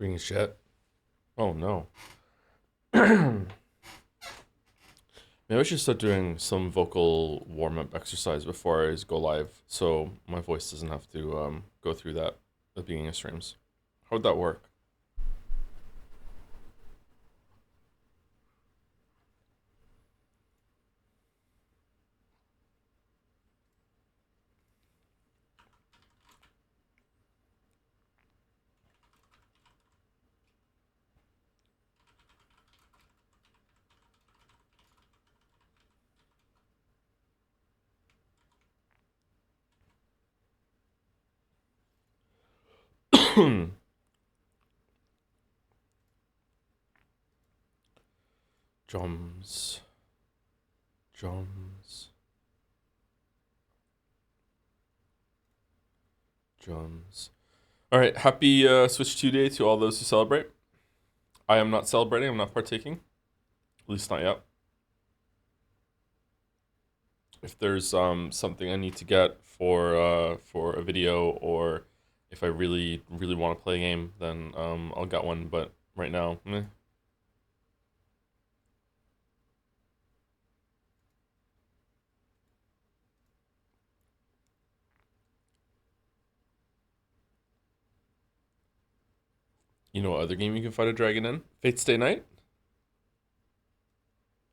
Green shit. Oh no. Maybe I should start doing some vocal warm up exercise before I go live, so my voice doesn't have to go through that at the beginning of streams. How would that work? Drums, drums, drums. All right, happy Switch 2 Day to all those who celebrate. I am not celebrating. I'm not partaking. At least not yet. If there's something I need to get for a video, or if I really want to play a game, then I'll get one. But right now, meh. You know what other game you can fight a dragon in? Fate Stay Night.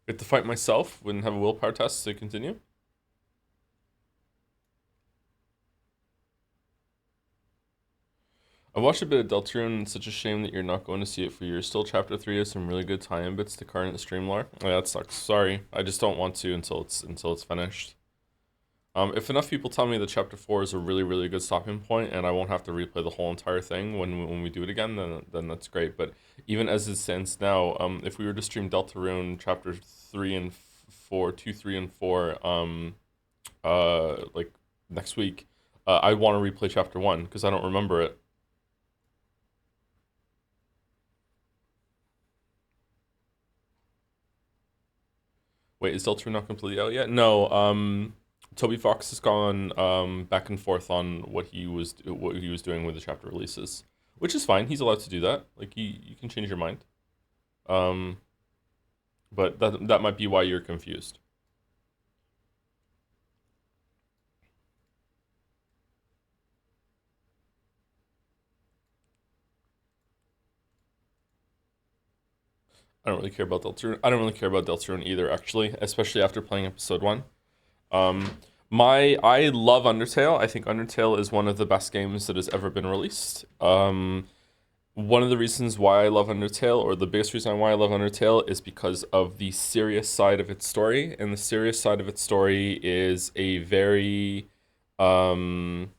I have to fight myself. Wouldn't have a willpower test to continue. I watched a bit of Deltarune. It's such a shame that you're not going to see it for years. Still, Chapter 3 has some really good tie-in bits to current stream lore. Oh, yeah, that sucks. Sorry, I just don't want to until it's finished. If enough people tell me that Chapter 4 is a really good stopping point, and I won't have to replay the whole entire thing when we do it again, then that's great. But even as it stands now, if we were to stream Deltarune Chapter 3 and 4, 2, 3, and 4, like next week, I want to replay Chapter 1 because I don't remember it. Wait, is Deltarune not completely out yet? No. Toby Fox has gone back and forth on what he was doing with the chapter releases, which is fine. He's allowed to do that. Like you can change your mind. Um, but that might be why you're confused. I don't really care about Deltarune. I don't really care about Deltarune either, actually, especially after playing episode one. Um, I love Undertale. I think Undertale is one of the best games that has ever been released. One of the reasons why I love Undertale, or the biggest reason why I love Undertale, is because of the serious side of its story. And the serious side of its story is a very um,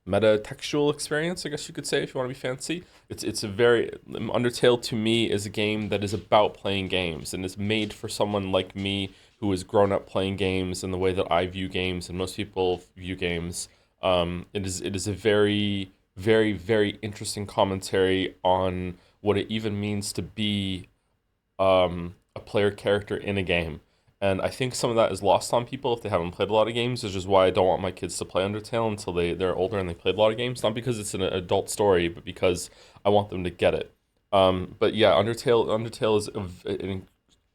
meta-textual experience, I guess you could say, if you want to be fancy. It's a very Undertale to me is a game that is about playing games and is made for someone like me who has grown up playing games in the way that I view games and most people view games. It is a very interesting commentary on what it even means to be a player character in a game. And I think some of that is lost on people if they haven't played a lot of games, which is why I don't want my kids to play Undertale until they're older and they played a lot of games. Not because it's an adult story, but because I want them to get it. But yeah, Undertale is an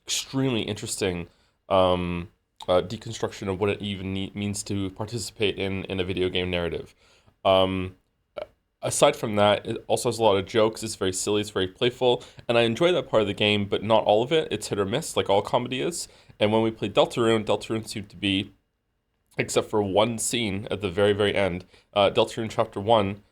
extremely interesting deconstruction of what it even means to participate in a video game narrative. Um, Aside from that, it also has a lot of jokes. It's very silly. It's very playful, and I enjoy that part of the game, but not all of it. It's hit or miss, like all comedy is. And when we played Deltarune seemed to be, except for one scene at the very end, Deltarune Chapter One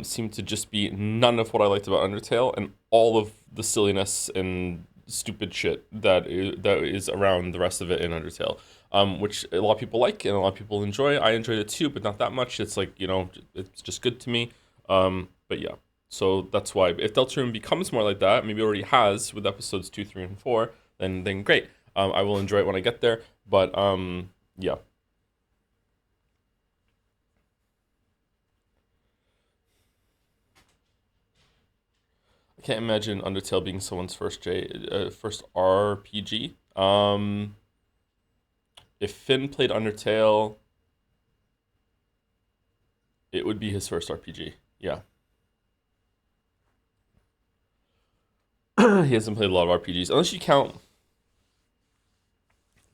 seemed to just be none of what I liked about Undertale, and all of the silliness and stupid shit that is around the rest of it in Undertale. Which a lot of people like and a lot of people enjoy. I enjoyed it too, but not that much. It's like, it's just good to me. But yeah, so that's why if Deltarune becomes more like that, maybe it already has with episodes 2, 3, and 4, then great. I will enjoy it when I get there. But yeah, I can't imagine Undertale being someone's first RPG. If Finn played Undertale, it would be his first RPG. Yeah. He hasn't played a lot of RPGs, unless you count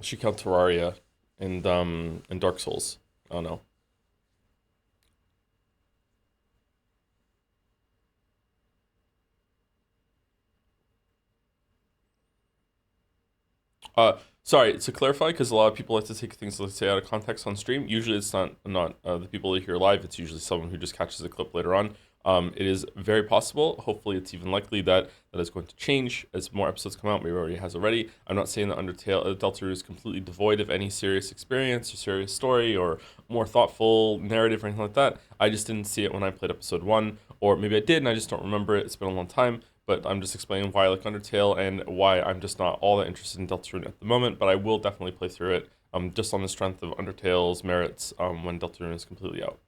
Terraria and Dark Souls. I don't know. Sorry to clarify, because a lot of people like to take things, let's say, out of context on stream. Usually, it's not the people that hear live. It's usually someone who just catches a clip later on. It is very possible. Hopefully, it's even likely that that is going to change as more episodes come out. Maybe it already has already. I'm not saying that Undertale Deltarune is completely devoid of any serious experience or serious story or more thoughtful narrative or anything like that. I just didn't see it when I played episode one, or maybe I did and I just don't remember it. It's been a long time, but I'm just explaining why I like Undertale and why I'm just not all that interested in Deltarune at the moment. But I will definitely play through it, just on the strength of Undertale's merits, when Deltarune is completely out.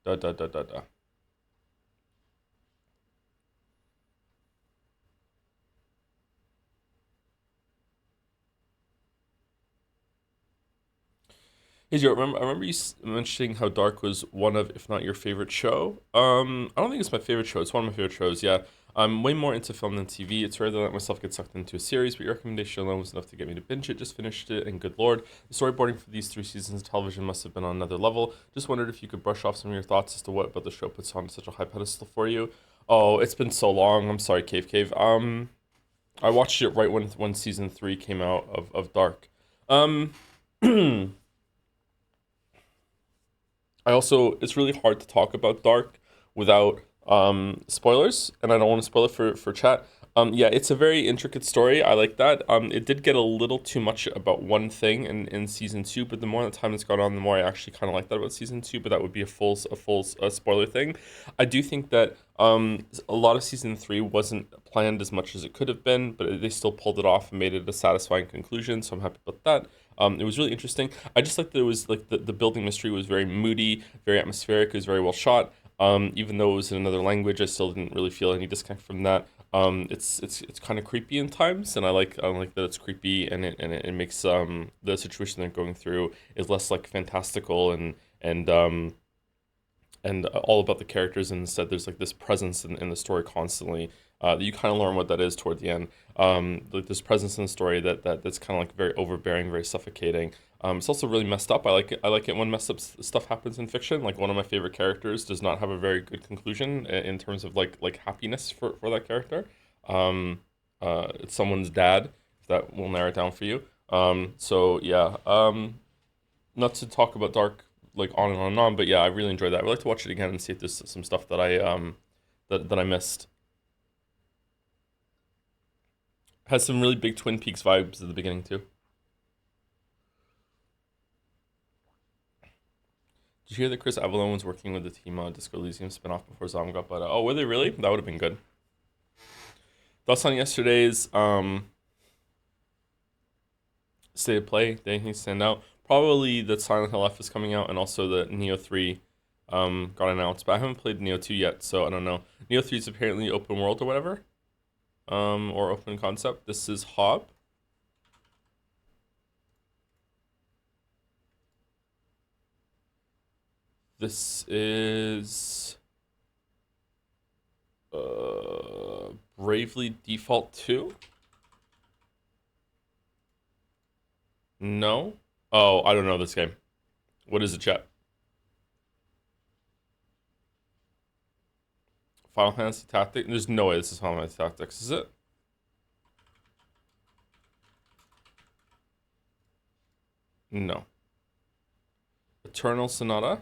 Da da da da da. Hey Joe, I remember you mentioning how Dark was one of, if not your favorite show. I don't think it's my favorite show. It's one of my favorite shows. Yeah, I'm way more into film than TV. It's rare that I let myself get sucked into a series, but your recommendation alone was enough to get me to binge it. Just finished it, and good lord, the storyboarding for these 3 seasons of television must have been on another level. Just wondered if you could brush off some of your thoughts as to what about the show puts on such a high pedestal for you. Oh, it's been so long. I'm sorry, Cave Cave. I watched it right when season 3 came out of Dark. Um. I also, it's really hard to talk about Dark without spoilers, and I don't want to spoil it for chat. Yeah, it's a very intricate story. I like that. It did get a little too much about one thing in season two, but the more the time that's gone on, the more I actually kind of like that about season two. But that would be a full spoiler thing. I do think that a lot of season three wasn't planned as much as it could have been, but they still pulled it off and made it a satisfying conclusion. So I'm happy about that. It was really interesting. I just like that it was like the building mystery was very moody, very atmospheric. It was very well shot. Even though it was in another language, I still didn't really feel any disconnect from that. It's kind of creepy in times, and I like that it's creepy, and it makes the situation they're going through is less like fantastical and all about the characters, and instead there's like this presence in the story constantly, that you kind of learn what that is toward the end. Like this presence in the story that's kind of like very overbearing, very suffocating. It's also really messed up. I like it when messed up stuff happens in fiction. Like one of my favorite characters does not have a very good conclusion in terms of like happiness for that character. Um, it's someone's dad. If that will narrow it down for you. So yeah. Not to talk about Dark like on and on and on, but yeah, I really enjoyed that. I would like to watch it again and see if there's some stuff that I missed. Has some really big Twin Peaks vibes at the beginning too. Did you hear that Chris Avellone was working with the team on Disco Elysium spinoff before Zom got bought out? Oh, were they really? That would have been good. Thoughts on yesterday's state of play? Did anything stand out? Probably that Silent Hill F is coming out, and also that Neo 3 got announced, but I haven't played Neo 2 yet, so I don't know. Neo 3 is apparently open world or whatever, or open concept. This is Hob. This is Bravely Default 2? No? Oh, I don't know this game. What is it, chat? Final Fantasy Tactics? There's no way this is Final Fantasy Tactics, is it? No. Eternal Sonata?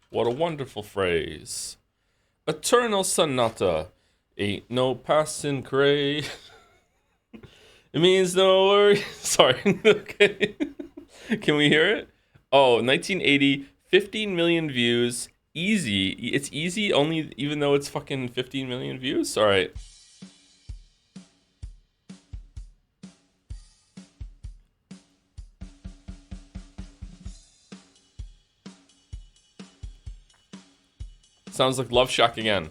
What a wonderful phrase. Eternal Sonata. Ain't no passing craze. It means no worry. Sorry. Okay. Can we hear it? Oh, 1980, 15 million views. Easy. It's easy only even though it's fucking 15 million views. All right. Sounds like Love Shack again.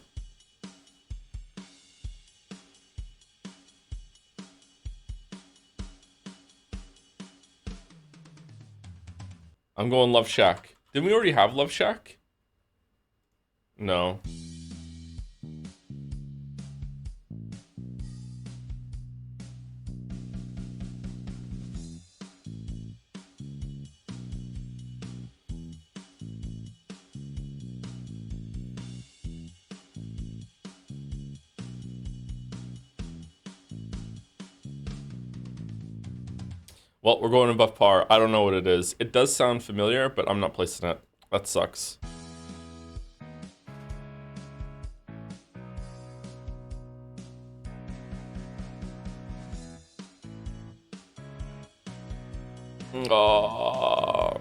I'm going Love Shack. Didn't we already have Love Shack? No. Well, we're going above par. I don't know what it is. It does sound familiar, but I'm not placing it. That sucks. Oh.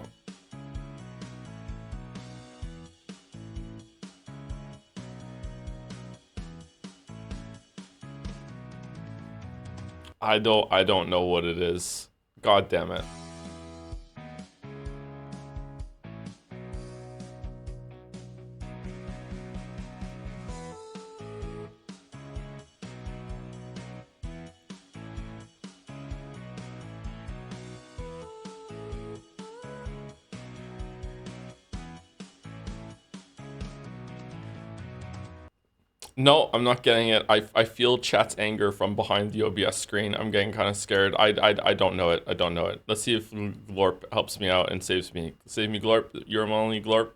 I don't know what it is. God damn it. No, I'm not getting it. I feel chat's anger from behind the OBS screen. I'm getting kind of scared. I don't know it. I don't know it. Let's see if Glorp helps me out and saves me. Save me, Glorp. You're my only Glorp.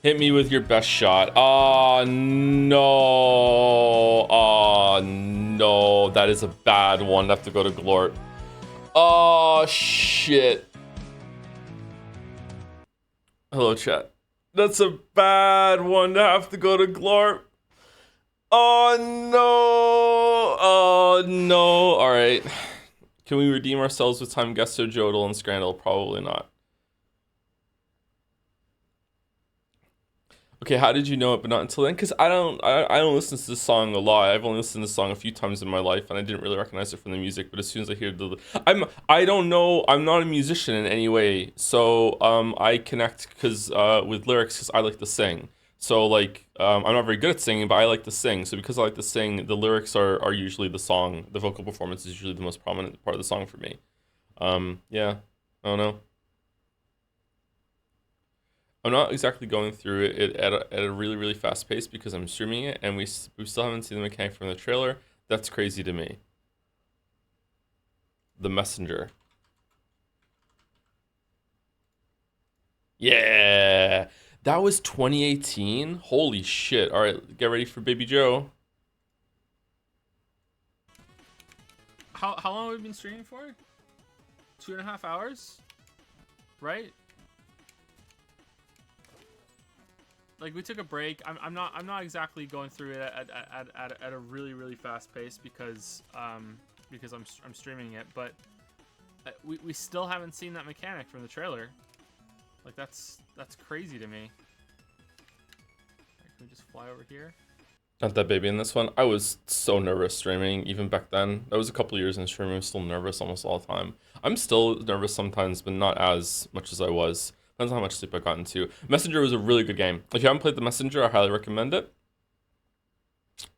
Hit me with your best shot. Oh, no. Oh, no. That is a bad one. I have to go to Glorp. Oh, shit. Hello, chat. That's a bad one to have to go to Glorp. Oh, no. Oh, no. All right. Can we redeem ourselves with Time Gesto, Jodel, and Scrandle? Probably not. Okay, how did you know it, but not until then? Because I don't listen to this song a lot. I've only listened to this song a few times in my life, and I didn't really recognize it from the music. But as soon as I hear I don't know. I'm not a musician in any way, so I connect because with lyrics because I like to sing. So like I'm not very good at singing, but I like to sing. So because I like to sing, the lyrics are usually the song. The vocal performance is usually the most prominent part of the song for me. Yeah, I don't know. I'm not exactly going through it at a really, really fast pace because I'm streaming it and we still haven't seen the mechanic from the trailer. That's crazy to me. The Messenger. Yeah. That was 2018. Holy shit. All right, get ready for Baby Joe. How long have we been streaming for? 2.5 hours? Right? Like we took a break. I'm not exactly going through it at a really fast pace because I'm streaming it, but we still haven't seen that mechanic from the trailer. Like that's crazy to me. Right, can we just fly over here? Not that baby in this one. I was so nervous streaming even back then. That was a couple years in streaming. I was still nervous almost all the time. I'm still nervous sometimes, but not as much as I was. Depends on how much sleep I got into. Messenger was a really good game. If you haven't played The Messenger, I highly recommend it.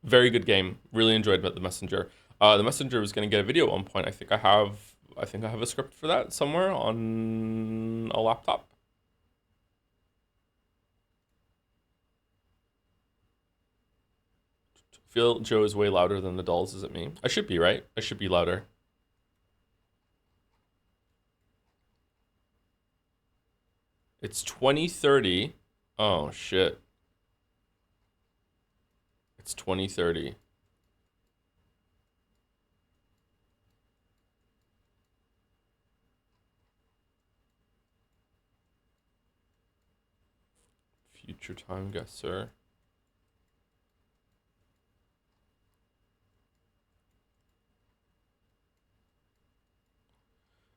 Very good game. Really enjoyed The Messenger. The Messenger was going to get a video at one point. I think I have a script for that somewhere on a laptop. Feel Joe is way louder than the dolls. Is it me? I should be, right? I should be louder. It's 2030. Oh shit. It's 2030. Future time guesser.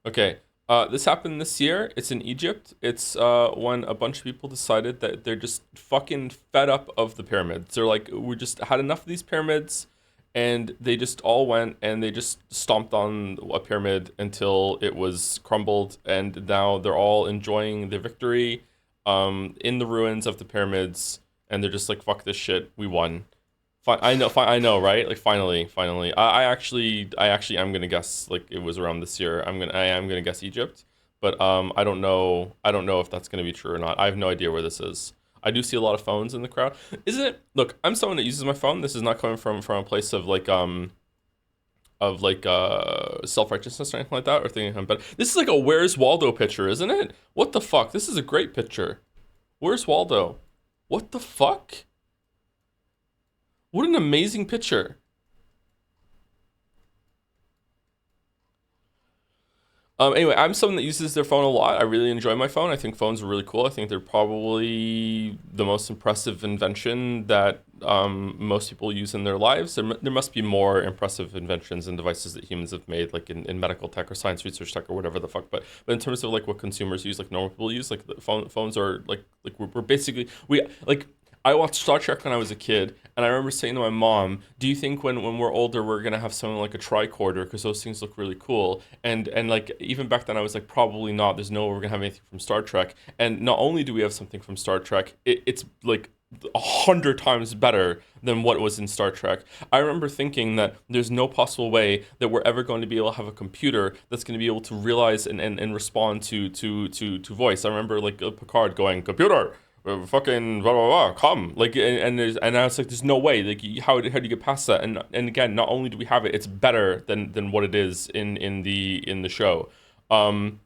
Okay. This happened this year. It's in Egypt. It's when a bunch of people decided that they're just fucking fed up of the pyramids. They're like, we just had enough of these pyramids, and they just all went and they just stomped on a pyramid until it was crumbled, and now they're all enjoying the victory in the ruins of the pyramids, and they're just like, fuck this shit, we won. I know, right? Like finally. I actually am gonna guess like it was around this year. I am gonna guess Egypt, but I don't know. I don't know if that's gonna be true or not. I have no idea where this is. I do see a lot of phones in the crowd. Isn't it? Look, I'm someone that uses my phone. This is not coming from a place of like self righteousness or anything like that, or thinking I'm better. This is like a Where's Waldo picture, isn't it? What the fuck? This is a great picture. Where's Waldo? What the fuck? What an amazing picture. Anyway, I'm someone that uses their phone a lot. I really enjoy my phone. I think phones are really cool. I think they're probably the most impressive invention that most people use in their lives. There must be more impressive inventions and devices that humans have made, like in medical tech or science research tech or whatever the fuck. But in terms of like what consumers use, like normal people use, like the phones are like we're basically we like I watched Star Trek when I was a kid, and I remember saying to my mom, "Do you think when we're older we're gonna have something like a tricorder because those things look really cool?" And like even back then I was like, "Probably not. There's no way we're gonna have anything from Star Trek." And not only do we have something from Star Trek, it's like 100 times better than what was in Star Trek. I remember thinking that there's no possible way that we're ever going to be able to have a computer that's going to be able to realize and respond to voice. I remember like Picard going, "Computer, fucking blah blah blah, come!" Like and I was like, "There's no way. Like how do you get past that?" And again, not only do we have it, it's better than what it is in the show. Um,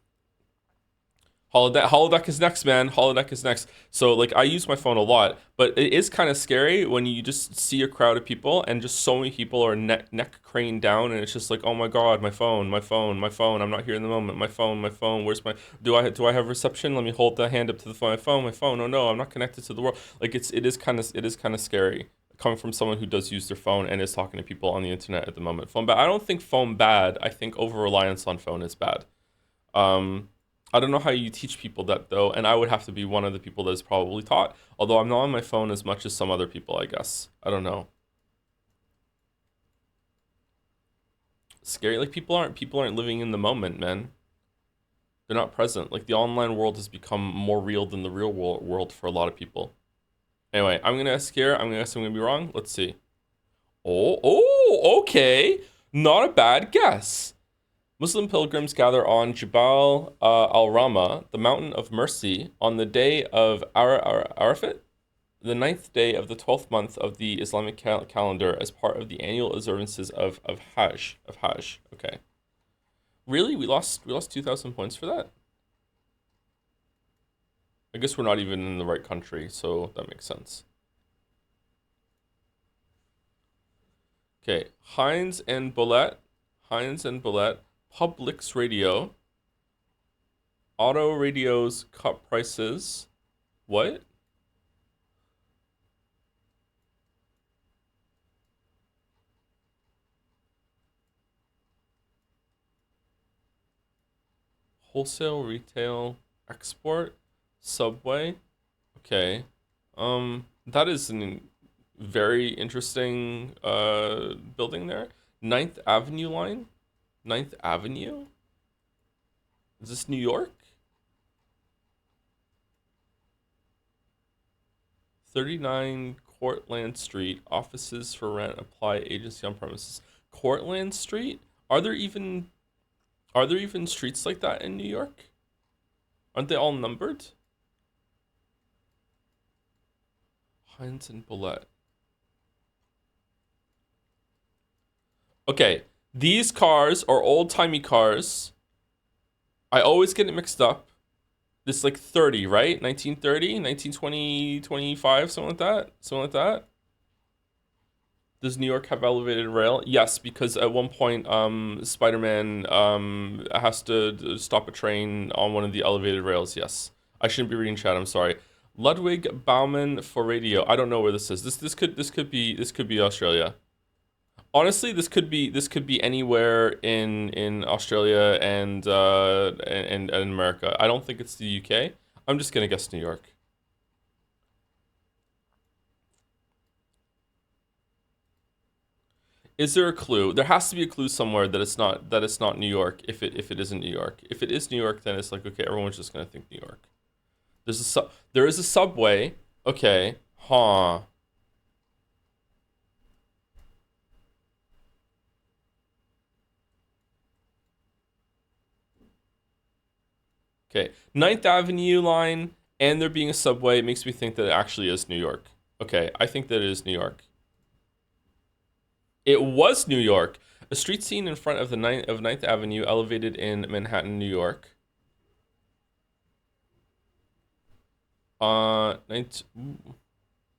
Holodeck is next, man. Holodeck is next. So like I use my phone a lot, but it is kind of scary when you just see a crowd of people and just so many people are neck craned down, and it's just like, oh my god, my phone, my phone, my phone. I'm not here in the moment. My phone, my phone. Where's my? Do I have reception? Let me hold the hand up to the phone. My phone, my phone. Oh no, I'm not connected to the world. Like it is kind of scary coming from someone who does use their phone and is talking to people on the internet at the moment. Phone bad. I don't think phone bad. I think over reliance on phone is bad. Um, I don't know how you teach people that though, and I would have to be one of the people that is probably taught. Although I'm not on my phone as much as some other people, I guess. I don't know. Scary. Like people aren't living in the moment, man. They're not present. Like the online world has become more real than the real world for a lot of people. Anyway, I'm gonna ask here. I'm gonna guess I'm gonna be wrong. Let's see. Okay. Not a bad guess. Muslim pilgrims gather on Jabal al Rahma, the mountain of mercy, on the day of Arafat, the ninth day of the 12th month of the Islamic calendar, as part of the annual observances of Hajj. Of Hajj. Okay. Really? We lost 2,000 points for that? I guess we're not even in the right country, so that makes sense. Okay. Heinz and Bullet, Publix Radio, Auto Radio's cut prices. What? Wholesale, retail, export, Subway. Okay. That is a very interesting building there. Ninth Avenue line? Ninth Avenue? Is this New York? 39 Cortlandt Street. Offices for rent apply agency on premises. Cortlandt Street? Are there even are there even streets like that in New York? Aren't they all numbered? Heinz and Bullet. Okay, these cars are old-timey cars. I always get it mixed up. This like 30, right? 1930, 1920, 25, something like that. Something like that. Does New York have elevated rail? Yes, because at one point, Spider-Man has to stop a train on one of the elevated rails. Yes, I shouldn't be reading chat. I'm sorry. Ludwig Bauman for radio. I don't know where this is. This could be Australia. Honestly, this could be anywhere in Australia and America. I don't think it's the UK. I'm just gonna guess New York. Is there a clue? There has to be a clue somewhere that it's not New York. If it isn't New York, if it is New York, then it's like okay, everyone's just gonna think New York. There's a, there is a subway. Okay, huh? Okay, Ninth Avenue line and there being a subway makes me think that it actually is New York. Okay, I think that it is New York. It was New York. A street scene in front of the Ninth Avenue, elevated in Manhattan, New York. Ninth.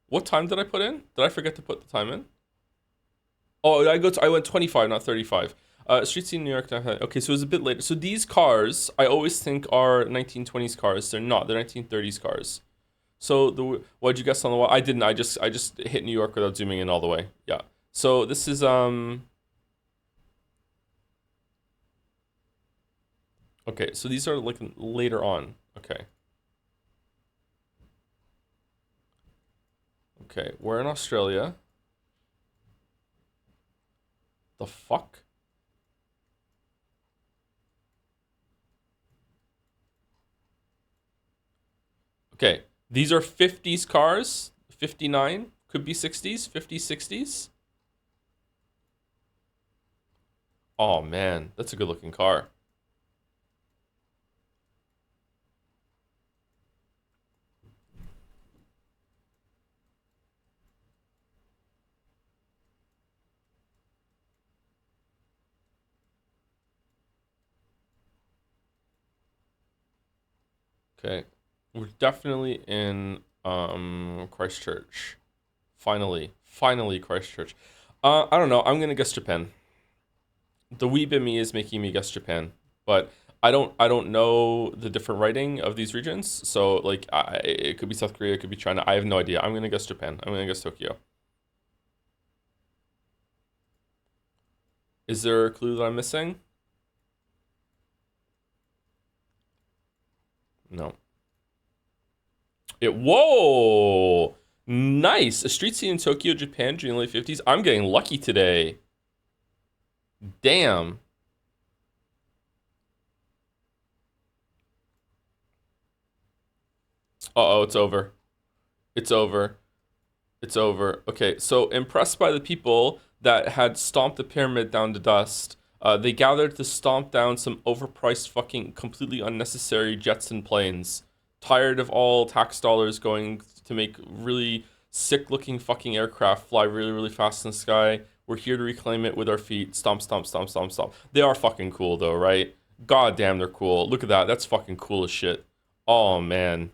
What time did I put in? Did I forget to put the time in? Oh, I went 25, not 35. Street scene in New York. Okay, so it was a bit later. So these cars, I always think are 1920s cars. They're not. They're 1930s cars. So what'd you guess on the wall? I didn't. I just hit New York without zooming in all the way. Yeah. So this is okay. So these are like later on. Okay. Okay. We're in Australia. The fuck? Okay. These are 50s cars. 59 could be 60s. 50s, 60s. Oh man, that's a good looking car. Okay. We're definitely in Christchurch. Finally Christchurch. I don't know. I'm gonna guess Japan. The weeb in me is making me guess Japan, but I don't know the different writing of these regions. So like it could be South Korea, it could be China. I have no idea. I'm gonna guess Japan. I'm gonna guess Tokyo. Is there a clue that I'm missing? No. Whoa! Nice. A street scene in Tokyo, Japan, during the late 50s. I'm getting lucky today. Damn. Uh oh, it's over. It's over. It's over. Okay, so impressed by the people that had stomped the pyramid down to dust, they gathered to stomp down some overpriced, fucking, completely unnecessary jets and planes. Tired of all tax dollars going to make really sick-looking fucking aircraft fly really, really fast in the sky. We're here to reclaim it with our feet. Stomp, stomp, stomp, stomp, stomp. They are fucking cool, though, right? God damn, they're cool. Look at that. That's fucking cool as shit. Oh man.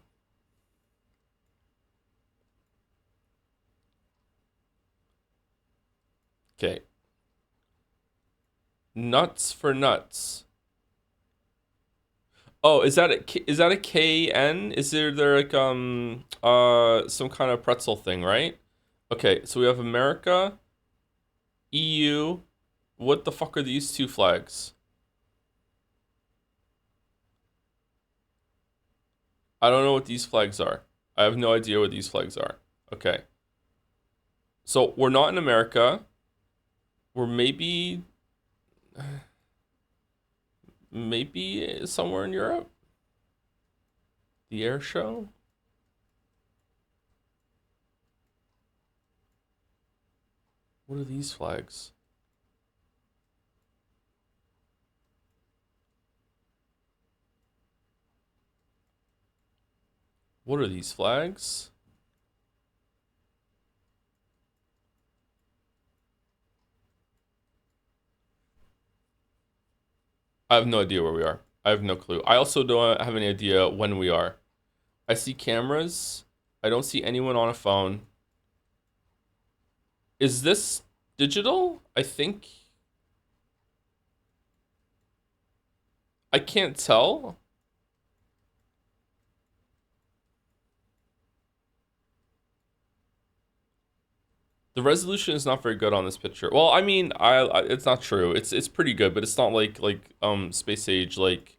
Okay. Nuts for nuts. Oh, is that a KN? Is there like some kind of pretzel thing, right? Okay, so we have America, EU. What the fuck are these two flags? I don't know what these flags are. I have no idea what these flags are. Okay. So we're not in America. We're maybe somewhere in Europe. The air show? What are these flags? What are these flags? I have no idea where we are. I have no clue. I also don't have any idea when we are. I see cameras. I don't see anyone on a phone. Is this digital? I think. I can't tell. The resolution is not very good on this picture. Well, I mean, it's not true. It's pretty good, but it's not like space age like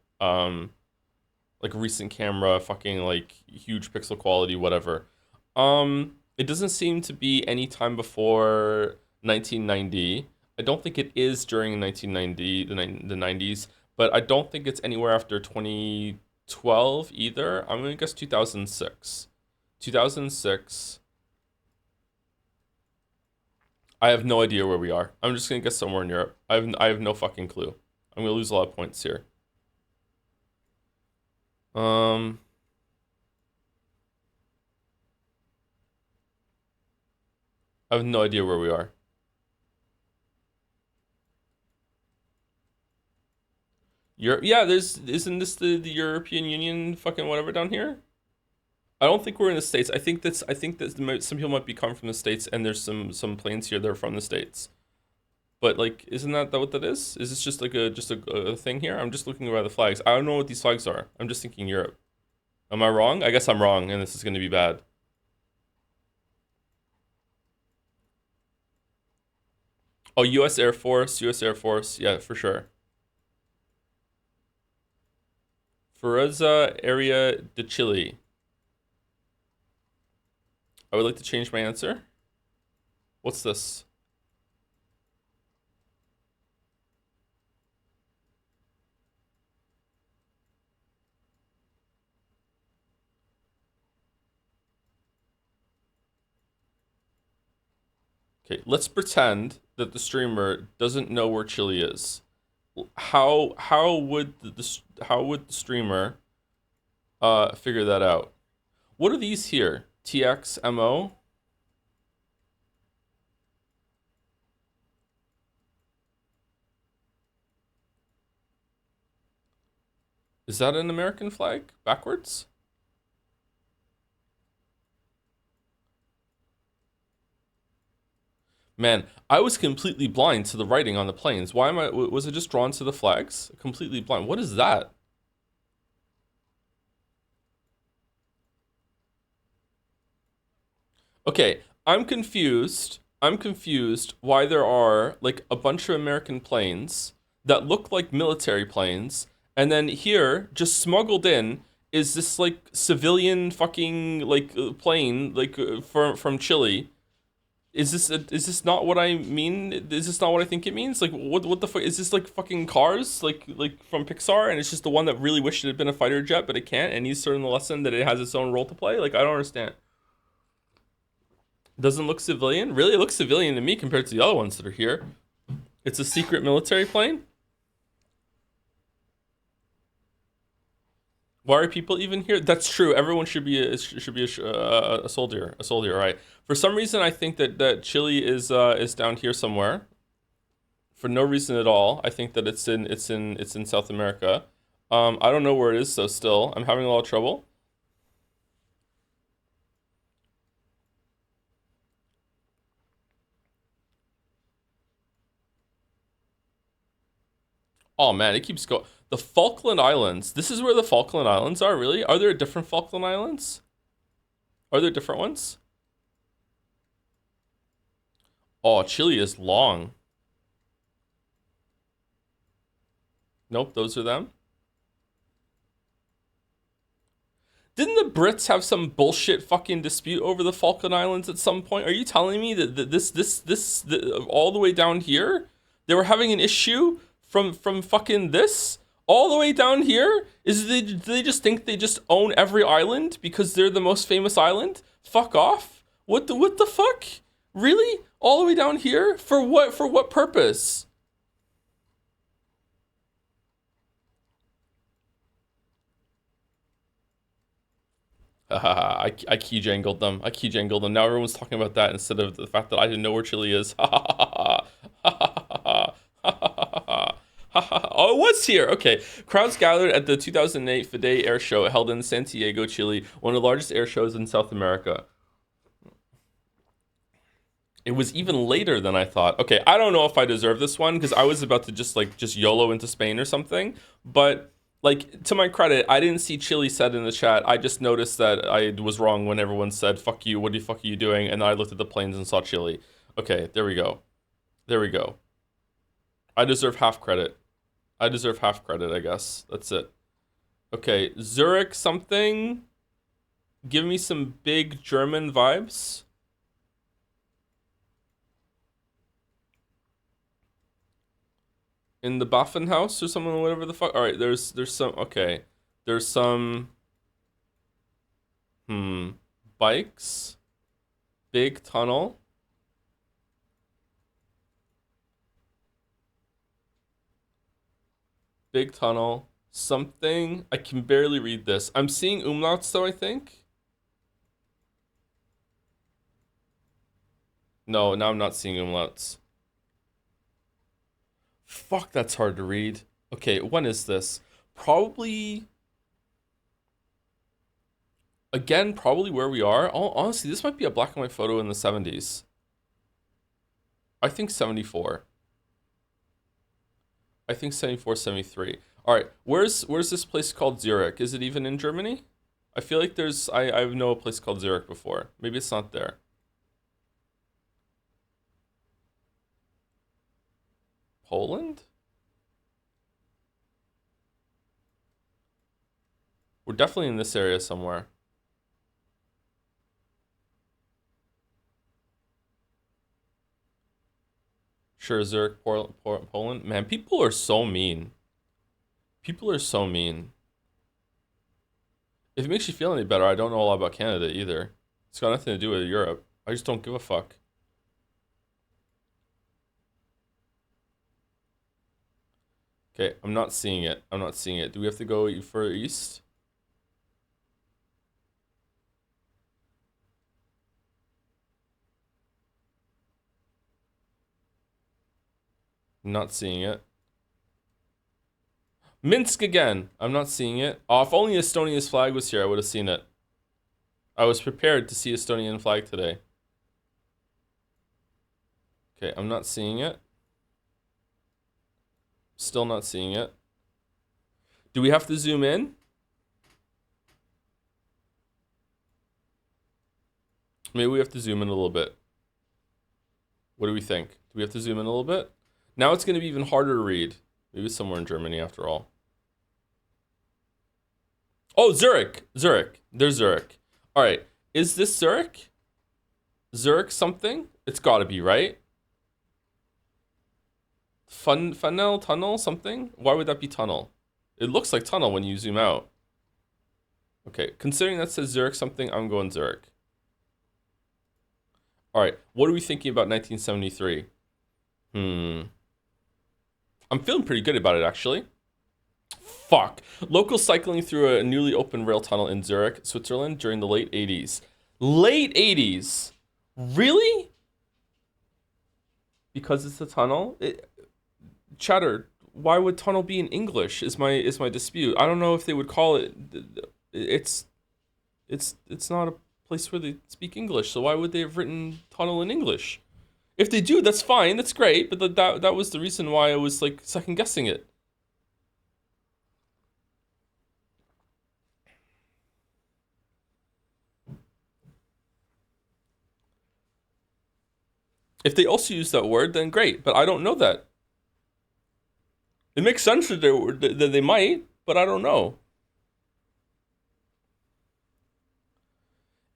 recent camera fucking like huge pixel quality whatever. It doesn't seem to be any time before 1990. I don't think it is during 1990 the 90s, but I don't think it's anywhere after 2012 either. I'm going to guess 2006. 2006. I have no idea where we are. I'm just going to guess somewhere in Europe. I have no fucking clue. I'm going to lose a lot of points here. Um, I have no idea where we are. Europe? Yeah, there's isn't this the European Union fucking whatever down here? I don't think we're in the states. I think that some people might be coming from the states, and there's some planes here that are from the states. But like, isn't that what that is? Is this just like a thing here? I'm just looking by the flags. I don't know what these flags are. I'm just thinking Europe. Am I wrong? I guess I'm wrong, and this is going to be bad. Oh, U.S. Air Force, U.S. Air Force. Yeah, for sure. Fuerza Area de Chile. I would like to change my answer. What's this? Okay, let's pretend that the streamer doesn't know where Chile is. How would the streamer figure that out? What are these here? TXMO? Is that an American flag backwards? Man, I was completely blind to the writing on the planes. Why am I? Was it just drawn to the flags? Completely blind. What is that? Okay, I'm confused. I'm confused why there are like a bunch of American planes that look like military planes, and then here, just smuggled in, is this like civilian fucking like plane like from Chile. Is this not what I mean? Is this not what I think it means? Like what the fuck is this like fucking Cars like from Pixar, and it's just the one that really wished it had been a fighter jet but it can't, and he's learned the lesson that it has its own role to play. Like I don't understand. Doesn't look civilian? Really, it looks civilian to me compared to the other ones that are here. It's a secret military plane. Why are people even here? That's true. Everyone should be a soldier. A soldier, right? For some reason, I think that Chile is down here somewhere. For no reason at all. I think that it's in South America. I don't know where it is. So still, I'm having a lot of trouble. Oh man, it keeps going. The Falkland Islands. This is where the Falkland Islands are. Really? Are there different Falkland Islands? Are there different ones? Oh, Chile is long. Nope, those are them. Didn't the Brits have some bullshit fucking dispute over the Falkland Islands at some point? Are you telling me that all the way down here, they were having an issue from fucking this all the way down here? Do they just think they just own every island because they're the most famous island? Fuck off. What the fuck? Really? All the way down here? For what? For what purpose? I key jangled them. I key jangled them. Now everyone's talking about that instead of the fact that I didn't know where Chile is. Oh, it was here. Okay. Crowds gathered at the 2008 FIDE Air Show held in Santiago, Chile, one of the largest air shows in South America. It was even later than I thought. Okay, I don't know if I deserve this one because I was about to just YOLO into Spain or something. But like to my credit, I didn't see Chile said in the chat. I just noticed that I was wrong when everyone said "fuck you." What the fuck are you doing? And then I looked at the planes and saw Chile. Okay, there we go. There we go. I deserve half credit. I deserve half credit. I guess that's it. Okay, Zurich something. Give me some big German vibes. In the Baffen house or something, whatever the fuck. All right, there's some. Okay, there's some. Hmm. Bikes. Big tunnel. Big tunnel. Something. I can barely read this. I'm seeing umlauts though, I think. No, now I'm not seeing umlauts. Fuck, that's hard to read. Okay, when is this? Probably. Again, probably where we are. Oh, honestly, this might be a black and white photo in the 70s. I think 74. I think 74, 73. All right, where's this place called Zurich? Is it even in Germany? I feel like there's I know a place called Zurich before. Maybe it's not there. Poland? We're definitely in this area somewhere. Sure, Zurich, Poland. Man, people are so mean. People are so mean. If it makes you feel any better, I don't know a lot about Canada either. It's got nothing to do with Europe. I just don't give a fuck. Okay, I'm not seeing it. I'm not seeing it. Do we have to go further east? I'm not seeing it. Minsk again. I'm not seeing it. Oh, if only Estonia's flag was here, I would have seen it. I was prepared to see Estonian flag today. Okay, I'm not seeing it. Still not seeing it. Do we have to zoom in? Maybe we have to zoom in a little bit. What do we think? Do we have to zoom in a little bit? Now it's going to be even harder to read. Maybe it's somewhere in Germany after all. Oh, Zurich. Zurich. There's Zurich. All right. Is this Zurich? Zurich something? It's got to be, right? Funnel, tunnel, something? Why would that be tunnel? It looks like tunnel when you zoom out. Okay, considering that says Zurich something, I'm going Zurich. All right, what are we thinking about 1973? I'm feeling pretty good about it, actually. Fuck. Local cycling through a newly opened rail tunnel in Zurich, Switzerland during the late 80s. Late 80s? Really? Because it's a tunnel? Chatter, why would tunnel be in English is my dispute. I don't know if they would call it it's not a place where they speak English, so why would they have written tunnel in English? If they do, that's fine, that's great, but that was the reason why I was like second guessing it. If they also use that word, then great, but I don't know that. It makes sense that they might, but I don't know.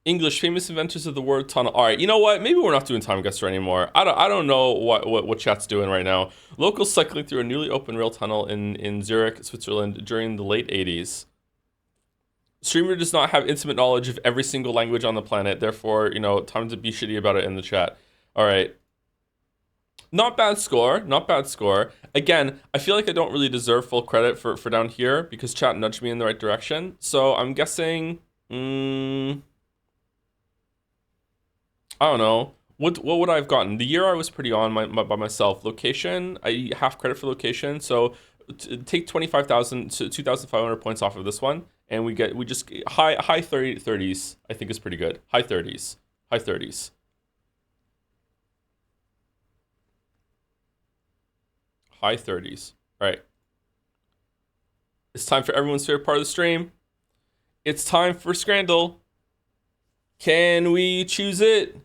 English famous inventors of the word tunnel. All right, you know what? Maybe we're not doing time guesser anymore. I don't know what chat's doing right now. Locals cycling through a newly opened rail tunnel in Zurich, Switzerland during the late 80s. Streamer does not have intimate knowledge of every single language on the planet. Therefore, time to be shitty about it in the chat. All right. Not bad score. Not bad score. Again, I feel like I don't really deserve full credit for down here because chat nudged me in the right direction. So I'm guessing. I don't know. What would I have gotten? The year I was pretty on by myself. Location, I half credit for location. So take 25,000 to 2,500 points off of this one, and we just high 30s. I think is pretty good. High 30s. High 30s. High 30s. All right. It's time for everyone's favorite part of the stream. It's time for Scrandle. Can we choose it?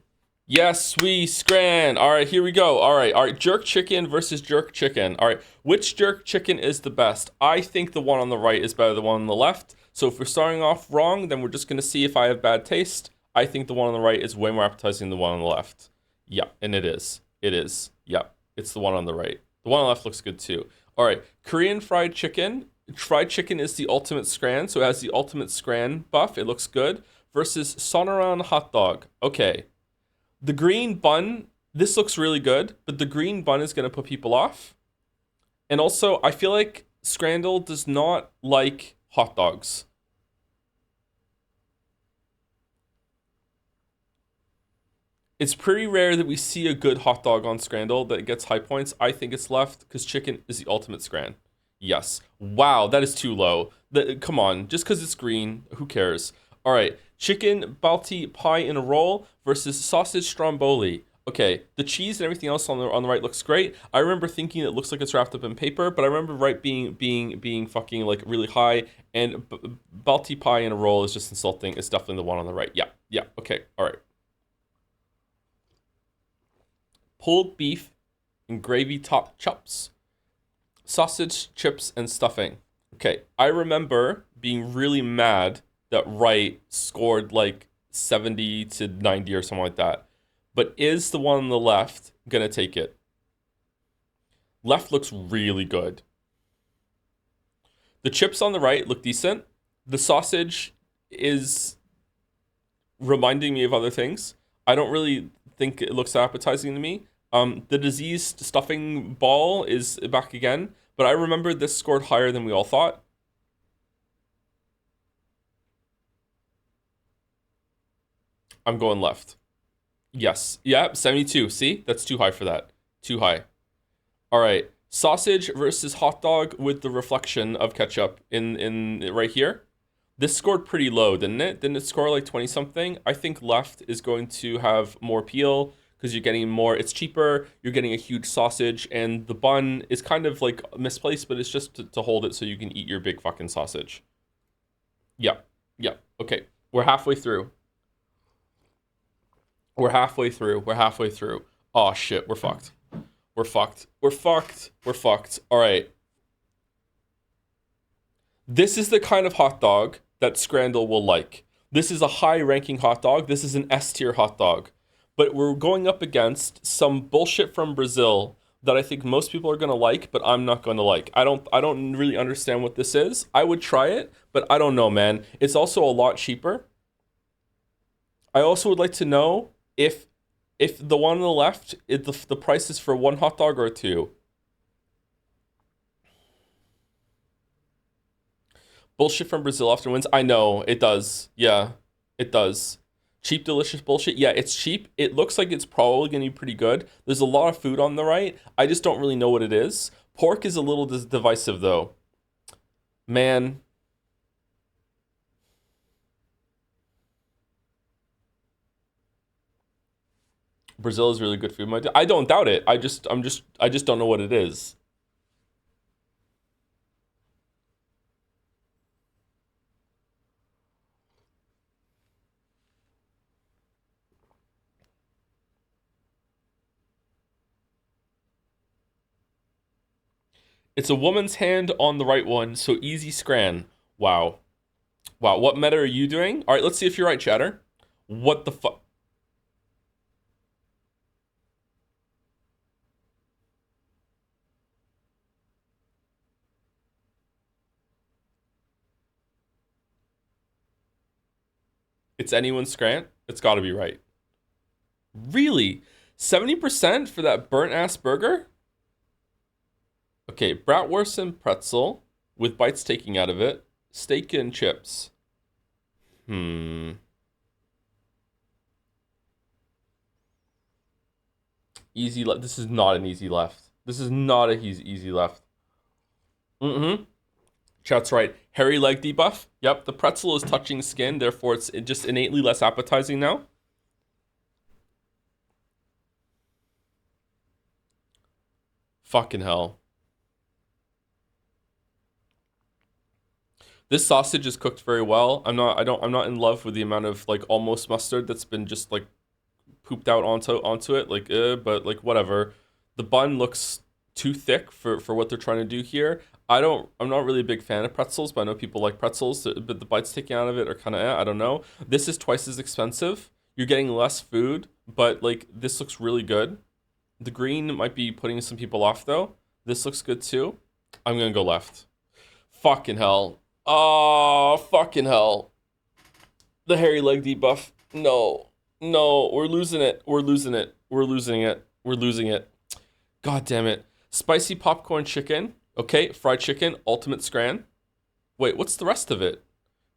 Yes, we scran. All right, here we go. All right. Jerk chicken versus jerk chicken. All right, which jerk chicken is the best? I think the one on the right is better than the one on the left. So if we're starting off wrong, then we're just going to see if I have bad taste. I think the one on the right is way more appetizing than the one on the left. Yeah, and it is. It is. Yep, it's the one on the right. The one on the left looks good too. All right, Korean fried chicken. Fried chicken is the ultimate scran, so it has the ultimate scran buff. It looks good. Versus Sonoran hot dog. Okay. The green bun, this looks really good, but the green bun is going to put people off. And also, I feel like Scrandle does not like hot dogs. It's pretty rare that we see a good hot dog on Scrandle that gets high points. I think it's left because chicken is the ultimate Scran. Yes. Wow, that is too low. Come on, just because it's green, who cares? All right, chicken Balti pie in a roll versus sausage stromboli. Okay, the cheese and everything else on the right looks great. I remember thinking it looks like it's wrapped up in paper, but I remember right being fucking like really high. And Balti pie in a roll is just insulting. It's definitely the one on the right. Yeah, yeah. Okay, all right. Pulled beef and gravy topped chops, sausage, chips, and stuffing. Okay, I remember being really mad that Wright scored like 70 to 90 or something like that. But is the one on the left gonna take it? Left looks really good. The chips on the right look decent. The sausage is reminding me of other things. I don't really think it looks appetizing to me. The diseased stuffing ball is back again, but I remember this scored higher than we all thought. I'm going left. Yes. Yeah, 72. See? That's too high for that. Too high. All right. Sausage versus hot dog with the reflection of ketchup in right here. This scored pretty low, didn't it? Didn't it score like 20 something? I think left is going to have more appeal because you're getting more, it's cheaper, you're getting a huge sausage, and the bun is kind of like misplaced, but it's just to hold it so you can eat your big fucking sausage. Yeah, yeah, okay. We're halfway through. We're halfway through. We're halfway through. Oh shit, we're fucked. We're fucked. We're fucked. We're fucked. All right. This is the kind of hot dog that Scrandle will like. This is a high ranking hot dog. This is an S tier hot dog. But we're going up against some bullshit from Brazil that I think most people are going to like, but I'm not going to like. I don't really understand what this is. I would try it, but I don't know, man. It's also a lot cheaper. I also would like to know if the one on the left, if the price is for one hot dog or two. Bullshit from Brazil often wins. I know, it does. Yeah, it does. Cheap, delicious bullshit. Yeah, it's cheap. It looks like it's probably going to be pretty good. There's a lot of food on the right. I just don't really know what it is. Pork is a little divisive, though. Man, Brazil is really good food. I don't doubt it. I just don't know what it is. It's a woman's hand on the right one, so easy scran. Wow. Wow, what meta are you doing? All right, let's see if you're right, chatter. What the fuck? It's anyone's scrant? It's got to be right. Really? 70% for that burnt ass burger? Okay, bratwurst and pretzel with bites taking out of it. Steak and chips. Hmm. Easy left. This is not an easy left. This is not a easy left. Mm-hmm. Chat's right. Hairy leg debuff. Yep, the pretzel is touching skin, therefore it's just innately less appetizing now. Fucking hell. This sausage is cooked very well. I'm not in love with the amount of like almost mustard that's been just like pooped out onto it. Like, but like whatever. The bun looks too thick for what they're trying to do here. I'm not really a big fan of pretzels, but I know people like pretzels. But the bites taken out of it are kind of, I don't know. This is twice as expensive. You're getting less food, but like this looks really good. The green might be putting some people off though. This looks good too. I'm gonna go left. Fucking hell. Oh, fucking hell. The hairy leg debuff. No. No, we're losing it. We're losing it. We're losing it. We're losing it. God damn it. Spicy popcorn chicken Okay, fried chicken, ultimate scran. Wait, what's the rest of it?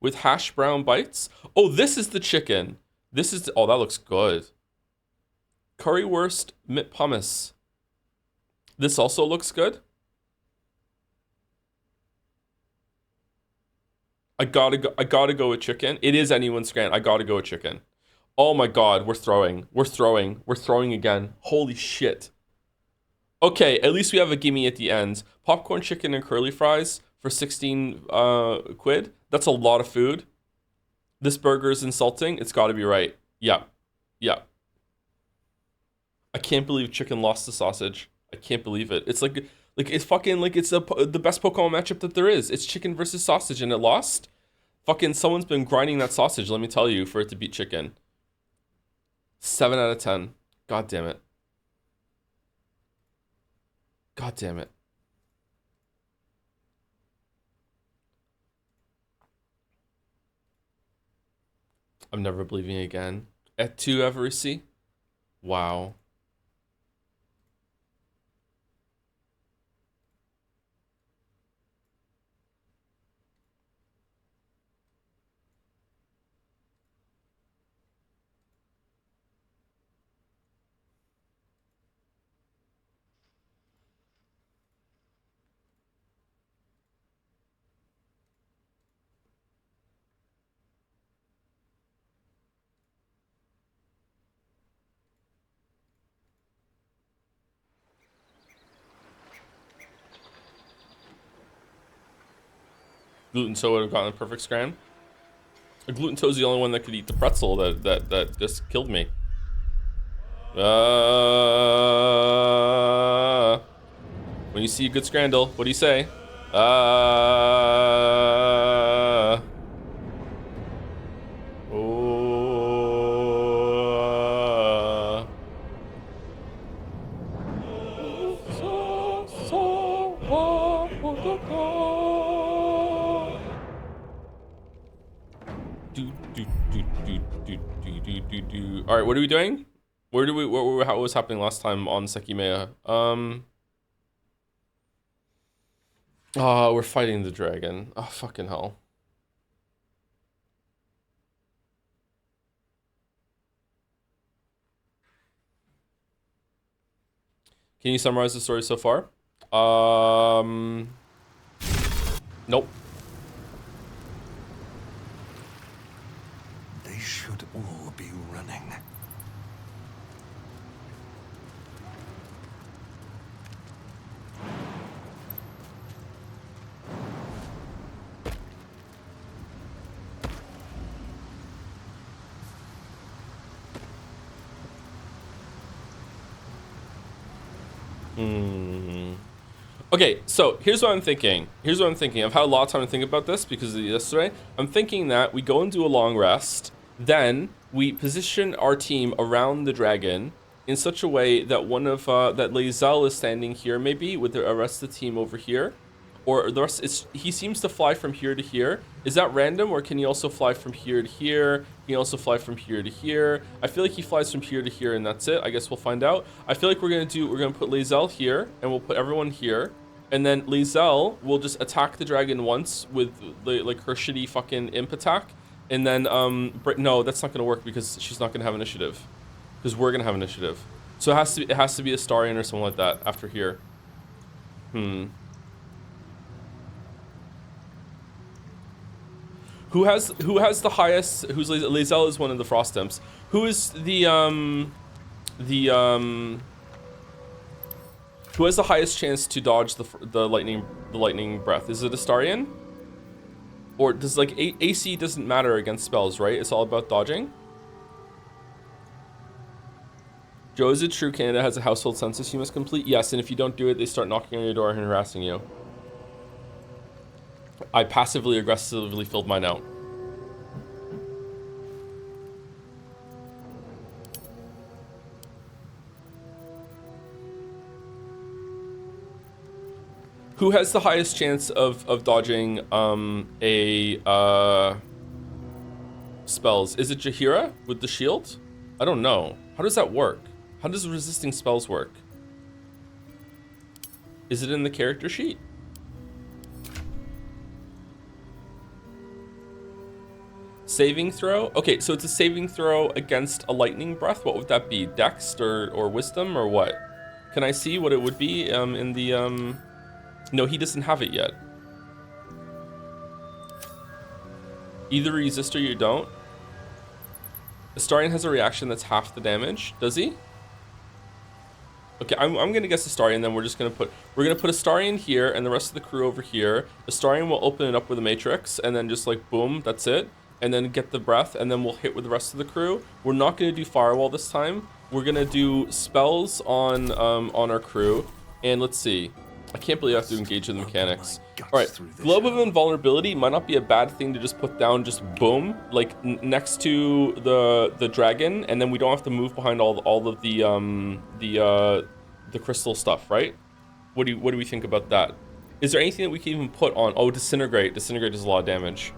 With hash brown bites? Oh, this is the chicken. This is, oh, that looks good. Currywurst mit pumice. This also looks good. I gotta go with chicken. It is anyone's scran. I gotta go with chicken. Oh my god, we're throwing. We're throwing. We're throwing again. Holy shit. Okay, at least we have a gimme at the end. Popcorn chicken and curly fries for 16 quid. That's a lot of food. This burger is insulting. It's got to be right. Yeah. Yeah. I can't believe chicken lost the sausage. I can't believe it. It's like it's fucking like it's the best Pokemon matchup that there is. It's chicken versus sausage and it lost. Fucking someone's been grinding that sausage, let me tell you, for it to beat chicken. 7 out of 10. God damn it. God damn it. I'm never believing again. At 2 Eversea? Wow. Gluten Toe would have gotten a perfect scram. Gluten Toe's the only one that could eat the pretzel that just killed me. When you see a good scrandle, what do you say? All right, what are we doing? How was happening last time on Sekimea? Oh, we're fighting the dragon. Oh, fucking hell. Can you summarize the story so far? Nope. They should all be running. Okay, so here's what I'm thinking. I've had a lot of time to think about this because of yesterday. I'm thinking that we go and do a long rest, then we position our team around the dragon in such a way that that Lae'zel is standing here maybe with the rest of the team over here. Or the rest, he seems to fly from here to here. Is that random, or can he also fly from here to here? Can he also fly from here to here? I feel like he flies from here to here, and that's it. I guess we'll find out. I feel like we're gonna put Lae'zel here, and we'll put everyone here, and then Lae'zel will just attack the dragon once with like her shitty fucking imp attack, and then no, that's not gonna work because she's not gonna have initiative, because we're gonna have initiative. So it has to be a Starion or something like that after here. Who has the highest? Lae'zel is one of the frost imps. Who is who has the highest chance to dodge the lightning breath? Is it Astarion? Or does like AC doesn't matter against spells, right? It's all about dodging. Joe, is it true Canada has a household census you must complete? Yes, and if you don't do it, they start knocking on your door and harassing you. I passively aggressively filled mine out. Who has the highest chance of dodging spells? Is it Jaheira with the shield? I don't know. How does that work? How does resisting spells work? Is it in the character sheet? Saving throw? Okay, so it's a saving throw against a lightning breath. What would that be? Dex or wisdom or what? Can I see what it would be in the No, he doesn't have it yet. Either resist or you don't. Astarion has a reaction that's half the damage. Does he? Okay, I'm gonna guess Astarion, then we're gonna put Astarion here and the rest of the crew over here. Astarion will open it up with a matrix and then just like boom, that's it. And then get the breath and then we'll hit with the rest of the crew. We're not gonna do firewall this time. We're gonna do spells on our crew. And let's see. I can't believe I have to engage in the mechanics. Alright, Globe of Invulnerability might not be a bad thing to just put down, just boom, like next to the dragon, and then we don't have to move behind all of the crystal stuff, right? What do we think about that? Is there anything that we can even put on? Oh, Disintegrate. Disintegrate does a lot of damage.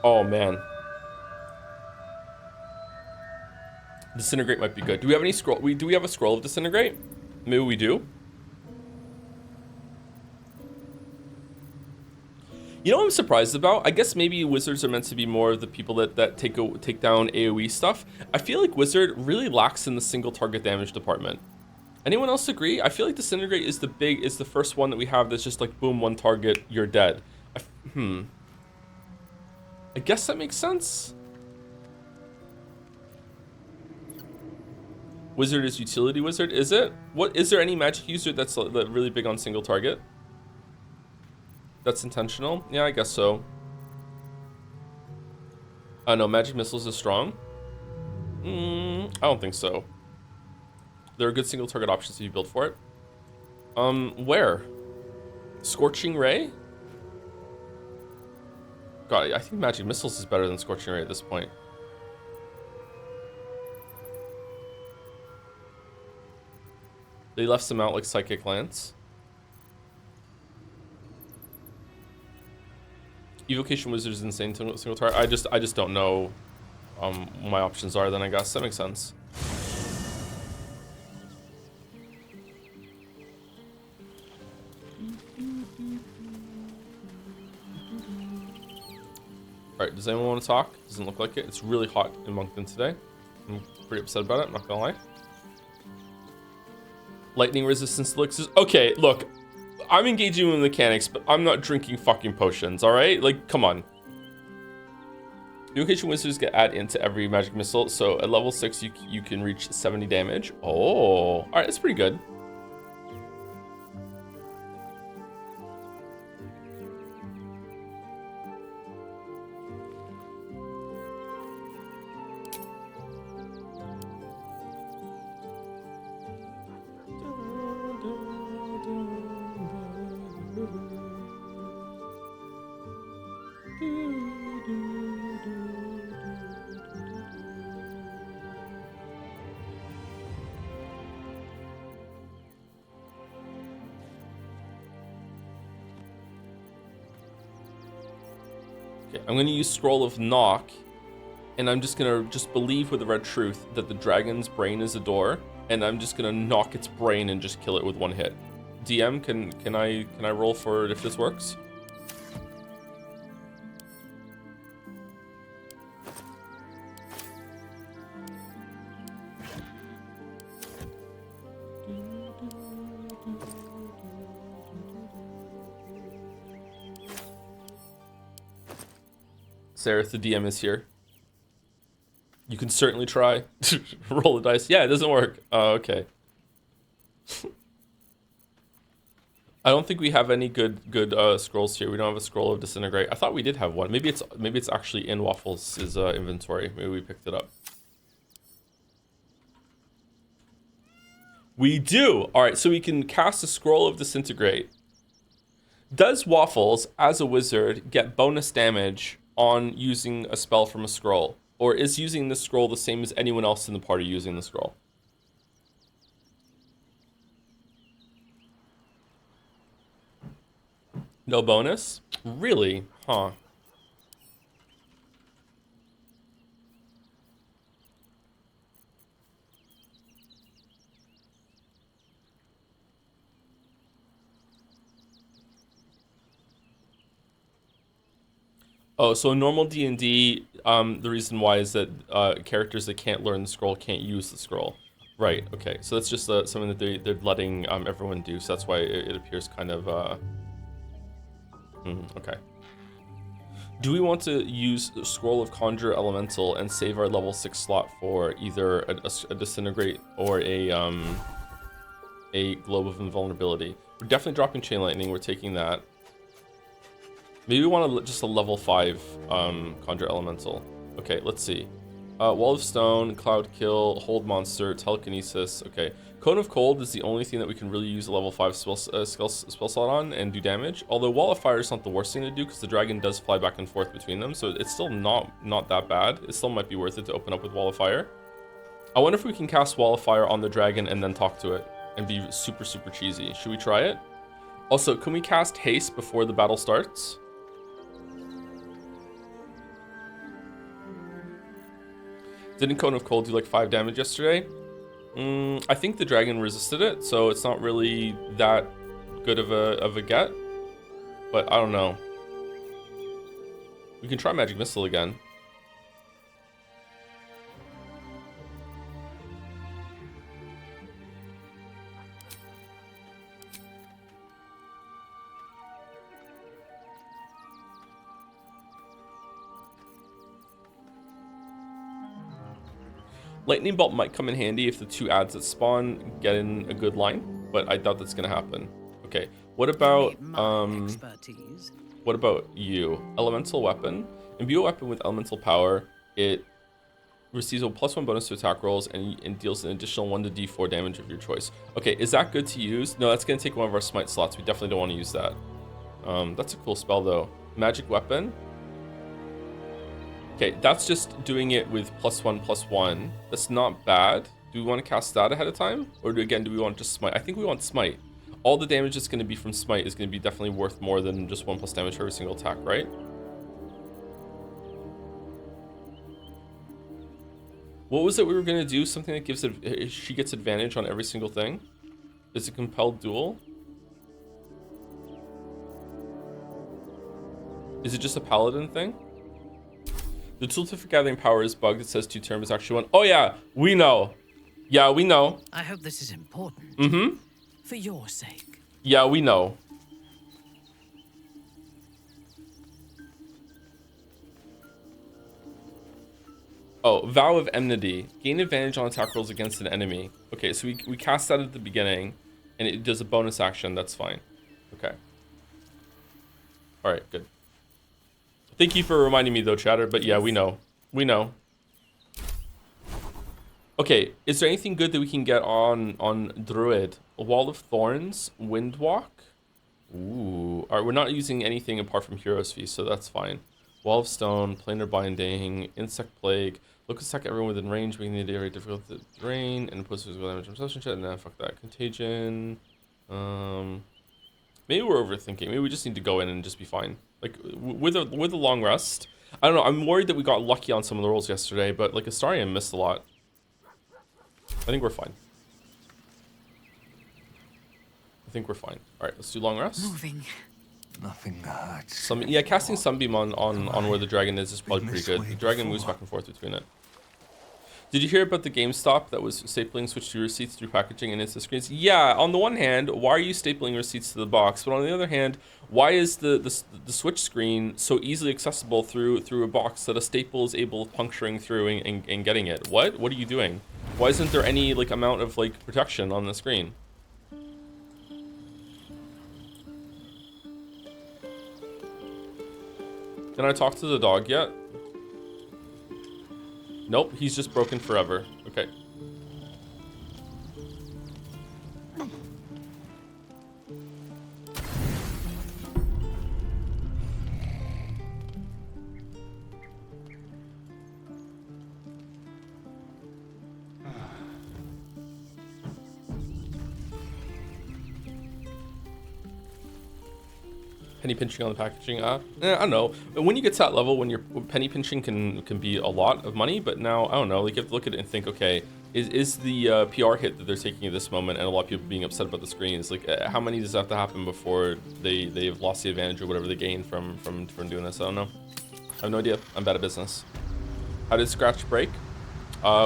Oh man. Disintegrate might be good. Do we have any scroll? Do we have a scroll of Disintegrate? Maybe we do. You know what I'm surprised about? I guess maybe wizards are meant to be more of the people that take down AoE stuff. I feel like wizard really lacks in the single target damage department. Anyone else agree? I feel like Disintegrate is the first one that we have that's just like boom, one target, you're dead. I guess that makes sense. Wizard is utility wizard, is it? What is there any magic user that's really big on single target? That's intentional? Yeah, I guess so. No, magic missiles is strong. I don't think so. There are good single target options if you build for it. Where? Scorching Ray? God, I think magic missiles is better than Scorching Ray at this point. They left some out like Psychic Lance. Evocation Wizard is insane single target. I just don't know what my options are then, I guess. That makes sense. Alright, does anyone want to talk? Doesn't look like it. It's really hot in Moncton today. I'm pretty upset about it, I'm not gonna lie. Lightning resistance elixirs. Okay, look. I'm engaging in mechanics, but I'm not drinking fucking potions, alright? Like, come on. Evocation Wizards get add into every magic missile, so at level 6 you can reach 70 damage. Oh, alright, that's pretty good. Okay, I'm gonna use Scroll of Knock, and I'm just gonna believe with the red truth that the dragon's brain is a door, and I'm just gonna knock its brain and just kill it with one hit. DM, can I roll for it if this works? Sarah, the DM is here. You can certainly try. Roll the dice. Yeah, it doesn't work. Oh, okay. I don't think we have any good scrolls here. We don't have a scroll of Disintegrate. I thought we did have one. Maybe it's actually in Waffles' inventory. Maybe we picked it up. We do. All right, so we can cast a scroll of Disintegrate. Does Waffles, as a wizard, get bonus damage on using a spell from a scroll? Or is using the scroll the same as anyone else in the party using the scroll? No bonus? Really? Huh. Oh, so in normal D&D, the reason why is that characters that can't learn the scroll can't use the scroll. Right, okay. So that's just something that they're letting everyone do, so that's why it appears kind of... okay. Do we want to use Scroll of Conjure Elemental and save our level 6 slot for either a Disintegrate or a Globe of Invulnerability? We're definitely dropping Chain Lightning, we're taking that. Maybe we want just a level 5 Conjure Elemental. Okay, let's see. Wall of Stone, Cloud Kill, Hold Monster, Telekinesis. Okay, Cone of Cold is the only thing that we can really use a level 5 spell slot on and do damage. Although Wall of Fire is not the worst thing to do because the dragon does fly back and forth between them, so it's still not that bad. It still might be worth it to open up with Wall of Fire. I wonder if we can cast Wall of Fire on the dragon and then talk to it and be super cheesy. Should we try it? Also, can we cast Haste before the battle starts? Didn't Cone of Cold do like 5 damage yesterday? I think the dragon resisted it, so it's not really that good of a get. But I don't know. We can try Magic Missile again. Lightning Bolt might come in handy if the 2 adds that spawn get in a good line, but I doubt that's gonna happen. Okay, what about you? Elemental Weapon. Imbue a weapon with elemental power. It receives a +1 bonus to attack rolls and deals an additional 1 to d4 damage of your choice. Okay, is that good to use? No, that's gonna take one of our smite slots. We definitely don't want to use that. That's a cool spell though. Magic Weapon. Okay, that's just doing it with +1/+1. That's not bad. Do we want to cast that ahead of time? Or do we want just smite? I think we want smite. All the damage that's going to be from smite is going to be definitely worth more than just 1+ damage for every single attack, right? What was it we were going to do? Something that gives it, she gets advantage on every single thing? Is it compelled duel? Is it just a paladin thing? The tooltip for gathering power is bugged. It says 2 turn is actually 1. Oh yeah, we know. Yeah, we know. I hope this is important. For your sake. Yeah, we know. Oh, Vow of Enmity. Gain advantage on attack rolls against an enemy. Okay, so we cast that at the beginning, and it does a bonus action. That's fine. Okay. All right, good. Thank you for reminding me though, Chatter, but yeah, we know. We know. Okay, is there anything good that we can get on Druid? A Wall of Thorns, Windwalk? Ooh. Alright, we're not using anything apart from Hero's Feast, so that's fine. Wall of Stone, Planar Binding, Insect Plague. Look, attack everyone within range, making the area difficult to drain, and puts physical damage from Possession Chat. Nah, fuck that. Contagion. Maybe we're overthinking. Maybe we just need to go in and just be fine. Like, with a long rest. I don't know, I'm worried that we got lucky on some of the rolls yesterday, but like Astarion missed a lot. I think we're fine. I think we're fine. Alright, let's do long rest. Moving. Nothing hurts. Yeah, casting Sunbeam on where the dragon is probably pretty good. The dragon moves back and forth between it. Did you hear about the GameStop that was stapling switch to receipts through packaging and into screens? Yeah, on the one hand, why are you stapling receipts to the box? But on the other hand, why is the switch screen so easily accessible through a box that a staple is able of puncturing through and getting it? What are you doing? Why isn't there any like amount of like protection on the screen? Can I talk to the dog yet? Nope, he's just broken forever. Okay. Penny pinching on the packaging. I don't know. When you get to that level, when you're penny pinching can be a lot of money, but now I don't know. Like you have to look at it and think, okay, is the PR hit that they're taking at this moment, and a lot of people being upset about the screens, like how many does that have to happen before they've lost the advantage or whatever they gain from doing this? I don't know. I have no idea. I'm bad at business. How did Scratch break?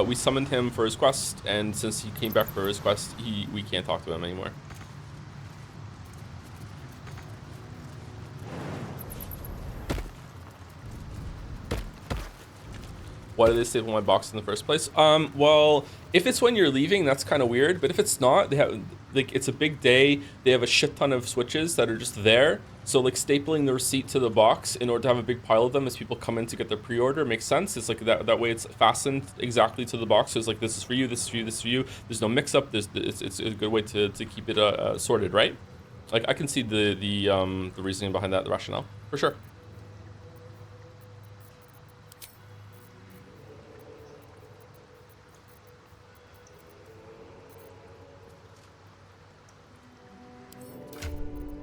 We summoned him for his quest, and since he came back for his quest, we can't talk to him anymore. Why did they staple my box in the first place? Well, if it's when you're leaving, that's kind of weird. But if it's not, they have like it's a big day. They have a shit ton of switches that are just there. So like stapling the receipt to the box in order to have a big pile of them as people come in to get their pre-order makes sense. It's like that way it's fastened exactly to the box. So it's like this is for you, this is for you, this is for you. There's no mix-up. It's a good way to keep it sorted, right? Like I can see the reasoning behind that, the rationale for sure.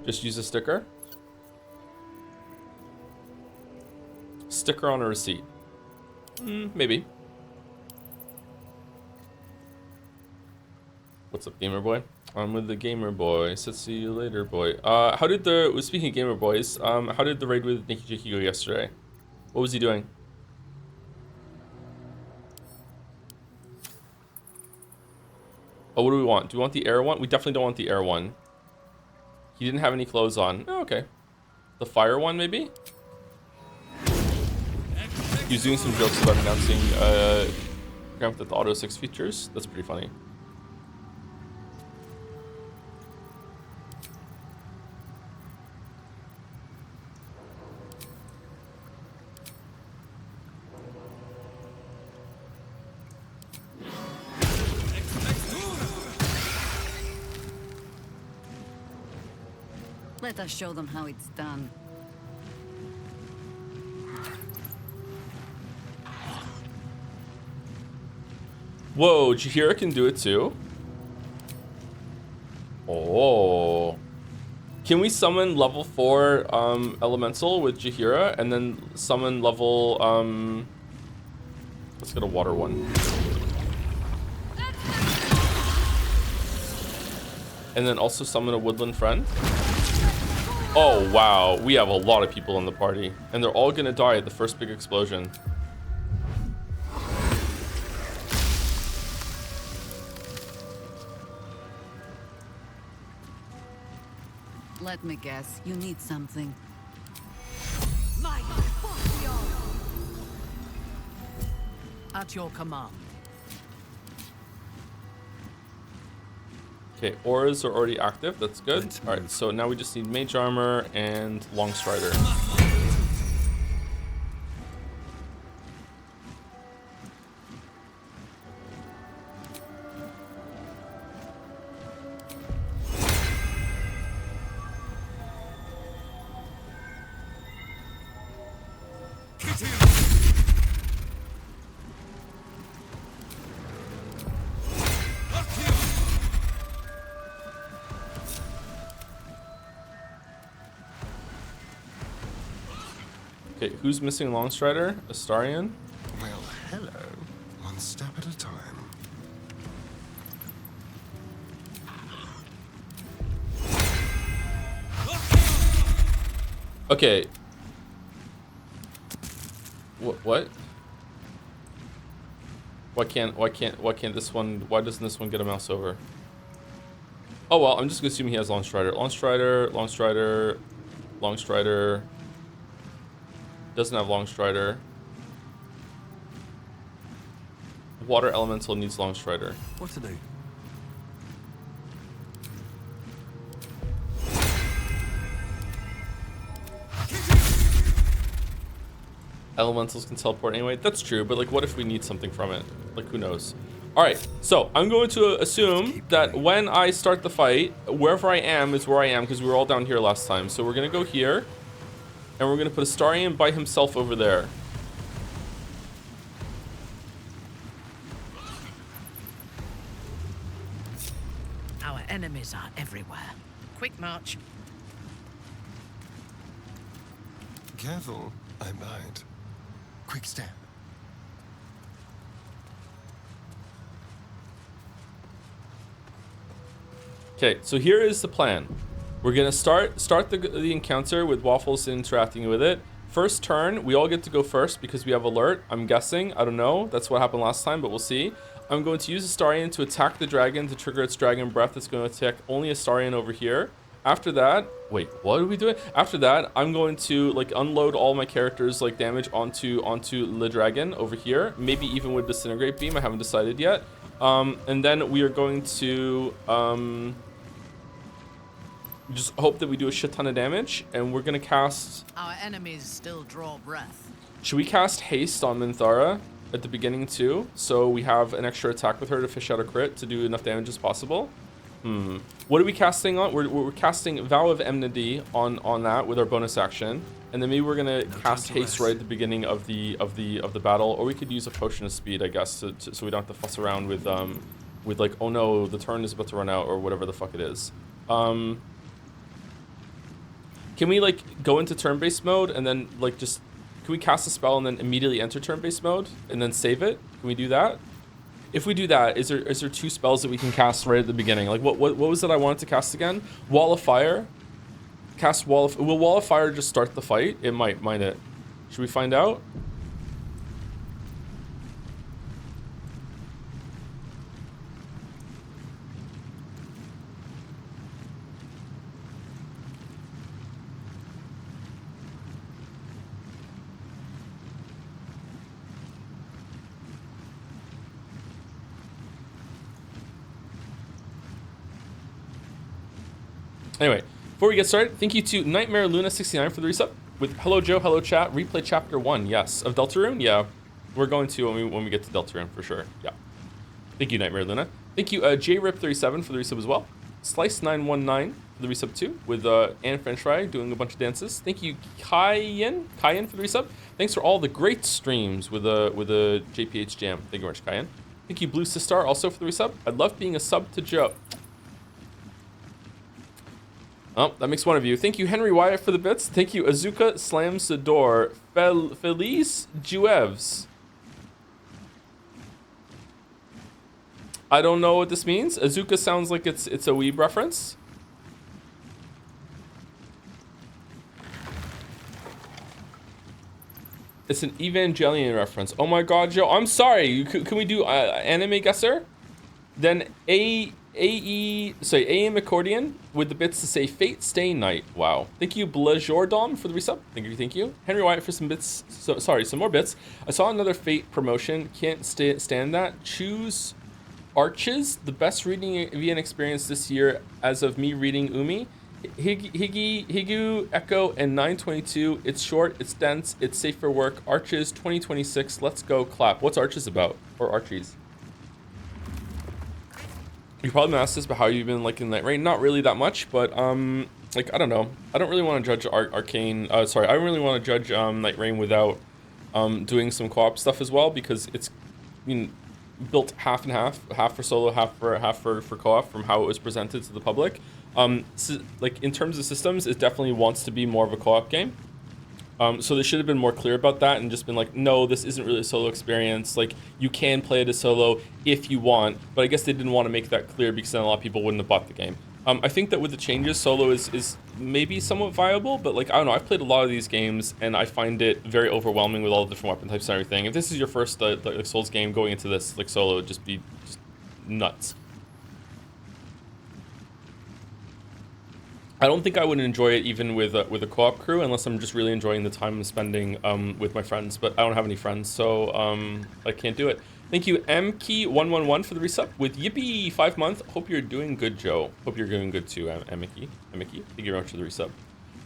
Just use a sticker. Sticker on a receipt. Maybe. What's up, Gamer Boy? I'm with the Gamer Boy. Said see you later, boy. How did speaking of Gamer Boys, how did the raid with Nikki Jiki go yesterday? What was he doing? Oh, what do we want? Do we want the air one? We definitely don't want the air one. He didn't have any clothes on. Oh, okay. The fire one, maybe? He was doing some jokes about announcing Grand Theft Auto 6 features. That's pretty funny. Let us show them how it's done. Whoa, Jaheira can do it too? Oh. Can we summon level 4 elemental with Jaheira and then summon level let's get a water one. And then also summon a woodland friend. Oh wow, we have a lot of people in the party and they're all gonna die at the first big explosion. Let me guess, you need something. At your command. Okay, auras are already active. That's good. All right, so now we just need mage armor and long strider. Okay, who's missing long strider? Astarion? Well, hello. One step at a time. Okay. What? Why can't this one, why doesn't this one get a mouse over? Oh well, I'm just gonna assume he has long strider. Long strider, long strider, long strider. Doesn't have long strider. Water elemental needs long strider. What to do? Elementals can teleport anyway. That's true, but like, what if we need something from it? Like, who knows? All right, so I'm going to assume that when I start the fight, wherever I am is where I am because we were all down here last time. So we're gonna go here, and we're gonna put Astarion by himself over there. Our enemies are everywhere. Quick march. Careful, I might. Quick step. Okay, so here is the plan. We're gonna start the encounter with Waffles interacting with it. First turn, we all get to go first because we have alert. I'm guessing. I don't know. That's what happened last time, but we'll see. I'm going to use Astarion to attack the dragon to trigger its dragon breath. It's going to attack only Astarion over here. After that, wait, what are we doing? After that, I'm going to like unload all my characters like damage onto Le Dragon over here. Maybe even with Disintegrate Beam. I haven't decided yet. And then we are going to just hope that we do a shit ton of damage, and we're gonna cast. Our enemies still draw breath. Should we cast haste on Minthara at the beginning too, so we have an extra attack with her to fish out a crit to do enough damage as possible? What are we casting on? We're casting Vow of Enmity on that with our bonus action, and then maybe we're gonna cast haste right at the beginning of the battle, or we could use a potion of speed, I guess, so we don't have to fuss around with like, oh no, the turn is about to run out or whatever the fuck it is. Can we like go into turn-based mode and then like just, can we cast a spell and then immediately enter turn-based mode and then save it? Can we do that? If we do that, is there 2 spells that we can cast right at the beginning? Like what was it I wanted to cast again? Wall of Fire. Cast Wall of, will Wall of Fire just start the fight? It might it? Should we find out? Anyway, before we get started, thank you to Nightmare Luna 69 for the resub with Hello Joe, Hello Chat, replay chapter 1, yes. Of Deltarune? Yeah. We're going to when we get to Deltarune for sure. Yeah. Thank you, Nightmare Luna. Thank you, JRip37 for the resub as well. Slice919 for the resub too, with Anne French Fry doing a bunch of dances. Thank you, Cayenne for the resub. Thanks for all the great streams with a JPH Jam. Thank you very much, Cayenne. Thank you, Blue Sistar, also for the resub. I love being a sub to Joe. Oh, that makes one of you. Thank you, Henry Wyatt, for the bits. Thank you, Azuka Slams the Door. Felice Jueves. I don't know what this means. Azuka sounds like it's a weeb reference. It's an Evangelion reference. Oh my god, Joe. I'm sorry. Can we do anime guesser? Then AM Accordion with the bits to say Fate Stay Night. Wow. Thank you, Blajordom, for the resub. Thank you. Henry Wyatt for some bits. Some more bits. I saw another Fate promotion. Can't stand that. Choose Arches, the best reading VN experience this year as of me reading Umi. Higu, Echo, and 922. It's short, it's dense, it's safe for work. Arches 2026. Let's go clap. What's Arches about? Or Archies? You probably asked this, but how you've been liking Night Rain? Not really that much, but like I don't know. I don't really want to judge Arcane. I don't really want to judge Night Rain without doing some co-op stuff as well, because it's built half and half for solo, half for co-op from how it was presented to the public. So, like in terms of systems, it definitely wants to be more of a co-op game. So they should have been more clear about that and just been like, no, this isn't really a solo experience. Like, you can play it as solo if you want, but I guess they didn't want to make that clear because then a lot of people wouldn't have bought the game. I think that with the changes, solo is maybe somewhat viable, but like, I don't know, I've played a lot of these games and I find it very overwhelming with all the different weapon types and everything. If this is your first like Souls game going into this like solo, it'd just be nuts. I don't think I would enjoy it even with a co-op crew unless I'm just really enjoying the time I'm spending with my friends, but I don't have any friends, so I can't do it. Thank you, MKey111 for the resub with Yippee 5 month. Hope you're doing good, Joe. Hope you're doing good too, Emiki. Thank you very much for the resub.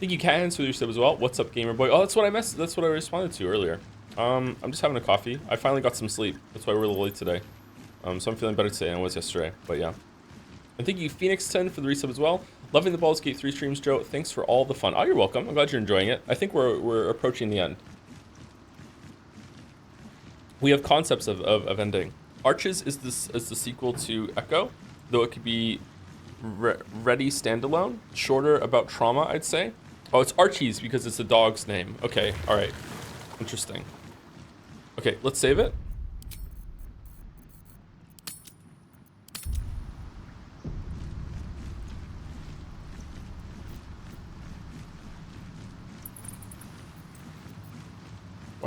Thank you, Cat Hands, for the resub as well. What's up, Gamer Boy? Oh, that's what I missed. That's what I responded to earlier. I'm just having a coffee. I finally got some sleep. That's why we're a little late today. So I'm feeling better today than I was yesterday. But yeah. And thank you, Phoenix10, for the resub as well. Loving the Baldur's Gate 3 streams, Joe. Thanks for all the fun. Oh, you're welcome. I'm glad you're enjoying it. I think we're approaching the end. We have concepts of ending. Arches is the sequel to Echo, though it could be ready standalone, shorter about trauma, I'd say. Oh, it's Archies because it's a dog's name. Okay, all right, interesting. Okay, let's save it.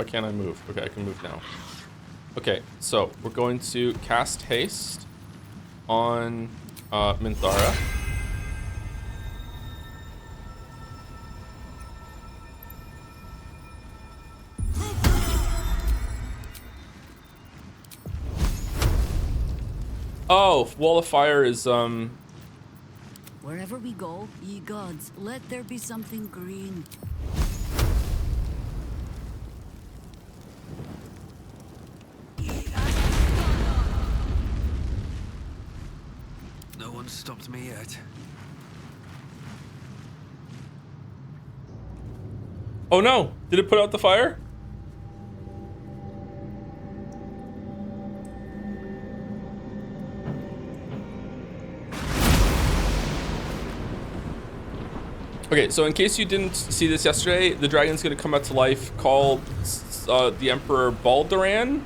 Why can't I move? Okay, I can move now. Okay, so we're going to cast haste on Minthara. Oh, Wall of Fire is Wherever we go, ye gods, let there be something green. No one stopped me yet. Oh no! Did it put out the fire? Okay, so in case you didn't see this yesterday, the dragon's gonna come back to life, called the Emperor Balduran.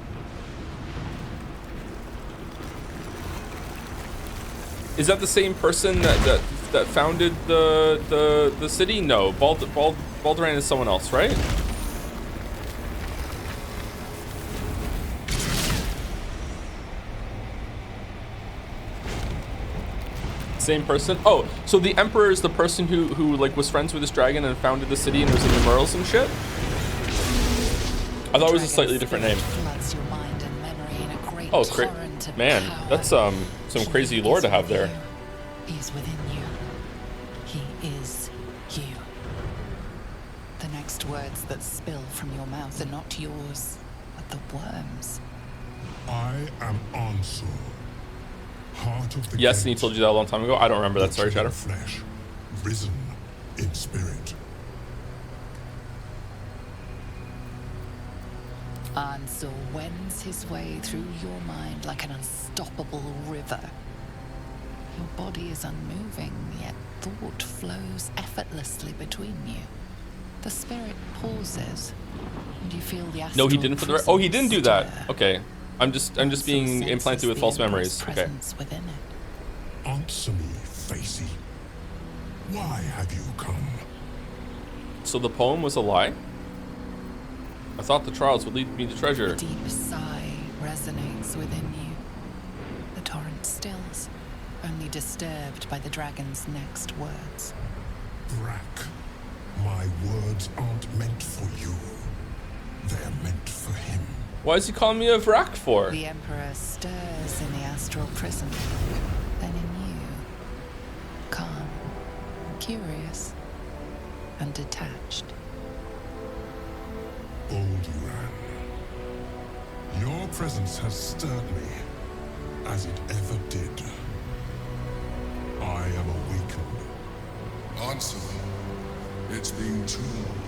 Is that the same person that founded the city? No, Balduran is someone else, right? Same person? Oh, so the Emperor is the person who like was friends with this dragon and founded the city and was in the Murals and shit? I thought it was a slightly different name. Oh, great. Man, that's some crazy lore to have there. He is within you. He is you. The next words that spill from your mouth are not yours, but the worms. I am Ansur, heart of the Yes, and he gate, told you that a long time ago. I don't remember that. Sorry, butchered in Shadow. flesh, risen in spirit. Ansel wends his way through your mind like an unstoppable river. Your body is unmoving, yet thought flows effortlessly between you. The spirit pauses, and you feel the astral No, he didn't for the. Oh, he didn't do that. stir. Okay, I'm just being Ansel implanted with senses false the memories. Emperor's Okay. presence within it. Answer me, Facey. Why have you come? So the poem was a lie? I thought the trials would lead me to treasure. A deep sigh resonates within you. The torrent stills, only disturbed by the dragon's next words. Brack, my words aren't meant for you. They're meant for him. Why is he calling me a Vrak for? The Emperor stirs in the astral prison, then in you, calm, curious, and detached. Balduran, your presence has stirred me, as it ever did. I am awakened. Answer. It's been too long.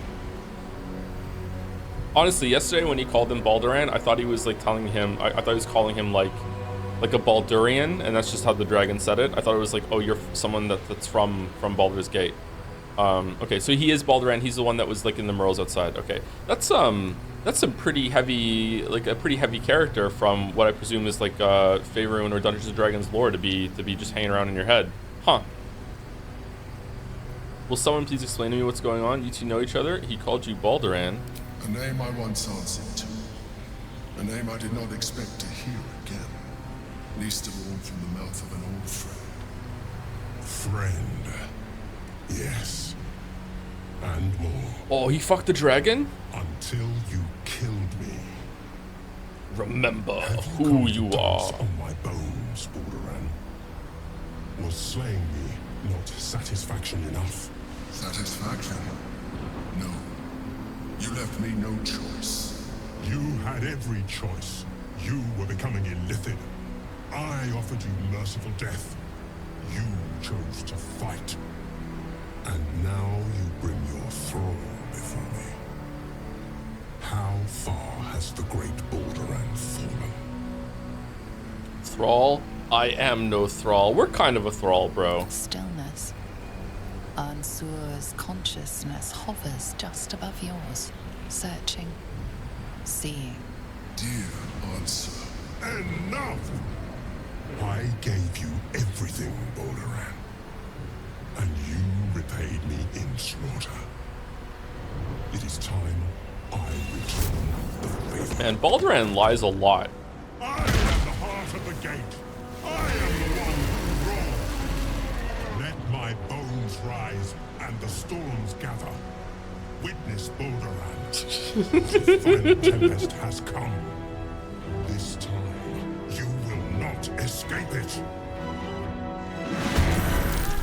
Honestly, yesterday when he called him Balduran, I thought he was like telling him. I thought he was calling him like a Baldurian, and that's just how the dragon said it. I thought it was like, oh, you're someone that's from Baldur's Gate. Okay, so he is Balduran. He's the one that was like in the Murals outside. Okay, that's some pretty heavy, like a pretty heavy character from what I presume is like Faerun or Dungeons and Dragons lore to be just hanging around in your head, huh? Will someone please explain to me what's going on? You two know each other. He called you Balduran. A name I once answered to. A name I did not expect to hear again. Least of all from the mouth of an old friend. Friend. Yes. And more. Oh, he fucked the dragon? Until you killed me. Remember Have who come you to dance are. on my bones, Balduran? Was slaying me not satisfaction enough? Satisfaction? No. You left me no choice. You had every choice. You were becoming illithid. I offered you merciful death. You chose to fight. And now you bring your thrall before me. How far has the great Balduran fallen? Thrall? I am no thrall. We're kind of a thrall, bro. Stillness. Ansur's consciousness hovers just above yours, searching, seeing. Dear Answer. Enough! I gave you everything, Balduran. And you repaid me in slaughter. It is time I return the favor. Man, Baldur lies a lot. I am the heart of the gate. I am the one who roars. Let my bones rise and the storms gather. Witness Balderland. The final tempest has come. This time, you will not escape it.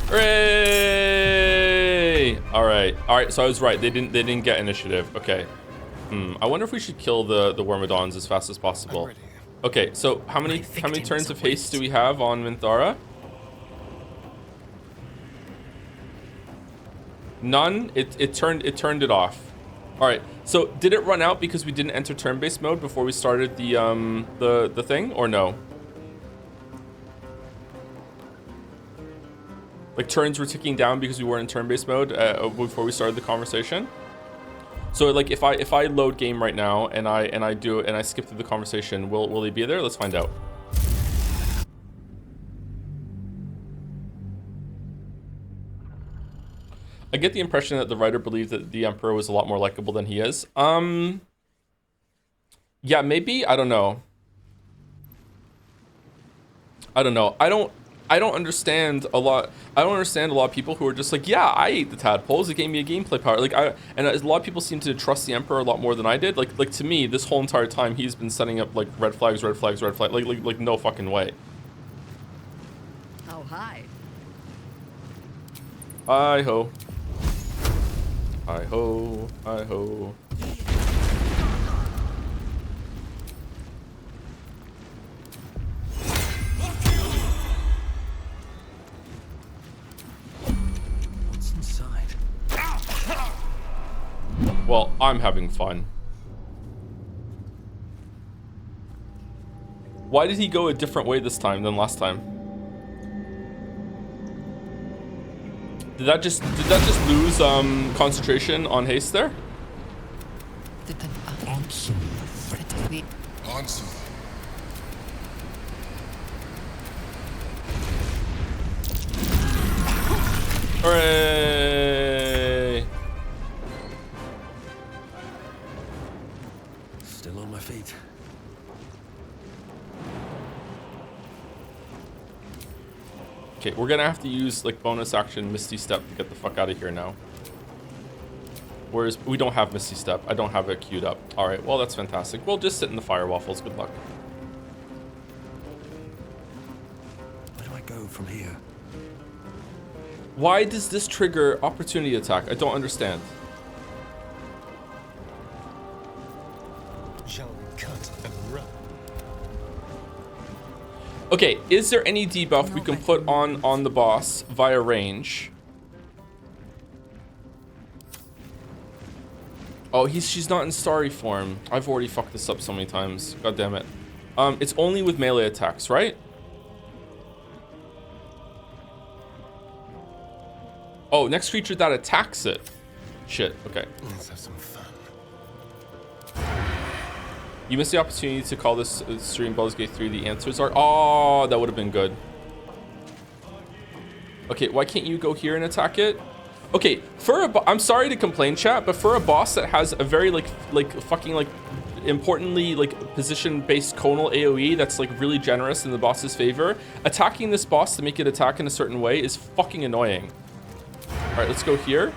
Hooray! All right. So I was right. They didn't get initiative. Okay. I wonder if we should kill the Wormadons as fast as possible. Okay. So how many turns of haste do we have on Minthara? None. It turned it off. All right. So did it run out because we didn't enter turn-based mode before we started the thing, or no? Like turns were ticking down because we weren't in turn-based mode before we started the conversation. So like if I load game right now and I skip through the conversation, will he be there? Let's find out. I get the impression that the writer believed that the Emperor was a lot more likable than he is. Yeah, maybe. I don't know. I don't understand a lot. I don't understand a lot of people who are just like, yeah, I ate the tadpoles. It gave me a gameplay power. Like a lot of people seem to trust the Emperor a lot more than I did. Like to me, this whole entire time he's been setting up like red flags, red flags, red flags. Like no fucking way. Oh, hi. Hi ho. Hi ho. Hi ho. Well, I'm having fun. Why did he go a different way this time than last time? Did that just lose concentration on haste there? Answer me. Answer. Hooray! Still on my feet. Okay, we're gonna have to use like bonus action Misty Step to get the fuck out of here now. Whereas we don't have Misty Step. I don't have it queued up. All right, well that's fantastic. We'll just sit in the fire waffles. Good luck. Where do I go from here? Why does this trigger opportunity attack? I don't understand. Shall we cut and run? Okay, is there any debuff we can put on the boss via range? Oh, she's not in starry form. I've already fucked this up so many times. God damn it. It's only with melee attacks, right? Oh, next creature that attacks it. Shit, okay. Let's have some fun. You missed the opportunity to call this stream Baldur's Gate 3. The answers are... Oh, that would have been good. Okay, why can't you go here and attack it? Okay, I'm sorry to complain, chat, but for a boss that has a very, importantly, position-based conal AoE that's, really generous in the boss's favor, attacking this boss to make it attack in a certain way is fucking annoying. All right, let's go here.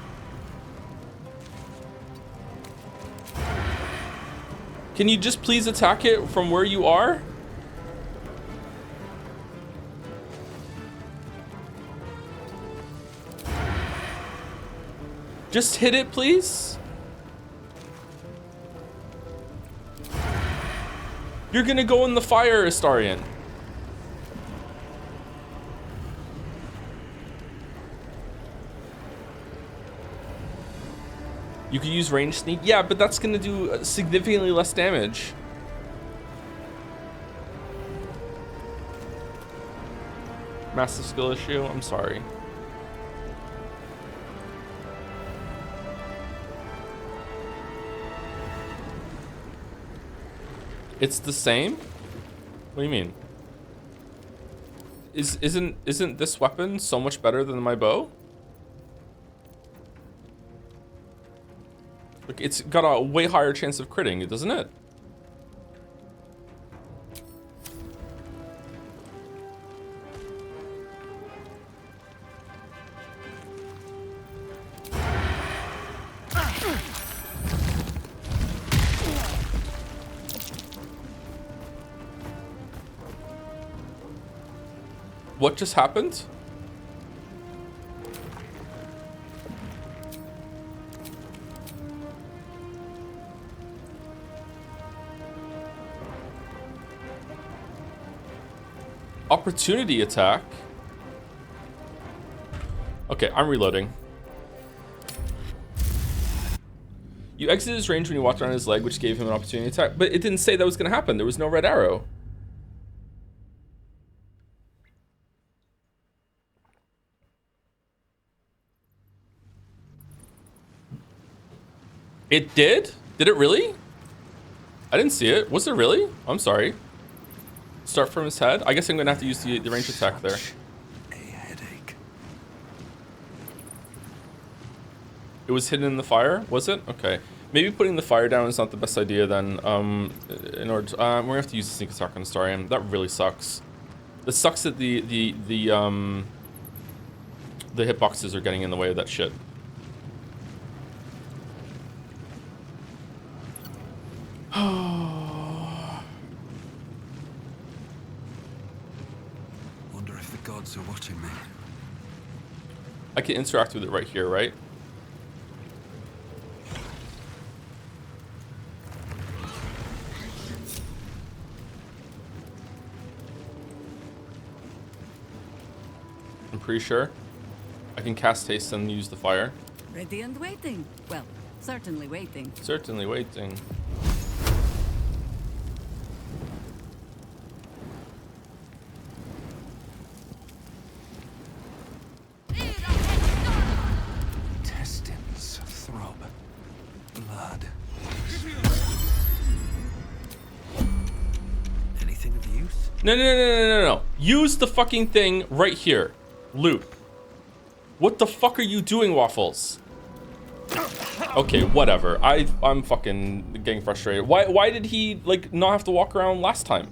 Can you just please attack it from where you are? Just hit it, please. You're gonna go in the fire, Astarion. You could use range sneak. Yeah, but that's gonna do significantly less damage. Massive skill issue. I'm sorry. It's the same? What do you mean? Isn't this weapon so much better than my bow? Like, it's got a way higher chance of critting, doesn't it? What just happened? Opportunity attack. Okay, I'm reloading. You exited his range when you walked around his leg, which gave him an opportunity attack, but it didn't say that was going to happen. There was no red arrow. It did? Did it really? I didn't see it. Was it really? I'm sorry. Start from his head? I guess I'm going to have to use the range attack there. A headache. It was hidden in the fire, was it? Okay. Maybe putting the fire down is not the best idea then. In order to, we're going to have to use the sneak attack on Astarion. That really sucks. It sucks that the hitboxes are getting in the way of that shit. Wonder if the gods are watching me. I can interact with it right here, right? I'm pretty sure. I can cast haste and use the fire. Ready and waiting. Well, certainly waiting. Certainly waiting. Intestines throb. Blood. Anything of use? No. Use the fucking thing right here. Loot. What the fuck are you doing, Waffles? Okay, whatever. I'm fucking getting frustrated. Why did he, like, not have to walk around last time?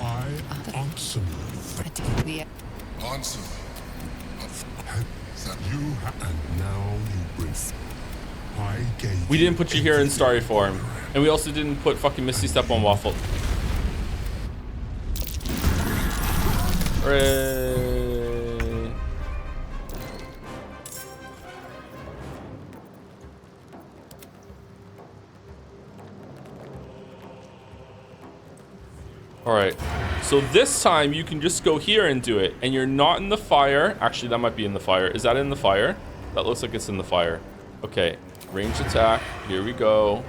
I answer Answer. that you and now you bring. I gave. We didn't put you here in Starry form. And we also didn't put fucking Misty Step on Waffle. Hooray. Alright. So this time you can just go here and do it. And you're not in the fire. Actually, that might be in the fire. Is that in the fire? That looks like it's in the fire. Okay. Range attack. Here we go.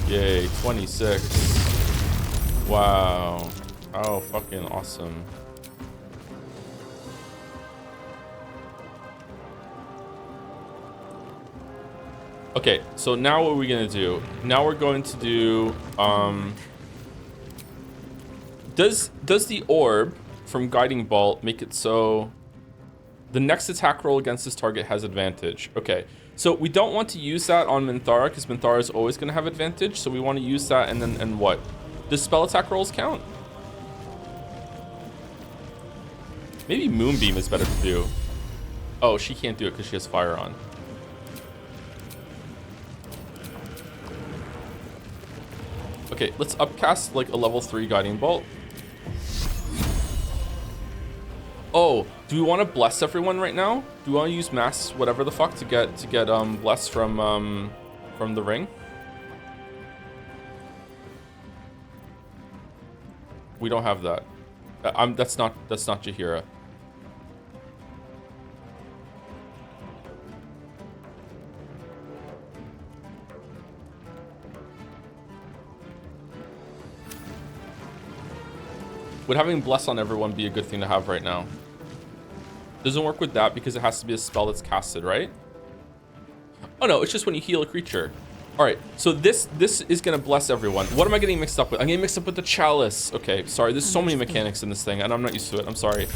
Yay. 26. Wow. Oh, fucking awesome. Okay, so now what are we gonna do? Now we're going to do, does the orb from Guiding Bolt make it so the next attack roll against this target has advantage? Okay, so we don't want to use that on Minthara because Minthara is always gonna have advantage, so we want to use that and then, and what? Does spell attack rolls count? Maybe Moonbeam is better to do. Oh, she can't do it because she has fire on. Okay, let's upcast like a level 3 Guiding Bolt. Oh, do we want to bless everyone right now? Do we want to use mass whatever the fuck to get blessed from the ring? We don't have that. That's not Jaheira. Would having bless on everyone be a good thing to have right now? Doesn't work with that because it has to be a spell that's casted, right? Oh no, it's just when you heal a creature. All right, so this is gonna bless everyone. What am I getting mixed up with? I'm getting mixed up with the chalice. Okay, sorry. There's so many mechanics in this thing, and I'm not used to it. I'm sorry.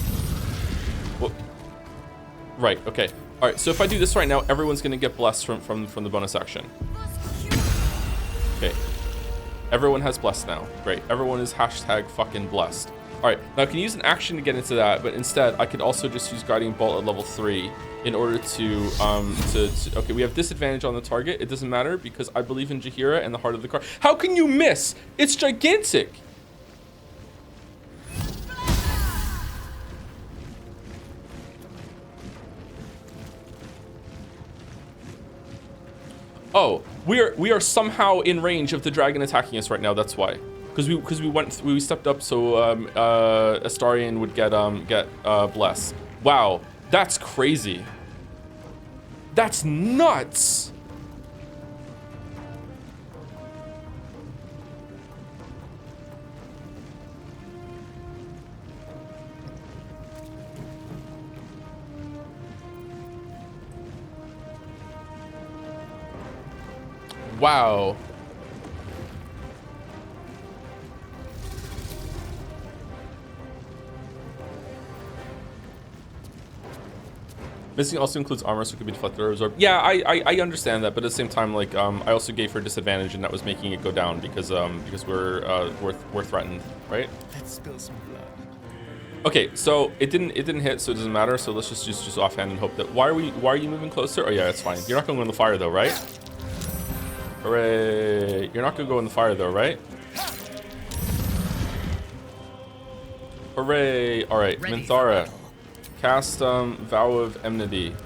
Well, right. Okay. All right, so if I do this right now, everyone's gonna get blessed from the bonus action. Okay. Everyone has blessed now. Great. Everyone is hashtag fucking blessed. All right, now I can use an action to get into that, but instead I could also just use Guiding Bolt at level 3 in order to okay, we have disadvantage on the target. It doesn't matter because I believe in Jaheira and the heart of the card. How can you miss? It's gigantic. Oh, we are somehow in range of the dragon attacking us right now. That's why. Because we stepped up so Astarion would get bless. Wow, that's crazy. That's nuts. Wow. Missing also includes armor, so it could be deflected or absorbed. Yeah, I understand that, but at the same time, like, I also gave her disadvantage, and that was making it go down because we're threatened, right? Let's spill some blood. Okay, so it didn't hit, so it doesn't matter. So let's just offhand and hope that. Why are you moving closer? Oh yeah, it's fine. You're not gonna go in the fire though, right? Hooray! You're not gonna go in the fire though, right? Hooray! All right, Minthara. Cast Vow of Enmity.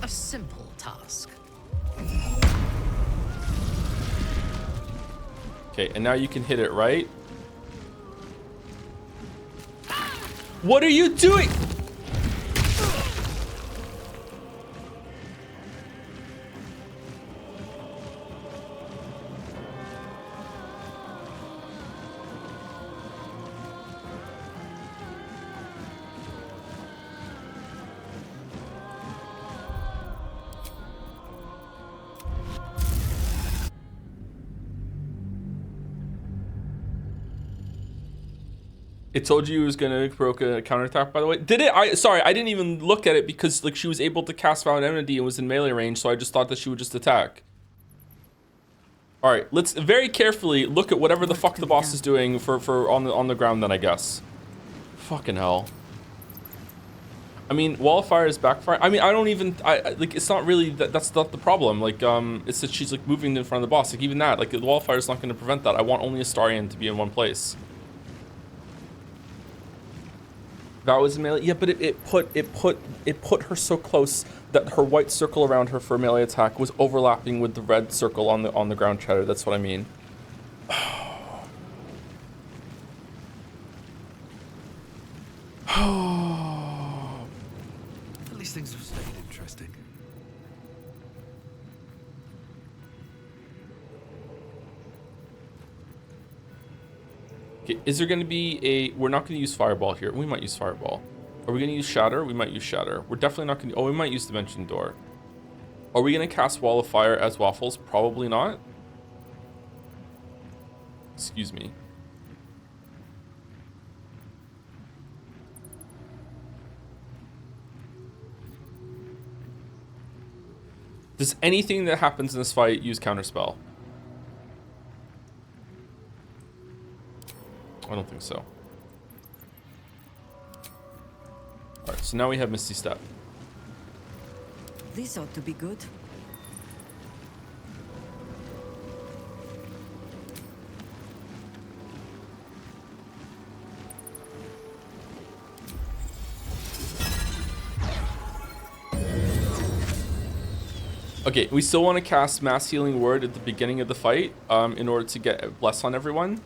A simple task. Okay, and now you can hit it, right? What are you doing? It told you it was gonna provoke a counterattack, by the way. Did it? Sorry, I didn't even look at it because like she was able to cast Vow of Enmity and was in melee range, so I just thought that she would just attack. All right, let's very carefully look at whatever the fuck the boss is doing for on the ground then, I guess. Fucking hell. I mean, Wall of Fire is backfire. I mean, I don't even like it's not really that's not the problem. Like it's that she's like moving in front of the boss. Like even that, like the Wall of Fire is not going to prevent that. I want only Astarion to be in one place. Vow is melee. Yeah, but it put her so close that her white circle around her for a melee attack was overlapping with the red circle on the ground shadow. That's what I mean. At least things have stayed interesting. Okay, is there going to be a... We're not going to use Fireball here. We might use Fireball. Are we going to use Shatter? We might use Shatter. We're definitely not going to... Oh, we might use Dimension Door. Are we going to cast Wall of Fire as Waffles? Probably not. Excuse me. Does anything that happens in this fight use Counterspell? I don't think so. Alright, so now we have Misty Step. This ought to be good. Okay, we still want to cast Mass Healing Word at the beginning of the fight in order to get Bless on everyone.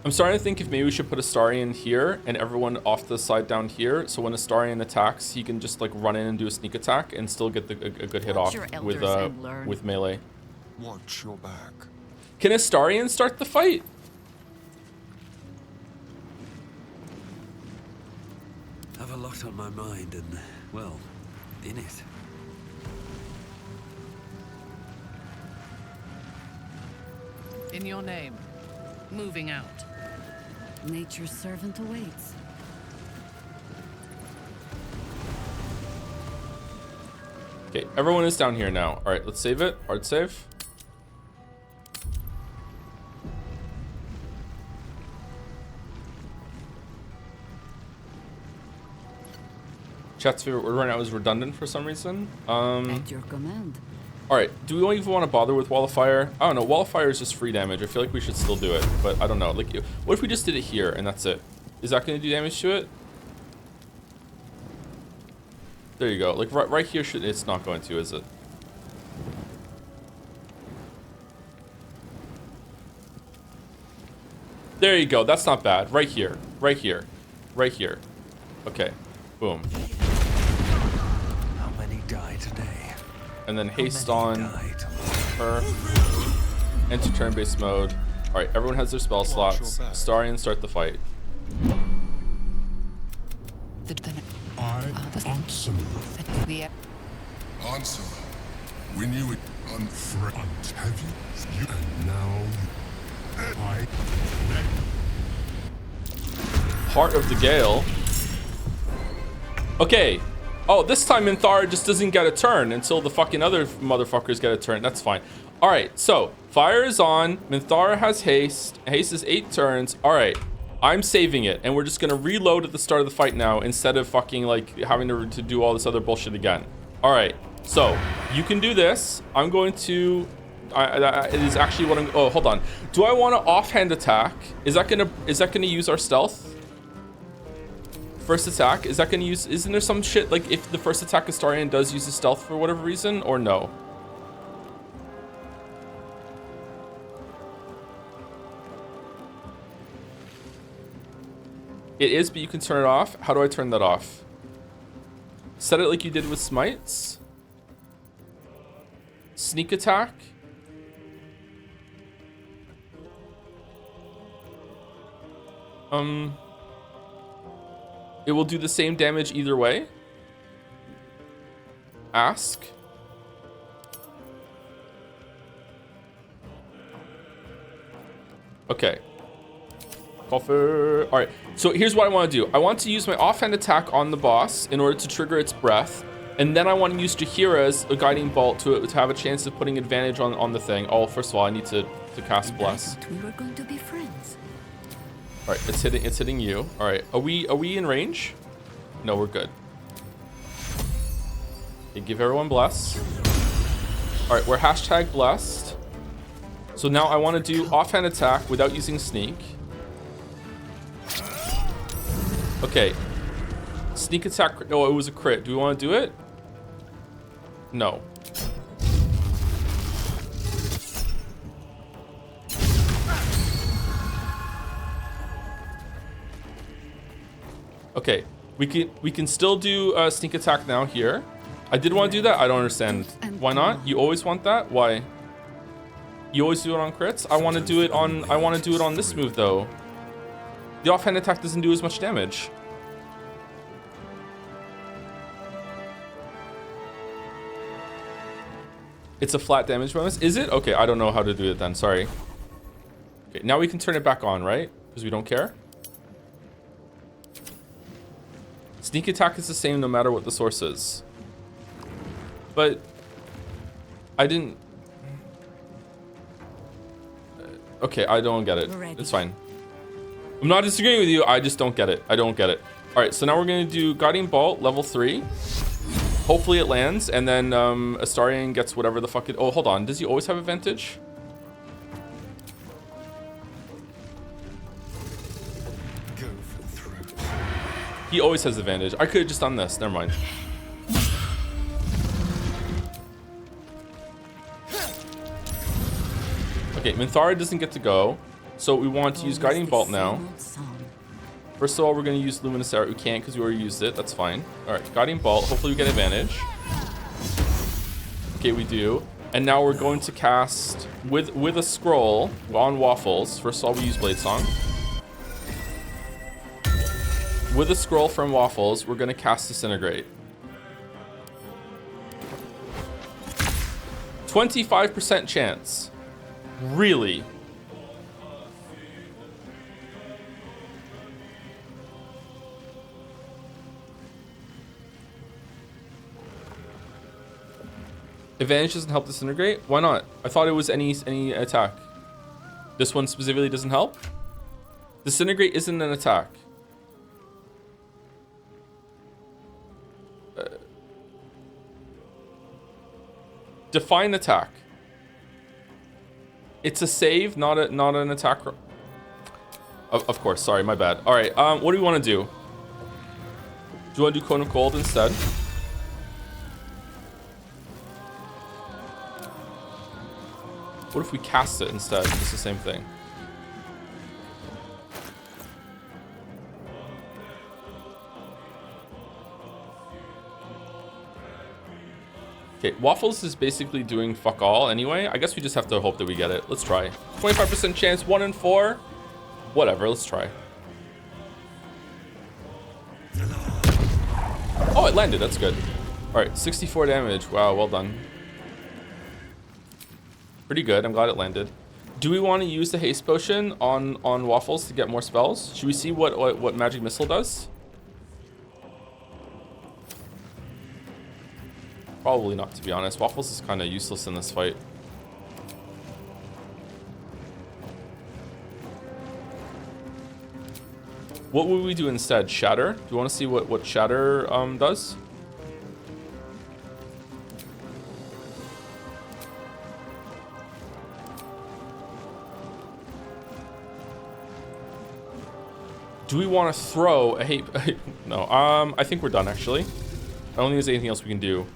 I'm starting to think if maybe we should put Astarion here and everyone off the side down here, so when Astarion attacks, he can just like run in and do a sneak attack and still get a good hit off with melee. Watch your back. Can Astarion start the fight? I have a lot on my mind and, well, in it. In your name. Moving out. Nature's servant awaits. Okay, everyone is down here now. All right, let's save it. Hard save. Chat's favorite word right now is redundant for some reason. At your command. All right, do we even want to bother with Wall of Fire? I don't know. Wall of Fire is just free damage. I feel like we should still do it, but I don't know. Like, what if we just did it here and that's it? Is that going to do damage to it? There you go. Like right here, it's not going to, is it? There you go. That's not bad. Right here. Right here. Right here. Okay. Boom. How many die today? And then haste on Die her. Enter turn-based mode. Alright, everyone has their spell slots. Starian, start the fight. I answer. Answer. We knew it Front. Have you? And now I. Heart of the Gale. Okay. Oh, this time Minthara just doesn't get a turn until the fucking other motherfuckers get a turn. That's fine. Alright, so fire is on. Minthara has haste. Haste is 8 turns. Alright. I'm saving it, and we're just gonna reload at the start of the fight now instead of fucking like having to do all this other bullshit again. Alright, so you can do this. I'm going to it is actually what I'm. Oh, hold on. Do I want to offhand attack? Is that gonna use our stealth? First attack, is that gonna use? Isn't there some shit like if the first attack Astarion does use his stealth for whatever reason, or no? It is, but you can turn it off. How do I turn that off? Set it like you did with smites. Sneak attack. It will do the same damage either way. Ask. Okay. Coffer. Alright, so here's what I want to do. I want to use my offhand attack on the boss in order to trigger its breath. And then I want to use Jahira's Guiding Bolt to have a chance of putting advantage on the thing. Oh, first of all, I need to cast Bless. We were going to be friends. All right, it's hitting you. All right, are we in range? No, we're good. Okay, give everyone Bless. All right, we're hashtag blessed. So now I want to do offhand attack without using sneak. Okay. Sneak attack. Oh, it was a crit. Do we want to do it? No. Okay. We can still do sneak attack now here. I did want to do that. I don't understand. Why not? You always want that? Why? You always do it on crits? I want to do it on this move though. The offhand attack doesn't do as much damage. It's a flat damage bonus. Is it? Okay, I don't know how to do it then. Sorry. Okay, now we can turn it back on, right? Because we don't care. Sneak attack is the same no matter what the source is. But I didn't. Okay, I don't get it. It's fine. I'm not disagreeing with you. I just don't get it. I don't get it. All right, so now we're going to do Guiding Bolt, level 3. Hopefully it lands, and then Astarion gets whatever the fuck it... Oh, hold on. Does he always have advantage? Go for the throat. He always has advantage. I could have just done this. Never mind. Okay, Minthara doesn't get to go, so we want to use Guiding Bolt now. First of all, we're going to use Luminous Arrow. We can't because we already used it. That's fine. All right, Guiding Bolt. Hopefully we get advantage. Okay, we do. And now we're going to cast with a scroll on Waffles. First of all, we use Blade Song. With a scroll from Waffles, we're going to cast Disintegrate. 25% chance. Really? Advantage doesn't help disintegrate? Why not? I thought it was any attack. This one specifically doesn't help? Disintegrate isn't an attack. Define attack. It's a save, not an attack. Of course, sorry, my bad. All right, what do we want to do? Do you want to do Cone of Cold instead? What if we cast it instead? It's the same thing. Okay, Waffles is basically doing fuck all anyway. I guess we just have to hope that we get it. Let's try. 25% chance, 1 in 4. Whatever, let's try. Oh, it landed, that's good. All right, 64 damage. Wow, well done. Pretty good, I'm glad it landed. Do we want to use the haste potion on Waffles to get more spells? Should we see what magic missile does? Probably not, to be honest. Waffles is kind of useless in this fight. What would we do instead? Shatter? Do you want to see what Shatter does? Do we want to throw a hate? No. I think we're done actually. I don't think there's anything else we can do.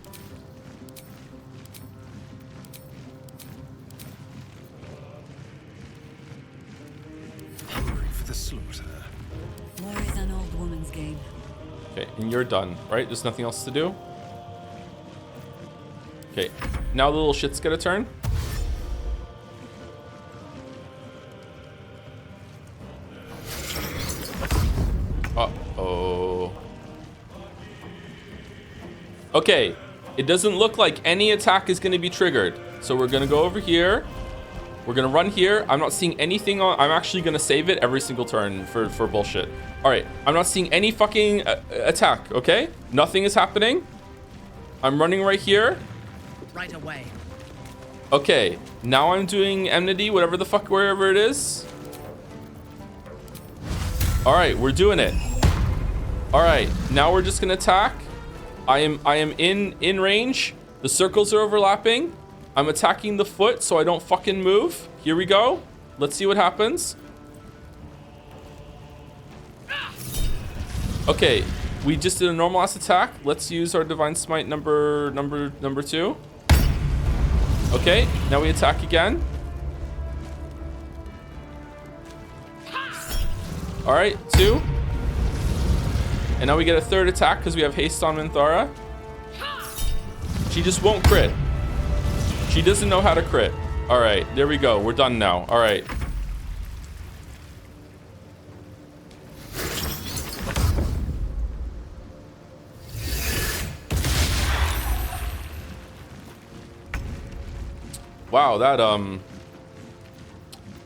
Hungry for the slaughter. War is an old woman's game. Okay, and you're done, right? There's nothing else to do. Okay, now the little shits get a turn. Uh-oh. Okay, it doesn't look like any attack is going to be triggered. So we're going to go over here. We're going to run here. I'm not seeing anything on... I'm actually going to save it every single turn for bullshit. All right, I'm not seeing any fucking attack, okay? Nothing is happening. I'm running right here. Right away. Okay, now I'm doing enmity, whatever the fuck, wherever it is. All right, we're doing it. All right, now we're just gonna attack. I am in range. The circles are overlapping. I'm attacking the foot so I don't fucking move. Here we go. Let's see what happens. Okay, we just did a normal ass attack. Let's use our divine smite number 2. Okay, now we attack again. All right, 2. And now we get a third attack because we have haste on Minthara. She just won't crit. She doesn't know how to crit. All right, there we go. We're done now. All right. Wow, that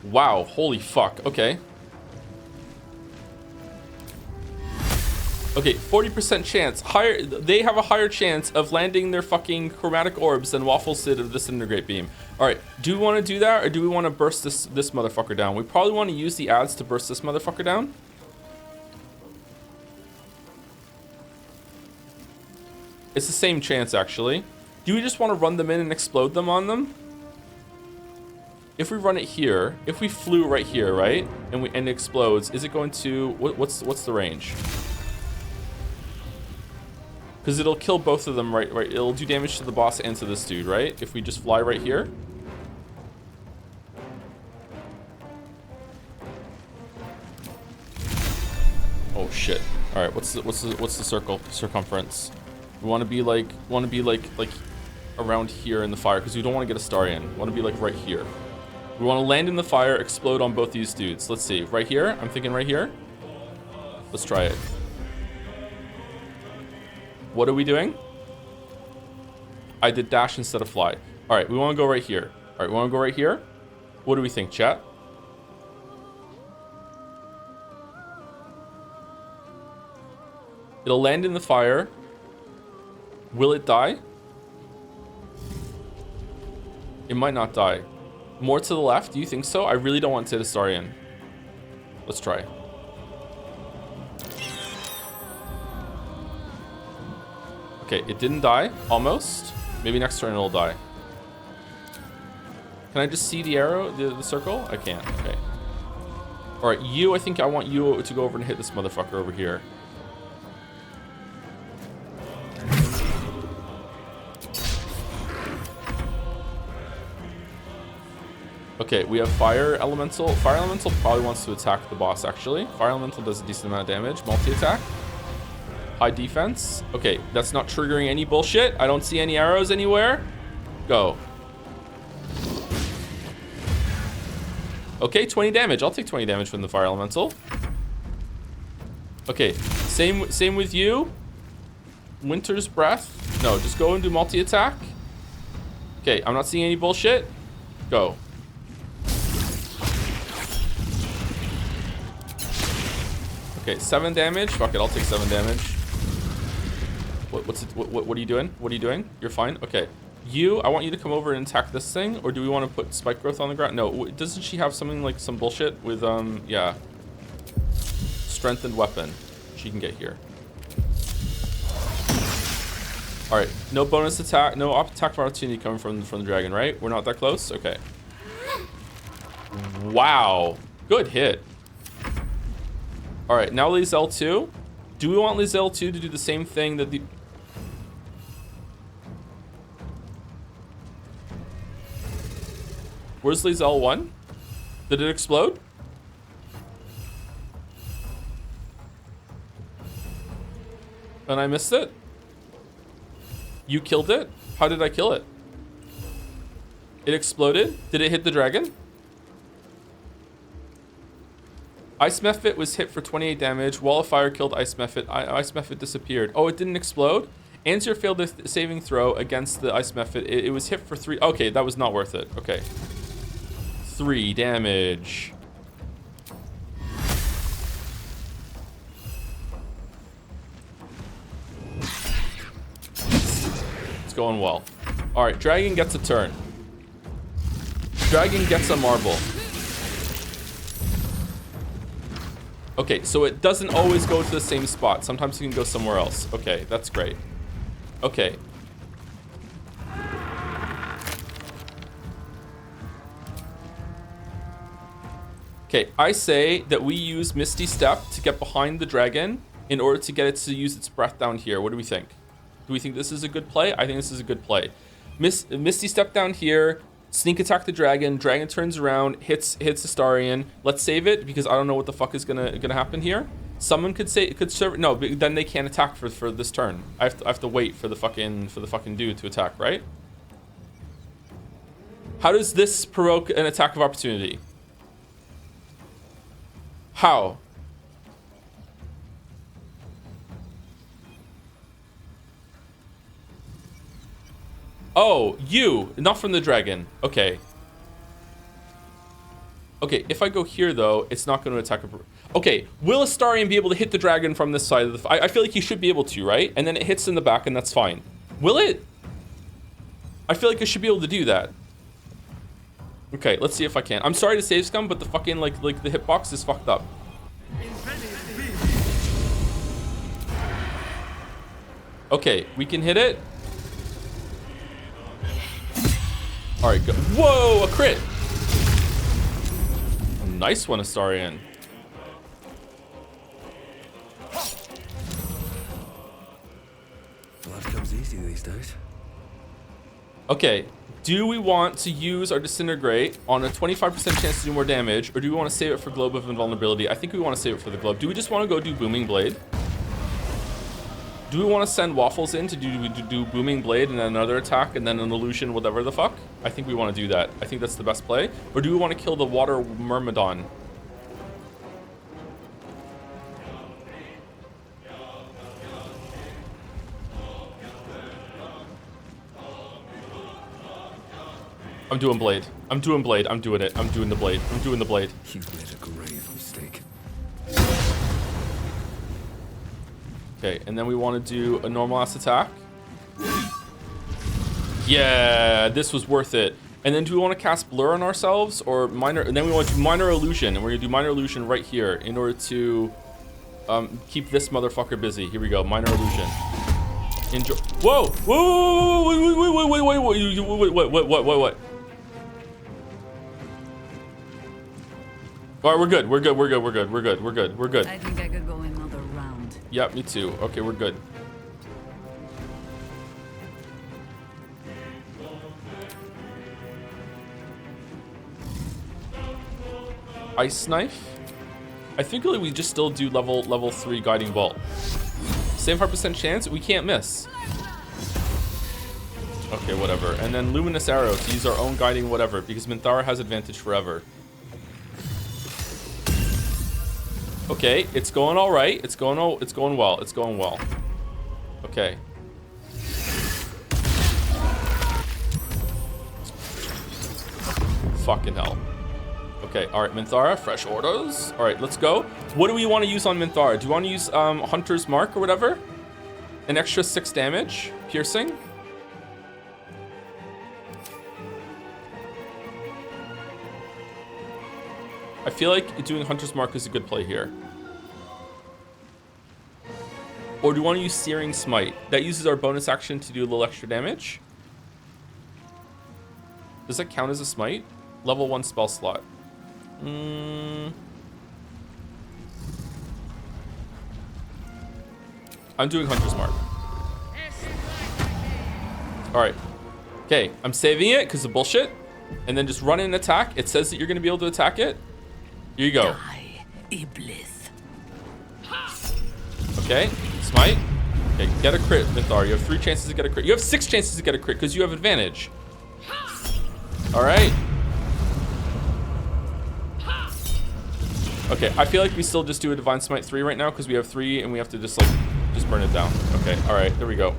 wow, holy fuck. Okay. Okay, 40% chance. Higher, they have a higher chance of landing their fucking chromatic orbs than Waffles did of the disintegrate beam. All right, do we want to do that or do we want to burst this motherfucker down? We probably want to use the ads to burst this motherfucker down. It's the same chance actually. Do we just want to run them in and explode them on them? If we run it here, if we flew right here, right, and it explodes, is it going to what's the range? Because it'll kill both of them, right? It'll do damage to the boss and to this dude, right? If we just fly right here. Oh shit! All right, what's the circumference? We want to be like around here in the fire because we don't want to get a star in. We want to be like right here. We want to land in the fire, explode on both these dudes. Let's see, right here. I'm thinking right here. Let's try it. What are we doing? I did dash instead of fly. All right, we want to go right here. All right, we want to go right here. What do we think, chat? It'll land in the fire. Will it die? It might not die. More to the left? Do you think so? I really don't want to hit Astarion. Let's try. Okay, it didn't die. Almost. Maybe next turn it'll die. Can I just see the arrow, the circle? I can't. Okay. All right, you. I think I want you to go over and hit this motherfucker over here. Okay, we have Fire Elemental. Fire Elemental probably wants to attack the boss, actually. Fire Elemental does a decent amount of damage. Multi-attack. High defense. Okay, that's not triggering any bullshit. I don't see any arrows anywhere. Go. Okay, 20 damage. I'll take 20 damage from the Fire Elemental. Okay, same with you. Winter's Breath. No, just go and do multi-attack. Okay, I'm not seeing any bullshit. Go. Okay, 7 damage. Fuck it, I'll take 7 damage. What are you doing? What are you doing? You're fine? Okay. I want you to come over and attack this thing, or do we want to put Spike Growth on the ground? No, doesn't she have something like some bullshit with, yeah. Strengthened weapon. She can get here. Alright, no bonus attack, no attack of opportunity coming from the dragon, right? We're not that close? Okay. Wow. Good hit. Alright, now Lizelle 2. Do we want Lizelle 2 to do the same thing that the... Where's Lizelle 1? Did it explode? And I missed it? You killed it? How did I kill it? It exploded? Did it hit the dragon? Ice Mephit was hit for 28 damage. Wall of Fire killed Ice Mephit. Ice Mephit disappeared. Oh, it didn't explode? Answer failed the saving throw against the Ice Mephit. It was hit for 3. Okay, that was not worth it. Okay. 3 damage. It's going well. Alright, dragon gets a turn. Dragon gets a marble. Okay, so it doesn't always go to the same spot. Sometimes it can go somewhere else. Okay, that's great. Okay. Okay, I say that we use Misty Step to get behind the dragon in order to get it to use its breath down here. What do we think? Do we think this is a good play? I think this is a good play. Misty Step down here. Sneak attack the dragon. Dragon turns around, hits Astarion. Let's save it because I don't know what the fuck is gonna happen here. Someone could serve. No, but then they can't attack for this turn. I have to wait for the fucking dude to attack, right? How does this provoke an attack of opportunity? How? Oh, you, not from the dragon. Okay. Okay, if I go here though, it's not going to attack. Okay, will Astarion be able to hit the dragon from this side of the? I feel like he should be able to, right? And then it hits in the back, and that's fine. Will it? I feel like I should be able to do that. Okay, let's see if I can. I'm sorry to save scum, but the fucking like the hitbox is fucked up. Okay, we can hit it. All right, go. Whoa, a crit. Nice one, Astarion. Blood comes easy these days. Okay, do we want to use our Disintegrate on a 25% chance to do more damage, or do we want to save it for Globe of Invulnerability? I think we want to save it for the Globe. Do we just want to go do Booming Blade? Do we want to send Waffles in to do Booming Blade and then another attack and then an illusion, whatever the fuck? I think we want to do that. I think that's the best play. Or do we want to kill the Water Myrmidon? I'm doing Blade. I'm doing Blade. I'm doing it. I'm doing the Blade. I'm doing the Blade. You made a grave mistake. Okay, and then we want to do a normal ass attack. Yeah, this was worth it. And then do we want to cast Blur on ourselves or Minor? And then we want to do Minor Illusion, and we're gonna do Minor Illusion right here in order to keep this motherfucker busy. Here we go, Minor Illusion. Enjoy. Whoa! Whoa! Wait! All right, we're good. We're good. I think I could go another round. Yeah, me too. Okay, we're good. Ice Knife. I think really we just still do level 3 Guiding Bolt. 75% chance, we can't miss. Okay, whatever. And then Luminous Arrow to use our own guiding whatever, because Minthara has advantage forever. Okay, it's going all right. It's going well. Okay. Fucking hell. Okay, all right, Minthara, fresh orders. All right, let's go. What do we want to use on Minthara? Do you want to use Hunter's Mark or whatever? An extra 6 damage, piercing. I feel like doing Hunter's Mark is a good play here. Or do you want to use Searing Smite? That uses our bonus action to do a little extra damage. Does that count as a smite? Level 1 spell slot. I'm doing Hunter's Mark. Alright. Okay, I'm saving it because of bullshit. And then just run in and attack. It says that you're going to be able to attack it. Here you go. Okay, smite. Okay, get a crit, Minthara. You have 3 chances to get a crit. You have 6 chances to get a crit because you have advantage. Alright. Okay, I feel like we still just do a Divine Smite 3 right now because we have 3 and we have to just burn it down. Okay, alright, there we go.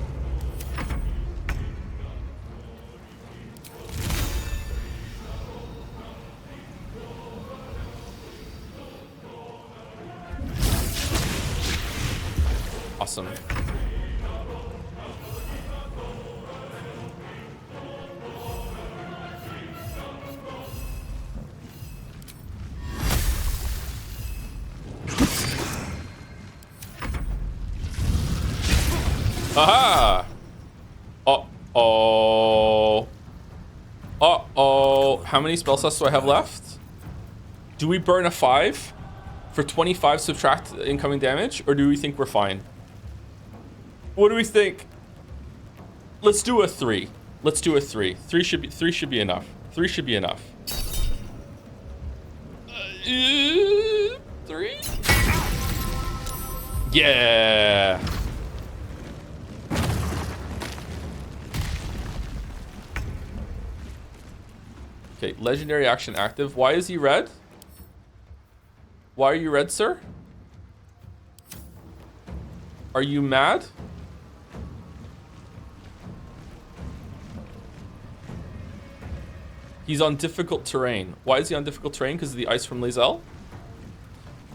Awesome. Aha! Uh-oh. Uh-oh. How many spell slots do I have left? Do we burn a 5 for 25 subtract incoming damage? Or do we think we're fine? What do we think? Let's do a 3. Let's do a 3. 3 should be enough. 3 should be enough. 3? Yeah. Okay, legendary action active. Why is he red? Why are you red, sir? Are you mad? He's on difficult terrain. Why is he on difficult terrain? Because of the ice from Lae'zel?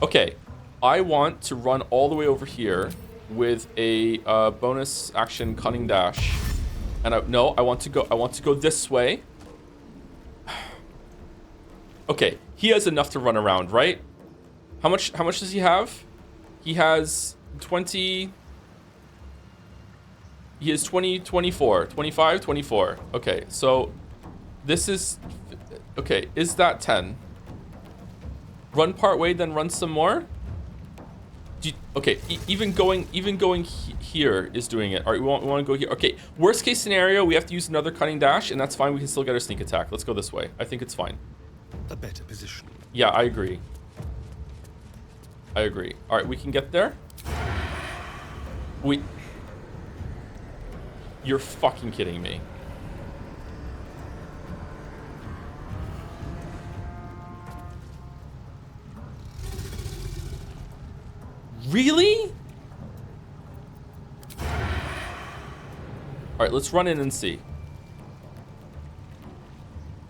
Okay, I want to run all the way over here with a bonus action cunning dash. And I want to go this way. Okay, he has enough to run around, right? How much does he have? He has 20. He has 20, 24, 25, 24. Okay, so this is okay, is that 10? Run part way, then run some more? Okay, even going here is doing it. All right, we want to go here. Okay, worst case scenario, we have to use another cunning dash, and that's fine. We can still get our sneak attack. Let's go this way. I think it's fine. A better position. Yeah, I agree. All right, we can get there. You're fucking kidding me. Really? All right, let's run in and see.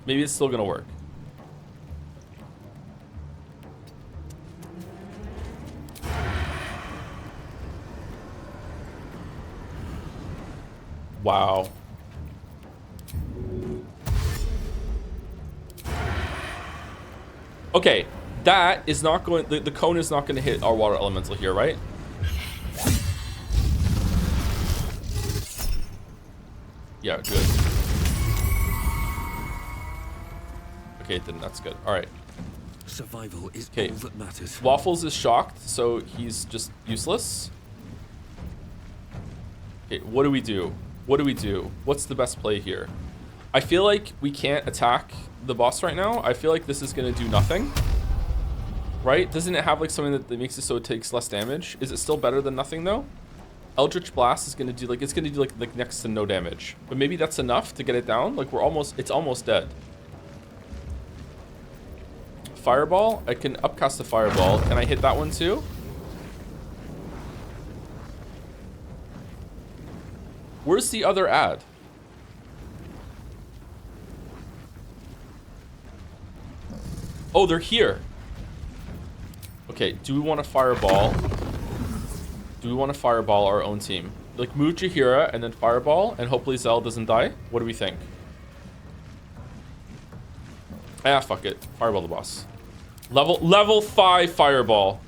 Maybe it's still gonna work. Wow. Okay, that is not going... The cone is not going to hit our water elemental here, right? Yeah, good. Okay, then that's good. All right. Survival is Okay. all that matters. Waffles is shocked, so he's just useless. Okay, what do we do? What do we do? What's the best play here? I feel like we can't attack the boss right now. I feel like this is going to do nothing. Right? Doesn't it have like something that makes it so it takes less damage? Is it still better than nothing though? Eldritch Blast is going to do like, it's going to do like next to no damage. But maybe that's enough to get it down. Like it's almost dead. Fireball? I can upcast the fireball. Can I hit that one too? Where's the other ad? Oh, they're here. Okay, do we want to fireball? Do we want to fireball our own team? Like move Jaheira and then fireball and hopefully Zell doesn't die? What do we think? Ah, fuck it. Fireball the boss. Level 5 fireball.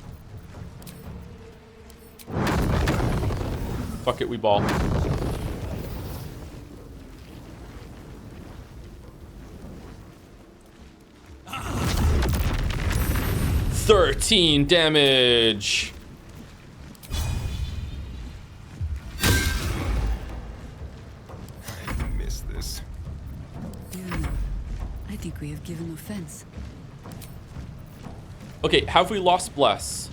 Fuck it, we ball. $13 damage. I miss this. Yeah, I think we have given offense. Okay, have we lost Bless?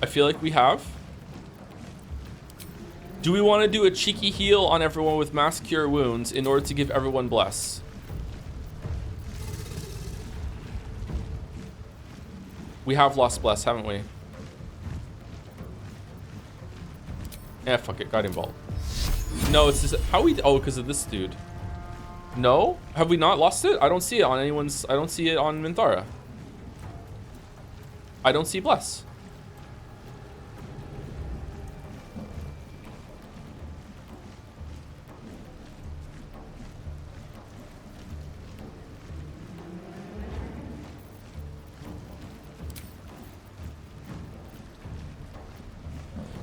I feel like we have. Do we want to do a cheeky heal on everyone with mass cure wounds in order to give everyone Bless? We have lost Bless, haven't we? Yeah, fuck it. Guiding Bolt. No, it's just... How we... Oh, because of this dude. No? Have we not lost it? I don't see it on anyone's... I don't see it on Minthara. I don't see Bless.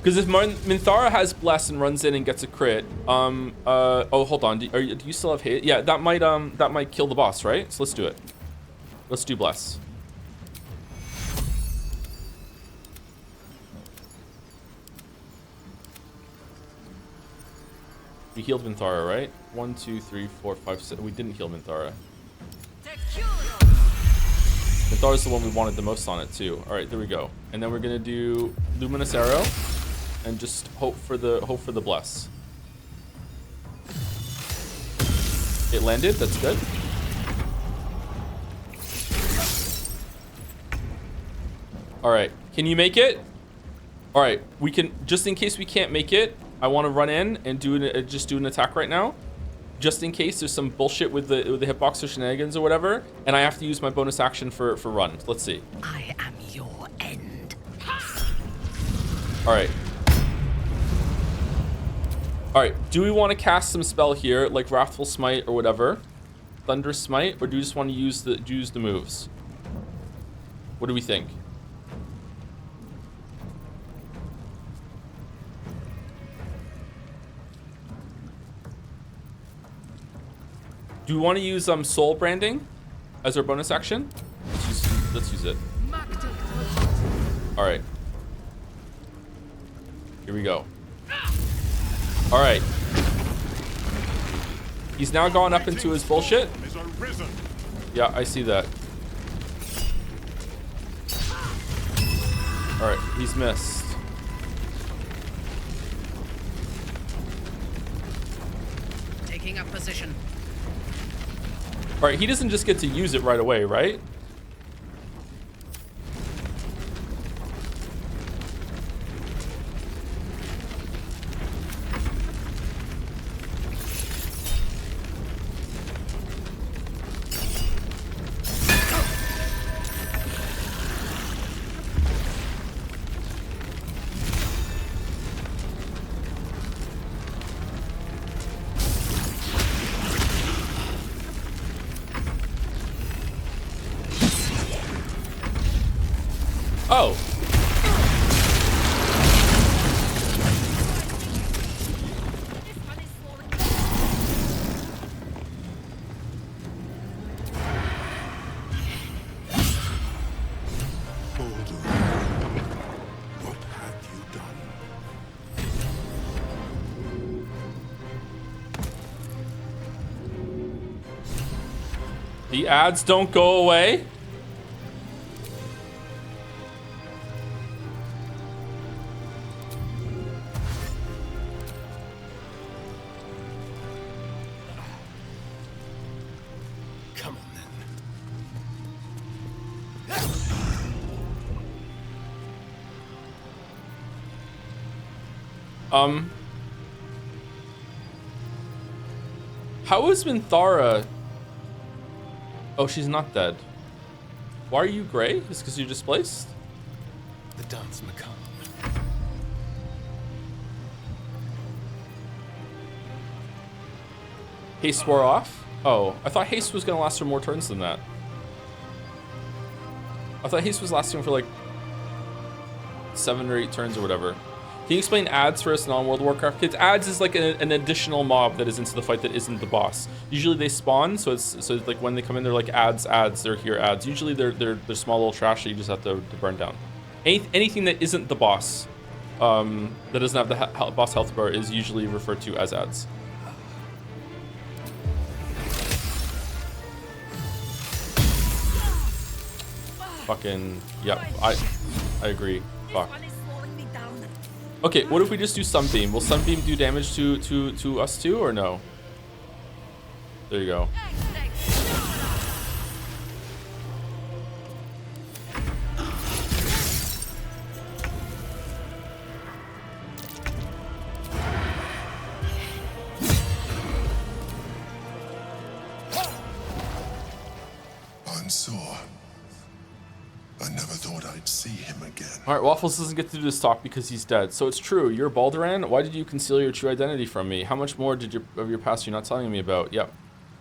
Because if Minthara has Bless and runs in and gets a crit, oh, hold on. Do you still have hate? Yeah, that might kill the boss, right? So let's do it. Let's do Bless. We healed Minthara, right? 1, 2, 3, 4, 5, 6. We didn't heal Minthara. Minthara's the one we wanted the most on it too. All right, there we go. And then we're gonna do Luminous Arrow. And just hope for the Bless. It landed. That's good. All right. Can you make it? All right. We can. Just in case we can't make it, I want to run in and just do an attack right now, just in case there's some bullshit with the hitbox or shenanigans or whatever, and I have to use my bonus action for run. Let's see. I am your end. All right. Alright, do we want to cast some spell here, like Wrathful Smite or whatever? Thunder Smite, or do you just want to use the moves? What do we think? Do we want to use Soul Branding as our bonus action? Let's use it. Alright. Here we go. All right. He's now gone up into his bullshit. Yeah, I see that. All right, he's missed. Taking up position. All right, he doesn't just get to use it right away, right? Oh. Baldur, what have you done? The ads don't go away. Come on then. How is Minthara? Oh, she's not dead. Why are you gray? Just because you're displaced? The dance macabre. Haste wore off? Oh, I thought haste was gonna last for more turns than that. I thought haste was lasting for like 7 or 8 turns or whatever. Can you explain ads for us non-World of Warcraft kids? Ads is like an additional mob that is into the fight that isn't the boss. Usually they spawn, so it's like when they come in, they're like ads. They're here ads. Usually they're small little trash that you just have to burn down. Anything that isn't the boss, that doesn't have the boss health bar, is usually referred to as ads. Fucking yep. I agree. Fuck. Okay, what if we just do Sunbeam? Will Sunbeam do damage to us too, or no? There you go. I'm sore. I never thought I'd see him again. All right, Waffles doesn't get to do this talk because he's dead. So it's true. You're Balduran. Why did you conceal your true identity from me? How much more of your past you're not telling me about? Yep.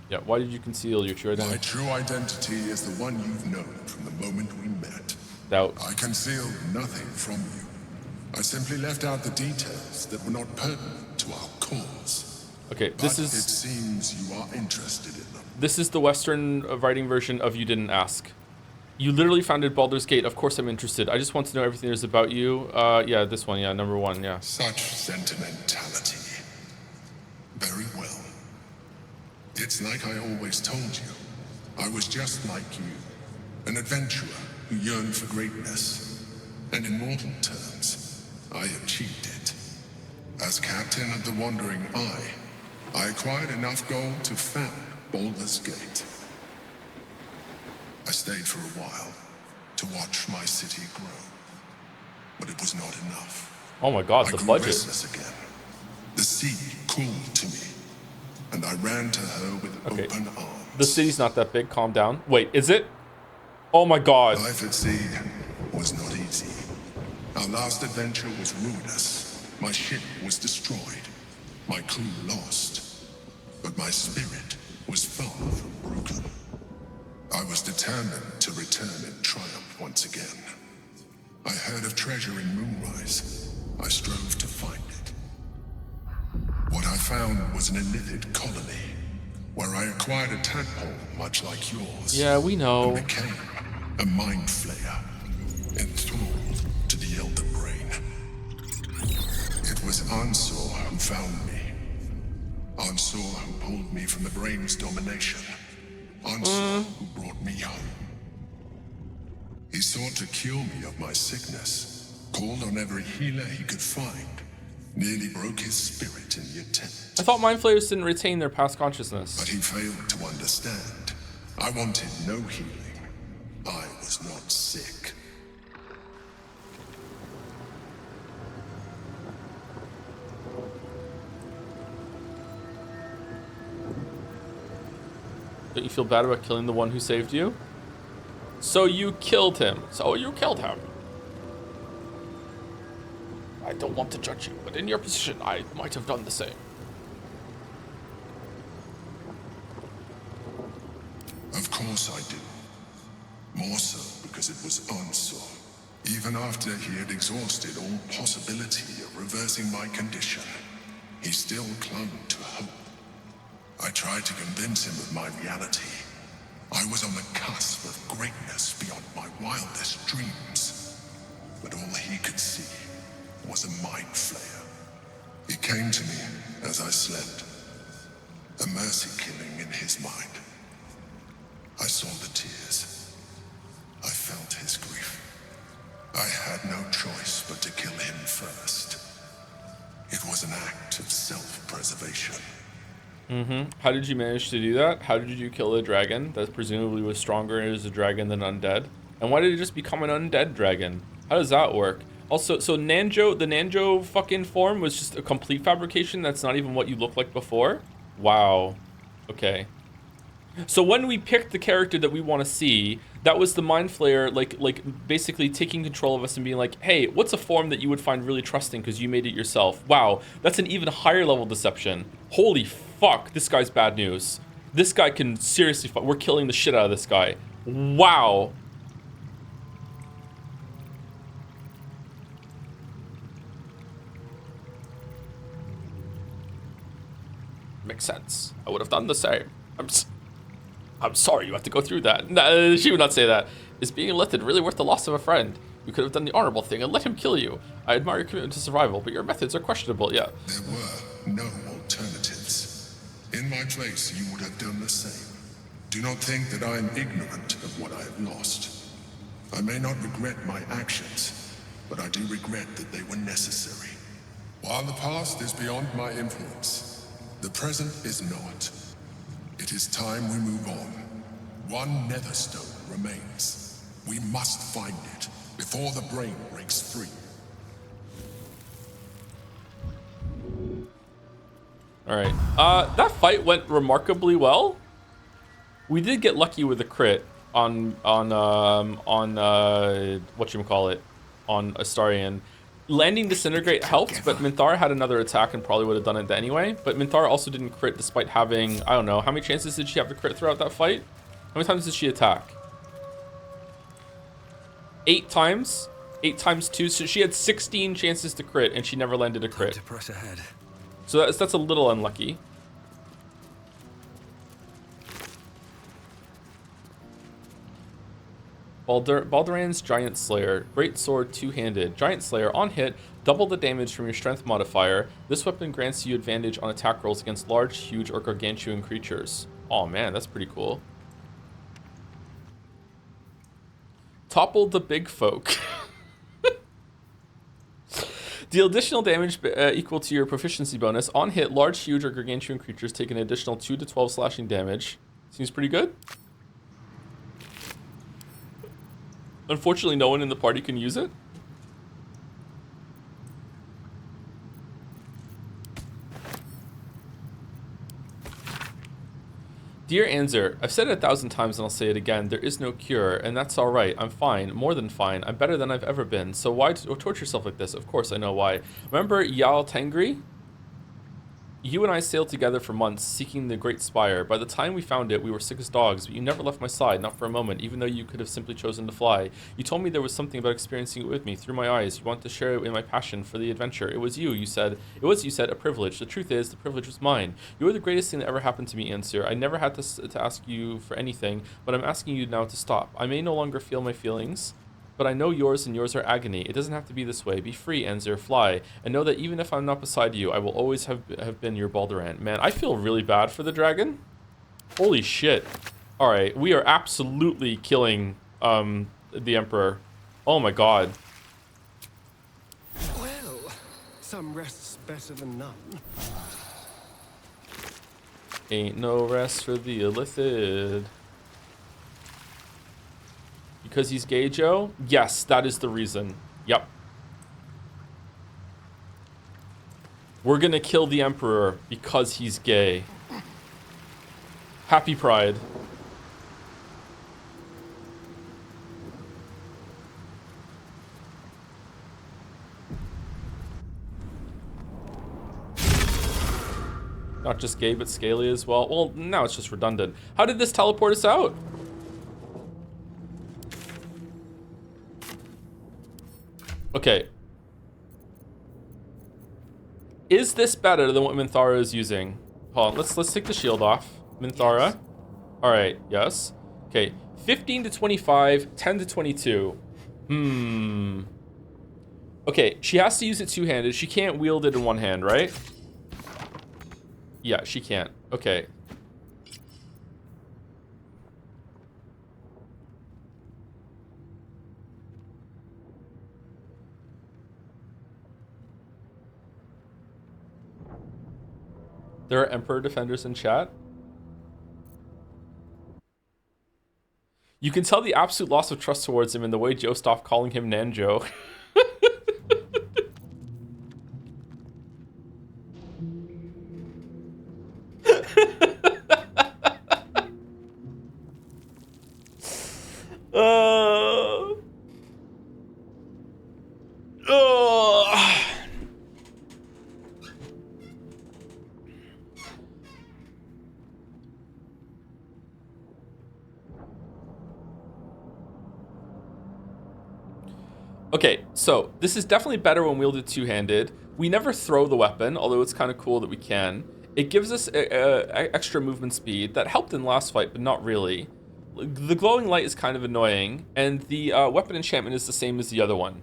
Yeah. Why did you conceal your true identity? My true identity is the one you've known from the moment we met. Doubt. I concealed nothing from you. I simply left out the details that were not pertinent to our cause. Okay, But this it is seems you are interested in them. the Western writing version of "You didn't ask." You literally founded Baldur's Gate. Of course I'm interested. I just want to know everything there's about you. Yeah, this one. Yeah, number 1. Yeah. Such sentimentality. Very well. It's like I always told you. I was just like you. An adventurer who yearned for greatness. And in mortal terms, I achieved it. As captain of the Wandering Eye, I acquired enough gold to found Baldur's Gate. I stayed for a while to watch my city grow. But it was not enough. Oh my God, I the grew budget. restless again. The sea called to me, and I ran to her with Okay. open arms. The city's not that big. Calm down. Wait, is it? Oh my God. Life at sea was not easy. Our last adventure was ruinous. My ship was destroyed. My crew lost. But my spirit was far from broken. I was determined to return in triumph once again. I heard of treasure in Moonrise. I strove to find it. What I found was an illithid colony, where I acquired a tadpole much like yours. Yeah, we know. And became a mind flayer, enthralled to the Elder Brain. It was Ansor who found me. Ansor who pulled me from the Brain's domination. Ansor who brought me home. He sought to cure me of my sickness, called on every healer he could find, nearly broke his spirit in the attempt. I thought Mind Flayers didn't retain their past consciousness. But he failed to understand. I wanted no healing. I was not sick. Don't you feel bad about killing the one who saved you? So you killed him. I don't want to judge you, but in your position, I might have done the same. Of course I do. More so because it was Ansor. Even after he had exhausted all possibility of reversing my condition, he still clung to hope. I tried to convince him of my reality. I was on the cusp of greatness beyond my wildest dreams. But all he could see was a mind flayer. It came to me as I slept. A mercy killing in his mind. I saw the tears. I felt his grief. I had no choice but to kill him first. It was an act of self-preservation. How did you manage to do that? How did you kill a dragon that presumably was stronger as a dragon than undead? And why did it just become an undead dragon? How does that work? Also, so Nanjo, the Nanjo fucking form was just a complete fabrication. That's not even what you looked like before. Wow. Okay. So when we picked the character that we want to see, that was the Mind Flayer, like basically taking control of us and being like, hey, what's a form that you would find really trusting because you made it yourself? Wow, that's an even higher level deception. Holy fuck, this guy's bad news. This guy can seriously we're killing the shit out of this guy. Wow. Makes sense. I would have done the same. I'm sorry you have to go through that. Nah, she would not say that. Is being enlisted really worth the loss of a friend? You could have done the honorable thing and let him kill you. I admire your commitment to survival, but your methods are questionable, yeah. There were no alternatives. In my place, you would have done the same. Do not think that I am ignorant of what I have lost. I may not regret my actions, but I do regret that they were necessary. While the past is beyond my influence, the present is not. It is time we move on. One netherstone remains. We must find it before the brain breaks free. Alright. That fight went remarkably well. We did get lucky with a crit on whatchamacallit, on Astarion. Landing Disintegrate helped, but Minthara had another attack and probably would have done it anyway. But Minthara also didn't crit despite having, I don't know, how many chances did she have to crit throughout that fight? How many times did she attack? 8 times? 8 times 2, so she had 16 chances to crit and she never landed a crit. Time to press ahead. So that's a little unlucky. Balduran's Giant Slayer. Great sword, two-handed. Giant Slayer, on hit, double the damage from your strength modifier. This weapon grants you advantage on attack rolls against large, huge, or gargantuan creatures. Oh man, that's pretty cool. Topple the big folk. Deal additional damage equal to your proficiency bonus. On hit, large, huge, or gargantuan creatures take an additional 2 to 12 slashing damage. Seems pretty good. Unfortunately, no one in the party can use it. Dear Anzer, I've said it 1,000 times and I'll say it again. There is no cure, and that's alright. I'm fine. More than fine. I'm better than I've ever been. So why torture yourself like this? Of course I know why. Remember Yal Tengri? You and I sailed together for months, seeking the Great Spire. By the time we found it, we were sick as dogs, but you never left my side, not for a moment, even though you could have simply chosen to fly. You told me there was something about experiencing it with me, through my eyes. You wanted to share it in my passion for the adventure. It was you said. It was, you said, a privilege. The truth is, the privilege was mine. You were the greatest thing that ever happened to me, Ansir. I never had to ask you for anything, but I'm asking you now to stop. I may no longer feel my feelings, but I know yours and yours are agony. It doesn't have to be this way. Be free, Anzer, fly. And know that even if I'm not beside you, I will always have been your Balduran. Man, I feel really bad for the dragon. Holy shit. Alright, we are absolutely killing the Emperor. Oh my god. Well, some rest's better than none. Ain't no rest for the illithid. Because he's gay, Joe? Yes, that is the reason. Yep. We're gonna kill the Emperor because he's gay. Happy Pride. Not just gay, but scaly as well. Well, now it's just redundant. How did this teleport us out? Okay. Is this better than what Minthara is using? Hold on, let's take the shield off. Minthara. Yes. All right, yes. Okay, 15 to 25, 10 to 22. Okay, she has to use it two-handed. She can't wield it in one hand, right? Yeah, she can't. Okay. There are Emperor defenders in chat. You can tell the absolute loss of trust towards him in the way Joe stopped calling him Nanjo. Okay, so this is definitely better when wielded two-handed. We never throw the weapon, although it's kind of cool that we can. It gives us extra movement speed. That helped in last fight, but not really. The glowing light is kind of annoying, and the weapon enchantment is the same as the other one.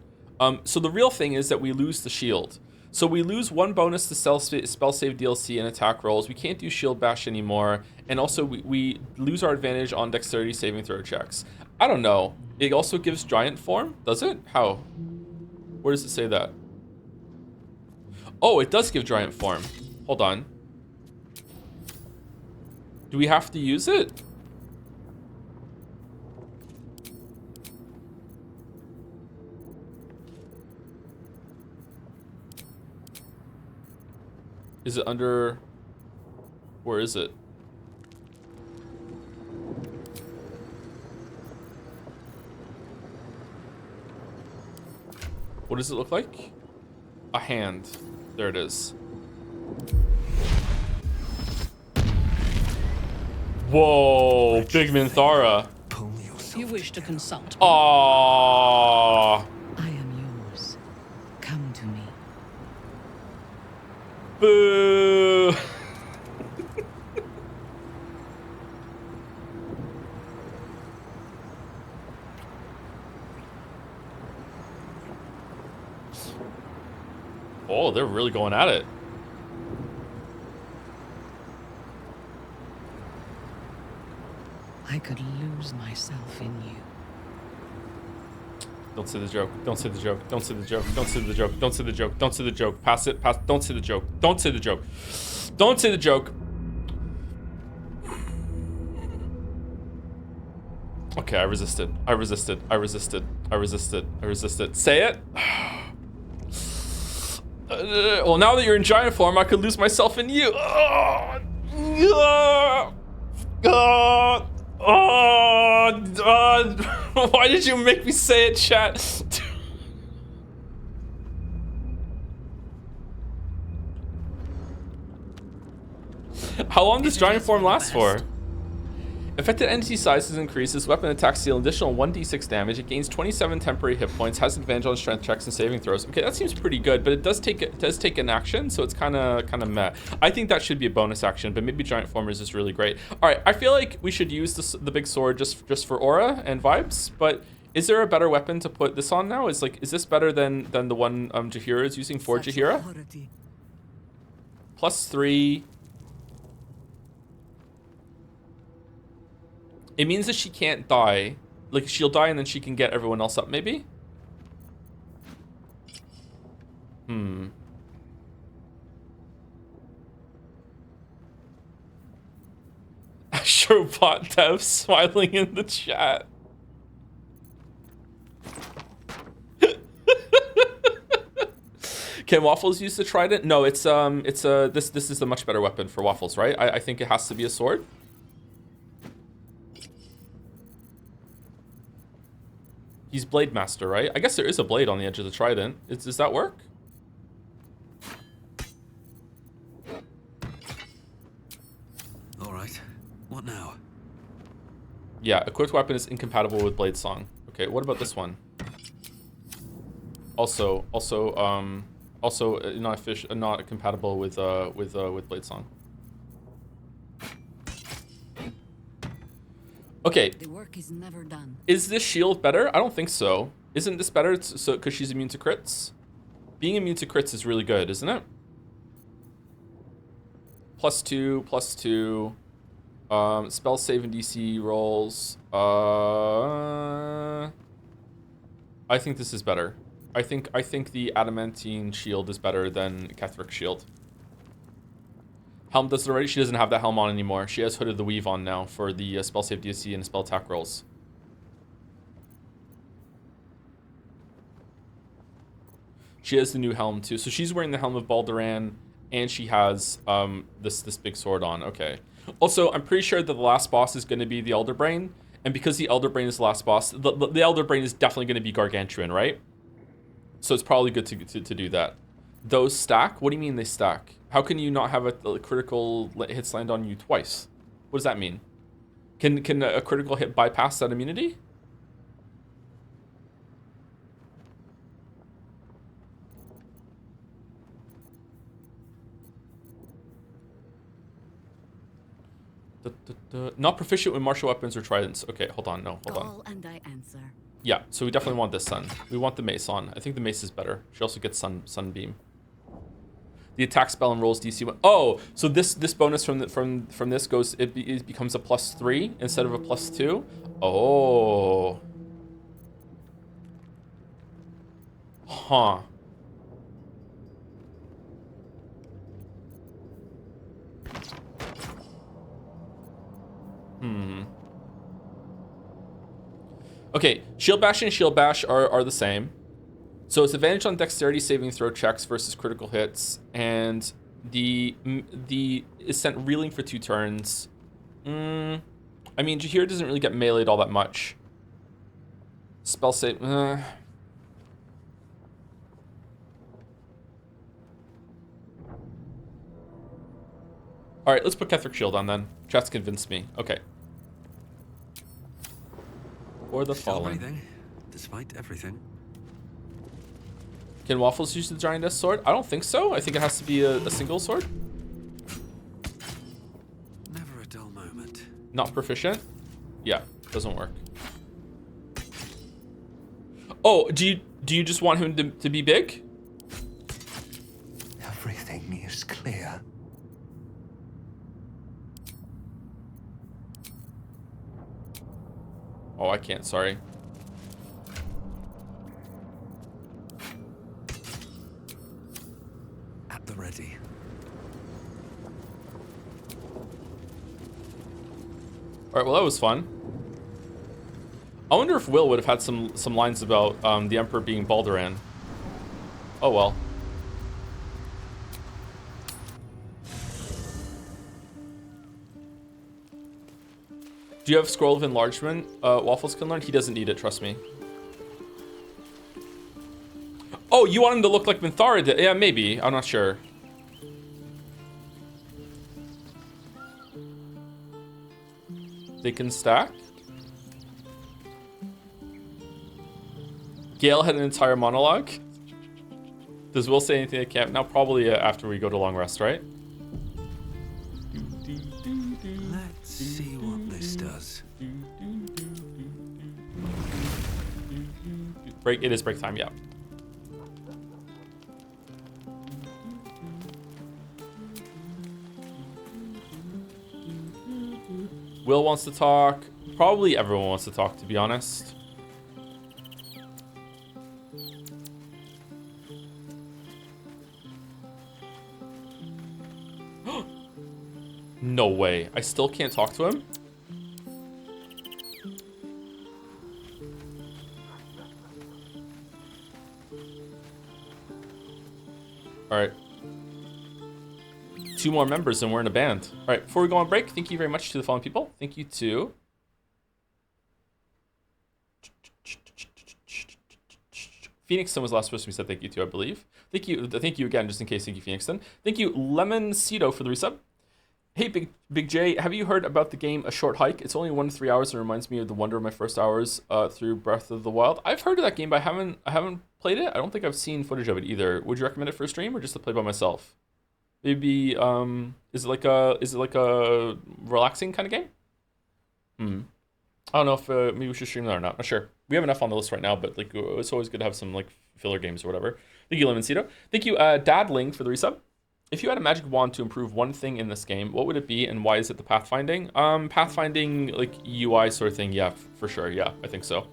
So the real thing is that we lose the shield. So we lose one bonus to spell save DLC and attack rolls. We can't do shield bash anymore, and also we lose our advantage on dexterity saving throw checks. I don't know. It also gives giant form, does it? How? Where does it say that? Oh, it does give giant form. Hold on. Do we have to use it? Is it under... Where is it? What does it look like? A hand. There it is. Whoa, big Minthara. You wish to consult? Aww. I am yours. Come to me. Boo. Oh, they're really going at it. I could lose myself in you. Don't say the joke. Don't say the joke. Don't say the joke. Don't say the joke. Don't say the joke. Don't say the joke. Pass it. Pass. Don't say the joke. Don't say the joke. Don't say the joke. Okay, I resisted. I resisted. I resisted. I resisted. I resisted. Say it. Well, now that you're in giant form, I could lose myself in you. Why did you make me say it, chat? How long does giant form last for? Affected entity size is increased. This weapon attacks deal additional 1d6 damage. It gains 27 temporary hit points. Has advantage on strength checks and saving throws. Okay, that seems pretty good, but it does take an action, so it's kind of meh. I think that should be a bonus action, but maybe giant form is just really great. All right, I feel like we should use the big sword just for aura and vibes. But is there a better weapon to put this on now? Is this better than the one Jaheira is using for Jaheira? +3. It means that she can't die. Like, she'll die and then she can get everyone else up, maybe? Showbot Dev smiling in the chat. Can Waffles use the trident? No, this is a much better weapon for Waffles, right? I think it has to be a sword. He's Blade Master, right? I guess there is a blade on the edge of the trident. Does that work? All right. What now? Yeah, equipped weapon is incompatible with Blade Song. Okay, what about this one? Also not compatible with Blade Song. Okay. The work is never done. Is this shield better? I don't think so. Isn't this better so because she's immune to crits? Being immune to crits is really good, isn't it? +2, +2. Spell save and DC rolls. I think this is better. I think the adamantine shield is better than Ketherick's shield. Helm does it already. She doesn't have that helm on anymore. She has Hood of the Weave on now for the spell save DC and spell attack rolls. She has the new helm too. So she's wearing the helm of Balduran, and she has this big sword on. Okay. Also, I'm pretty sure that the last boss is going to be the Elder Brain, and because the Elder Brain is the last boss, the Elder Brain is definitely going to be Gargantuan, right? So it's probably good to do that. Those stack? What do you mean they stack? How can you not have a critical hits land on you twice? What does that mean? Can a critical hit bypass that immunity? Not proficient with martial weapons or tridents. Okay, hold on. No, hold on. Call and I answer. Yeah, so we definitely want this sun. We want the mace on. I think the mace is better. She also gets sunbeam. The attack spell and rolls DC 1. Oh, so this bonus from this goes. It becomes a +3 instead of a +2. Oh. Huh. Okay, Shield Bash and Shield Bash are the same. So it's advantage on dexterity saving throw checks versus critical hits, and the is sent reeling for 2 turns. I mean, Jaheir doesn't really get meleeed all that much. Spell save. All right, let's put Ketherick Shield on then. Chat's convinced me. Okay. Or the Still Fallen. breathing, despite everything. Can Waffles use the Giantess sword? I don't think so. I think it has to be a single sword. Never a dull moment. Not proficient? Yeah, doesn't work. Oh, do you just want him to be big? Everything is clear. Oh, I can't, sorry. At the ready. All right, well, that was fun. I wonder if Will would have had some lines about the Emperor being Balduran. Oh, well. Do you have Scroll of Enlargement? Waffles can learn? He doesn't need it, trust me. Oh, you want him to look like Minthara did? Yeah, maybe. I'm not sure. They can stack? Gale had an entire monologue? Does Will say anything at camp? Now, probably after we go to long rest, right? Let's see what this does. Break. It is break time, yeah. Will wants to talk. Probably everyone wants to talk, to be honest. No way. I still can't talk to him? Alright. 2 more members and we're in a band. Alright, before we go on break, thank you very much to the following people. Thank you to... Phoenixton was the last person we said thank you to, I believe. Thank you again, just in case. Thank you, Phoenixton. Thank you, Lemon Cedo, for the resub. Hey, Big J, have you heard about the game A Short Hike? It's only 1 to 3 hours and reminds me of the wonder of my first hours through Breath of the Wild. I've heard of that game, but I haven't played it. I don't think I've seen footage of it either. Would you recommend it for a stream or just to play by myself? Maybe is it like a relaxing kind of game? I don't know if maybe we should stream that or not. Not sure. We have enough on the list right now, but like it's always good to have some like filler games or whatever. Thank you, Lemoncito. Thank you, Dadling, for the resub. If you had a magic wand to improve one thing in this game, what would it be, and why is it the pathfinding? Pathfinding, like UI sort of thing. Yeah, for sure. Yeah, I think so.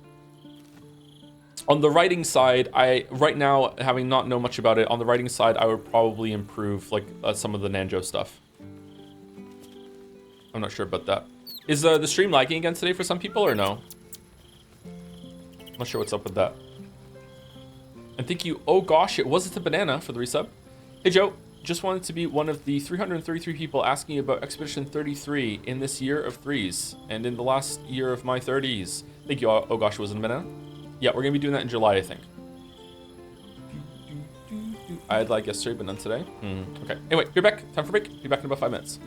On the writing side, right now, having not know much about it, on the writing side, I would probably improve like some of the Nanjo stuff. I'm not sure about that. Is the stream lagging again today for some people or no? I'm not sure what's up with that. And thank you. Oh gosh, it wasn't a banana for the resub. Hey Joe, just wanted to be one of the 333 people asking about Expedition 33 in this year of threes and in the last year of my 30s. Thank you. Oh gosh, it wasn't a banana. Yeah, we're gonna be doing that in July, I think. I had like yesterday, but none today. Okay. Anyway, be back. Time for break. Be back in about 5 minutes.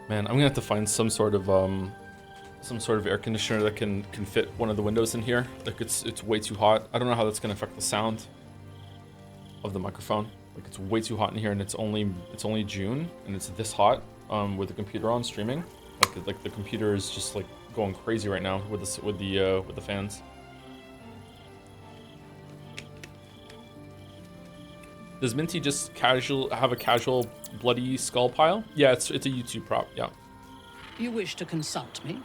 Man, I'm gonna have to find some sort of air conditioner that can fit one of the windows in here. Like it's way too hot. I don't know how that's gonna affect the sound of the microphone. Like it's way too hot in here, and it's only June, and it's this hot with the computer on streaming. Like the computer is just like going crazy right now with the fans. Does Minty just have a casual bloody skull pile? Yeah, it's a YouTube prop. Yeah. You wish to consult me?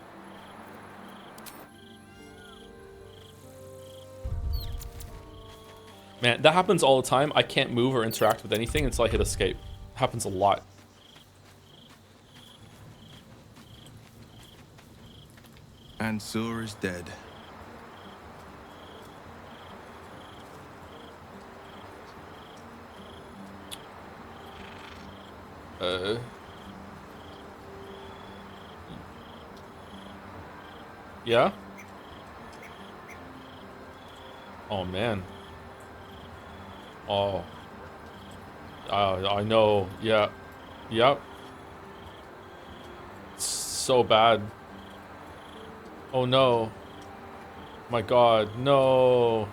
Man, that happens all the time. I can't move or interact with anything until I hit escape. It happens a lot. And Sur is dead. Yeah? Oh, man. Oh. I know. Yeah. Yep. It's so bad. Oh, no. My God. No.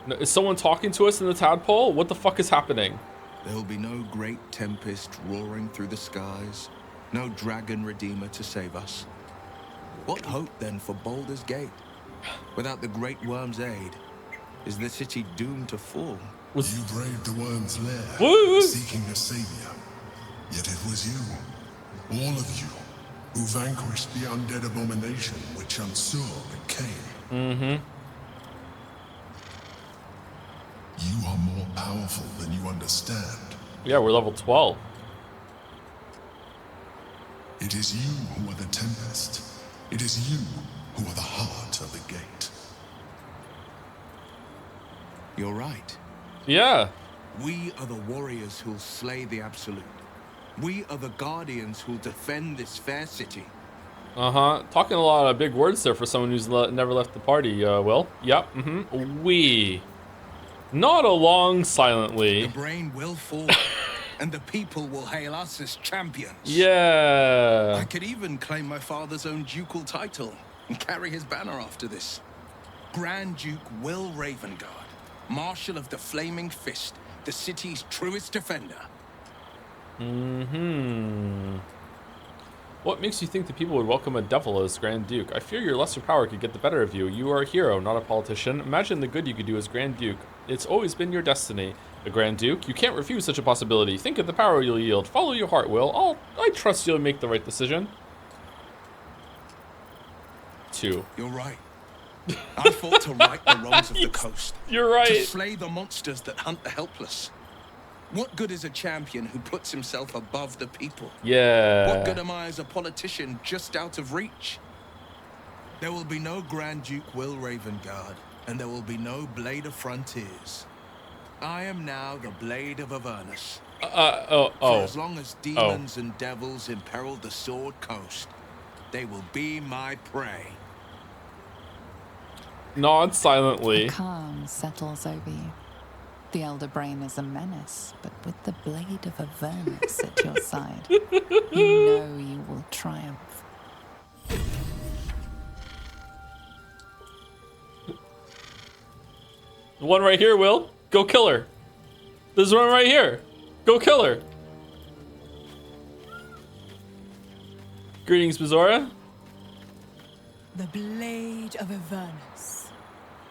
No. Is someone talking to us in the tadpole? What the fuck is happening? There'll be no great tempest roaring through the skies. No dragon redeemer to save us. What hope, then, for Baldur's Gate? Without the Great Worm's aid, is the city doomed to fall? You braved the Worm's lair, seeking a savior. Yet it was you, all of you, who vanquished the undead abomination which Sur became. Mm-hmm. You are more powerful than you understand. Yeah, we're level 12. It is you who are the Tempest. It is you who are the heart of the gate. You're right. Yeah. We are the warriors who'll slay the Absolute. We are the guardians who'll defend this fair city. Uh-huh. Talking a lot of big words there for someone who's never left the party, Will. Yep. Mm-hmm. We. Nod along silently. The brain will fall, and the people will hail us as champions. Yeah. I could even claim my father's own ducal title and carry his banner after this. Grand Duke Will Ravengard, Marshal of the Flaming Fist, the city's truest defender. Mm-hmm. What makes you think the people would welcome a devil as Grand Duke? I fear your lesser power could get the better of you. You are a hero, not a politician. Imagine the good you could do as Grand Duke. It's always been your destiny. A Grand Duke? You can't refuse such a possibility. Think of the power you'll yield. Follow your heart, Will. I trust you'll make the right decision. 2. You're right. I fought to right the wrongs of the coast. You're right. To slay the monsters that hunt the helpless. What good is a champion who puts himself above the people? Yeah. What good am I as a politician just out of reach? There will be no Grand Duke Will Ravengard, and there will be no Blade of Frontiers. I am now the Blade of Avernus. For as long as demons and devils imperil the Sword Coast, they will be my prey. Nod silently. A calm settles over you. The Elder Brain is a menace, but with the Blade of Avernus at your side, you know you will triumph. The one right here, Will. Go kill her. There's one right here. Go kill her. Greetings, Bizora. The Blade of Avernus.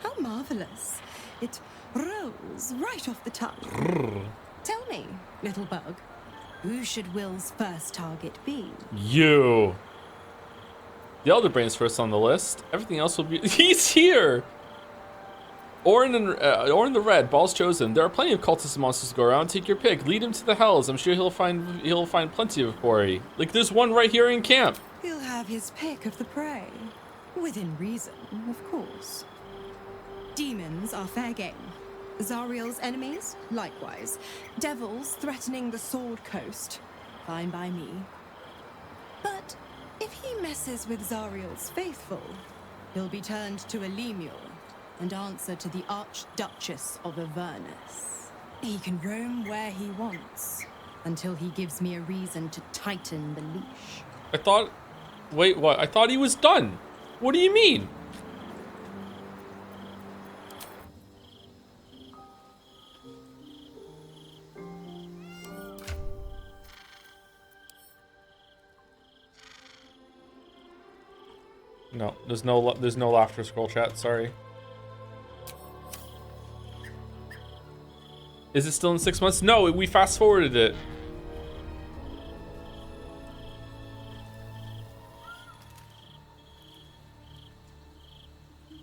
How marvelous. It rolls right off the tongue. Tell me, little bug, who should Will's first target be? You. The Elder Brain's first on the list. Everything else will be... He's here! Orin the Red, Ball's chosen. There are plenty of cultists and monsters to go around. Take your pick. Lead him to the hells. I'm sure he'll find plenty of quarry. Like, there's one right here in camp. He'll have his pick of the prey. Within reason, of course. Demons are fair game. Zariel's enemies, likewise. Devils threatening the Sword Coast, fine by me. But if he messes with Zariel's faithful, he'll be turned to a Lemur and answer to the Archduchess of Avernus. He can roam where he wants, until he gives me a reason to tighten the leash. I thought... Wait, what? I thought he was done. What do you mean? No, there's no laughter scroll chat, sorry. Is it still in 6 months? No, we fast forwarded it.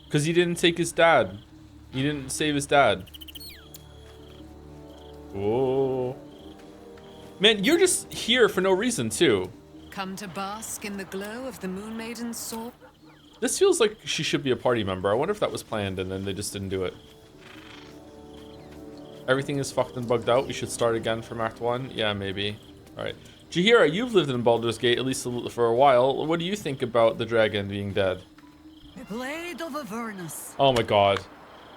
Because he didn't take his dad. He didn't save his dad. Whoa. Man, you're just here for no reason, too. Come to bask in the glow of the Moon Maiden's soul. This feels like she should be a party member. I wonder if that was planned and then they just didn't do it. Everything is fucked and bugged out. We should start again from Act 1. Yeah, maybe. Alright. Jaheira, you've lived in Baldur's Gate at least for a while. What do you think about the dragon being dead? The Blade of Avernus. Oh my god.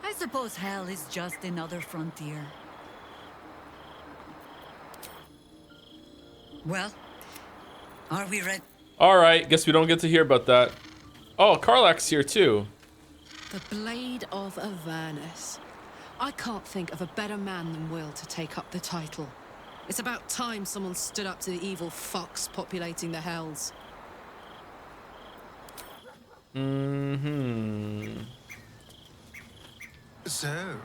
I suppose hell is just another frontier. Well, are we ready? Alright, guess we don't get to hear about that. Oh, Karlach's here too. The Blade of Avernus. I can't think of a better man than Will to take up the title. It's about time someone stood up to the evil fucks populating the hells. Mm-hmm. So,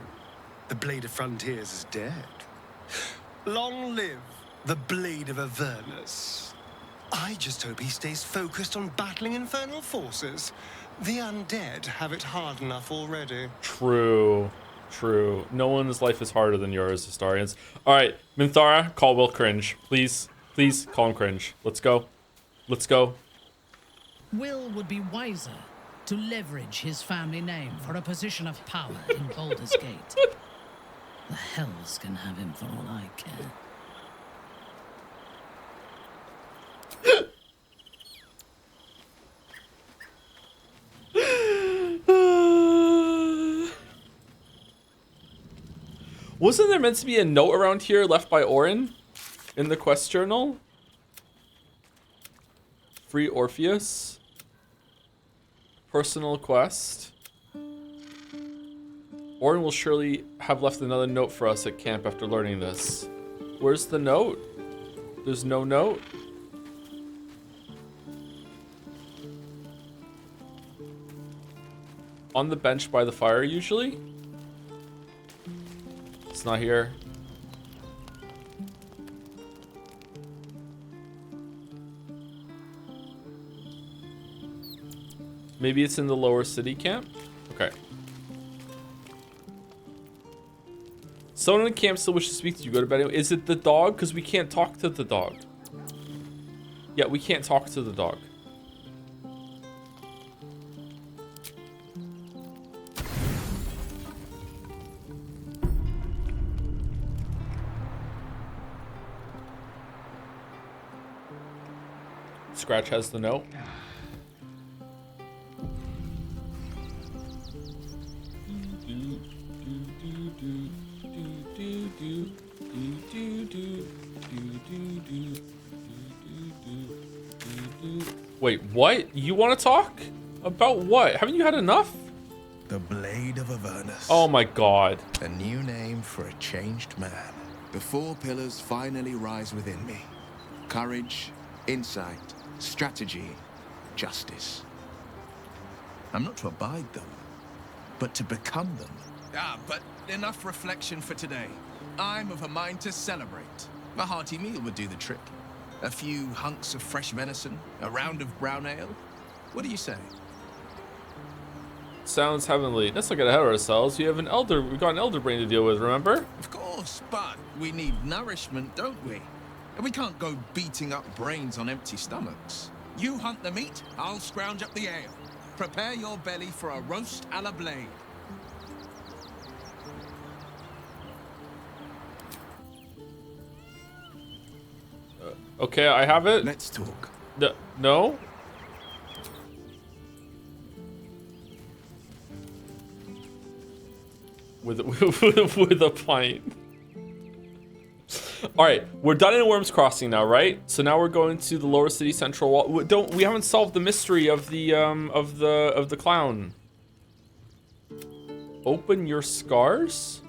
the Blade of Frontiers is dead. Long live the Blade of Avernus. I just hope he stays focused on battling infernal forces. The undead have it hard enough already. True. True. No one's life is harder than yours, historians. Alright, Minthara, call Will cringe. Please. Please, call him cringe. Let's go. Let's go. Will would be wiser to leverage his family name for a position of power in Baldur's Gate. The hells can have him for all I care. Wasn't there meant to be a note around here left by Orin in the quest journal? Free Orpheus. Personal quest. Orin will surely have left another note for us at camp after learning this. Where's the note? There's no note. On the bench by the fire, usually? It's not here. Maybe it's in the lower city camp? Okay. Someone in the camp still wishes to speak to you. Go to bed anyway. Is it the dog? Because we can't talk to the dog. Yeah, we can't talk to the dog. Scratch has the note. Wait, what? You want to talk? About what? Haven't you had enough? The Blade of Avernus. Oh my god. A new name for a changed man. The four pillars finally rise within me. Courage, insight, strategy, justice. I'm not to abide them, but to become them. But enough reflection for today. I'm of a mind to celebrate. A hearty meal would do the trick. A few hunks of fresh venison, a round of brown ale. What do you say? Sounds heavenly. Let's not get ahead of ourselves. We've got an elder brain to deal with, remember? Of course, but we need nourishment, don't we? And we can't go beating up brains on empty stomachs. You hunt the meat, I'll scrounge up the ale. Prepare your belly for a roast a la Blade. Okay, I have it. Let's talk. No? With a pint. All right, we're done in Worm's Crossing now, right? So now we're going to the lower city central wall. We haven't solved the mystery of the clown. Open your scars?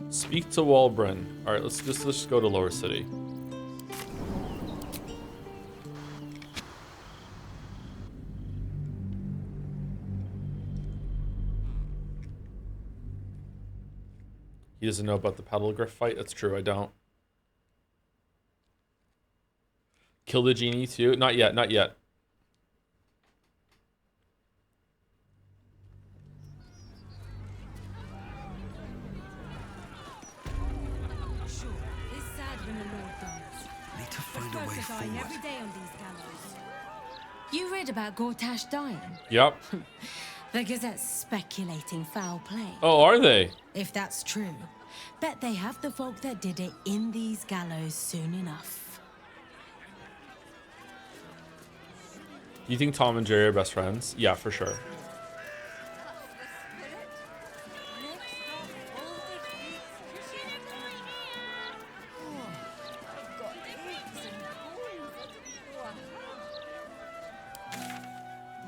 Speak to Walbrun. All right, let's just go to lower city. He doesn't know about the paddlegriff fight. That's true. I don't. Kill the genie too? Not yet. Not yet. You read about Gortash dying? Yep. The Gazette's speculating foul play. Oh, are they? If that's true, bet they have the folk that did it in these gallows soon enough. You think Tom and Jerry are best friends? Yeah, for sure.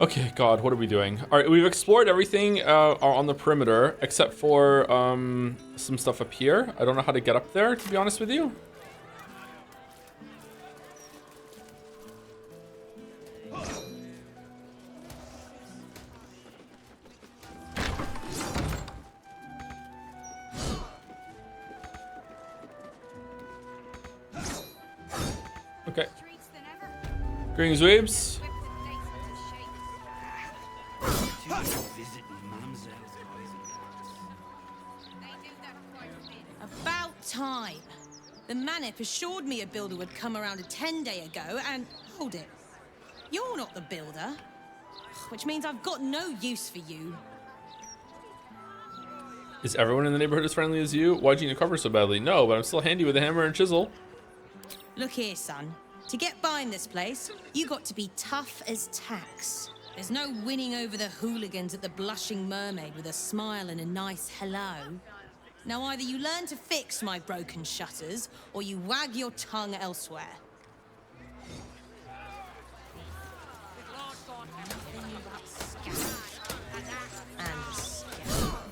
Okay, God, what are we doing? All right, we've explored everything on the perimeter except for some stuff up here. I don't know how to get up there, to be honest with you. Okay. Greetings, Weebs. About time. The Manip assured me a builder would come around a 10-day ago, and hold it. You're not the builder, which means I've got no use for you. Is everyone in the neighborhood as friendly as you? Why'd you need to cover so badly? No, but I'm still handy with a hammer and chisel. Look here, son. To get by in this place, you got to be tough as tax. There's no winning over the hooligans at the Blushing Mermaid with a smile and a nice hello. Now either you learn to fix my broken shutters, or you wag your tongue elsewhere.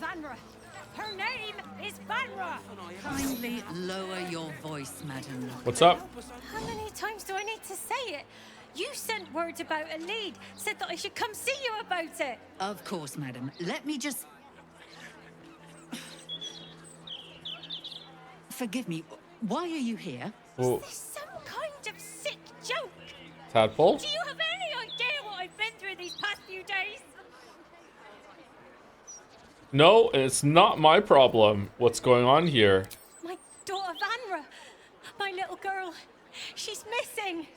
Vanra! Her name is Vanra! Kindly lower your voice, madam. What's up? How many times do I need to say it? You sent word about a lead, said that I should come see you about it. Of course, madam. Let me just... Forgive me, why are you here? Oh. Is this some kind of sick joke? Tadpole? Do you have any idea what I've been through these past few days? No, it's not my problem. What's going on here? My daughter Vanra, my little girl, she's missing.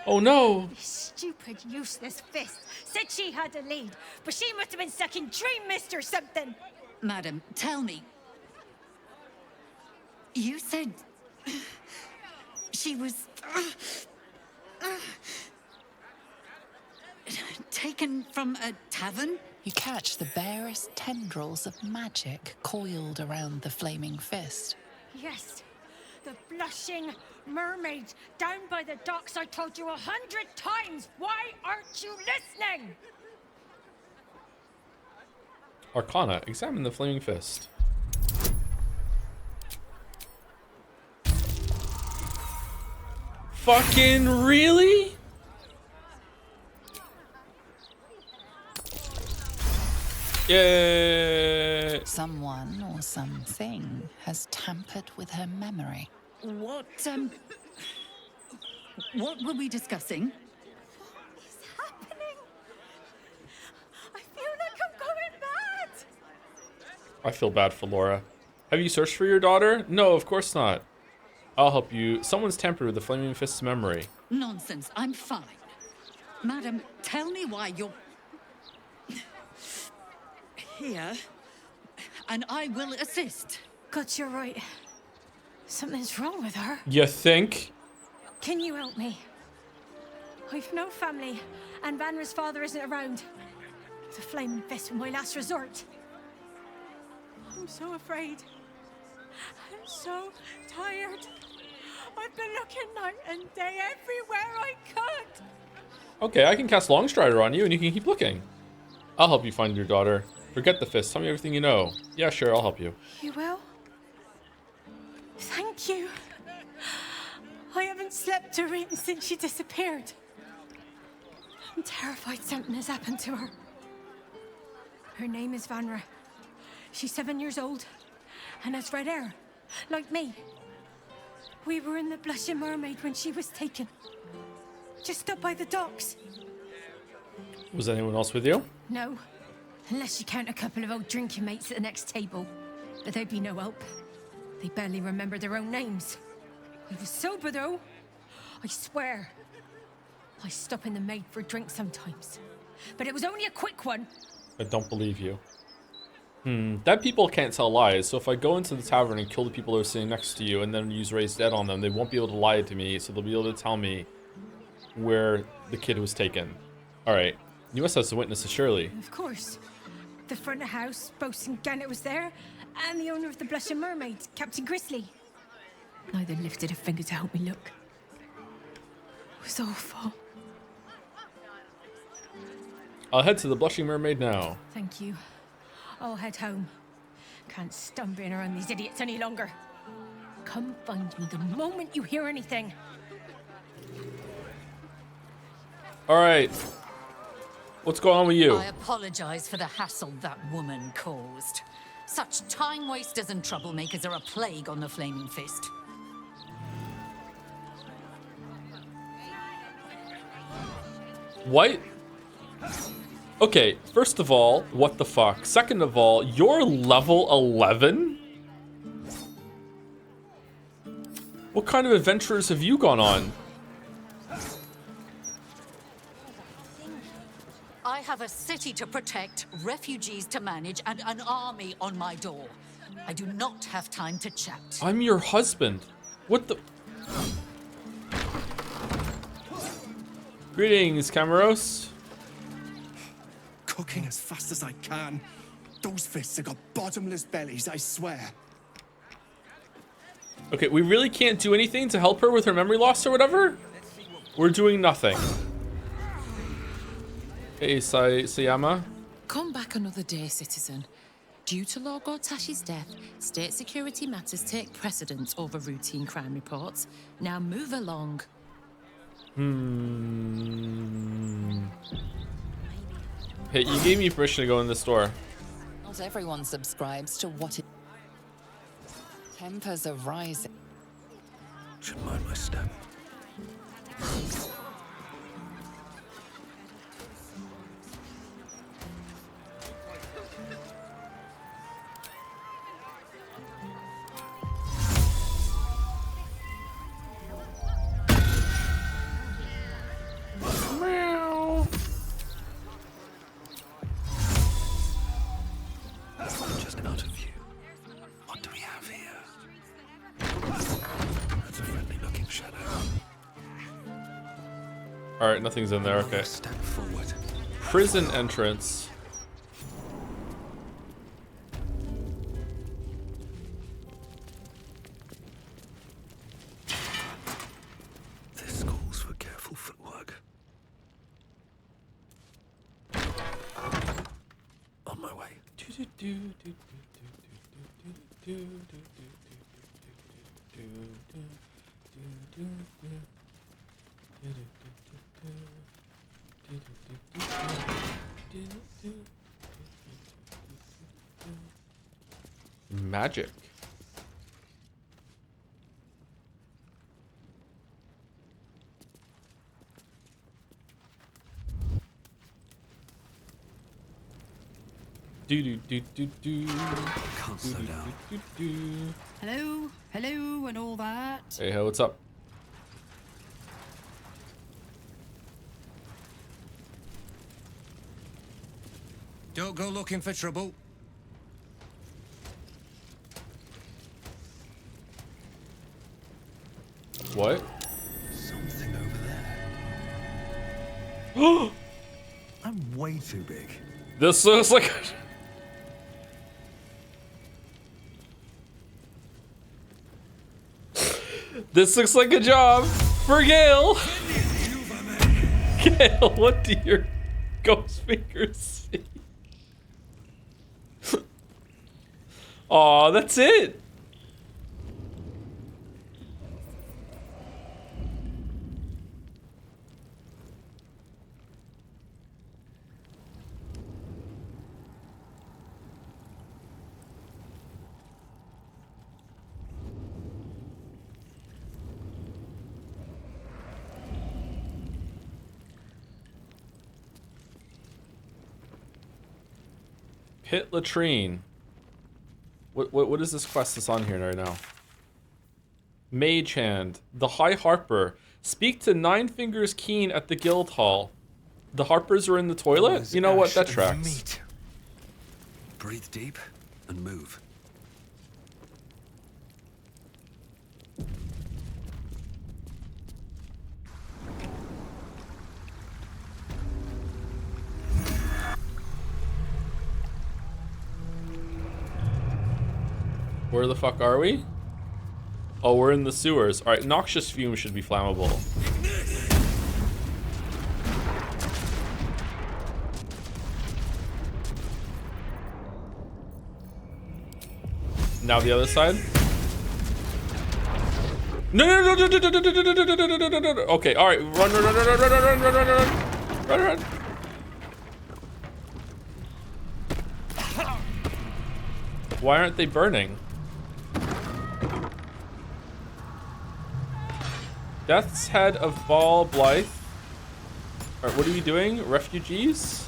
Oh no! This stupid, useless fist said she had a lead, but she must have been stuck in Dream Mist or something. Madam, tell me. You said... she was... taken from a tavern? You catch the barest tendrils of magic coiled around the flaming fist. Yes, the Blushing Mermaid down by the docks. I told you 100 times. Why aren't you listening? Arcana, examine the flaming fist. Fucking really? Yeah. Someone or something has tampered with her memory. What were we discussing? What is happening? I feel like I'm going mad. I feel bad for Laura. Have you searched for your daughter? No, of course not. I'll help you. Someone's tampered with the Flaming Fist's memory. Nonsense, I'm fine. Madam, tell me why you're... here, and I will assist. God, you're right. Something's wrong with her. You think? Can you help me? I've no family, and Vanra's father isn't around. The flaming fist was my last resort. I'm so afraid. I'm so tired. I've been looking night and day everywhere I could. Okay, I can cast Longstrider on you and you can keep looking. I'll help you find your daughter. Forget the fist. Tell me everything you know. Yeah, sure, I'll help you. You will? Thank you. I haven't slept or eaten since she disappeared. I'm terrified something has happened to her. Her name is Vanra. She's 7 years old and has red hair, like me. We were in the Blushing Mermaid when she was taken. Just up by the docks. Was anyone else with you? No, unless you count a couple of old drinking mates at the next table. But they'd be no help. They barely remember their own names. I was sober though. I swear. I stop in the maid for a drink sometimes. But it was only a quick one. I don't believe you. Dead people can't tell lies, so if I go into the tavern and kill the people who are sitting next to you and then use raised dead on them, they won't be able to lie to me, so they'll be able to tell me where the kid was taken. Alright. You must have some witnesses, surely. Of course. The front of house, Bosun Gannet was there, and the owner of the Blushing Mermaid, Captain Grizzly. Neither lifted a finger to help me look. It was awful. I'll head to the Blushing Mermaid now. Thank you. I'll head home. Can't stand being around these idiots any longer. Come find me the moment you hear anything. Alright. What's going on with you? I apologize for the hassle that woman caused. Such time wasters and troublemakers are a plague on the Flaming Fist. What? Okay, first of all, what the fuck? Second of all, you're level 11? What kind of adventures have you gone on? I have a city to protect, refugees to manage, and an army on my door. I do not have time to chat. I'm your husband. What the... Greetings, Camaros. Cooking as fast as I can. Those fists have got bottomless bellies, I swear. Okay, we really can't do anything to help her with her memory loss or whatever? We're doing nothing. Hey, Sayama. Come back another day, citizen. Due to Lord Gortashi's death, state security matters take precedence over routine crime reports. Now move along. Hey, you gave me permission to go in this store. Not everyone subscribes to what it... Tempers are rising. Should mind my step. Just out of view. What do we have here? That's a friendly looking shadow. Alright, nothing's in there, okay. Step forward. Prison entrance. This calls for careful footwork. On my way. Magic. Can't slow down. Hello, hello, and all that. Hey, what's up? Don't go looking for trouble. What? So I'm way too big. This looks like. This looks like a job for Gale. Gale, what do your ghost fingers see? Aw, that's it. Pit latrine. What is this quest that's on here right now? Mage hand. The High Harper. Speak to Nine Fingers Keen at the guild hall. The Harpers are in the toilet? You know what? That tracks. Breathe deep and move. Where the fuck are we? Oh, we're in the sewers. Alright, noxious fumes should be flammable. Now the other side. No, no, no, no, no, no, no, no, no, no, no, no, no, no. Okay, alright. Run, run, run, run, run, run, run, run, run, run, run, run. Why aren't they burning? Death's Head of Val Blythe. Alright, what are we doing? Refugees?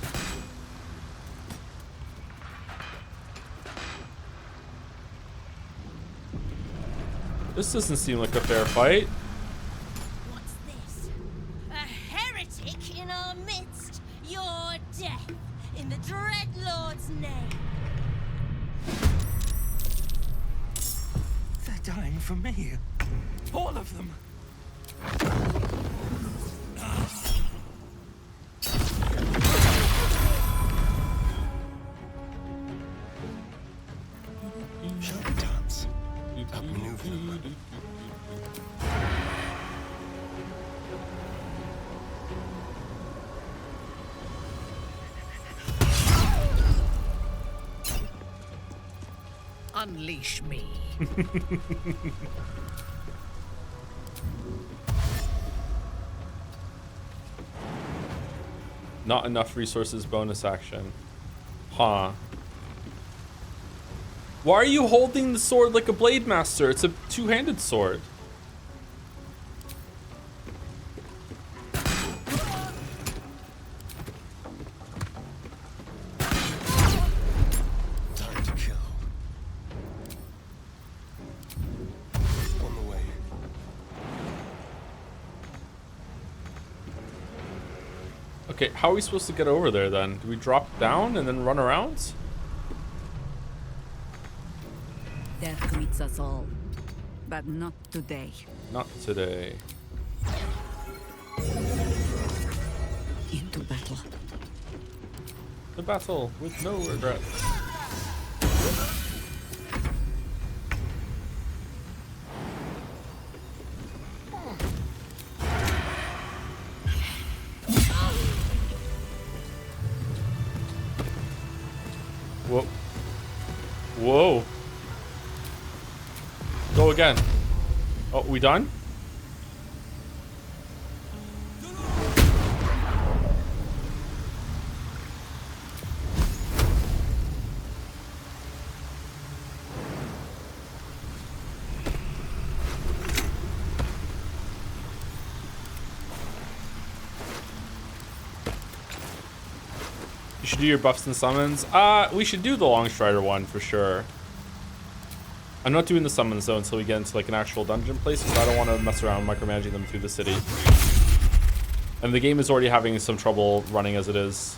This doesn't seem like a fair fight. What's this? A heretic in our midst? Your death in the Dread Lord's name. They're dying for me. All of them. Show the dance. Outmaneuver them. Unleash me. Not enough resources, bonus action. Huh. Why are you holding the sword like a blade master? It's a two-handed sword. Time to kill. On the way. Okay, how are we supposed to get over there then? Do we drop down and then run around? Death greets us all, but not today. Not today. Into battle. The battle with no regrets. Whoa. Whoa. Go again. Oh, we done? You should do your buffs and summons. We should do the Longstrider one for sure. I'm not doing the summons though until we get into like an actual dungeon place because I don't want to mess around micromanaging them through the city. And the game is already having some trouble running as it is.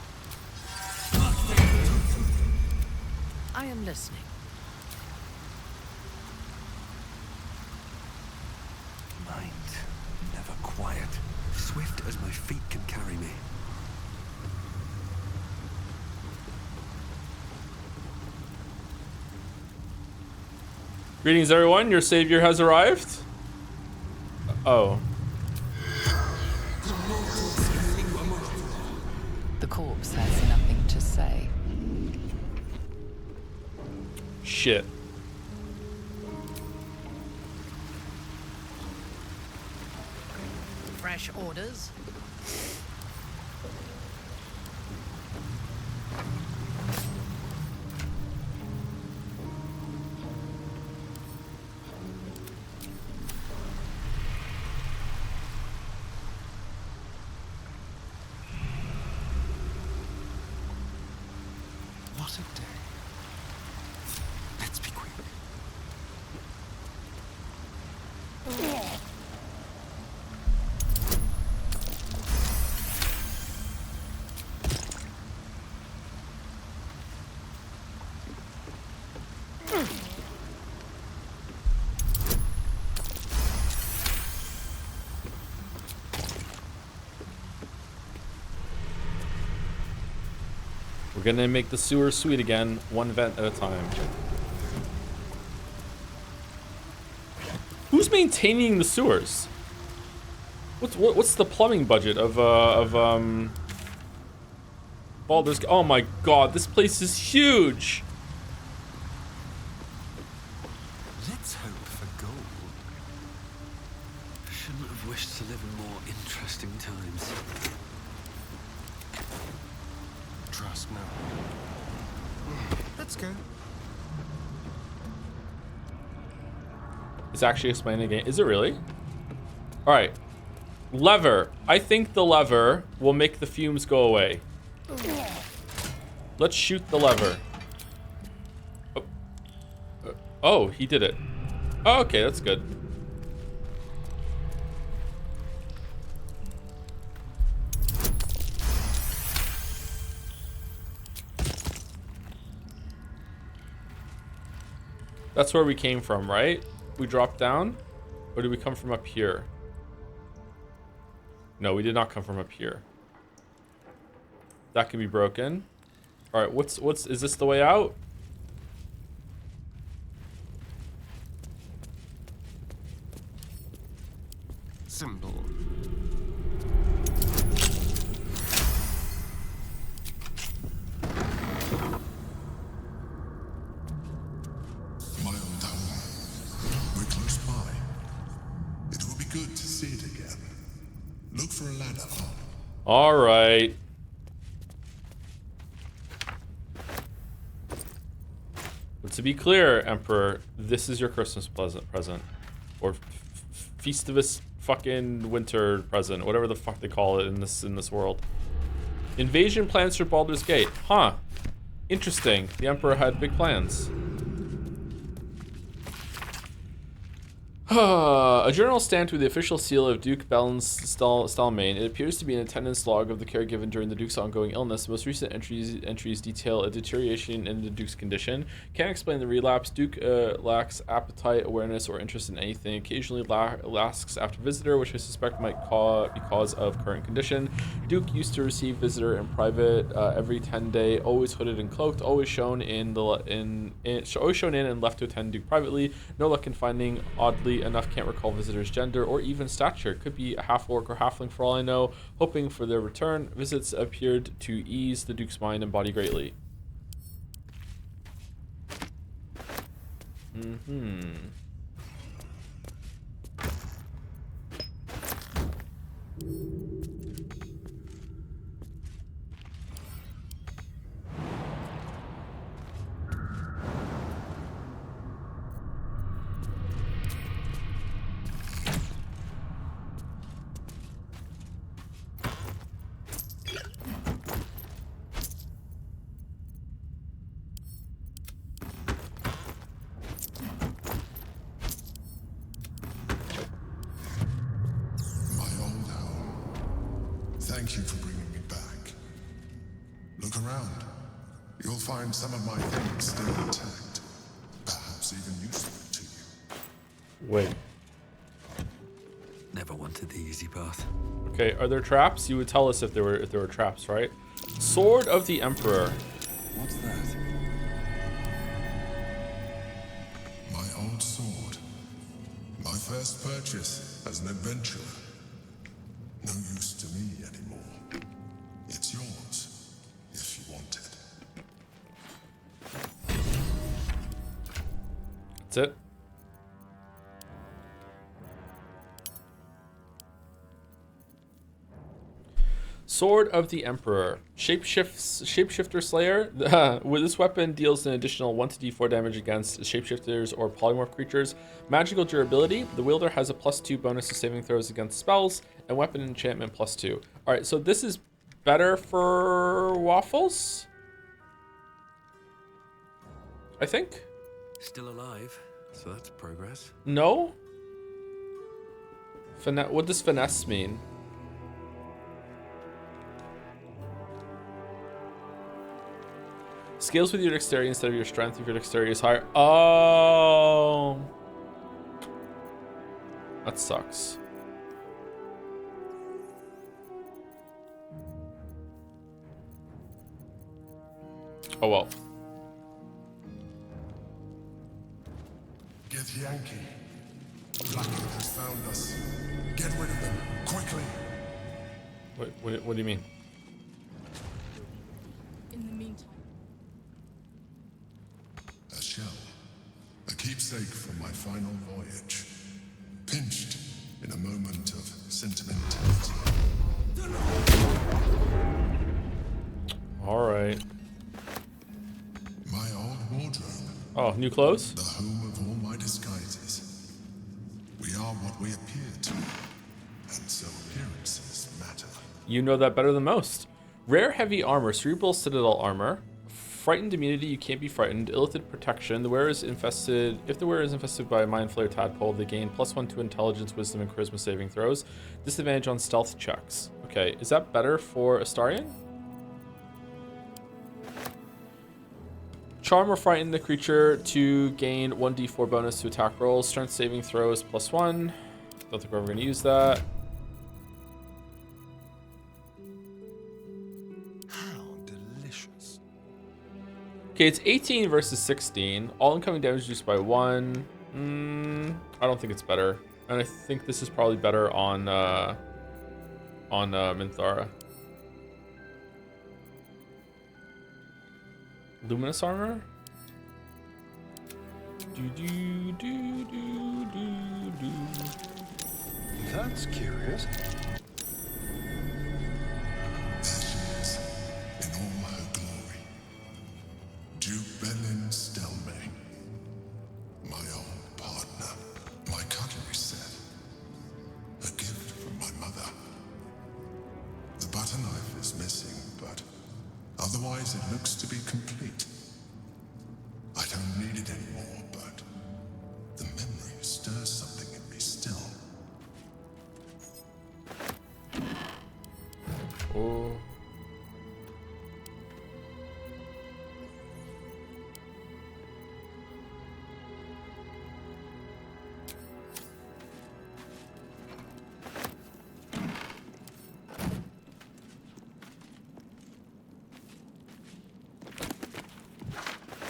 I am listening. Mind, never quiet. Swift as my feet can carry me. Greetings, everyone. Your savior has arrived. Oh. The corpse has nothing to say. Shit. Fresh orders. What a day. Let's be quick. We're gonna make the sewer sweet again, one vent at a time. Who's maintaining the sewers? What's the plumbing budget of Baldur's? Oh my god, this place is huge. Let's hope for gold. Shouldn't have wished to live in more interesting times. Trust no. Let's go. It's actually explaining the game. Is it really? All right. Lever. I think the lever will make the fumes go away. Let's shoot the lever. Oh, oh, he did it. Oh, okay, that's good. That's where we came from, right? We dropped down? Or did we come from up here? No, we did not come from up here. That can be broken. All right, is this the way out? Symbol. My old home. We're close by. It will be good to see it again. Look for a ladder up. All right. But to be clear, Emperor, this is your Christmas present. Or Festivus fucking winter present, whatever the fuck they call it in this world. Invasion plans for Baldur's Gate. Huh. Interesting. The Emperor had big plans. A journal stamped with the official seal of Duke Stalmain. It appears to be an attendance log of the care given during the Duke's ongoing illness. The most recent entries detail a deterioration in the Duke's condition. Can't explain the relapse. Duke lacks appetite, awareness, or interest in anything. Occasionally lasks after visitor, which I suspect might be cause of current condition. Duke used to receive visitor in private every 10 day, always hooded and cloaked, always shown in and left to attend Duke privately. No luck in finding, oddly enough, can't recall visitor's gender or even stature. Could be a half-orc or halfling for all I know. Hoping for their return. Visits appeared to ease the Duke's mind and body greatly. Thank you for bringing me back. Look around. You'll find some of my things still intact. Perhaps even useful to you. Wait. Never wanted the easy path. Okay, are there traps? You would tell us if there were traps, right? Sword of the Emperor. What's that? My old sword. My first purchase as an adventurer. No use to me anymore. It's yours, if you want it. That's it. Sword of the Emperor. Shapeshifter Slayer. With this weapon deals an additional 1d4 damage against shapeshifters or polymorph creatures. Magical durability. The wielder has a +2 bonus to saving throws against spells, and weapon enchantment +2. Alright, so this is better for Waffles? I think? Still alive, so that's progress. No? What does finesse mean? Scales with your dexterity instead of your strength if your dexterity is higher. Oh. That sucks. Oh well. Get Yankee. Blackwood has found us. Get rid of them, quickly. What do you mean? In the meantime. A shell. A keepsake from my final voyage. Pinched in a moment of sentimentality. Alright. My old wardrobe. Oh, new clothes? The home of all my disguises. We are what we appear to. And so appearances matter. You know that better than most. Rare heavy armor, cerebral citadel armor. Frightened immunity, you can't be frightened. Illithid protection, the wearer is infested. If the wearer is infested by a mind flayer tadpole, they gain +1 to intelligence, wisdom, and charisma saving throws. Disadvantage on stealth checks. Okay, is that better for Astarion? Charm or frighten the creature to gain 1d4 bonus to attack rolls. Strength saving throws +1. Don't think we're ever going to use that. Okay, it's 18 versus 16. All incoming damage reduced by 1. I don't think it's better. And I think this is probably better on Minthara. Luminous armor? That's curious. In all her glory. Duke Belin Stelmane. My old partner. My cutlery set. A gift from my mother. The butter knife is missing, but otherwise it looks to be complete. I don't need it anymore, but the memory stirs something in me still. Oh.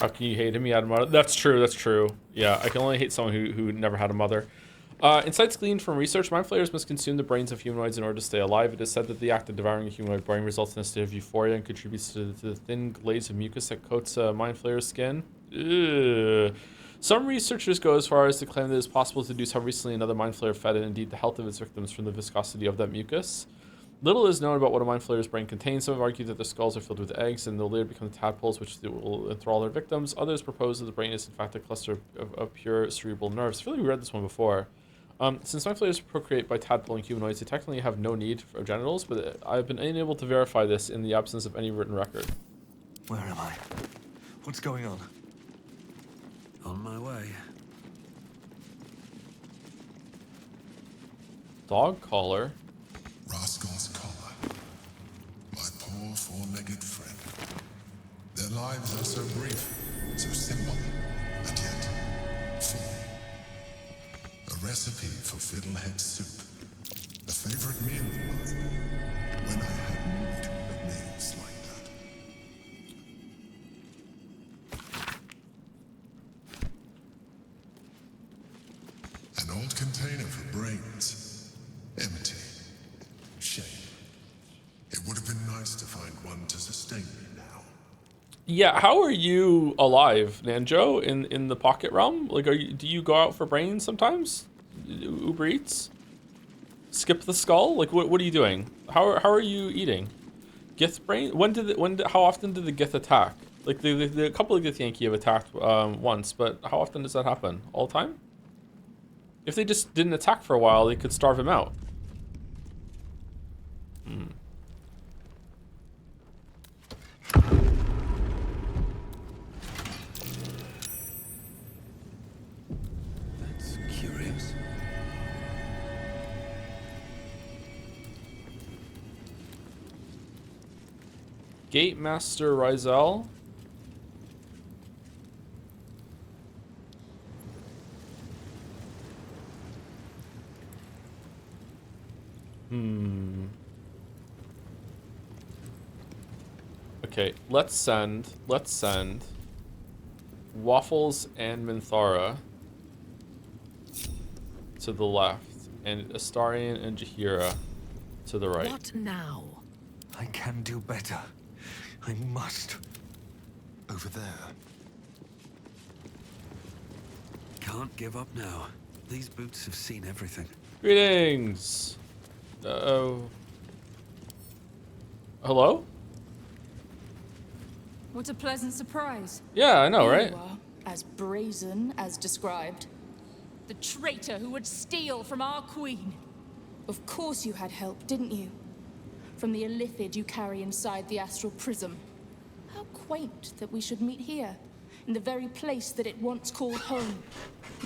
How can you hate him? He had a mother. That's true. That's true. Yeah, I can only hate someone who never had a mother. Insights gleaned from research. Mind flayers must consume the brains of humanoids in order to stay alive. It is said that the act of devouring a humanoid brain results in a state of euphoria and contributes to the thin glaze of mucus that coats a mind flayer's skin. Ugh. Some researchers go as far as to claim that it is possible to deduce how recently another mind flayer fed and indeed the health of its victims from the viscosity of that mucus. Little is known about what a mind flayer's brain contains. Some have argued that their skulls are filled with eggs and they'll later become tadpoles which will enthrall their victims. Others propose that the brain is in fact a cluster of pure cerebral nerves. I feel like we read this one before. Since mind flayers procreate by tadpoling humanoids, they technically have no need for genitals, but I've been unable to verify this in the absence of any written record. Where am I? What's going on? On my way. Dog collar. Rascal's collar. My poor four-legged friend. Their lives are so brief, so simple, and yet full. A recipe for fiddlehead soup. A favorite meal of mine. When I had need of meals like that. old container for brains. Empty. Shame. It would have been nice to find one to sustain me now. Yeah, how are you alive, Nanjo, in the pocket realm? Like, do you go out for brains sometimes? Uber Eats? Skip the skull? Like, what are you doing? How are you eating? Gith brain? How often did the Gith attack? Like, the couple of Githyanki have attacked once, but how often does that happen? All the time? If they just didn't attack for a while, they could starve him out. Hmm. That's curious. Gate Master Rizel. Okay, let's send Waffles and Minthara to the left, and Astarion and Jaheira to the right. What now? I can do better. I must. Over there. Can't give up now. These boots have seen everything. Greetings. Uh-oh. Hello? What a pleasant surprise. Yeah, I know, right? You are as brazen as described. The traitor who would steal from our queen. Of course you had help, didn't you? From the illithid you carry inside the astral prism. How quaint that we should meet here, in the very place that it once called home.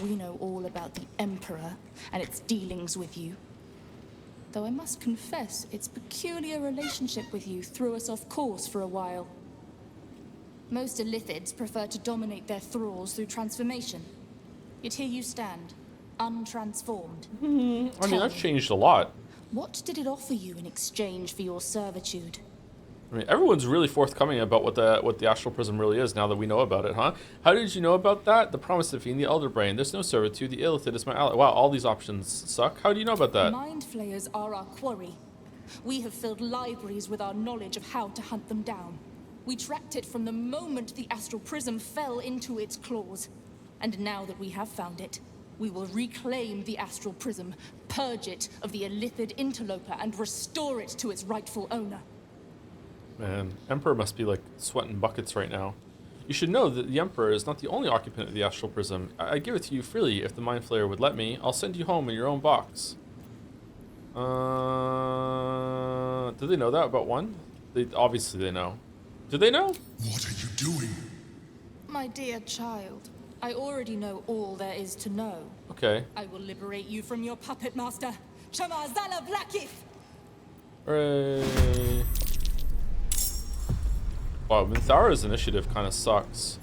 We know all about the Emperor and its dealings with you. Though I must confess, its peculiar relationship with you threw us off course for a while. Most illithids prefer to dominate their thralls through transformation. Yet here you stand, untransformed. I mean, Tell that's me, changed a lot. what did it offer you in exchange for your servitude? I mean, everyone's really forthcoming about what the astral prism really is now that we know about it, huh? How did you know about that? The promise of feeding the elder brain. There's no servitude. The illithid is my ally. Wow, all these options suck. How do you know about that? Mind flayers are our quarry. We have filled libraries with our knowledge of how to hunt them down. We tracked it from the moment the astral prism fell into its claws. And now that we have found it, we will reclaim the astral prism, purge it of the illithid interloper, and restore it to its rightful owner. Man, Emperor must be like sweating buckets right now. You should know that the Emperor is not the only occupant of the astral prism. I give it to you freely if the Mind Flayer would let me. I'll send you home in your own box. Did they know that about one? Obviously they know. Did they know? What are you doing? My dear child, I already know all there is to know. Okay. I will liberate you from your puppet master, Chamazala Blackif! Hooray. Wow, Minthara's initiative kind of sucks.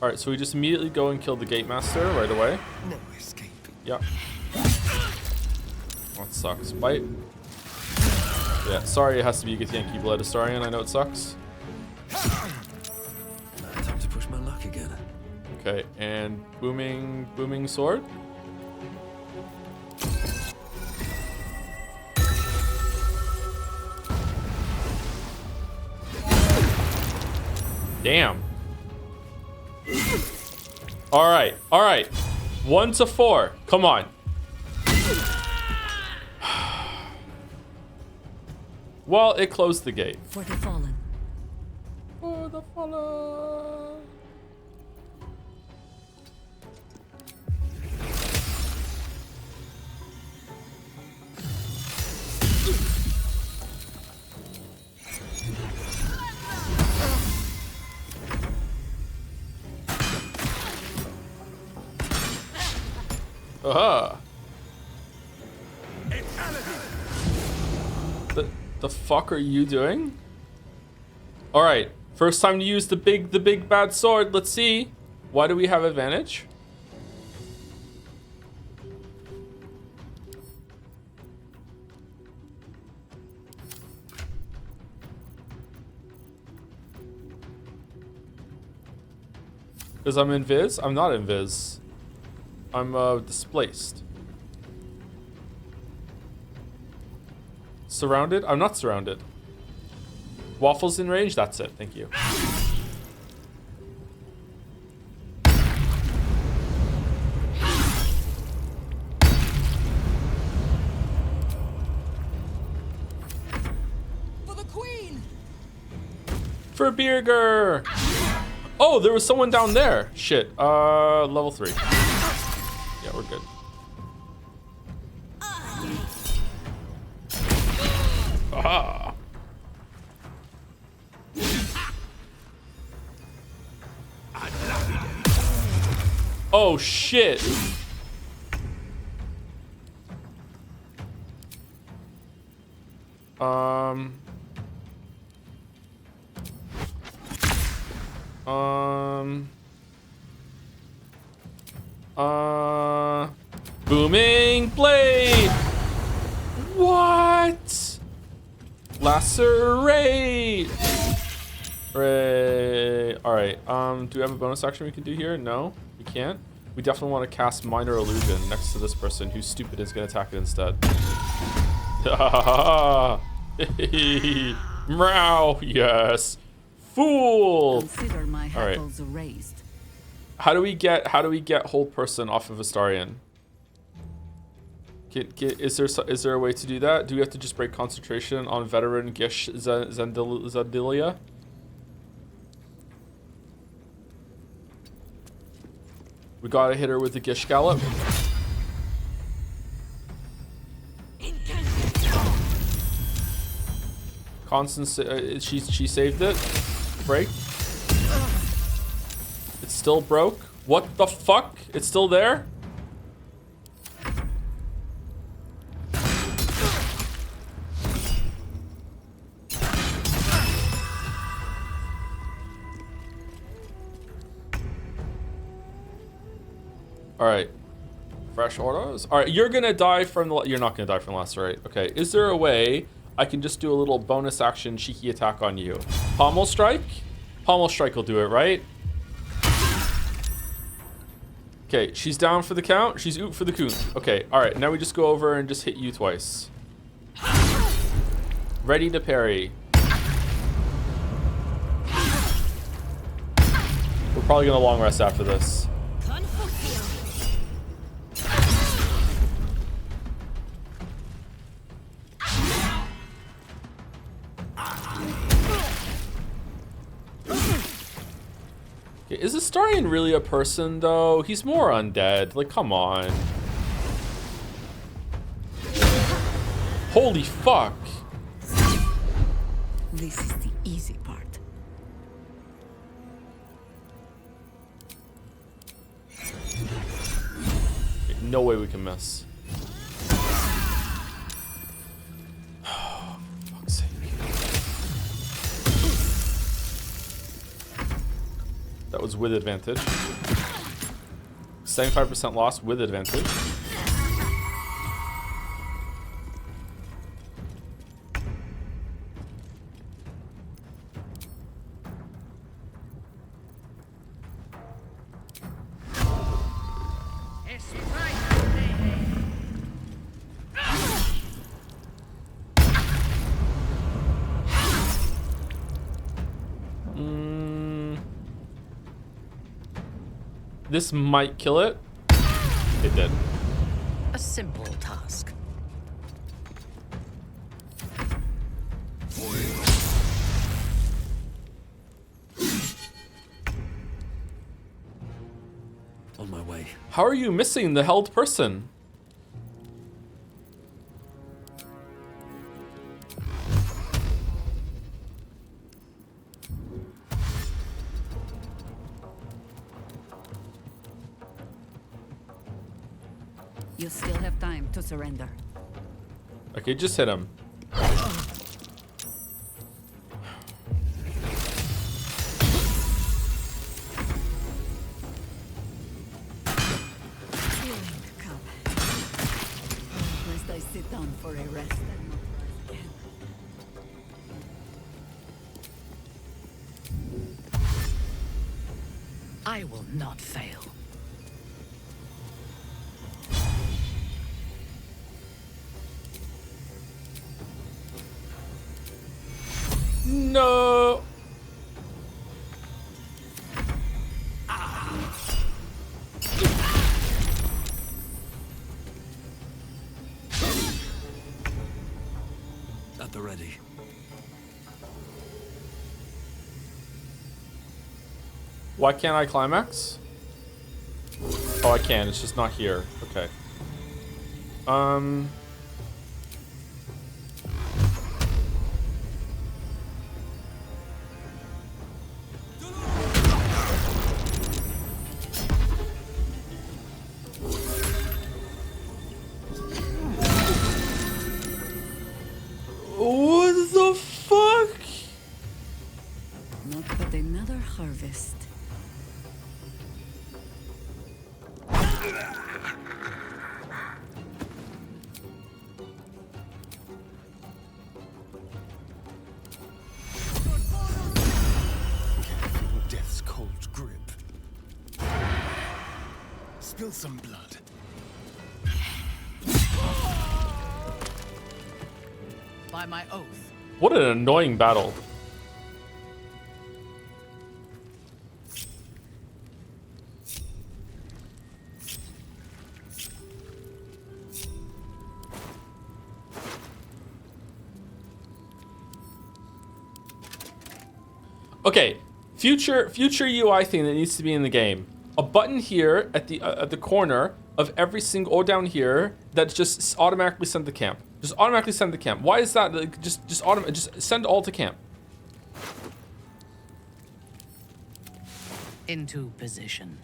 Alright, so we just immediately go and kill the Gate Master right away. No escape. Yeah. That sucks. Bite. Yeah, sorry it has to be Githyanki Blood Astarion. I know it sucks. Time to push my luck again. Okay, and booming sword. Damn. All right. 1 to 4. Come on. Well, it closed the gate. For the fallen. For the fallen. Aha. The fuck are you doing? All right, first time to use the big bad sword. Let's see. Why do we have advantage? Because I'm invis? I'm not invis. I'm displaced. surrounded? I'm not surrounded. Waffles in range? That's it. Thank you. For the queen! For Birger! Oh, there was someone down there. Shit. Level 3. Yeah, we're good. Aha! Oh shit! Booming blade! What? Lacerate! Hooray. Alright, do we have a bonus action we can do here? No, we can't. We definitely want to cast Minor Illusion next to this person who's stupid and is going to attack it instead. Meow, yes. Fool! Consider my Alright. hackles raised. How do we get hold person off of Astarion? Is there a way to do that? Do we have to just break concentration on veteran Gish Zandilia? We gotta hit her with the Gish Gallop. Constance, she saved it. Break. It's still broke. What the fuck? It's still there? All right, fresh autos. All right, you're gonna die from the. You're not gonna die from lacerate. Okay, is there a way I can just do a little bonus action cheeky attack on you? Pommel strike. Pommel strike will do it, right? Okay, she's down for the count. She's oop for the coon. Okay, all right. Now we just go over and just hit you twice. Ready to parry. We're probably gonna long rest after this. Is Astarion really a person, though? He's more undead. Like, come on. Holy fuck. This is the easy part. Okay, no way we can miss. Fuck's sake. That was with advantage. 75% loss with advantage. This might kill it. It did. A simple task. On my way. How are you missing the held person? You still have time to surrender. Okay, just hit him. Lest I sit down for a rest and not rise again. I will not fail. No. At the ready. Why can't I climax? Oh, I can. It's just not here. Okay. What the fuck? Not but another harvest. Feel death's cold grip. Spill some blood. By my oath. What an annoying battle. Okay, future UI thing that needs to be in the game. A button here at the corner of every single, or down here, that just automatically send to camp. Just automatically send to camp. Why is that? Like, just send all to camp. Into position.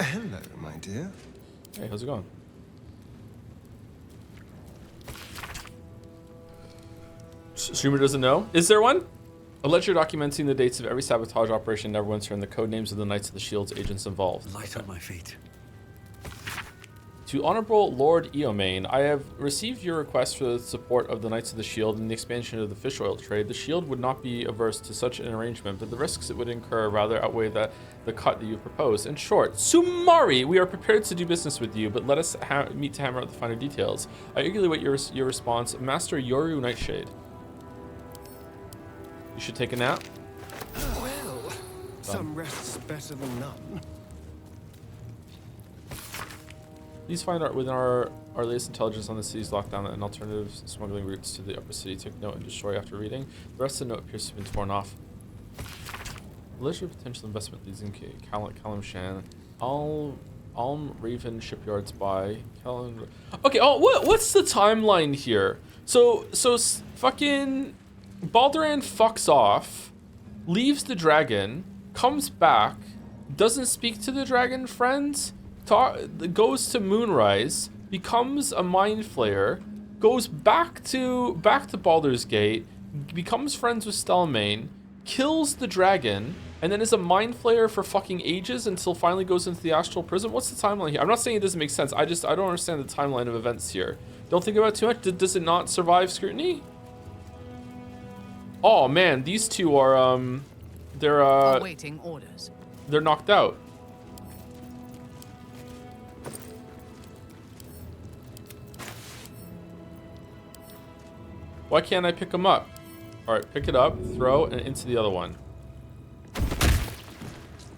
Hello, my dear. Hey, how's it going? Streamer doesn't know. Is there one? A ledger documenting the dates of every sabotage operation never once and the code names of the Knights of the Shield's agents involved. Light on my feet. To Honorable Lord Eomain, I have received your request for the support of the Knights of the Shield and the expansion of the fish oil trade. The Shield would not be averse to such an arrangement, but the risks it would incur rather outweigh the cut that you proposed. In short, Sumari, we are prepared to do business with you, but let us meet to hammer out the finer details. I eagerly wait your response. Master Yoru Nightshade. You should take a nap. Well, some rest's better than none. Please find out within our latest intelligence on the city's lockdown and alternative smuggling routes to the upper city. Take note and destroy after reading. The rest of the note appears to have been torn off. Leisure potential investment leads in Kalimshan. Alm Raven shipyards by Kalim. Okay. Oh, what's the timeline here? So fucking Balduran fucks off, leaves the dragon, comes back, doesn't speak to the dragon friends, goes to Moonrise, becomes a mind flayer, goes back to Baldur's Gate, becomes friends with Stelmane, kills the dragon, and then is a mind flayer for fucking ages until finally goes into the astral prison. What's the timeline here? I'm not saying it doesn't make sense. I don't understand the timeline of events here. Don't think about it too much. Does it not survive scrutiny? Oh man, these two are they're awaiting orders. They're knocked out. Why can't I pick them up? All right, pick it up, throw, and into the other one.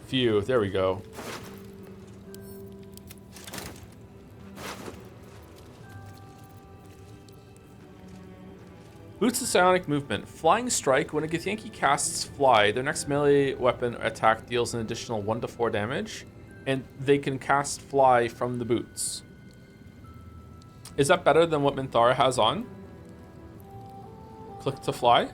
Phew, there we go. Boots of Psionic Movement. Flying Strike. When a Githyanki casts Fly, their next melee weapon attack deals an additional 1 to 4 damage, and they can cast Fly from the boots. Is that better than what Minthara has on? Click to fly.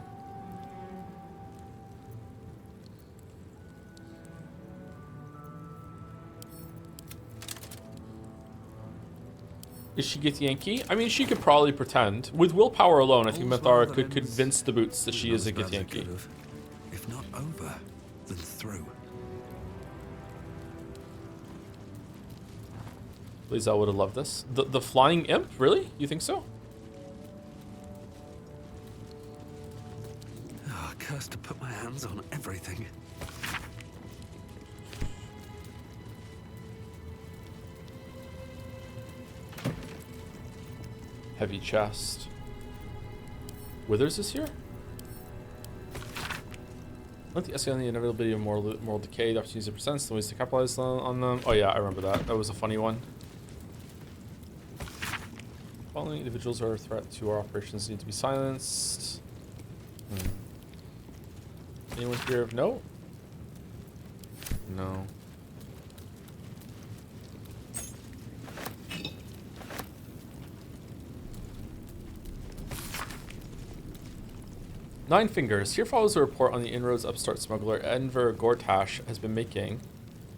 Is she Githyanki? I mean, she could probably pretend. With willpower alone, I think Minthara could convince the boots that she is a Githyanki. If not over, then through. Lae'zel would have loved this. The flying imp? Really? You think so? Oh, cursed to put my hands on everything. Heavy chest. Withers is here? Let the escalate on the inevitability of moral decay. The opportunities it presents, the ways to capitalize on them. Oh yeah, I remember that. That was a funny one. Following individuals who are a threat to our operations need to be silenced. Anyone here? No? No. Nine Fingers. Here follows a report on the inroads upstart smuggler Enver Gortash has been making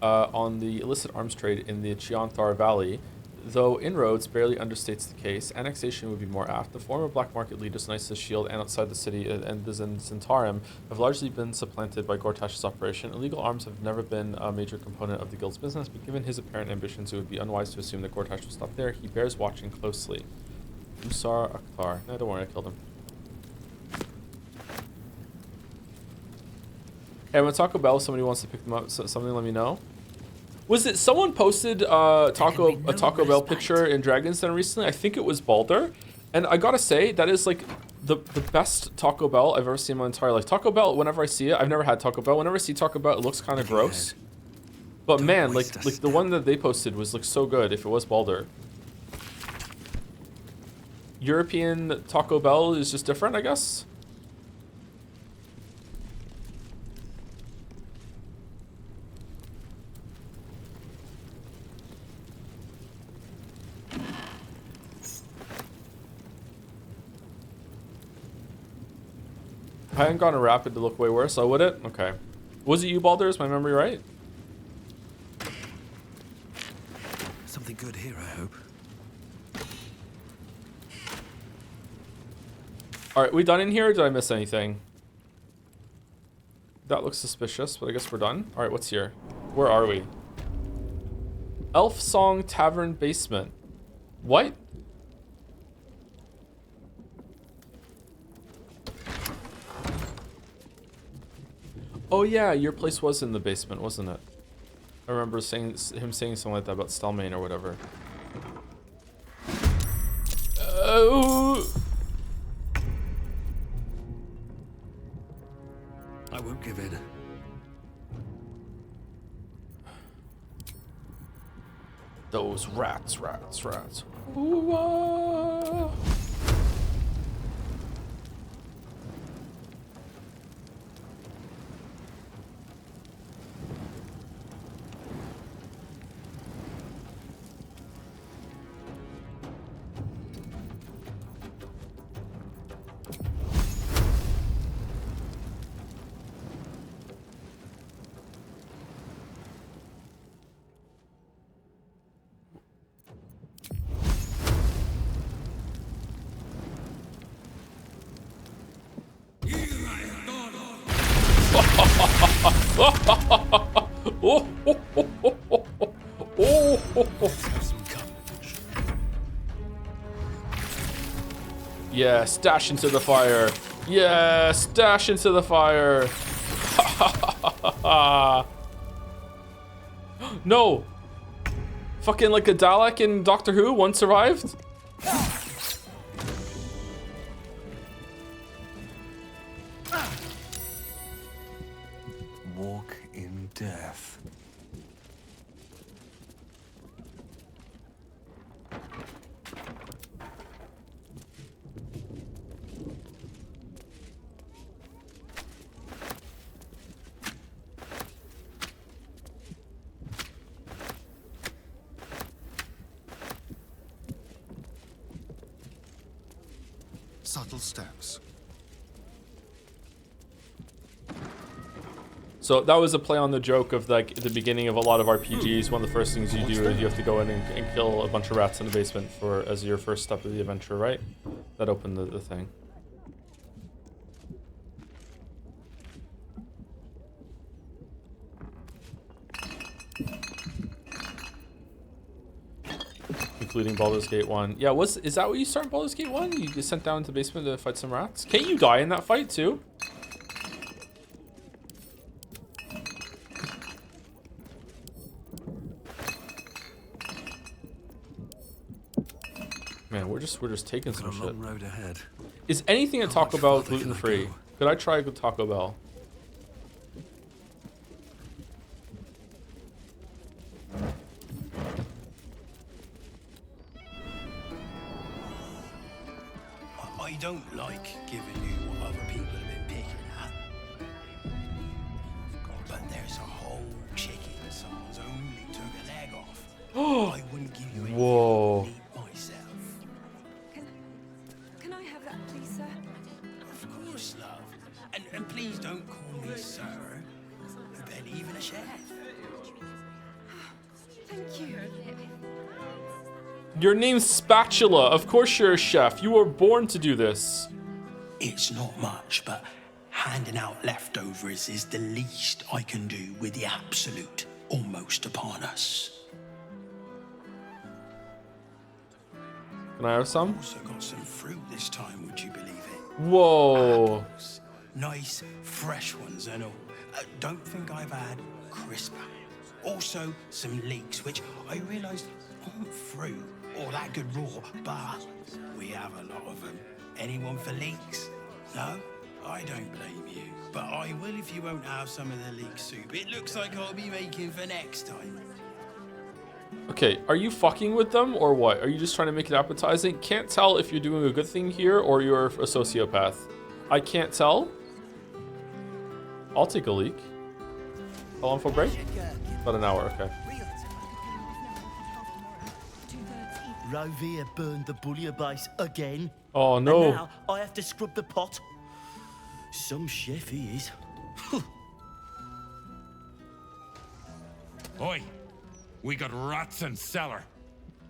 on the illicit arms trade in the Chianthar Valley. Though inroads barely understates the case, annexation would be more apt. The former black market leaders in Isis Shield and outside the city and the Zentarum have largely been supplanted by Gortash's operation. Illegal arms have never been a major component of the guild's business, but given his apparent ambitions, it would be unwise to assume that Gortash will stop there. He bears watching closely. Musar Akhtar. No, don't worry, I killed him. Hey, I'm at Taco Bell. If somebody wants to pick them up, something, let me know. Was it someone posted a Taco Bell picture in Dragon's Den recently? I think it was Baldur. And I gotta say, that is like the best Taco Bell I've ever seen in my entire life. Taco Bell, whenever I see it, I've never had Taco Bell. Whenever I see Taco Bell, it looks kind of gross. But man, like the one that they posted was like so good if it was Baldur. European Taco Bell is just different, I guess. I hadn't gone to Rapid to look way worse, so would it? Okay. Was it you, Baldur? Is my memory right? Something good here, I hope. Alright, we done in here, or did I miss anything? That looks suspicious, but I guess we're done. Alright, what's here? Where are we? Elf Song Tavern Basement. What? Oh yeah, your place was in the basement, wasn't it? I remember him saying something like that about Stelmane or whatever. Oh! I won't give in. Those rats. Ooh, ah. Yes, dash into the fire. Yes, dash into the fire. No. Fucking like a Dalek in Doctor Who, one survived. Walk in death. Subtle steps. So that was a play on the joke of like at the beginning of a lot of RPGs. One of the first things you do is you have to go in and kill a bunch of rats in the basement for as your first step of the adventure, right? That opened the thing. Including Baldur's Gate 1. Yeah, is that what you start in Baldur's Gate 1? You get sent down into the basement to fight some rats? Can't you die in that fight too? Man, we're just taking some Got a shit. long road ahead. Is anything at How Taco much Bell further can I gluten-free? go? Could I try Taco Bell? I don't like giving you what other people have been picking at. But there's a whole chicken someone's only took a leg off. I wouldn't give you anything Whoa. to eat myself. Can I have that, please, sir? Of course, love. And please don't call me sir. Ben, even a chef. Thank you. Your name's Spatula. Of course you're a chef. You were born to do this. It's not much, but handing out leftovers is the least I can do with the absolute almost upon us. Can I have some? Also got some fruit this time, would you believe it? Whoa. Apples. Nice, fresh ones and all. Don't think I've had crisp apples. Also, some leeks, which I realised aren't fruit or that good raw, but we have a lot of them. Anyone for leeks? No? I don't blame you. But I will if you won't have some of the leek soup. It looks like I'll be making for next time. Okay, are you fucking with them or what? Are you just trying to make it appetizing? Can't tell if you're doing a good thing here or you're a sociopath. I can't tell. I'll take a leak. How long for break? About an hour, okay. Rovia burned the bullier base again. Oh no. And now I have to scrub the pot. Some chef he is. Oi! We got rats in cellar.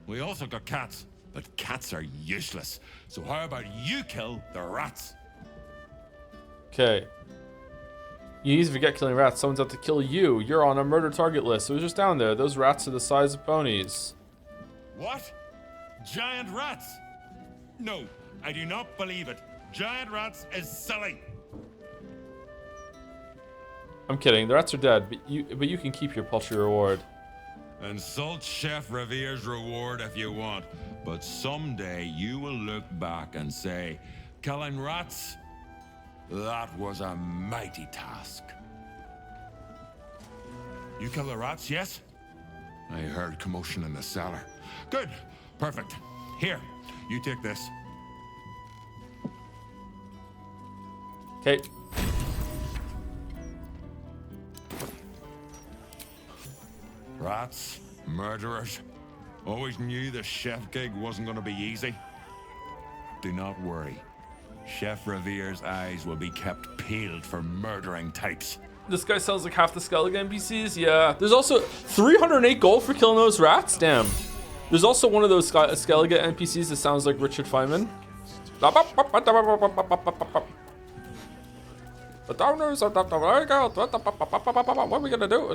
We also got cats, but cats are useless. So how about you kill the rats? Okay. You easy forget killing rats. Someone's out to kill you. You're on a murder target list. So it was just down there. Those rats are the size of ponies. What? Giant rats? No, I do not believe it. Giant rats is silly. I'm kidding. The rats are dead, but you can keep your paltry reward. Insult Chef Revere's reward if you want, but someday you will look back and say, killing rats? That was a mighty task. You kill the rats, yes? I heard commotion in the cellar. Good. Perfect. Here, you take this. Okay. Rats, murderers. Always knew the chef gig wasn't going to be easy. Do not worry. Chef Revere's eyes will be kept peeled for murdering types. This guy sounds like half the Skellige NPCs. Yeah. There's also 308 gold for killing those rats. Damn. There's also one of those Skellige NPCs that sounds like Richard Feynman. The downers of the what are we gonna do?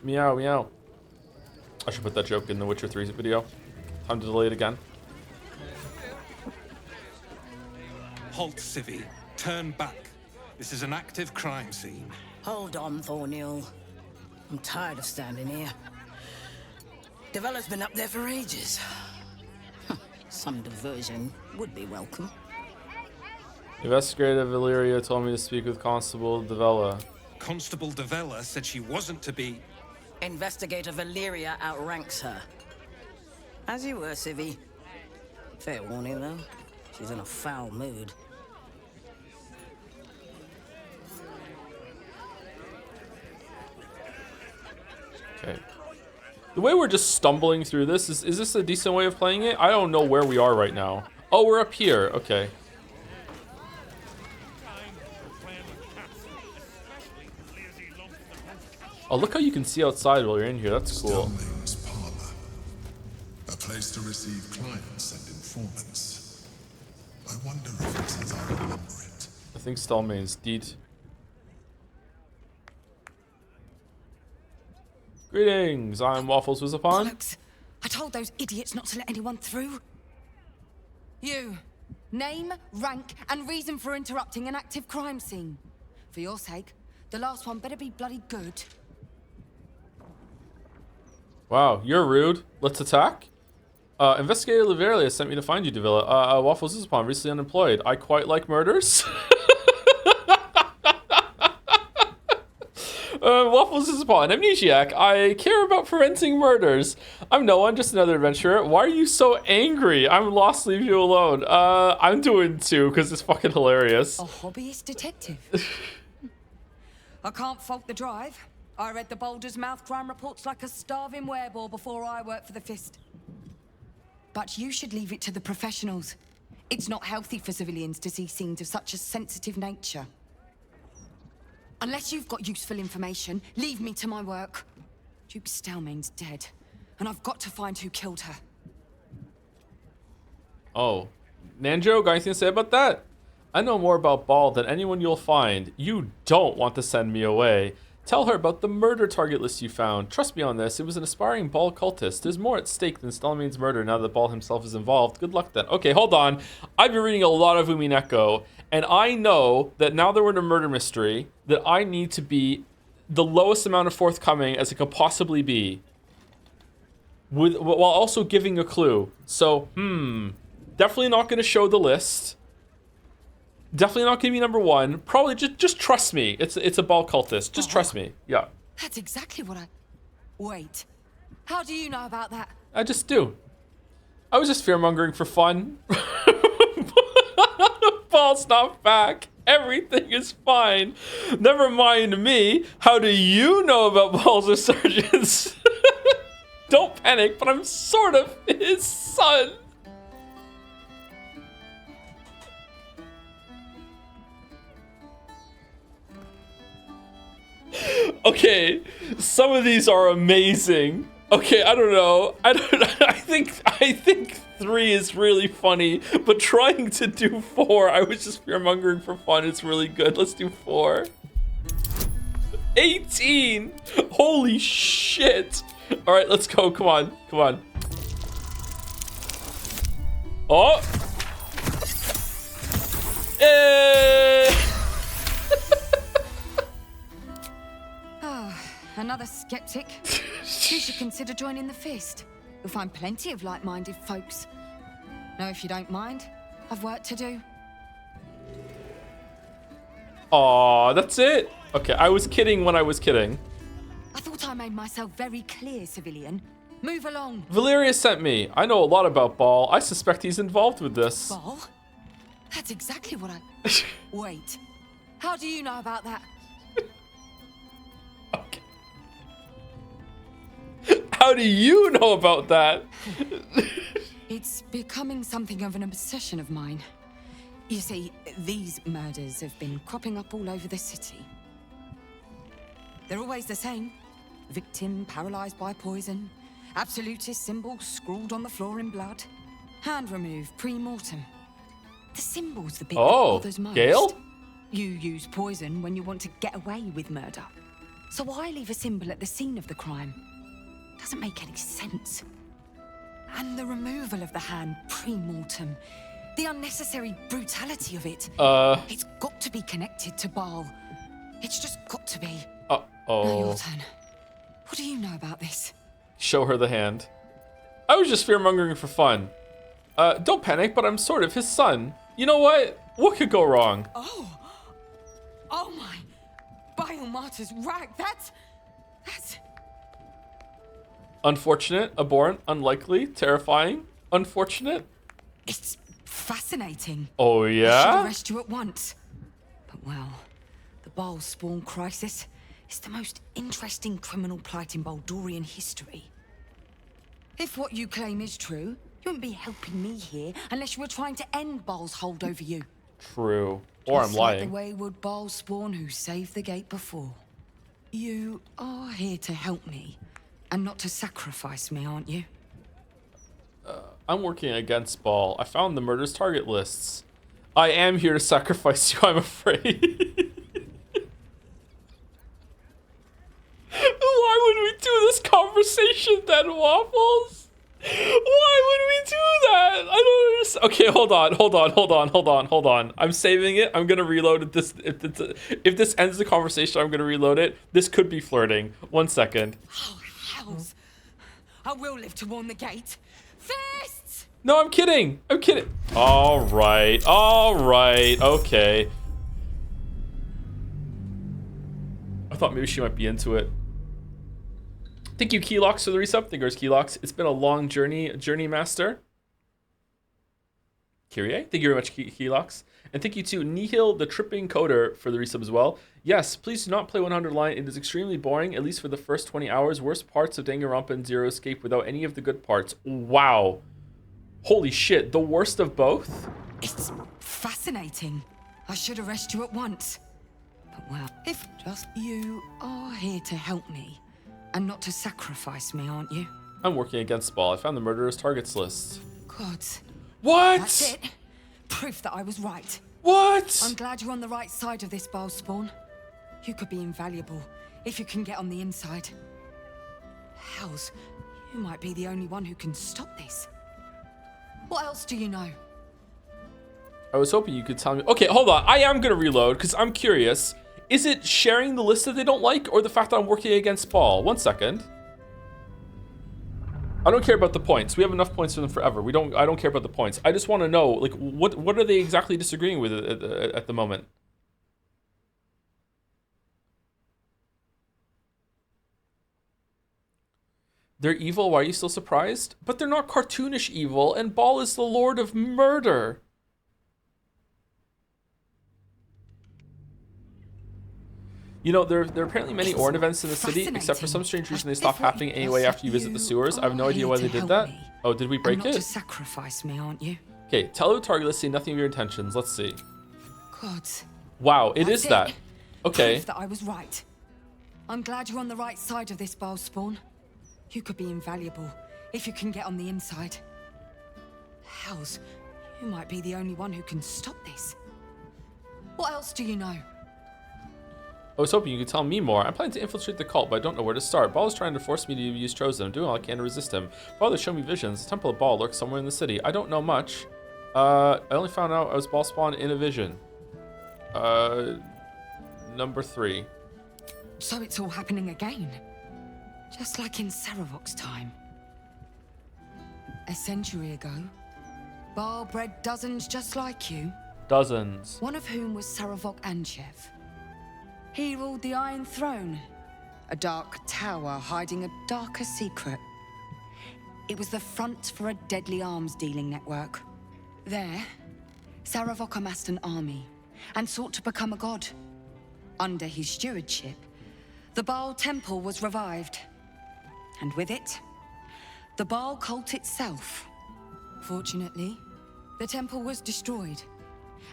Meow, meow. I should put that joke in the Witcher 3 video. Time to delay it again. Halt, Civvy. Turn back. This is an active crime scene. Hold on, Thornhill. I'm tired of standing here. Devella's been up there for ages. Some diversion would be welcome. Investigator Valeria told me to speak with Constable Devella. Constable Devella said she wasn't to be... Investigator Valeria outranks her. As you were, Civvy. Fair warning, though. She's in a foul mood. Okay. The way we're just stumbling through this, is this a decent way of playing it? I don't know where we are right now. Oh, we're up here. Okay. Oh, look how you can see outside while you're in here. That's cool. Stelling's parlor. A place to receive clients and informants. I wonder if it's as I remember it. I think Stallmane's deed. Greetings, I'm Waffles Wizapon. Bollocks! I told those idiots not to let anyone through. You. Name, rank, and reason for interrupting an active crime scene. For your sake, the last one better be bloody good. Wow, you're rude. Let's attack. Investigator Liveria sent me to find you, Davila. Waffles is upon, recently unemployed. I quite like murders. Waffles is upon, amnesiac. I care about preventing murders. I'm no one, just another adventurer. Why are you so angry? I'm lost, leave you alone. I'm doing too, because it's fucking hilarious. A hobbyist detective. I can't fault the drive. I read the Baldur's Mouth crime reports like a starving wereball before I worked for the Fist. But you should leave it to the professionals. It's not healthy for civilians to see scenes of such a sensitive nature. Unless you've got useful information, leave me to my work. Duke Stelmane's dead, and I've got to find who killed her. Oh. Nanjo, got anything to say about that? I know more about Ball than anyone you'll find. You don't want to send me away. Tell her about the murder target list you found. Trust me on this, it was an aspiring Ball cultist. There's more at stake than Stelmane's murder now that Ball himself is involved. Good luck then. Okay, hold on. I've been reading a lot of Umineko, and I know that now that we're in a murder mystery, that I need to be the lowest amount of forthcoming as it could possibly be. While also giving a clue. So, definitely not going to show the list. Definitely not gonna be number one. Probably just trust me. It's a Ball cultist. Just trust me. Yeah. That's exactly what I... Wait. How do you know about that? I just do. I was just fear-mongering for fun. Ball's not back. Everything is fine. Never mind me. How do you know about Ball's resurgence? Don't panic, but I'm sort of his son. Okay, some of these are amazing. Okay, I don't know. I think 3 is really funny, but trying to do 4, I was just fear-mongering for fun. It's really good. Let's do 4. 18! Holy shit! All right, let's go. Come on, come on. Oh! Hey! Another skeptic. You should consider joining the Fist. You'll find plenty of like-minded folks. Now, if you don't mind, I've work to do. Aw, that's it? Okay, I was kidding when I was kidding. I thought I made myself very clear, civilian. Move along. Valeria sent me. I know a lot about Ball. I suspect he's involved with this. Ball? That's exactly what I... Wait. How do you know about that? How do you know about that? It's becoming something of an obsession of mine. You see, these murders have been cropping up all over the city. They're always the same. Victim paralyzed by poison. Absolutist symbols scrawled on the floor in blood. Hand removed pre-mortem. The symbol's the bit that bothers most. Gale? You use poison when you want to get away with murder. So why leave a symbol at the scene of the crime? Doesn't make any sense. And the removal of the hand pre-mortem. The unnecessary brutality of it. It's got to be connected to Baal. It's just got to be. Now your turn. What do you know about this? Show her the hand. I was just fear-mongering for fun. Don't panic, but I'm sort of his son. You know what? What could go wrong? Oh my. Biomartyr's rag. That's... Unfortunate, abhorrent, unlikely, terrifying, unfortunate. It's fascinating. Oh, I should yeah? arrest you at once. But well, the Baal spawn crisis is the most interesting criminal plight in Baldurian history. If what you claim is true, you wouldn't be helping me here unless you were trying to end Baal's hold over you. True. Or I'm Just like lying. the wayward Baal spawn who saved the gate before. You are here to help me, and not to sacrifice me, aren't you? I'm working against Ball. I found the murder's target lists. I am here to sacrifice you, I'm afraid. Why would we do this conversation then, Waffles? Why would we do that? I don't understand. Okay, hold on. I'm saving it. I'm gonna reload it. If this ends the conversation, I'm gonna reload it. This could be flirting. 1 second. Oh, hells. I will live to warn the gate. Fists! No, I'm kidding. I'm kidding. All right. Okay. I thought maybe she might be into it. Thank you, Keylocks, for the resub. Thank you, Keylocks. It's been a long journey master. Kyrie, thank you very much, Keylocks. And thank you to Nihil, the tripping coder, for the resub as well. Yes, please do not play 100 line. It is extremely boring, at least for the first 20 hours. Worst parts of Danganronpa and Zero Escape without any of the good parts. Wow. Holy shit, the worst of both? It's fascinating. I should arrest you at once. But well, if just you are here to help me and not to sacrifice me, aren't you? I'm working against Ball. I found the murderer's targets list. God. What? That's it. Proof that I was right. What? I'm glad you're on the right side of this, Ball Spawn. You could be invaluable if you can get on the inside. Hells, you might be the only one who can stop this. What else do you know? I was hoping you could tell me. Okay, hold on. I am going to reload because I'm curious. Is it sharing the list that they don't like or the fact that I'm working against Ball? 1 second. I don't care about the points. We have enough points for them forever. I don't care about the points. I just want to know, like, what are they exactly disagreeing with at the moment? They're evil. Why are you still surprised? But they're not cartoonish evil, and Ball is the Lord of Murder. You know, there are apparently many Orin events in the city, except for some strange reason they stop happening anyway after you visit the sewers. I have no idea why they did that. Oh, did we break not it? To sacrifice me, aren't you? Okay, tell the target list, say nothing of your intentions. Let's see. God. Wow, it That's is that. Okay. Proof that I was right. I'm glad you're on the right side of this, Bile Spawn. You could be invaluable if you can get on the inside. Hells, you might be the only one who can stop this. What else do you know? I was hoping you could tell me more. I'm planning to infiltrate the cult, but I don't know where to start. Baal is trying to force me to use Chosen. I'm doing all I can to resist him. Father showed me visions. The Temple of Baal lurks somewhere in the city. I don't know much. I only found out I was Baal spawned in a vision. Number 3. So it's all happening again. Just like in Saravok's time. A century ago, Baal bred dozens just like you. Dozens. One of whom was Saravok Anshev. He ruled the Iron Throne, a dark tower hiding a darker secret. It was the front for a deadly arms dealing network. There, Saravok amassed an army and sought to become a god. Under his stewardship, the Baal Temple was revived. And with it, the Baal cult itself. Fortunately, the temple was destroyed,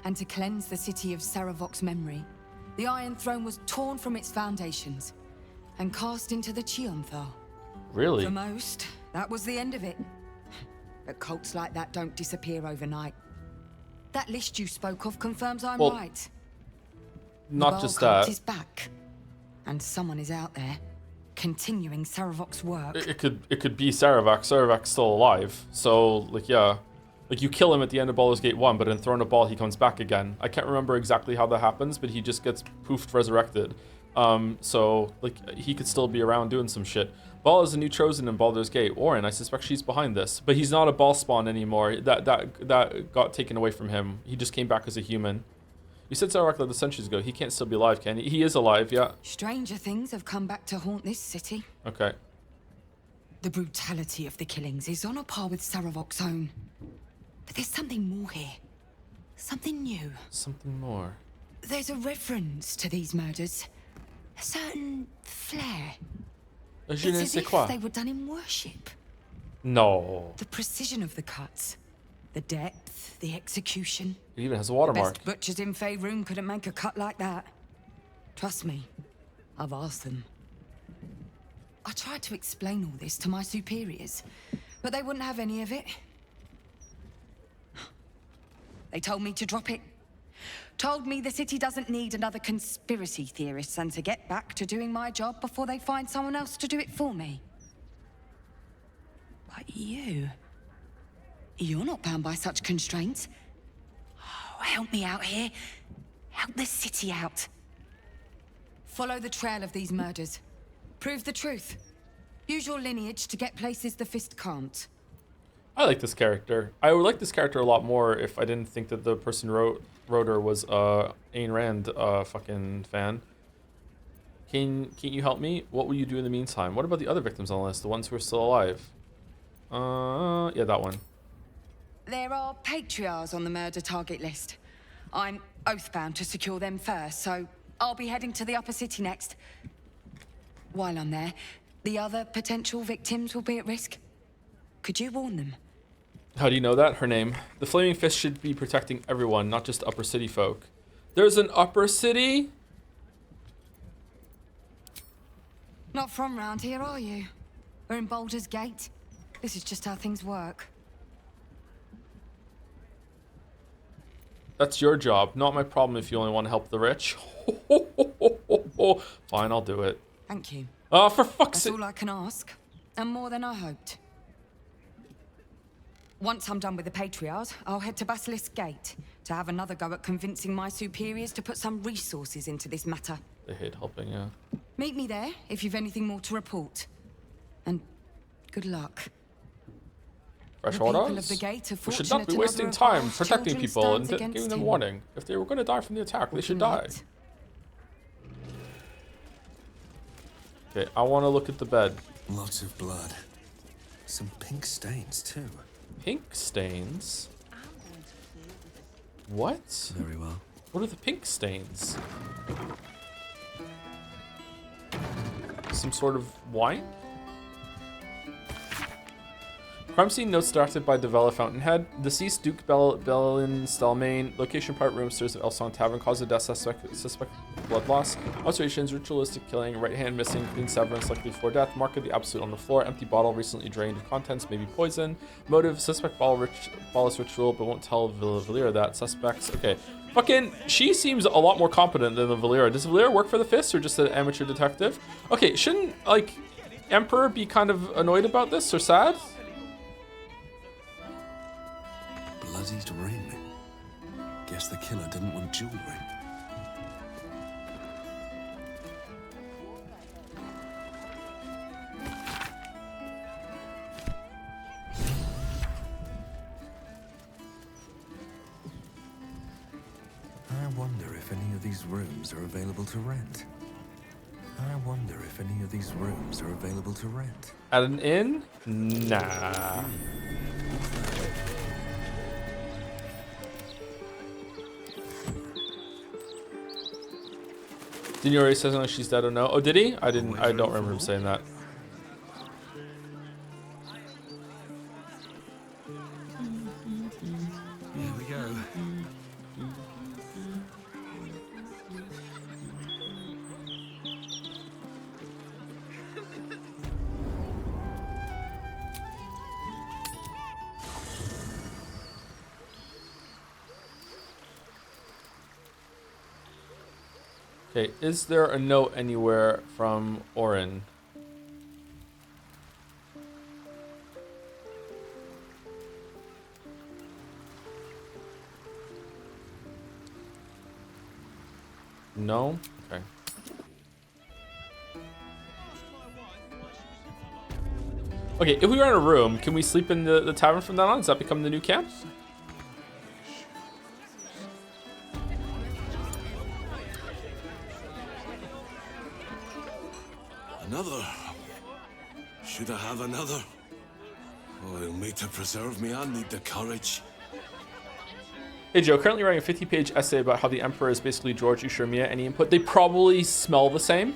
and to cleanse the city of Saravok's memory, the Iron Throne was torn from its foundations and cast into the Chionthal. Really? For most, that was the end of it. But cults like that don't disappear overnight. That list you spoke of confirms I'm right. Not just the Baal cult that. is back, and someone is out there continuing Saravok's work. It could be Saravok. Saravok's still alive. So, like, yeah. Like, you kill him at the end of Baldur's Gate 1, but in Throne of Baal, he comes back again. I can't remember exactly how that happens, but he just gets poofed resurrected. So, like, he could still be around doing some shit. Baal is a new chosen in Baldur's Gate. Orin, I suspect she's behind this. But he's not a Baal spawn anymore. That got taken away from him. He just came back as a human. You said Saravok like the centuries ago. He can't still be alive, can he? He is alive, yeah. Stranger things have come back to haunt this city. Okay. The brutality of the killings is on a par with Saravok's own. But there's something more here. Something new. Something more. There's a reference to these murders. A certain flair. Je ne It's sais as quoi. if they were done in worship. No. The precision of the cuts. The depth, the execution. It even has a The watermark. best butchers in Faerun couldn't make a cut like that. Trust me, I've asked them. I tried to explain all this to my superiors, but they wouldn't have any of it. They told me to drop it. Told me the city doesn't need another conspiracy theorist and to get back to doing my job before they find someone else to do it for me. But you're not bound by such constraints. Oh, help me out here. Help the city out. Follow the trail of these murders. Prove the truth. Use your lineage to get places the Fist can't. I like this character. I would like this character a lot more if I didn't think that the person wrote her was Ayn Rand fucking fan. Can you help me? What will you do in the meantime? What about the other victims on the list? The ones who are still alive? Yeah, that one. There are patriarchs on the murder target list. I'm oathbound to secure them first, so I'll be heading to the upper city next. While I'm there, the other potential victims will be at risk. Could you warn them? How do you know that? Her name. The Flaming Fist should be protecting everyone, not just upper city folk. There's an upper city? Not from round here, are you? We're in Baldur's Gate. This is just how things work. That's your job, not my problem if you only want to help the rich. Fine, I'll do it. Thank you. Oh, for fuck's sake. That's all I can ask, and more than I hoped. Once I'm done with the Patriarchs, I'll head to Basilisk Gate to have another go at convincing my superiors to put some resources into this matter. They hate helping, yeah. Meet me there if you've anything more to report. And good luck. Fresh The people orders? of the gate are We should not fortunate be another wasting of time Baal's protecting children people and stands giving against them him. warning. If they were going to die from the attack, they should die. Okay, I want to look at the bed. Lots of blood. Some pink stains, too. Pink stains? What? Very well. What are the pink stains? Some sort of wine? Crime scene notes directed by Devella Fountainhead. Deceased Duke Bellin Stelmane. Location part room stairs of Elsong Tavern. Cause of death suspect blood loss. Observations ritualistic killing. Right hand missing. Clean severance likely for death. Mark of the absolute on the floor. Empty bottle recently drained of contents. Maybe poison. Motive suspect ballast ritual but won't tell Valera that. Suspects. Okay. Fucking, she seems a lot more competent than the Valera. Does Valera work for the Fist or just an amateur detective? Okay, shouldn't, like, Emperor be kind of annoyed about this or sad? Bloodied ring. Guess the killer didn't want jewelry. I wonder if any of these rooms are available to rent. I wonder if any of these rooms are available to rent. At an inn? Nah. Didn't you already say something like she's dead or no? Oh, did he? I don't remember him saying that. Here we go. Okay, is there a note anywhere from Orin? No? Okay. Okay, if we were in a room, can we sleep in the tavern from then on? Does that become the new camp? Another? Should I have another? Oh, made to preserve me, I need the courage. Hey Joe, currently writing a 50-page essay about how the Emperor is basically George Ushurmia. Any input? They probably smell the same.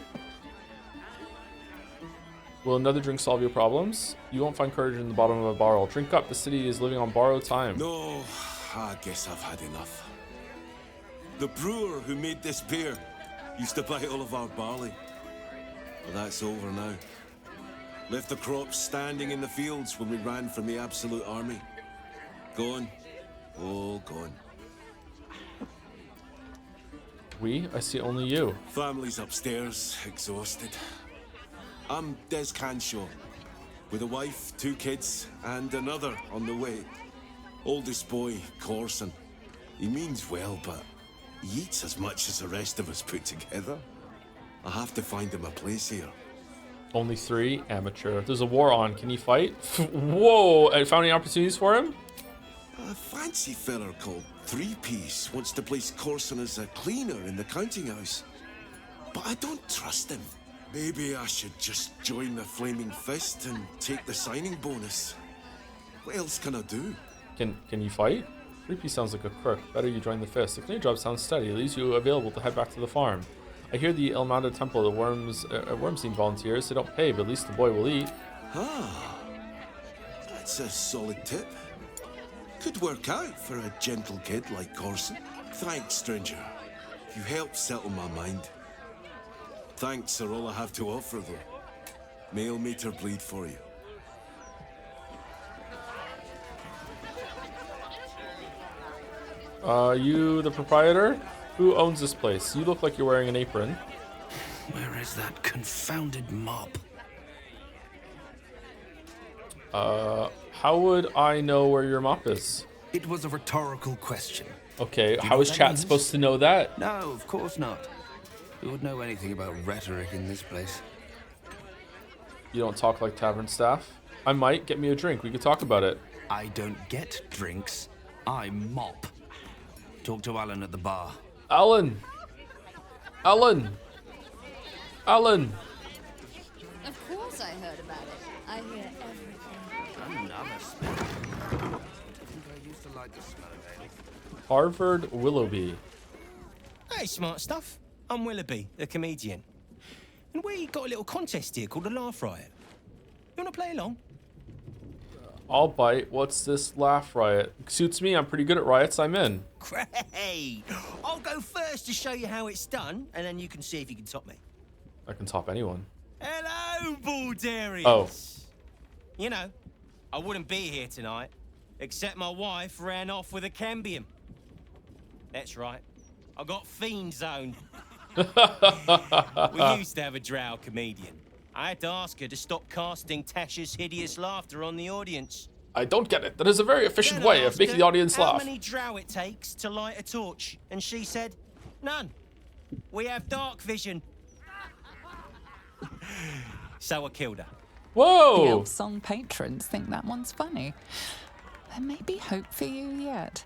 Will another drink solve your problems? You won't find courage in the bottom of a barrel. Drink up, the city is living on borrowed time. No, I guess I've had enough. The brewer who made this beer used to buy all of our barley. Well, that's over now. Left the crops standing in the fields when we ran from the Absolute Army. Gone. All gone. We? I see only you. Family's upstairs, exhausted. I'm Des Canshaw, with a wife, 2 kids, and another on the way. Oldest boy, Corson. He means well, but he eats as much as the rest of us put together. I have to find him a place here. Only 3. Amateur. There's a war on. Can he fight? Whoa! I found any opportunities for him? A fancy feller called Three-Piece wants to place Corson as a cleaner in the counting house. But I don't trust him. Maybe I should just join the Flaming Fist and take the signing bonus. What else can I do? Can you fight? 3P sounds like a crook. Better you join the Fist. The cleaning job sounds steady. It leaves you available to head back to the farm. I hear the Elmada Temple, the worms need volunteers. They don't pay, but at least the boy will eat. Ah, that's a solid tip. Could work out for a gentle kid like Corson. Thanks, stranger. You helped settle my mind. Thanks are all I have to offer, though. Mail meter bleed for you. You the proprietor? Who owns this place? You look like you're wearing an apron. Where is that confounded mop? How would I know where your mop is? It was a rhetorical question. Okay, Do you how know is what that chat means? supposed to know that? No, of course not. Who would know anything about rhetoric in this place? You don't talk like tavern staff? I might. Get me a drink. We could talk about it. I don't get drinks. I mop. Talk to Alan at the bar. Alan! Alan! Alan! Of course I heard about it. I hear everything. Another smell. I think I used to like the smell of ale. Harvard Willoughby. Hey, smart stuff. I'm Willoughby, the comedian. And we got a little contest here called the Laugh Riot. You want to play along? I'll bite. What's this laugh riot? Suits me. I'm pretty good at riots. I'm in. Great! I'll go first to show you how it's done, and then you can see if you can top me. I can top anyone. Hello, Baldurians! Oh. You know, I wouldn't be here tonight, except my wife ran off with a cambium. That's right. I got fiend zone. We used to have a drow comedian. I had to ask her to stop casting Tasha's hideous laughter on the audience. I don't get it. That is a very efficient Then I way of asked making her the audience how laugh. many drow it takes to light a torch, and she said, none. We have dark vision. So I killed her. Whoa! The Elf Song patrons think that one's funny. There may be hope for you yet.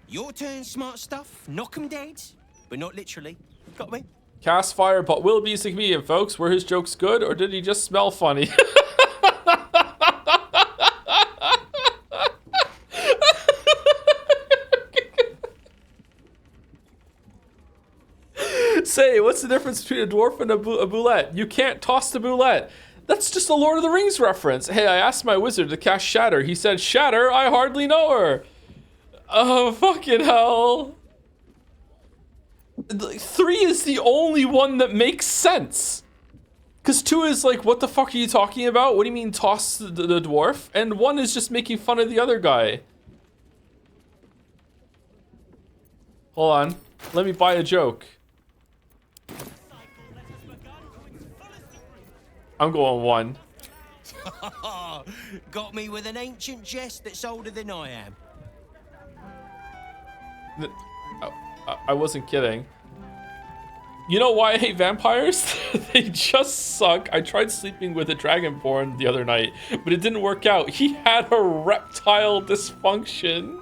Your turn, smart stuff. Knock 'em dead, but not literally. Got me? Cast fire, but Willoughby's the comedian, folks. Were his jokes good, or did he just smell funny? Say, what's the difference between a dwarf and a boulette? You can't toss the boulette. That's just a Lord of the Rings reference. Hey, I asked my wizard to cast Shatter. He said, Shatter? I hardly know her. Oh, fucking hell. 3 is the only one that makes sense. Because 2 is like, what the fuck are you talking about? What do you mean toss the dwarf? And 1 is just making fun of the other guy. Hold on. Let me buy a joke. I'm going 1. Got me with an ancient jest that's older than I am. I wasn't kidding. You know why I hate vampires? They just suck. I tried sleeping with a dragonborn the other night, but it didn't work out. He had a reptile dysfunction.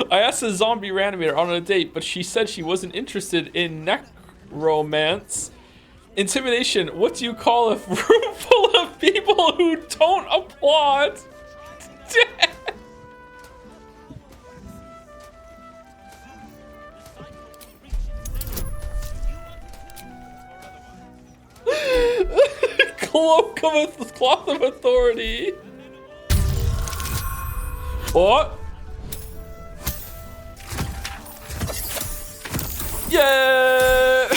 I asked a zombie reanimator on a date, but she said she wasn't interested in necromance. Intimidation. What do you call a room full of people who don't applaud? Cloth of authority. What? Yeah.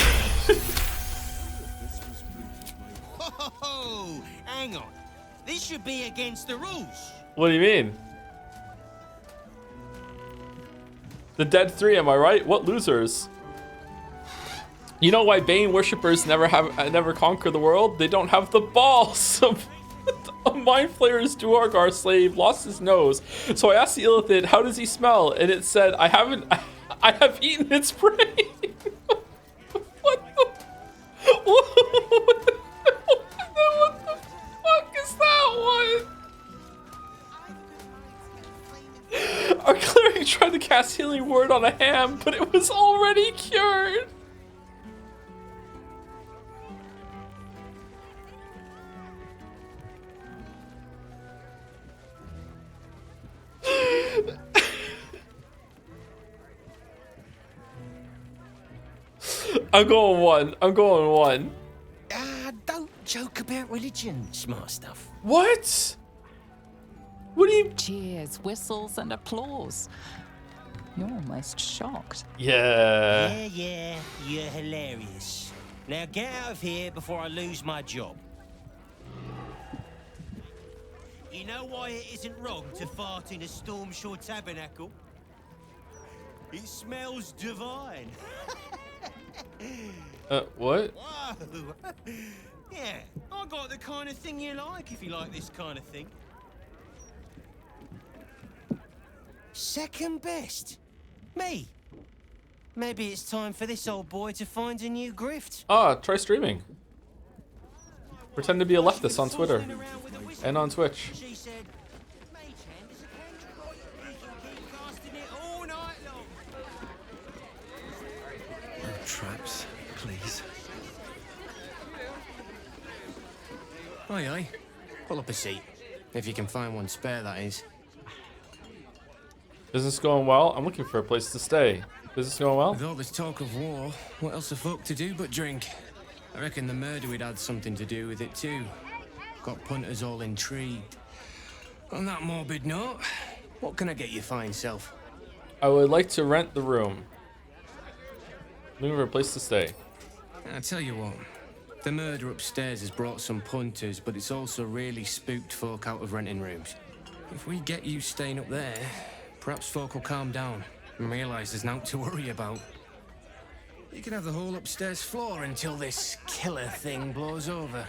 Oh, hang on. This should be against the rules. What do you mean? The dead 3, am I right? What losers? You know why Bane worshippers never conquer the world? They don't have the balls. A mind flayer's Duergar slave lost his nose. So I asked the Illithid, how does he smell? And it said, I have eaten its prey. What the cast healing word on a ham, but it was already cured. I'm going one. I'm going one. Don't joke about religion, smart stuff. What? What do you... Cheers, whistles, and applause. You're almost shocked. Yeah. Yeah, you're hilarious. Now get out of here before I lose my job. You know why it isn't wrong to fart in a Stormshore tabernacle? It smells divine. What? Whoa. Yeah, I got the kind of thing you like if you like this kind of thing. Second best? Me? Maybe it's time for this old boy to find a new grift. Ah, try streaming. Pretend to be a leftist on Twitter and on Twitch. She said, "Mage hand is a cantrip. You can keep casting it all night long." No traps, please. Aye, aye. Pull up a seat. If you can find one spare, that is. Business going well? I'm looking for a place to stay. Business going well? With all this talk of war, what else are folk to do but drink? I reckon the murder would had something to do with it too. Got punters all intrigued. On that morbid note, what can I get you fine self? I would like to rent the room. Looking for a place to stay. I tell you what, the murder upstairs has brought some punters, but it's also really spooked folk out of renting rooms. If we get you staying up there, perhaps folk will calm down and realise there's nothing to worry about. You can have the whole upstairs floor until this killer thing blows over.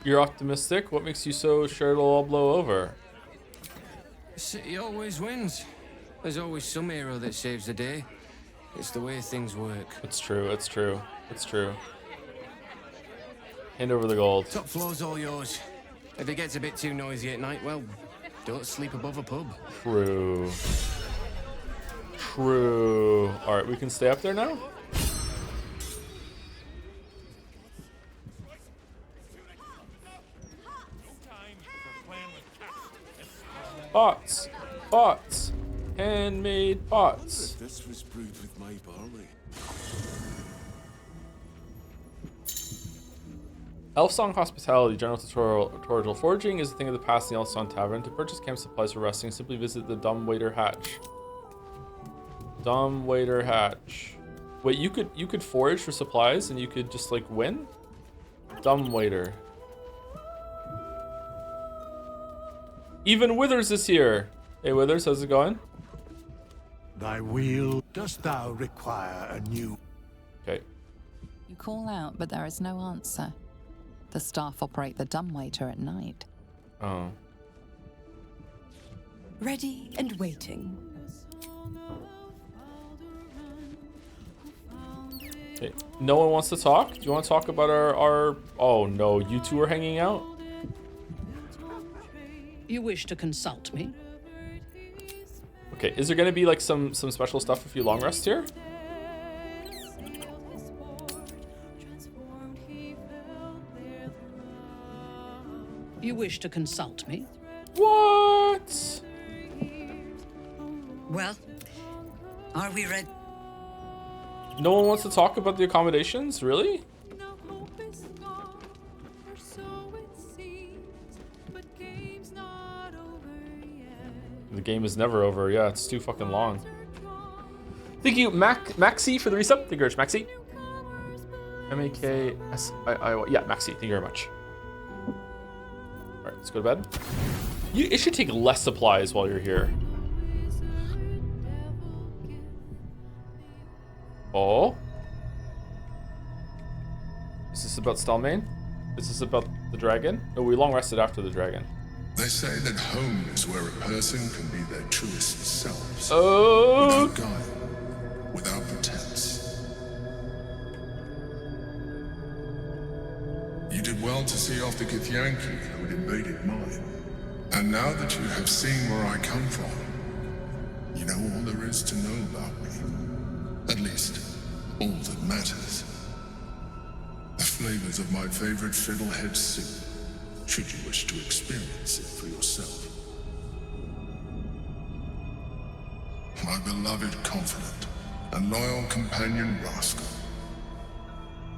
You're optimistic? What makes you so sure it'll all blow over? The city always wins. There's always some hero that saves the day. It's the way things work. It's true, it's true, it's true. Hand over the gold. Top floor's all yours. If it gets a bit too noisy at night, well, don't sleep above a pub. True. True. Alright, we can stay up there now? Bots! Bots! Handmade bots. This was brewed with my barley. Elfsong Hospitality General Tutorial. Foraging is a thing of the past in the Elfsong Tavern. To purchase camp supplies for resting, simply visit the Dumbwaiter Hatch. Dumbwaiter Hatch. Wait, you could forage for supplies and you could just like win? Dumbwaiter. Even Withers is here. Hey Withers, how's it going? Thy wheel, dost thou require a new... Okay. You call out, but there is no answer. The staff operate the dumbwaiter at night. Oh. Ready and waiting. Okay. No one wants to talk? Do you want to talk about our... Oh no, you two are hanging out? You wish to consult me? Okay, is there gonna be like some special stuff if you long rest here? You wish to consult me? What? Well, are we ready? No one wants to talk about the accommodations? Really? The game is never over. Yeah, it's too fucking long. Thank you, Maxi, for the resub. Thank you very much, Maxi. M-A-K-S-I-I-Y. Yeah, Maxi. Thank you very much. Alright, let's go to bed. It should take less supplies while you're here. Oh? Is this about Stalmain? Is this about the dragon? No, we long rested after the dragon. They say that home is where a person can be their truest selves. Oh. Without guile, without pretense. You did well to see off the Githyanki who had invaded mine. And now that you have seen where I come from, You know all there is to know about me. At least, all that matters. The flavors of my favorite fiddlehead soup, should you wish to experience it for yourself. My beloved confidant and loyal companion Rascal.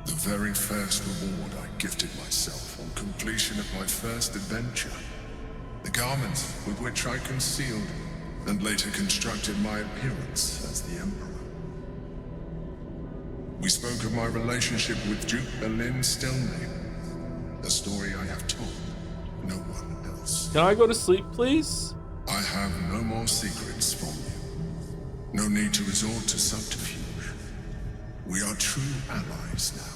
The very first reward I gifted myself on completion of my first adventure. The garments with which I concealed and later constructed my appearance as the Emperor. We spoke of my relationship with Duke Berlin Stelmane, a story I have told no one else. Can I go to sleep, please? I have no more secrets from you. No need to resort to subterfuge. We are true allies now,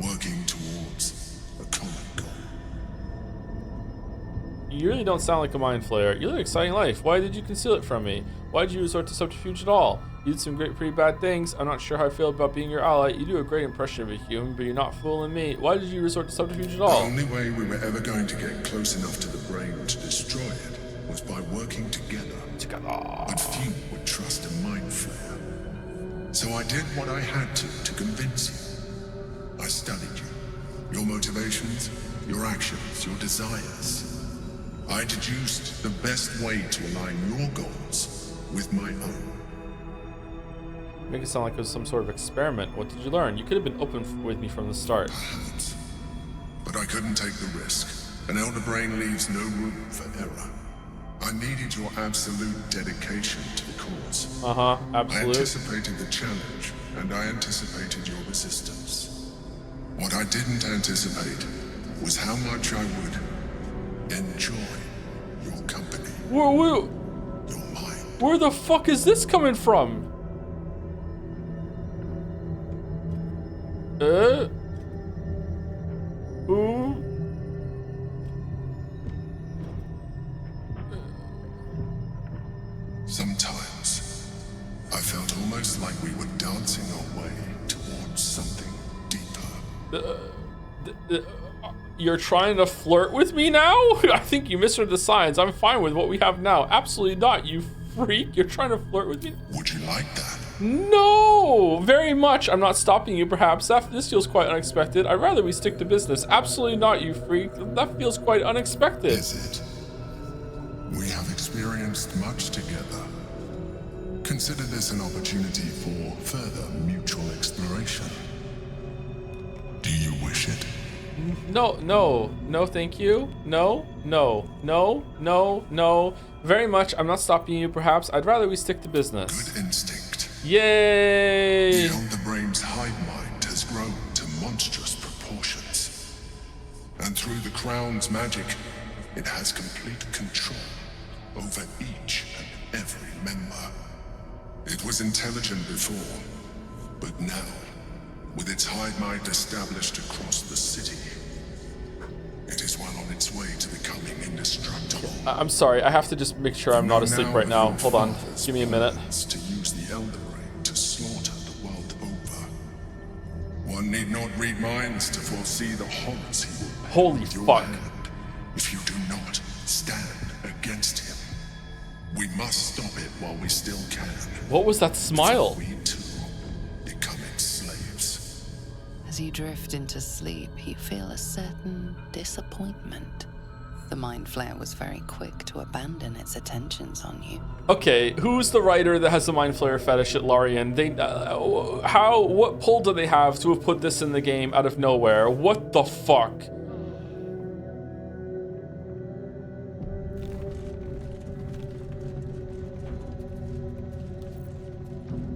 working towards a common goal. You really don't sound like a mind flayer. You live an exciting life. Why did you conceal it from me? Why did you resort to subterfuge at all? You did some pretty bad things. I'm not sure how I feel about being your ally. You do a great impression of a human, but you're not fooling me. Why did you resort to subterfuge at all? The only way we were ever going to get close enough to the brain to destroy it was by working together. But few would trust a mind flayer. So I did what I had to convince you. I studied you, your motivations, your actions, your desires. I deduced the best way to align your goals with my own. Make it sound like it was some sort of experiment. What did you learn? You could have been open with me from the start. Perhaps. But I couldn't take the risk. An elder brain leaves no room for error. I needed your absolute dedication to the cause. Absolute. I anticipated the challenge, and I anticipated your resistance. What I didn't anticipate was how much I would enjoy your company. Where the fuck is this coming from? Who? Sometimes, I felt almost like we were dancing our way towards something deeper. You're trying to flirt with me now? I think you misread the signs. I'm fine with what we have now. Absolutely not, you freak. You're trying to flirt with me? Would you like that? No, very much. I'm not stopping you, perhaps. This feels quite unexpected. I'd rather we stick to business. Absolutely not, you freak. That feels quite unexpected. Is it? We have experienced much together. Consider this an opportunity for further mutual exploration. Do you wish it? No, thank you. No. Very much. I'm not stopping you, perhaps. I'd rather we stick to business. Good instinct. Yay! The elder brain's hive mind has grown to monstrous proportions. And through the crown's magic, it has complete control over each and every member. It was intelligent before, but now, with its hive mind established across the city, it is well on its way to becoming indestructible. I'm sorry, I have to just make sure I'm not asleep right now. Hold on, give me a minute. To use the elder brain to slaughter the world over. One need not read minds to foresee the horrors he will bear. Holy with your fuck. hand if you do not stand against him. We must stop it while we still can. What was that smile? We too become its slaves. As you drift into sleep, you feel a certain disappointment. The Mind Flayer was very quick to abandon its attentions on you. Okay, who's the writer that has the Mind Flayer fetish at Lorien? What pull do they have to have put this in the game out of nowhere? What the fuck?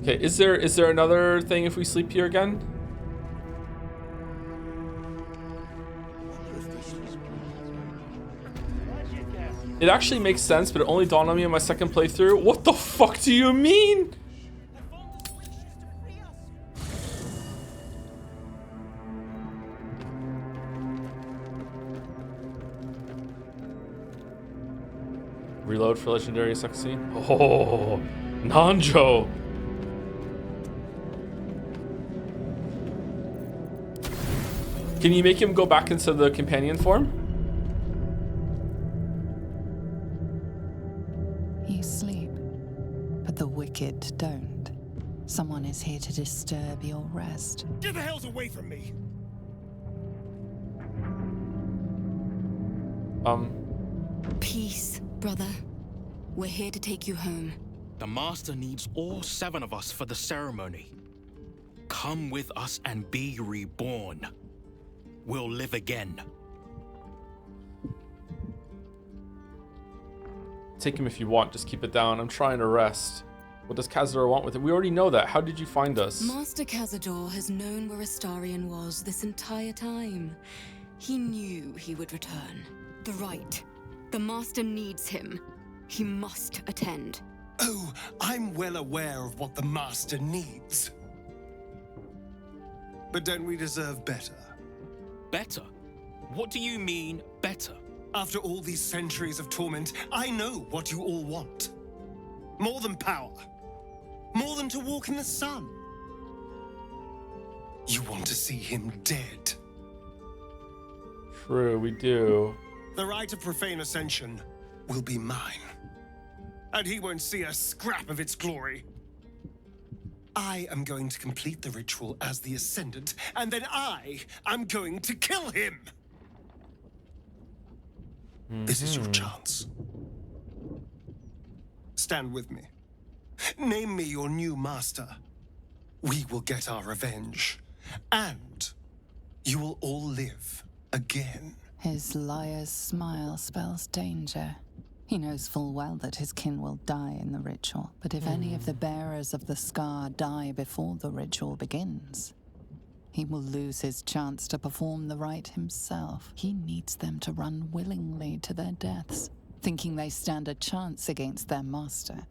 Okay, is there another thing if we sleep here again? It actually makes sense, but it only dawned on me in my second playthrough. What the fuck do you mean? Reload for legendary sex scene. Oh, Nanjo. Can you make him go back into the companion form? You sleep, but the it, don't. Someone is here to disturb your rest. Get the hells away from me! Peace, brother. We're here to take you home. The Master needs all 7 of us for the ceremony. Come with us and be reborn. We'll live again. Take him if you want, just keep it down. I'm trying to rest. What does Cazador want with it? We already know that. How did you find us? Master Cazador has known where Astarion was this entire time. He knew he would return. The rite. The Master needs him. He must attend. Oh, I'm well aware of what the Master needs. But don't we deserve better? Better? What do you mean, better? After all these centuries of torment, I know what you all want. More than power. More than to walk in the sun. You want to see him dead. True, we do. The right of profane ascension will be mine. And he won't see a scrap of its glory. I am going to complete the ritual as the Ascendant, and then I am going to kill him! This is your chance. Stand with me. Name me your new master. We will get our revenge. And you will all live again. His liar's smile spells danger. He knows full well that his kin will die in the ritual, but if any of the bearers of the scar die before the ritual begins, he will lose his chance to perform the rite himself. He needs them to run willingly to their deaths, thinking they stand a chance against their master.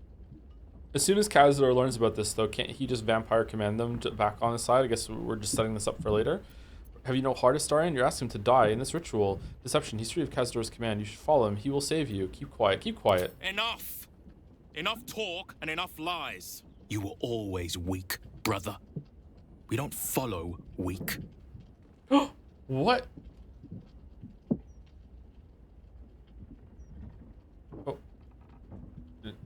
As soon as Cazador learns about this, though, can't he just vampire command them back on his side? I guess we're just setting this up for later. Have you no heart, Astarion? You're asking him to die in this ritual. Deception. He's free of Cazador's command. You should follow him. He will save you. Keep quiet. Keep quiet. Enough! Enough talk and enough lies. You were always weak, brother. We don't follow weak. What? Oh.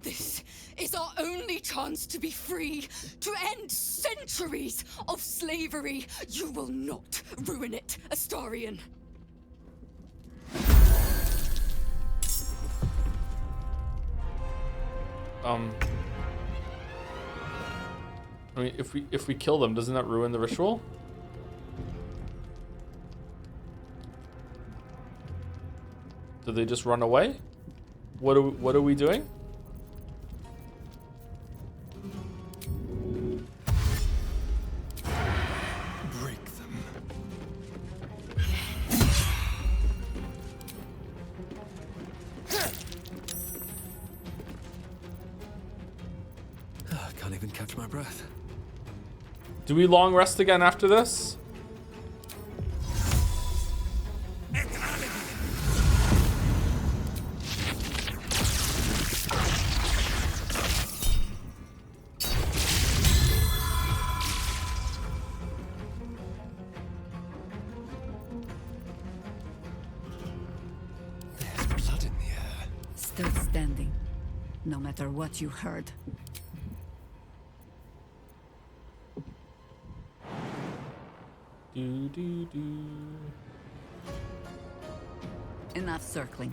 This is our only chance to be free, to end centuries of slavery. You will not ruin it, Astarion. I mean, if we kill them, doesn't that ruin the ritual? Do they just run away? What are we doing? Break them. I can't even catch my breath. Do we long rest again after this? There's blood in the air. Still standing, no matter what you heard. Enough circling.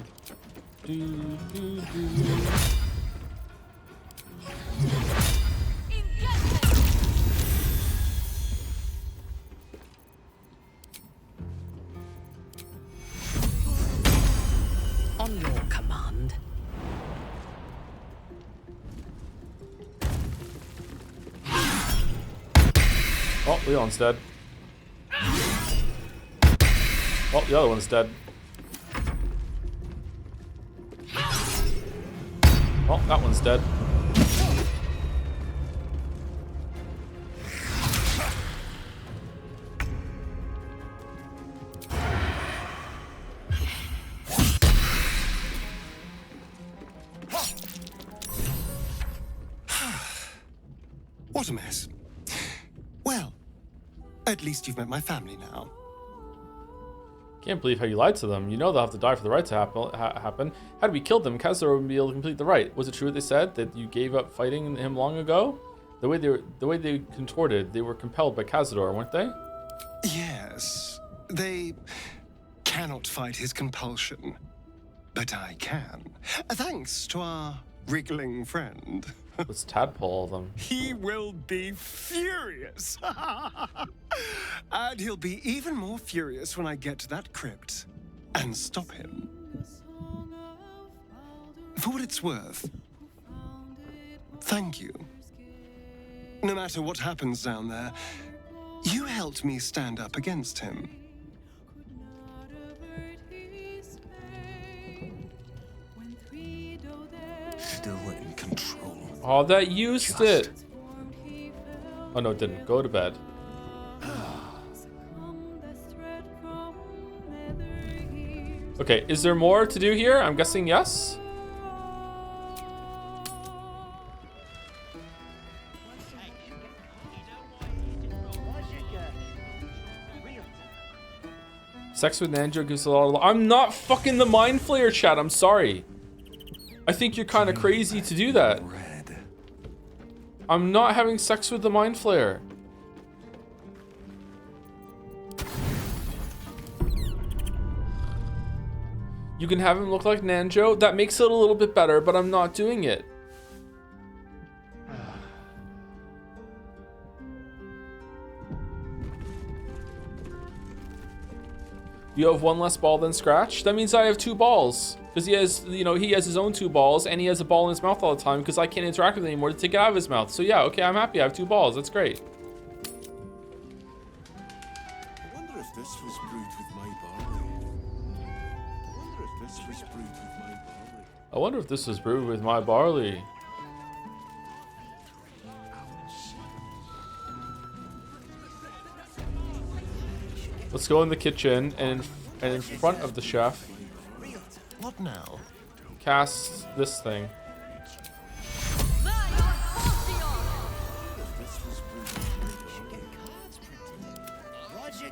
On your command. Oh, Leon's dead. Oh, the other one's dead. Oh, that one's dead. What a mess. Well, at least you've met my family now. Can't believe how you lied to them. You know they'll have to die for the right to happen. Had we killed them, Khazar wouldn't be able to complete the rite. Was it true what they said that you gave up fighting him long ago? The way they contorted, they were compelled by Khazar, weren't they? Yes, they cannot fight his compulsion, but I can, thanks to our wriggling friend. Let's tadpole them. He will be furious. And he'll be even more furious when I get to that crypt and stop him. For what it's worth, thank you. No matter what happens down there, you helped me stand up against him. Still in control. Oh, that used it. Oh no, it didn't. Go to bed. Okay, is there more to do here? I'm guessing yes. Sex with Nanjo gives a lot of... I'm not fucking the Mind Flayer, chat. I'm sorry. I think you're kind of crazy to do that. I'm not having sex with the Mind Flayer. You can have him look like Nanjo. That makes it a little bit better, but I'm not doing it. You have one less ball than Scratch? That means I have 2 balls. Because he has, you know, he has his own 2 balls, and he has a ball in his mouth all the time because I can't interact with it anymore to take it out of his mouth. So yeah, okay, I'm happy. I have 2 balls. That's great. I wonder if this was brewed with my barley. I wonder if this was brewed with my barley. I wonder if this was brewed with my barley. Let's go in the kitchen and in front of the chef. What now? Cast this thing.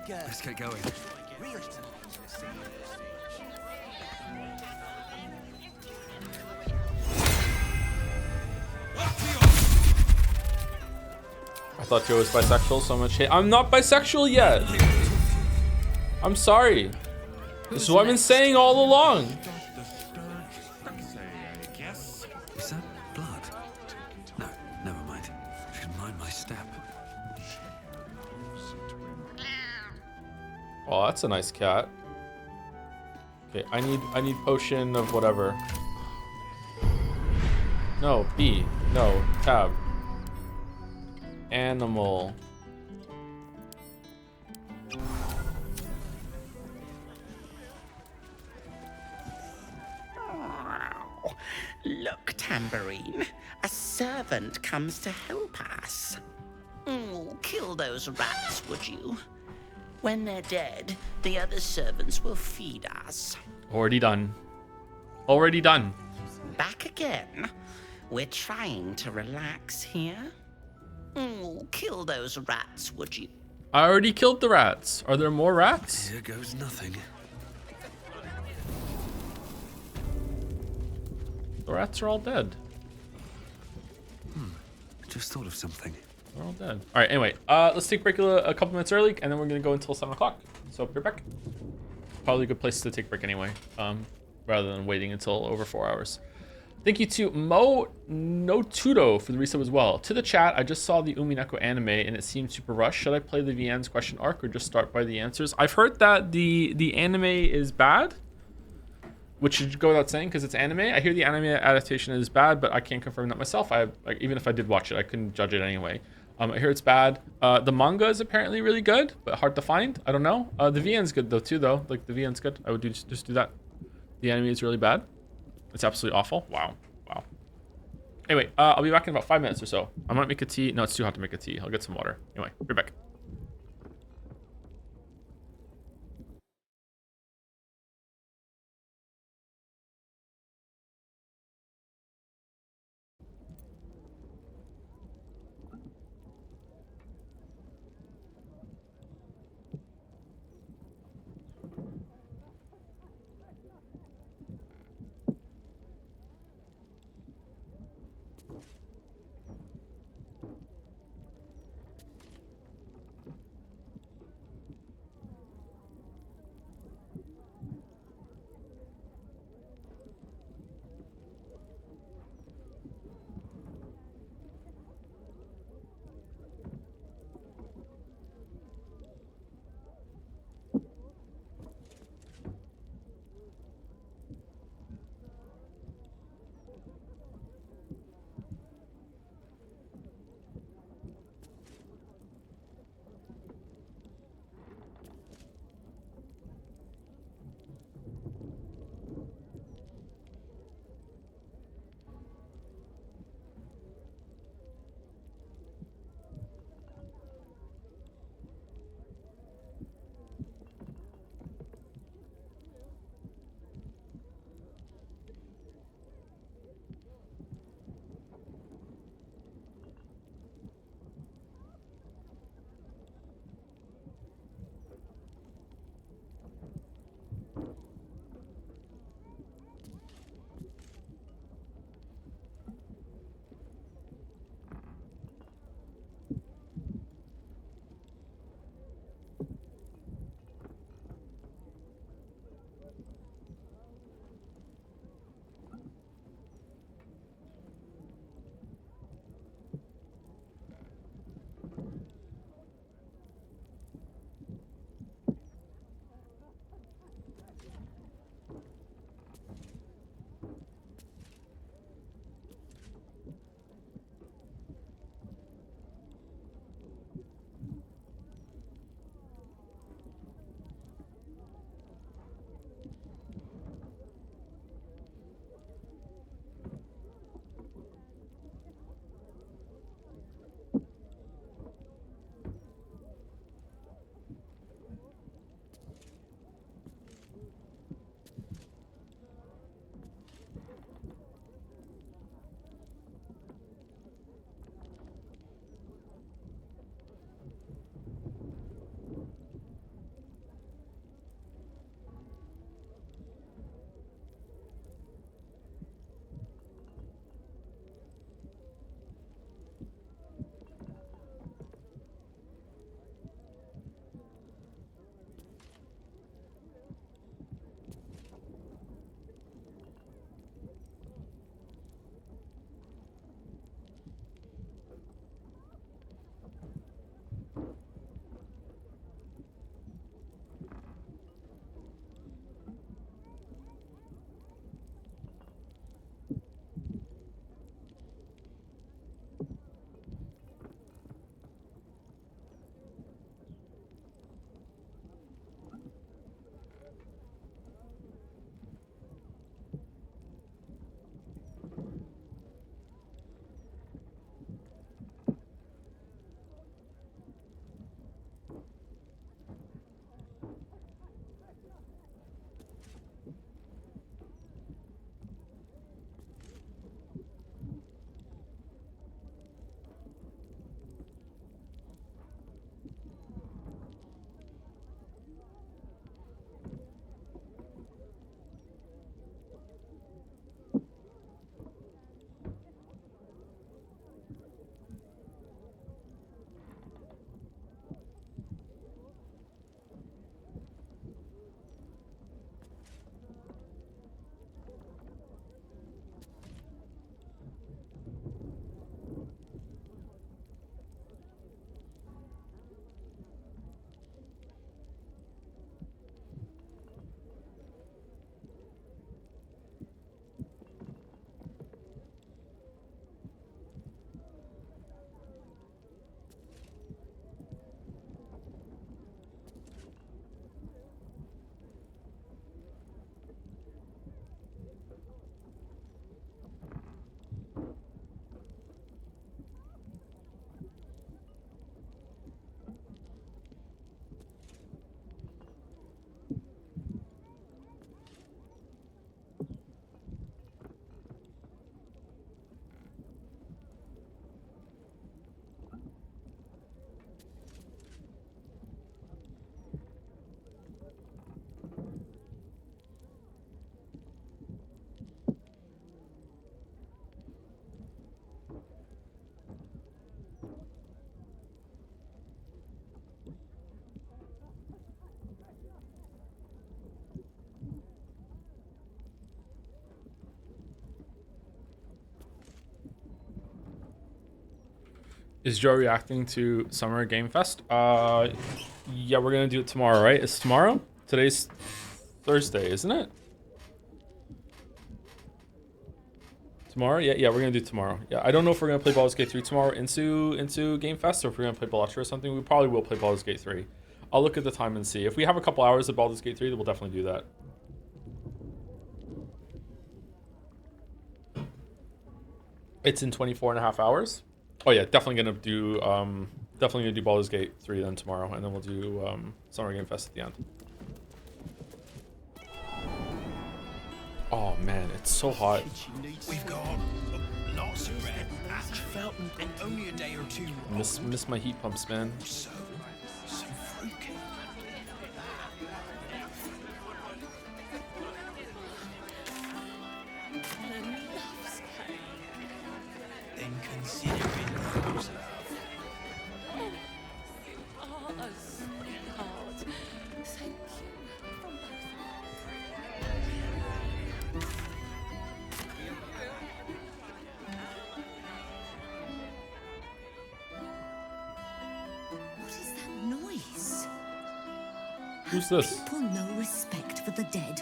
Let's get going. I thought Joe was bisexual, so much hate. I'm not bisexual yet. I'm sorry. This is what I've been saying all along. Is that blood? No, never mind. I should mind my step. Oh, that's a nice cat. Okay, I need potion of whatever. No, B. No, tab. Animal. Look, Tambourine. A servant comes to help us. Kill those rats, would you? When they're dead, the other servants will feed us. Already done. Already done. Back again. We're trying to relax here. Kill those rats, would you? I already killed the rats. Are there more rats? Here goes nothing. The rats are all dead. Just thought of something. They're all dead. All right, anyway, let's take a break a couple minutes early, and then we're gonna go until 7 o'clock. So be right back. Probably a good place to take a break anyway, rather than waiting until over 4 hours. Thank you to Mo Notudo for the resub as well. To the chat, I just saw the Umineko anime and it seemed super rushed. Should I play the VN's question arc or just start by the answers? I've heard that the anime is bad, which should go without saying because it's anime. I hear the anime adaptation is bad, but I can't confirm that myself. Even if I did watch it, I couldn't judge it anyway. I hear it's bad. The manga is apparently really good, but hard to find. I don't know. The VN's good though too, though. Like the VN's good. I would just do that. The anime is really bad. It's absolutely awful. Wow. Wow. Anyway, I'll be back in about 5 minutes or so. I might make a tea. No, it's too hot to make a tea. I'll get some water. Anyway, be back. Is Joe reacting to Summer Game Fest? Yeah, we're gonna do it tomorrow, right? It's tomorrow? Today's Thursday, isn't it? Tomorrow? Yeah, we're gonna do tomorrow. Yeah, I don't know if we're gonna play Baldur's Gate 3 tomorrow into Game Fest, or if we're gonna play Balatro or something. We probably will play Baldur's Gate 3. I'll look at the time and see. If we have a couple hours of Baldur's Gate 3, then we'll definitely do that. It's in 24.5 hours. Oh yeah, definitely gonna do Baldur's Gate 3 then tomorrow, and then we'll do Summer Game Fest at the end. Oh man, it's so hot. We've got lots of bread, and only a day or two. Miss my heat pumps, man. So, some fruitcake. Then consider it yours, love. Oh, sweetheart. Thank you. What is that noise? Who's this? People no respect for the dead.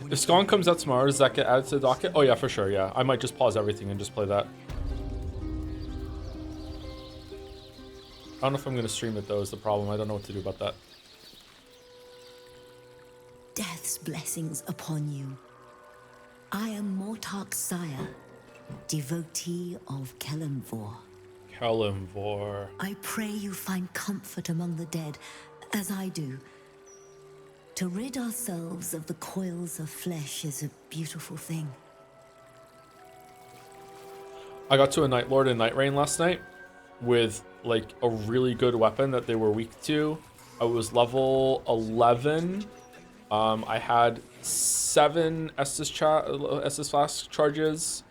If Scone comes out tomorrow, does that get added to the docket? Oh yeah, for sure, yeah. I might just pause everything and just play that. I don't know if I'm gonna stream it though, is the problem. I don't know what to do about that. Death's blessings upon you. I am Mortark's sire, devotee of Kelemvor. Kelemvor. I pray you find comfort among the dead, as I do. To rid ourselves of the coils of flesh is a beautiful thing. I got to a Night Lord and Night Rain last night with like a really good weapon that they were weak to. I was level 11. I had 7 Estus Flask charges.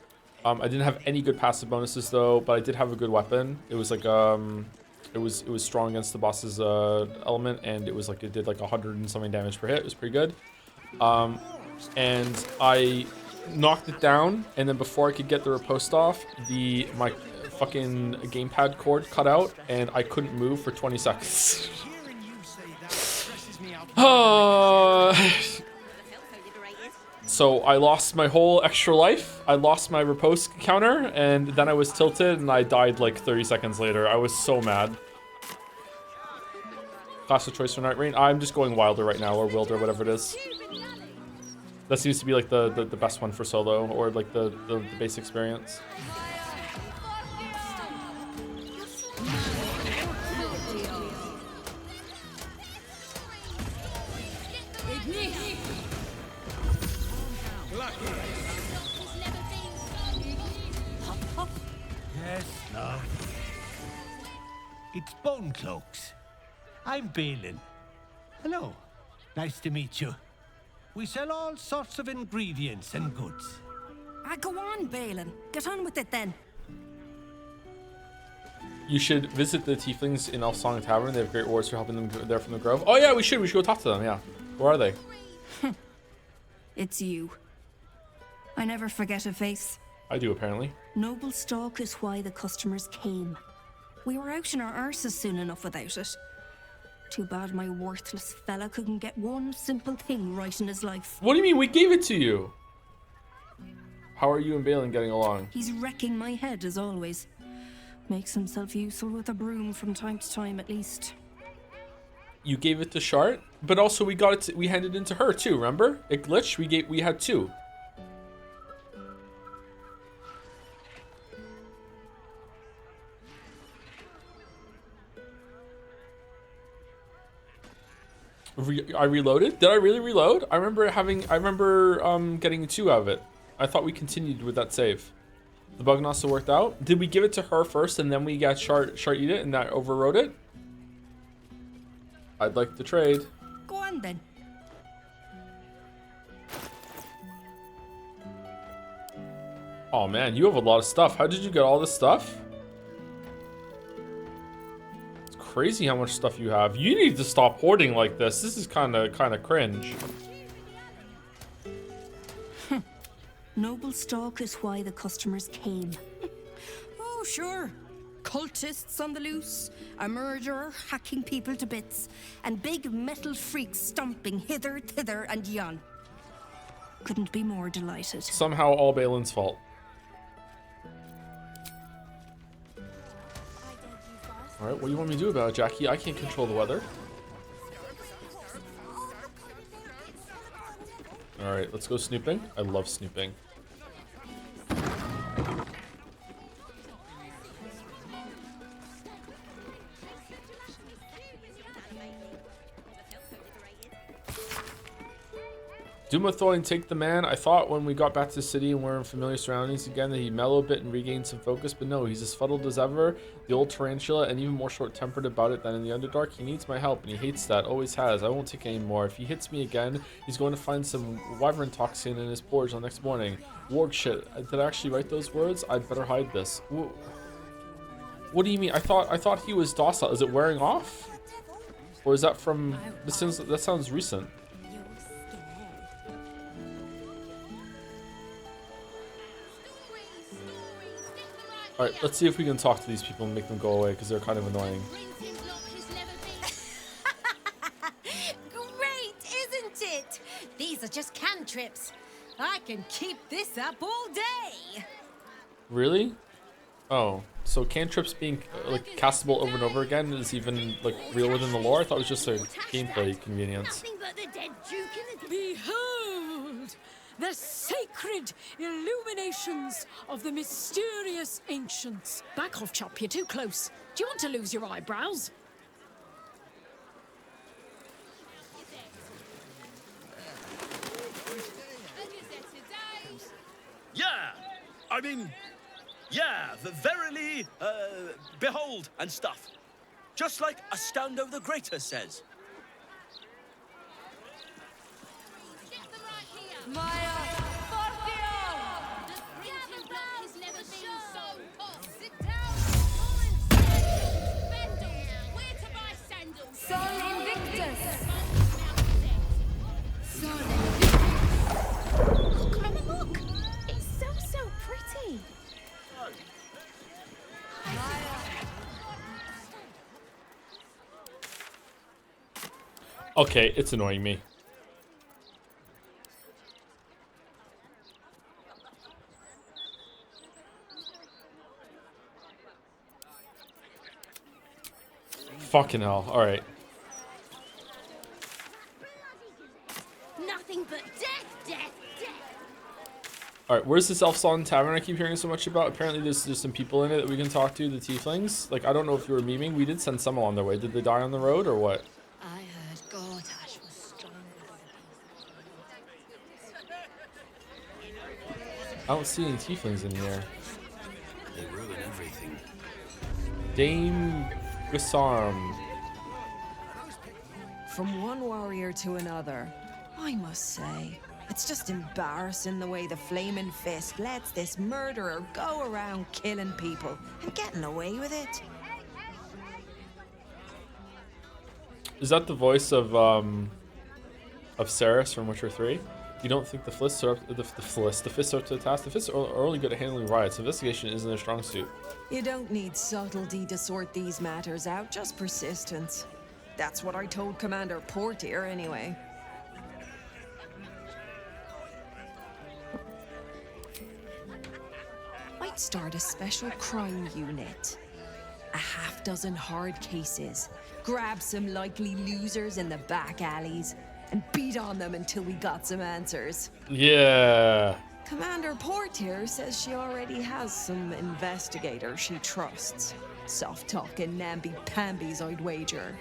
I didn't have any good passive bonuses though, but I did have a good weapon. It was like it was strong against the boss's element, and it did like 100 and something damage per hit. It was pretty good. And I knocked it down, and then before I could get the riposte off, my fucking gamepad cord cut out, and I couldn't move for 20 seconds. So I lost my whole extra life. I lost my riposte counter, and then I was tilted, and I died like 30 seconds later. I was so mad. Class of choice for Night Rain. I'm just going Wilder right now, or Wilder, whatever it is. That seems to be like the best one for solo, or like the base experience. Yes, love. It's Bone Cloaks. I'm Balin. Hello. Nice to meet you. We sell all sorts of ingredients and goods. Go on, Balin. Get on with it then. You should visit the Tieflings in Elfsong Tavern. They have great rewards for helping them there from the Grove. Oh yeah, we should go talk to them, yeah. Where are they? It's you. I never forget a face. I do, apparently. Noble stock is why the customers came. We were out in our arses soon enough without it. Too bad my worthless fella couldn't get one simple thing right in his life. What do you mean? We gave it to you. How are you and Balin getting along? He's wrecking my head as always. Makes himself useful with a broom from time to time at least. You gave it to Shart, but also we got it. We handed it into her too. Remember? It glitched. We had 2. I reloaded? Did I really reload? I remember getting 2 out of it. I thought we continued with that save. The bug also worked out. Did we give it to her first and then we got Shart eat it and that overrode it? I'd like to trade. Go on then. Oh man, you have a lot of stuff. How did you get all this stuff? It's crazy how much stuff you have. You need to stop hoarding like this. This is kind of cringe. Noble stock is why the customers came. Oh, sure. Cultists on the loose, a murderer hacking people to bits, and big metal freaks stomping hither, thither, and yon. Couldn't be more delighted. Somehow all Balin's fault. Alright, what do you want me to do about it, Jackie? I can't control the weather. Alright, let's go snooping. I love snooping. Dumathoy and take the man. I thought when we got back to the city and were in familiar surroundings again that he'd mellow a bit and regain some focus, but no, he's as fuddled as ever, the old tarantula, and even more short-tempered about it than in the Underdark. He needs my help, and he hates that, always has. I won't take any more. If he hits me again, he's going to find some wyvern toxin in his porridge the next morning. Warg shit. Did I actually write those words? I'd better hide this. What do you mean? I thought he was docile. Is it wearing off? Or is that from... That sounds recent. Alright, let's see if we can talk to these people and make them go away, because they're kind of annoying. Great, isn't it? These are just cantrips. I can keep this up all day. Really? Oh, so cantrips being like castable over and over again is even like real within the lore? I thought it was just a gameplay convenience. Behold! The sacred illuminations of the mysterious ancients. Back off, Chop, you're too close. Do you want to lose your eyebrows? Yeah, verily, behold and stuff. Just like Astando the Greater says. Sol Invictus! Sol Invictus! Oh, come and look! It's so pretty! Okay, it's annoying me. Fucking hell. Alright. Nothing but death! Alright, where's this Elfson Tavern I keep hearing so much about? Apparently there's some people in it that we can talk to, the tieflings. Like, I don't know if you were memeing. We did send some on their way. Did they die on the road or what? I heard Gortash was strong. I don't see any tieflings in here. They ruin everything. Dame Grisarm. From one warrior to another, I must say, it's just embarrassing the way the Flaming Fist lets this murderer go around killing people and getting away with it. Is that the voice of Cerys from Witcher 3? You don't think the fists are up to the task? The fists are only good at handling riots. Investigation isn't their strong suit. You don't need subtlety to sort these matters out, just persistence. That's what I told Commander Portier, anyway. I'd start a special crime unit. A half-dozen hard cases. Grab some likely losers in the back alleys and beat on them until we got some answers. Yeah. Commander Portier says she already has some investigators she trusts. Soft-talking namby-pambies, I'd wager.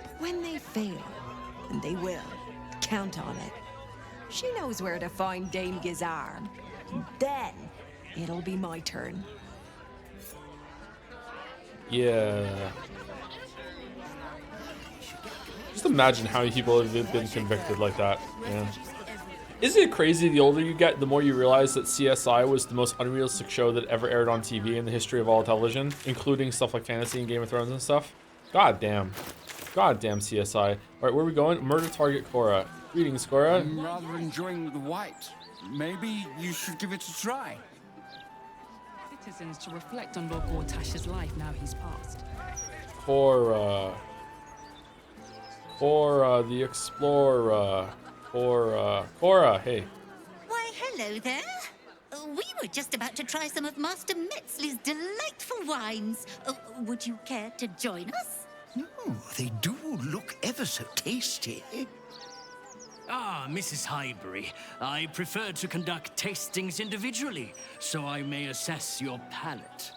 But when they fail, and they will, count on it. She knows where to find Dame Gizarm. Then, it'll be my turn. Yeah. Just imagine how many people have been convicted like that. Yeah. Isn't it crazy the older you get, the more you realize that CSI was the most unrealistic show that ever aired on TV in the history of all television, including stuff like fantasy and Game of Thrones and stuff? God damn. God damn CSI. All right, where are we going? Murder target Cora. Greetings, Cora. I'm rather enjoying the white. Maybe you should give it a try. Citizens to reflect on Lord Gortash's life now he's passed. Cora. Cora the Explorer. Cora, hey. Why, hello there. We were just about to try some of Master Metzley's delightful wines. Would you care to join us? Oh, they do look ever so tasty. Ah, Mrs. Highbury, I prefer to conduct tastings individually, so I may assess your palate.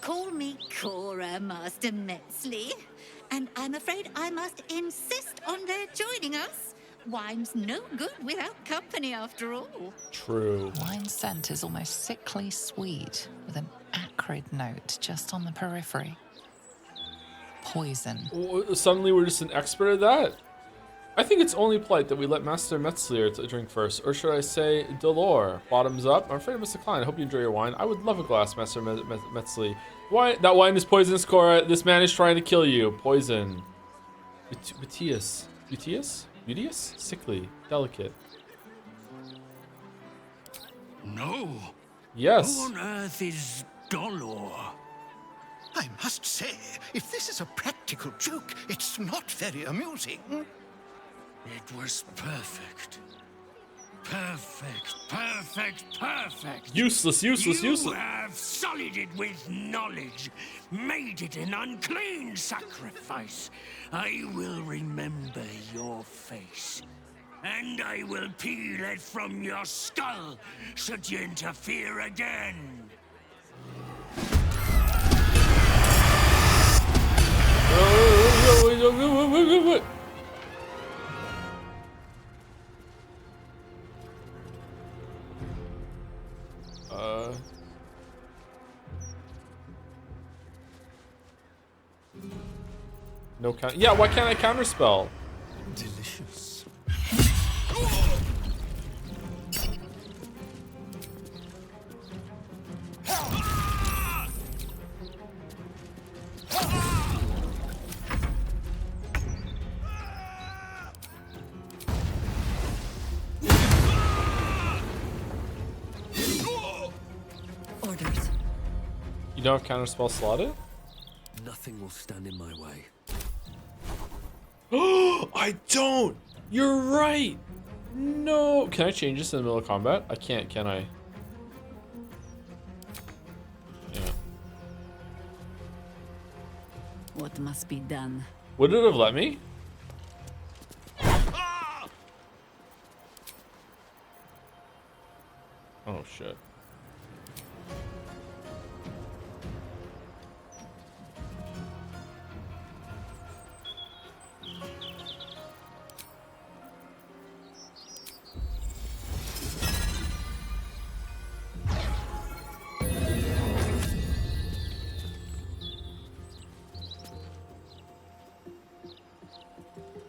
Call me Cora, Master Metzley. And I'm afraid I must insist on their joining us. Wine's no good without company, after all. True. Wine scent is almost sickly sweet, with an acrid note just on the periphery. Poison. Suddenly we're just an expert at that? I think it's only polite that we let Master Metzler to drink first, or should I say Delore? Bottoms up. I'm afraid of Mr. Klein. I hope you enjoy your wine. I would love a glass, Master Metzley. Why? That wine is poisonous, Cora. This man is trying to kill you. Poison. Beauteous. Beauteous? Beauteous? Sickly. Delicate. No. Yes. Who on earth is Dolor? I must say, if this is a practical joke, it's not very amusing. It was perfect. Perfect, perfect, perfect. Useless, useless, useless. You have sullied it with knowledge, made it an unclean sacrifice. I will remember your face, and I will peel it from your skull should you interfere again. No count. Yeah, why can't I counterspell? Delicious. Orders. You don't have counterspell slotted? Nothing will stand in my way. I don't! You're right! No! Can I change this in the middle of combat? I can't, can I? Yeah. What must be done? Would it have let me? Oh shit.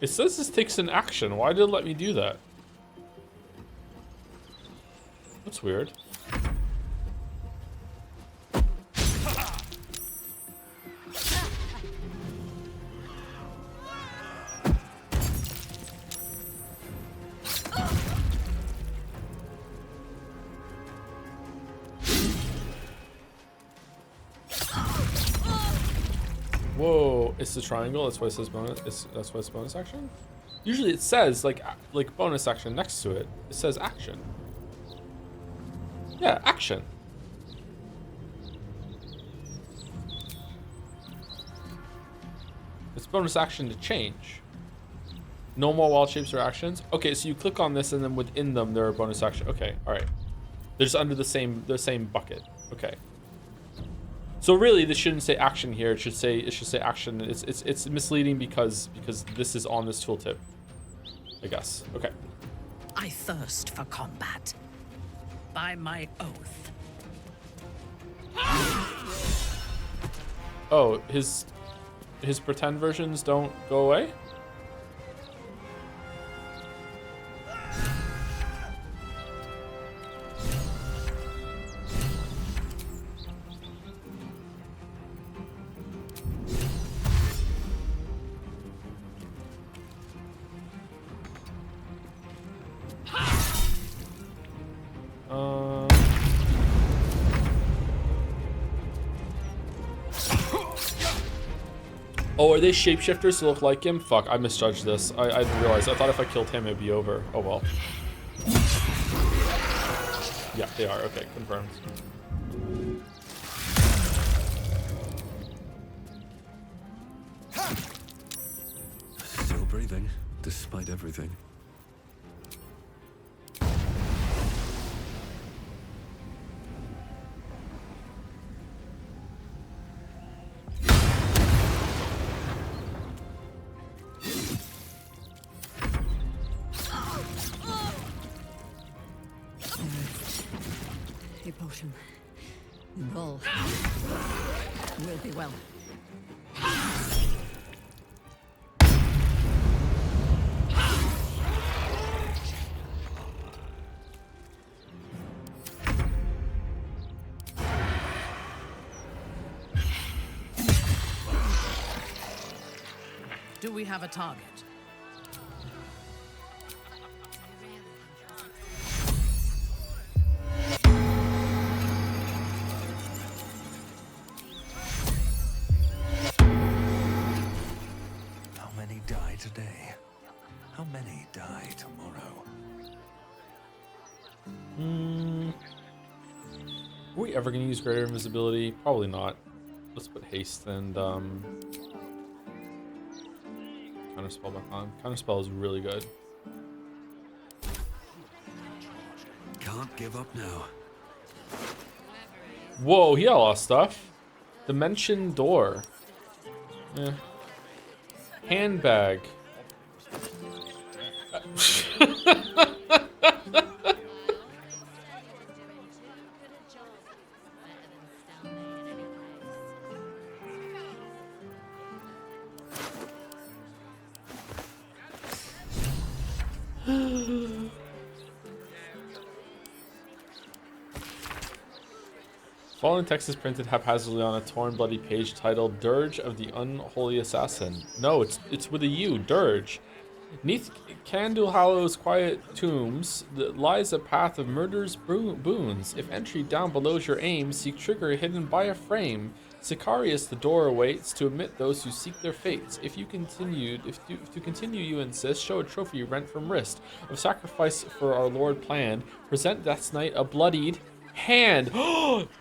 It says this takes an action. Why did it let me do that? That's weird. Whoa, it's the triangle. That's why it says bonus. That's why it's bonus action. Usually it says like bonus action next to it. It says action. Yeah, action. It's bonus action to change. No more wild shapes or actions. Okay, so you click on this and then within them there are bonus action. Okay, all right. They're just under the same bucket. Okay. So really, this shouldn't say action here. It should say action. It's misleading because this is on this tooltip, I guess. Okay. I thirst for combat. By my oath. Oh, his pretend versions don't go away? Oh, are they shapeshifters to look like him? Fuck, I misjudged this. I didn't realize. I thought if I killed him, it'd be over. Oh well. Yeah, they are. Okay, confirmed. Still breathing, despite everything. A potion. And all will be well. Do we have a target? How many die today? How many die tomorrow? Are we ever gonna use greater invisibility? Probably not. Let's put haste and counterspell back on. Counterspell is really good. Can't give up now. Whoa, he had a lot of stuff. Dimension door. Eh. Handbag. Following text is printed haphazardly on a torn, bloody page titled "Dirge of the Unholy Assassin." No, it's with a U. Dirge. Neath Candlehallow's quiet tombs lies a path of murderous boons. If entry down below's your aim, seek trigger hidden by a frame. Sicarius the door awaits to admit those who seek their fates. If to continue you insist, show a trophy rent from wrist of sacrifice for our Lord planned. Present Death's Knight a bloodied hand.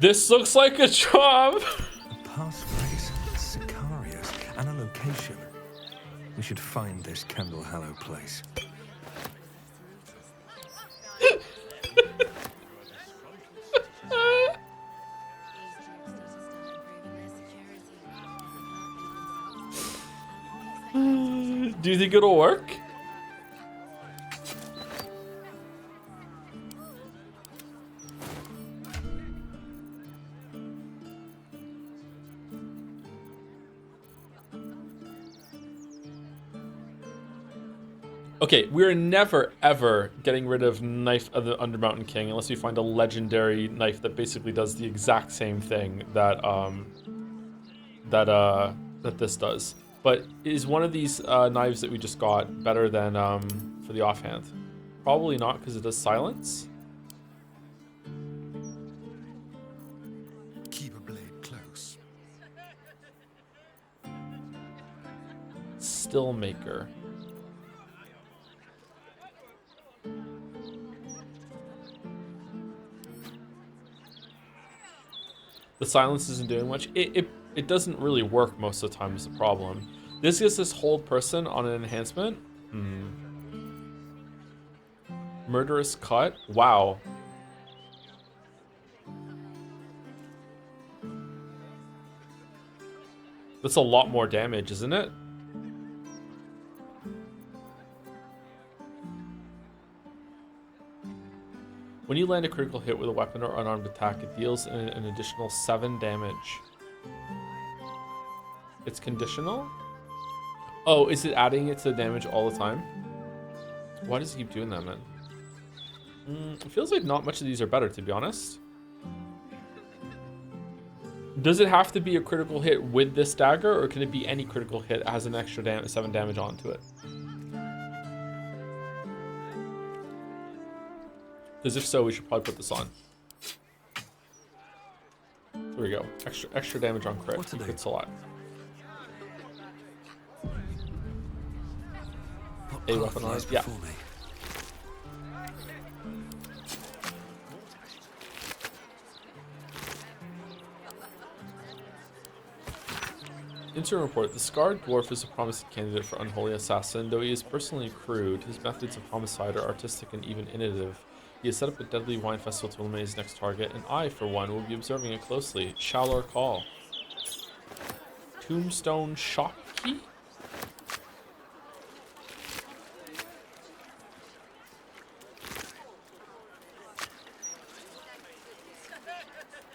This looks like a job. A passphrase, Sicarius, and a location. We should find this Candlehallow place. Do you think it'll work? Okay, we're never ever getting rid of Knife of the Undermountain King unless we find a legendary knife that basically does the exact same thing that that this does. But is one of these knives that we just got better than for the offhand? Probably not, because it does silence. Keep a blade close. Stillmaker. The silence isn't doing much. It doesn't really work most of the time is the problem. This gives this hold person on an enhancement. Murderous cut. Wow. That's a lot more damage, isn't it? When you land a critical hit with a weapon or unarmed attack, it deals an additional 7 damage. It's conditional? Oh, is it adding it to the damage all the time? Why does it keep doing that, man? It feels like not much of these are better, to be honest. Does it have to be a critical hit with this dagger, or can it be any critical hit that has an extra 7 damage onto it? Because if so, we should probably put this on. There we go. Extra damage on crit. He crits a lot. A weaponized. Yeah. Interim report. The Scarred Dwarf is a promising candidate for Unholy Assassin. Though he is personally crude, his methods of homicide are artistic and even innovative. He has set up a deadly wine festival to eliminate his next target, and I, for one, will be observing it closely. Shall or call? Tombstone Shopkey?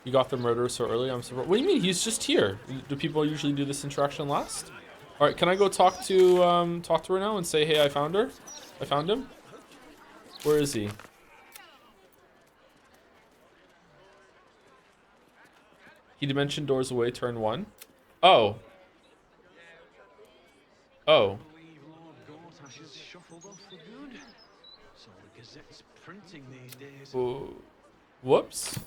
You got the murderer so early, I'm surprised. What do you mean? He's just here. Do people usually do this interaction last? Alright, can I go talk to her now and say, hey, I found her? I found him? Where is he? He dimension doors away, turn 1. Oh. Oh. Whoops.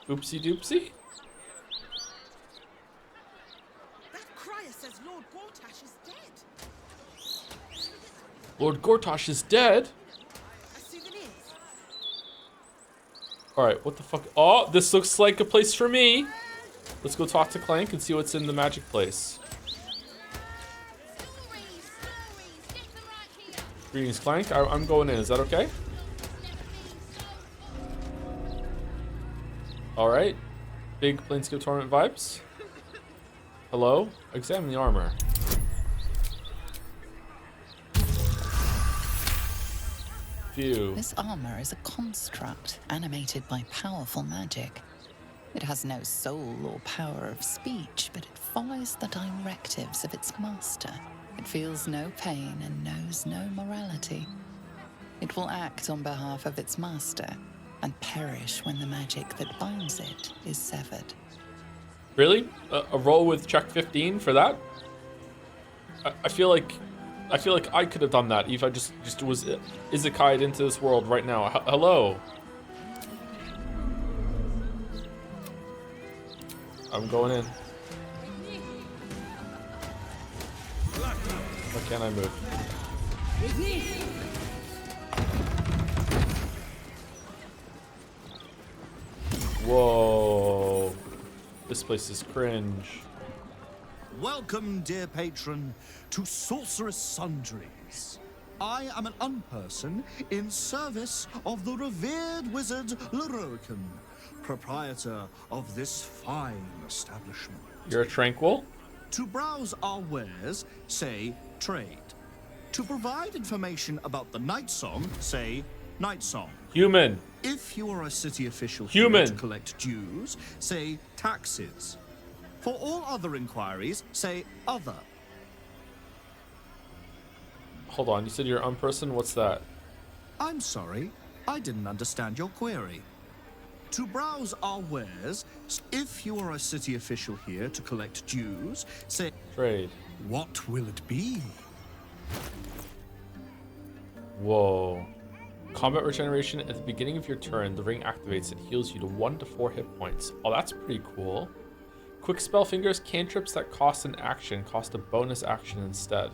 Oopsie doopsie. That crier says Lord Gortash is dead. Lord Gortash is dead? Alright, what the fuck? Oh, this looks like a place for me. Let's go talk to Clank and see what's in the magic place. Greetings, Clank. I'm going in. Is that okay? Alright. Big Planescape Tournament vibes. Hello? Examine the armor. Phew. This armor is a construct animated by powerful magic. It has no soul or power of speech, but it follows the directives of its master. It feels no pain and knows no morality. It will act on behalf of its master and perish when the magic that binds it is severed. Really? A roll with check 15 for that? I feel like I could have done that if I just was isekai'd into this world right now. Hello. I'm going in. Why can't I move? Whoa. This place is cringe. Welcome, dear patron, to Sorceress Sundries. I am an unperson in service of the revered wizard Leroican, proprietor of this fine establishment. You're a tranquil? To browse our wares, say trade. To provide information about the Night Song, say Night Song. Human. If you are a city official Human. here to collect dues, say taxes. For all other inquiries, say other. Hold on, you said you're an unperson? What's that? I'm sorry, I didn't understand your query. To browse our wares, if you are a city official here to collect dues, say trade. What will it be? Whoa. Combat regeneration at the beginning of your turn, the ring activates and heals you to 1 to 4 hit points. Oh, that's pretty cool. Quick spell fingers, cantrips that cost an action cost a bonus action instead.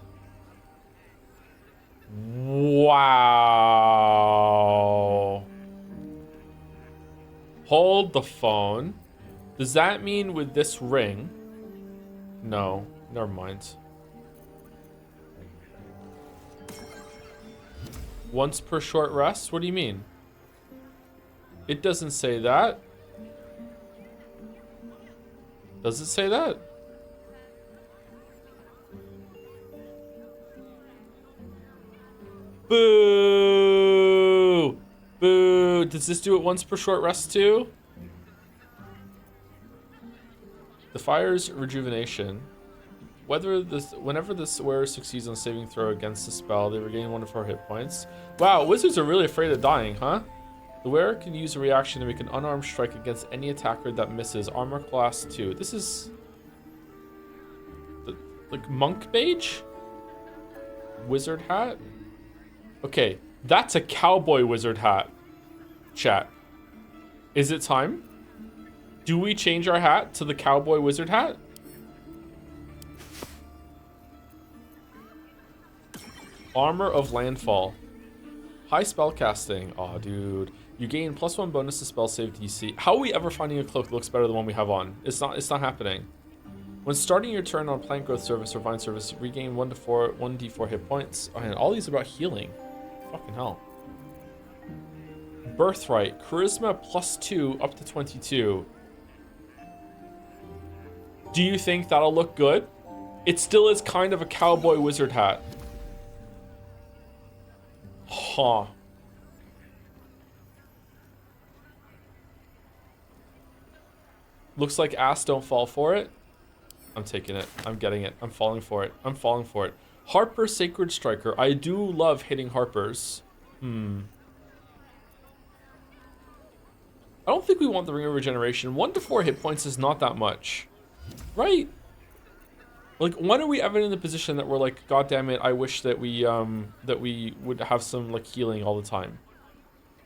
Wow. Hold the phone. Does that mean with this ring? No, never mind. Once per short rest? What do you mean? It doesn't say that. Does it say that? Boo! Boo! Does this do it once per short rest too? The fire's rejuvenation. Whenever this wearer succeeds on a saving throw against the spell, they regain 1 to 4 hit points. Wow, wizards are really afraid of dying, huh? The wearer can use a reaction to make an unarmed strike against any attacker that misses. Armor class 2. This is like monk mage? Wizard hat? Okay, that's a cowboy wizard hat. Chat. Is it time? Do we change our hat to the cowboy wizard hat? Armor of Landfall. High spell casting. Aw, dude. You gain +1 bonus to spell save DC. How are we ever finding a cloak that looks better than the one we have on? It's not happening. When starting your turn on plant growth service or vine service, regain 1d4 hit points. Oh, and all these are about healing. Fucking hell. Birthright. Charisma +2 up to 22. Do you think that'll look good? It still is kind of a cowboy wizard hat. Huh. Looks like ass don't fall for it. I'm taking it. I'm getting it. I'm falling for it. I'm falling for it. Harper Sacred Striker. I do love hitting Harpers. I don't think we want the Ring of Regeneration. 1 to 4 hit points is not that much. Right? Like, when are we ever in the position that we're like, God damn it, I wish that we would have some like healing all the time.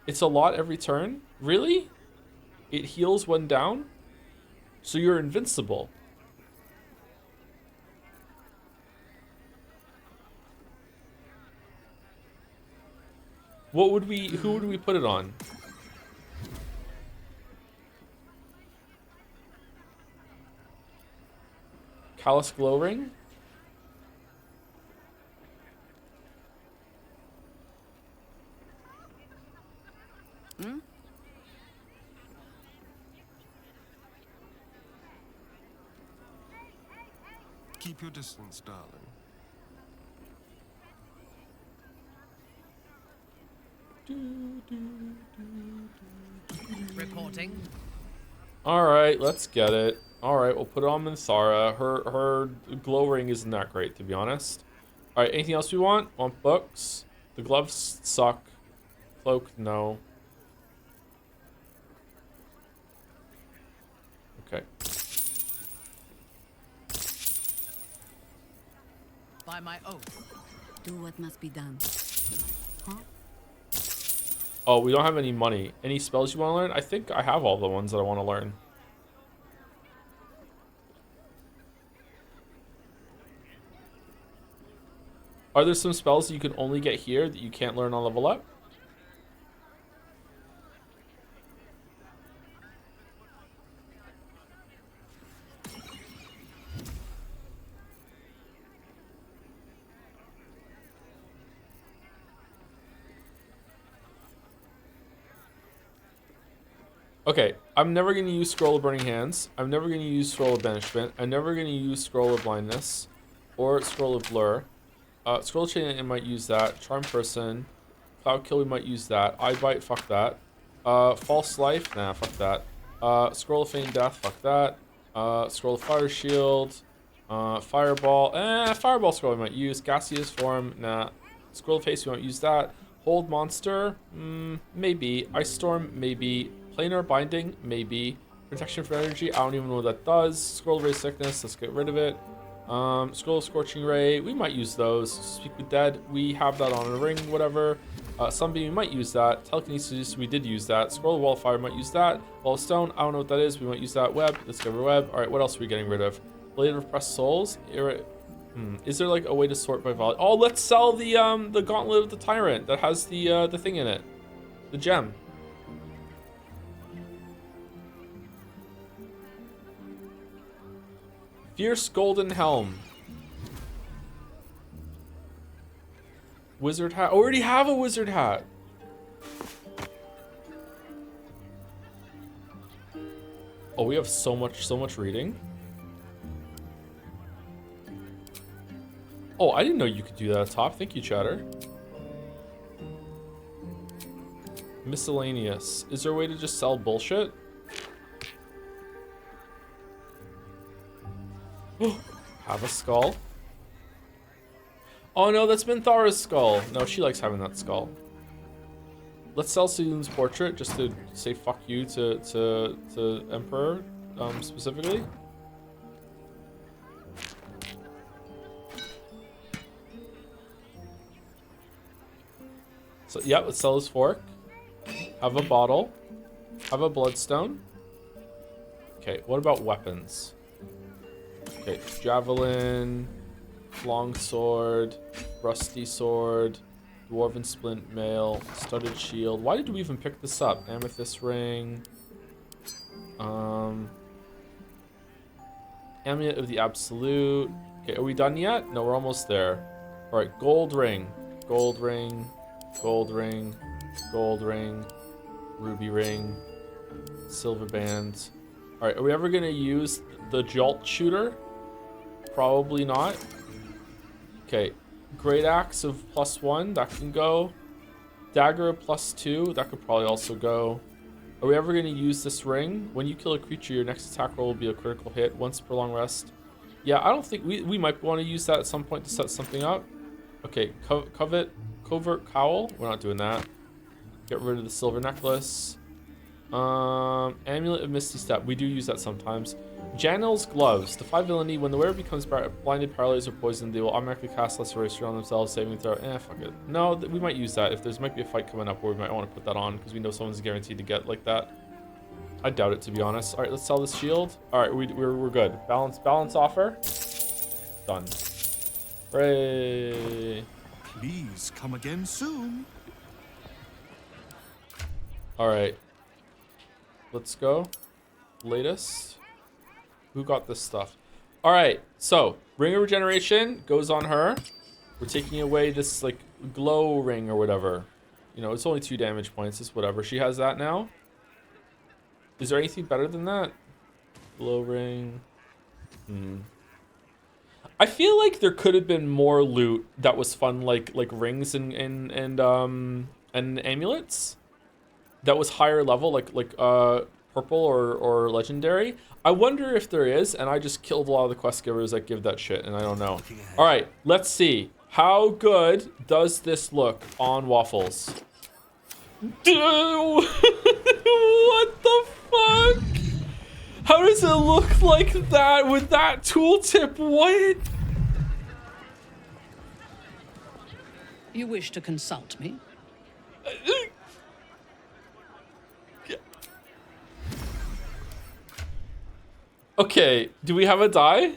It's a lot every turn? Really? It heals when down? So you're invincible. Who would we put it on? Callous Glow Ring? Keep your distance, darling. Reporting. Alright, let's get it. Alright, we'll put it on Minthara. Her glow ring isn't that great, to be honest. Alright, anything else we want? Want books? The gloves suck. Cloak, no. Okay. By my oath. Do what must be done. Huh? Oh, we don't have any money. Any spells you want to learn? I think I have all the ones that I want to learn. Are there some spells that you can only get here that you can't learn on level up? Okay, I'm never going to use Scroll of Burning Hands. I'm never going to use Scroll of Banishment. I'm never going to use Scroll of Blindness or Scroll of Blur. Scroll of Chain, I might use that. Charm Person. Cloud Kill, we might use that. Eye Bite, fuck that. False Life, nah, fuck that. Scroll of Feign Death, fuck that. Scroll of Fire Shield. Fireball. Fireball Scroll we might use. Gaseous Form, nah. Scroll of Haste, we won't use that. Hold Monster, maybe. Ice Storm, maybe. Planar Binding, maybe. Protection for Energy, I don't even know what that does. Scroll of Ray Sickness, let's get rid of it. Scroll of Scorching Ray, we might use those. Speak with Dead, we have that on a ring, whatever. Sunbeam, we might use that. Telekinesis, we did use that. Scroll of Wall of Fire, might use that. Wall of Stone, I don't know what that is, we might use that. Web, let's get rid of Web. Alright, what else are we getting rid of? Blade of Repressed Souls. Is there like a way to sort by value? Oh, let's sell the Gauntlet of the Tyrant that has the thing in it. The gem. Fierce Golden Helm. Wizard hat. I already have a wizard hat. Oh, we have so much reading. Oh, I didn't know you could do that at top. Thank you, chatter. Miscellaneous. Is there a way to just sell bullshit? Have a skull. Oh no, that's Minthara's skull. No, she likes having that skull. Let's sell Selune's portrait just to say fuck you to Emperor specifically. So yeah, let's sell his fork. Have a bottle. Have a bloodstone. Okay, what about weapons? Okay, javelin, longsword, rusty sword, dwarven splint mail, studded shield. Why did we even pick this up? Amethyst ring. Amulet of the Absolute. Okay, are we done yet? No, we're almost there. All right, gold ring, gold ring, gold ring, gold ring, ruby ring, silver band. All right, are we ever gonna use the jolt shooter? Probably not. Okay, great axe of +1, that can go. Dagger of +2, that could probably also go. Are we ever going to use this ring? When you kill a creature, your next attack roll will be a critical hit once per long rest. Yeah, I don't think we might want to use that at some point to set something up. Okay, covert cowl. We're not doing that. Get rid of the silver necklace. Amulet of Misty Step. We do use that sometimes. Janel's gloves. Defy villainy. When the wearer becomes blinded, paralyzed, or poisoned, they will automatically cast Lesser Eraser on themselves, saving throw. Fuck it. No, we might use that if there's might be a fight coming up where we might want to put that on because we know someone's guaranteed to get like that. I doubt it, to be honest. All right, let's sell this shield. All right, we're good. Balance offer. Done. Hooray! Please come again soon. All right. Let's go. Latest. Who got this stuff? All right, so ring of regeneration goes on her. We're taking away this like glow ring or whatever. You know, it's only 2 damage points. It's whatever. She has that now. Is there anything better than that? Glow ring. I feel like there could have been more loot that was fun, like rings and amulets. That was higher level, like purple or legendary. I wonder if there is, and I just killed a lot of the quest givers that give that shit, and I don't know. All right, let's see. How good does this look on Waffles? Dude, what the fuck? How does it look like that with that tooltip? What? You wish to consult me? Okay, do we have a dye?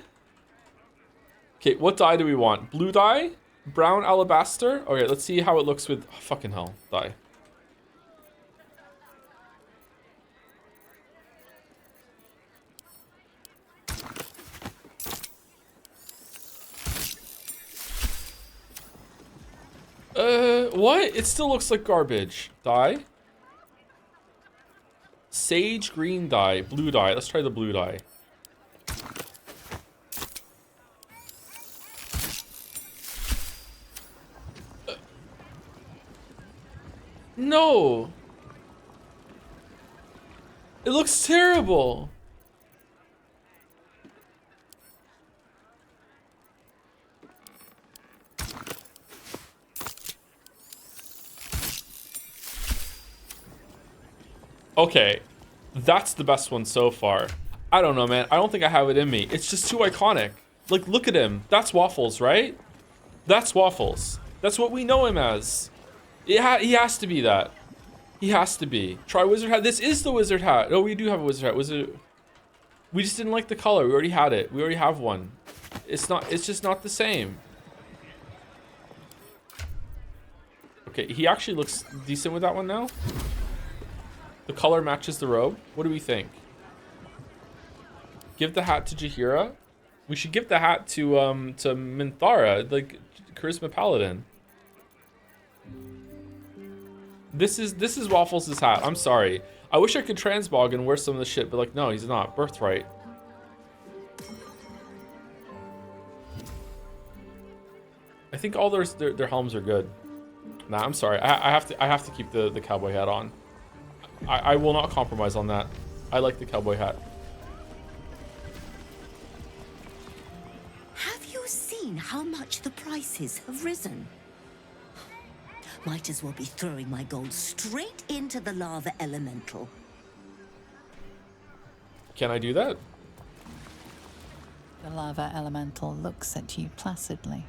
Okay, what dye do we want? Blue dye? Brown alabaster? Okay, let's see how it looks with fucking hell dye. What? It still looks like garbage. Dye? Sage green dye, blue dye. Let's try the blue dye. No. It looks terrible. Okay, that's the best one so far. I don't know, man. I don't think I have it in me. It's just too iconic. Like, look at him. That's Waffles, right? That's Waffles. That's what we know him as. He has to be that. He has to be. Try wizard hat. This is the wizard hat. Oh, we do have a wizard hat. We just didn't like the color. We already had it. We already have one. It's just not the same. Okay, he actually looks decent with that one now. The color matches the robe. What do we think? Give the hat to Jaheira. We should give the hat to Minthara, like Charisma Paladin. This is Waffles' hat. I'm sorry. I wish I could transbog and wear some of the shit, but like, no, he's not. Birthright. I think all their helms are good. Nah, I'm sorry. I have to keep the cowboy hat on. I will not compromise on that. I like the cowboy hat. Have you seen how much the prices have risen? Might as well be throwing my gold straight into the lava elemental. Can I do that? The lava elemental looks at you placidly.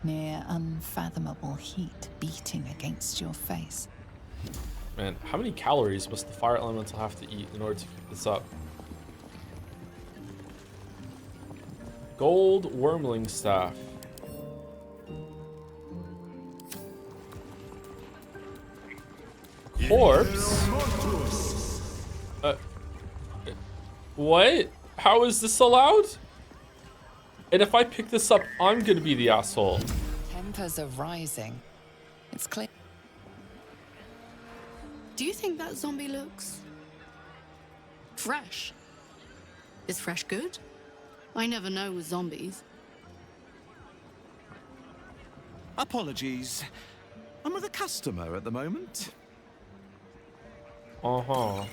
near unfathomable heat beating against your face. Man, how many calories must the fire elemental have to eat in order to keep this up? Gold wormling staff. Corpse? What? How is this allowed? And if I pick this up, I'm gonna be the asshole. Tempers are rising. It's clear. Do you think that zombie looks fresh? Is fresh good? I never know with zombies. Apologies. I'm with a customer at the moment. Uh-huh.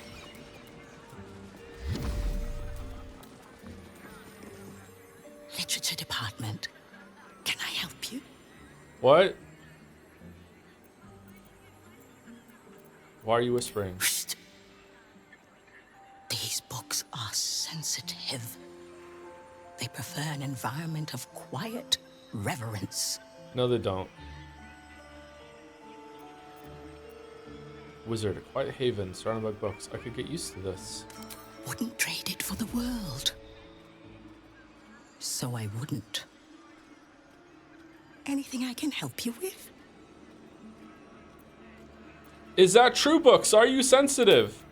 Literature department. Can I help you? What? Why are you whispering? These books are sensitive. They prefer an environment of quiet reverence. No, they don't. Wizard, a quiet haven surrounded by books. I could get used to this. Wouldn't trade it for the world. So I wouldn't. Anything I can help you with? Is that true, books? Are you sensitive?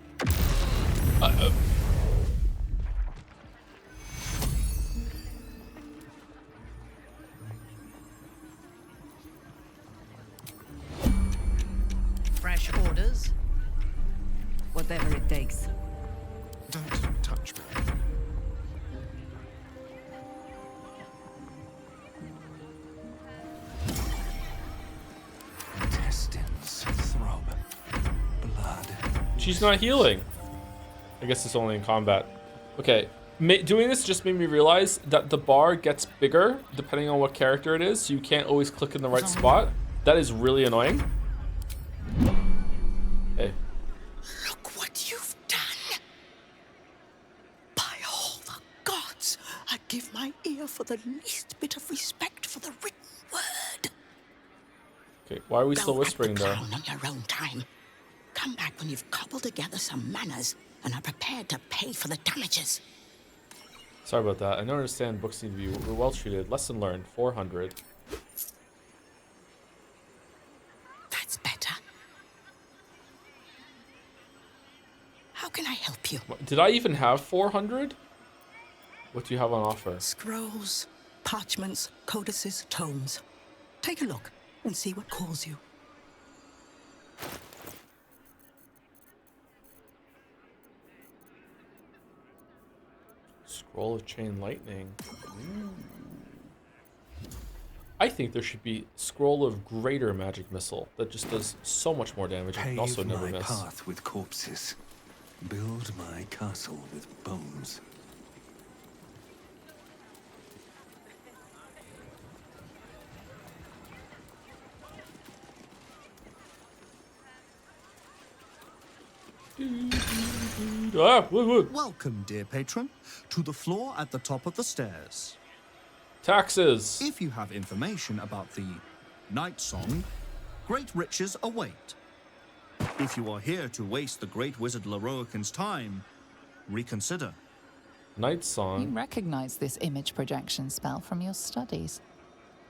Fresh orders. Whatever it takes. Don't touch me. Intestines throb. Blood. She's not healing. I guess it's only in combat. Okay. Doing this just made me realize that the bar gets bigger depending on what character it is, so you can't always click in the right spot. That is really annoying. Hey. Look what you've done. By all the gods, I'd give my ear for the least bit of respect for the written word. Okay, why are we still whispering Go though? at the crown on your own time. Come back when you've cobbled together some manners and are prepared to pay for the damages. Sorry about that. I don't understand. Books need to be well treated. Lesson learned. 400. That's better. How can I help you? What, did I even have 400? What do you have on offer? Scrolls, parchments, codices, tomes. Take a look and see what calls you. Scroll of Chain Lightning. Ooh. I think there should be Scroll of Greater Magic Missile that just does so much more damage and can also Pave never my miss. path with corpses. Build my castle with bones. Welcome, dear patron, to the floor at the top of the stairs. Taxes. If you have information about the Night Song, great riches await. If you are here to waste the great wizard Leroican's time, reconsider. Night You Song. recognize this image projection spell from your studies,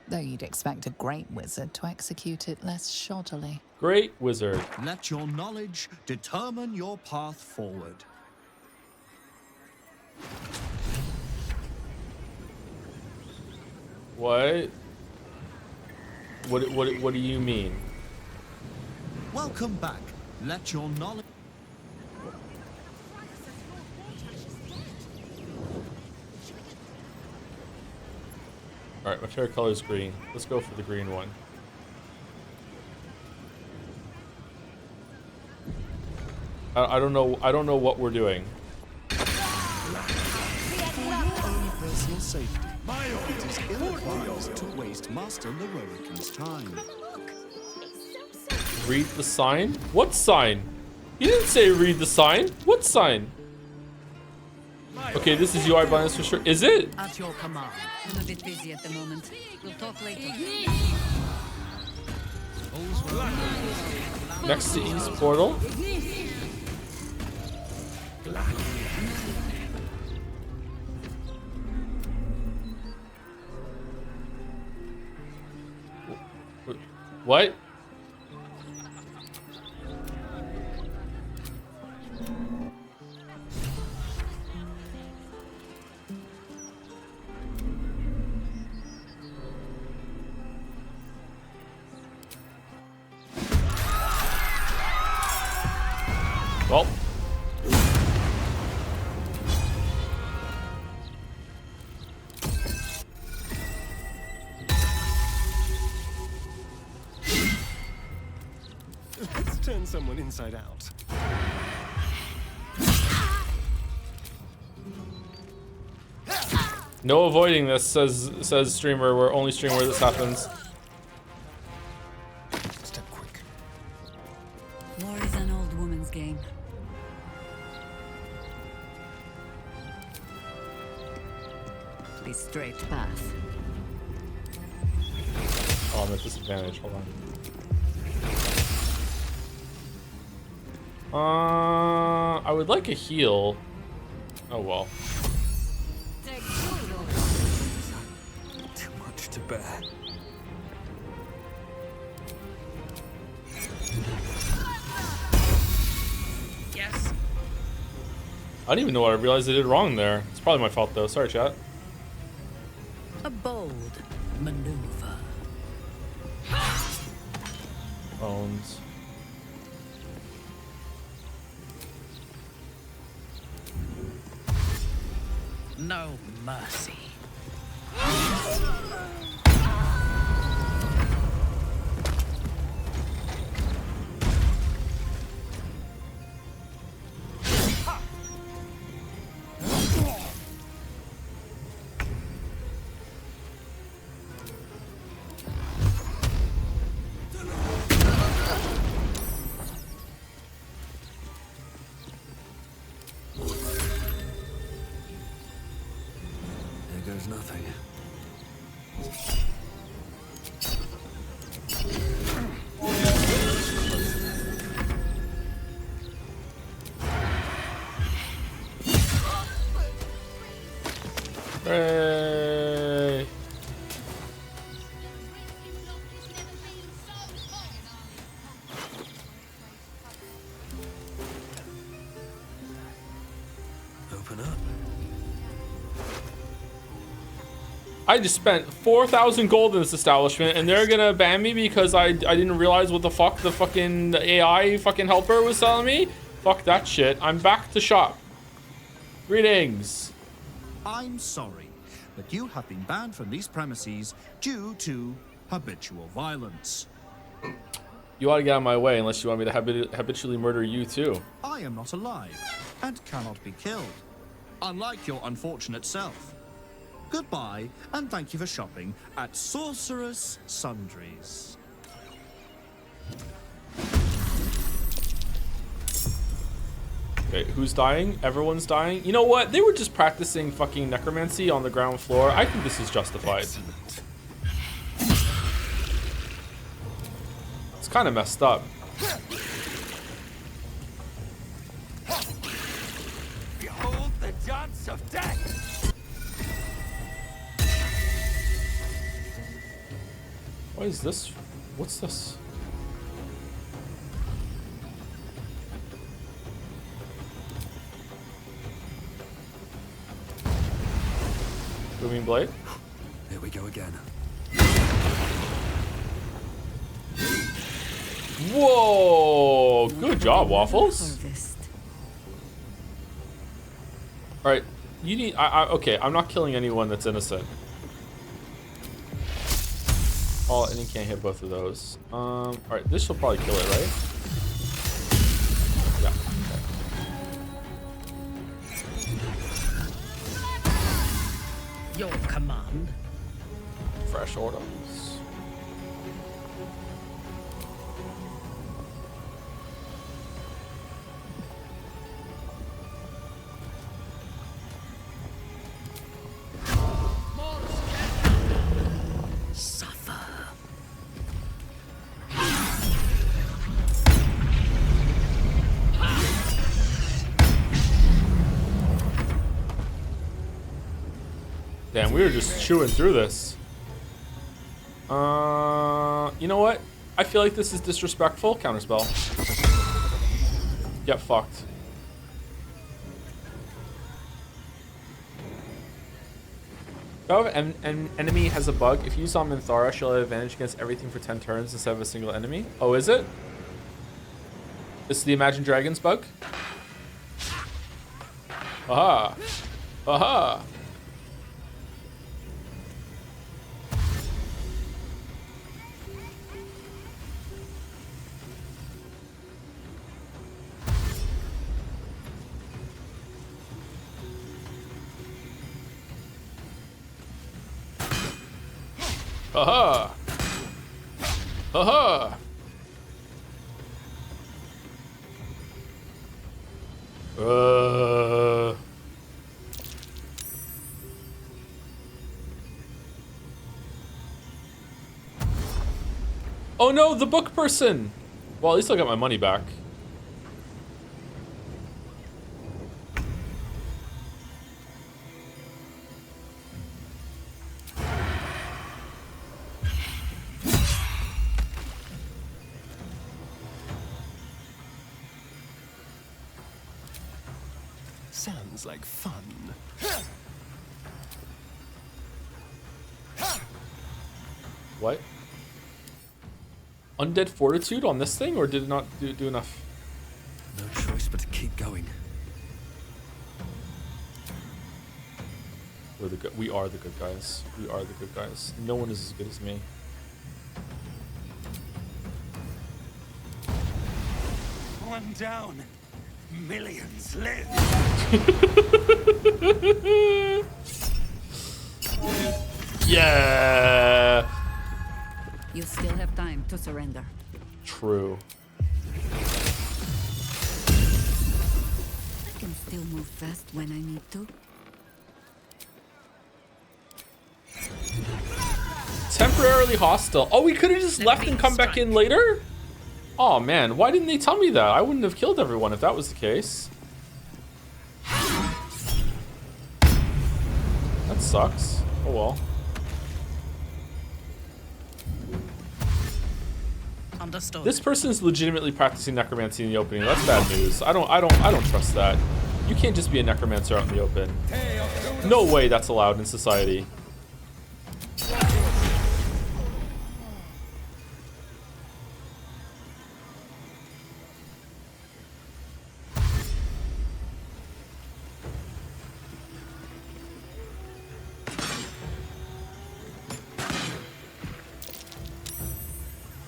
though you'd expect a great wizard to execute it less shoddily. Great Wizard. Let your knowledge determine your path forward. What? What do you mean? Welcome back. Let your knowledge... Alright, my favorite color is green. Let's go for the green one. I don't know what we're doing. Own personal safety. It is ill-advised to waste Master Leroican's time. Read the sign? What sign? He didn't say read the sign. What sign? Okay, this is UI blindness for sure. Is it? At your command. I'm a bit busy at the moment. We'll talk later. Next to East Portal. What? Well. Let's turn someone inside out. No avoiding this, says streamer. We're only stream where this happens. Step quick. War is an old woman's game. The straight path. Oh, I'm at disadvantage. Hold on. I would like a heal. Oh well. Too much to bear. Yes. I don't even know what I realized I did wrong there. It's probably my fault though. Sorry, chat. A bold maneuver. Bones. No mercy. There goes nothing. Hooray. Open up. I just spent 4,000 gold in this establishment, and they're gonna ban me because I didn't realize what the fuck the fucking AI fucking helper was telling me? Fuck that shit. I'm back to shop. Greetings. I'm sorry, but you have been banned from these premises due to habitual violence. You ought to get out of my way unless you want me to habitually murder you too. I am not alive and cannot be killed, unlike your unfortunate self. Goodbye, and thank you for shopping at Sorcerous Sundries. Okay, who's dying? Everyone's dying? You know what? They were just practicing fucking necromancy on the ground floor. I think this is justified. Excellent. It's kind of messed up. Behold the dance of death! What is this? What's this? Booming blade? Here we go again. Whoa! Good job, Waffles. Alright, you need... okay, I'm not killing anyone that's innocent. Oh, and you can't hit both of those. Alright, this will probably kill it, right? Yeah. Okay. Your command. Fresh orders. Damn, we were just chewing through this. You know what? I feel like this is disrespectful. Counterspell. Get fucked. If an enemy has a bug, if you use on Minthara, she'll have advantage against everything for 10 turns instead of a single enemy. Oh, is it? This is the Imagine Dragons bug? Aha. Aha. Aha! Aha! Oh no, the book person! Well, at least I got my money back. Sounds like fun. What? Undead fortitude on this thing, or did it not do enough? No choice but to keep going. We are the good guys. We are the good guys. No one is as good as me. One down. Millions live. Yeah. You still have time to surrender. True. I can still move fast when I need to. Temporarily hostile. Oh, we could have just left and come back in later? Oh man, why didn't they tell me that? I wouldn't have killed everyone if that was the case. That sucks. Oh well. Understood. This person's legitimately practicing necromancy in the opening. That's bad news. I don't trust that. You can't just be a necromancer out in the open. No way that's allowed in society.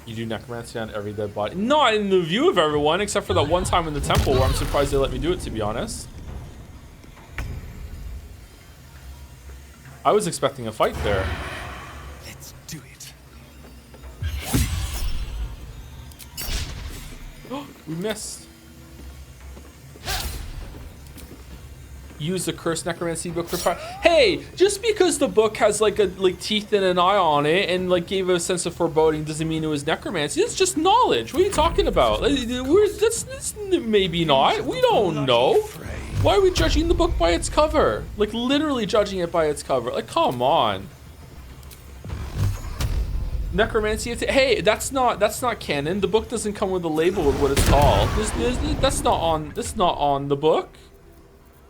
You do necromancy on every dead body. Not in the view of everyone, except for that one time in the temple where I'm surprised they let me do it, to be honest. I was expecting a fight there. Let's do it. We missed. Use the cursed necromancy book for power. Hey, just because the book has like teeth and an eye on it and like gave a sense of foreboding doesn't mean it was necromancy. It's just knowledge. What are you talking about? That's maybe not. We don't know. Why are we judging the book by its cover? Like literally judging it by its cover. Like come on. Necromancy. Hey, that's not canon. The book doesn't come with a label of what it's called. That's not on the book.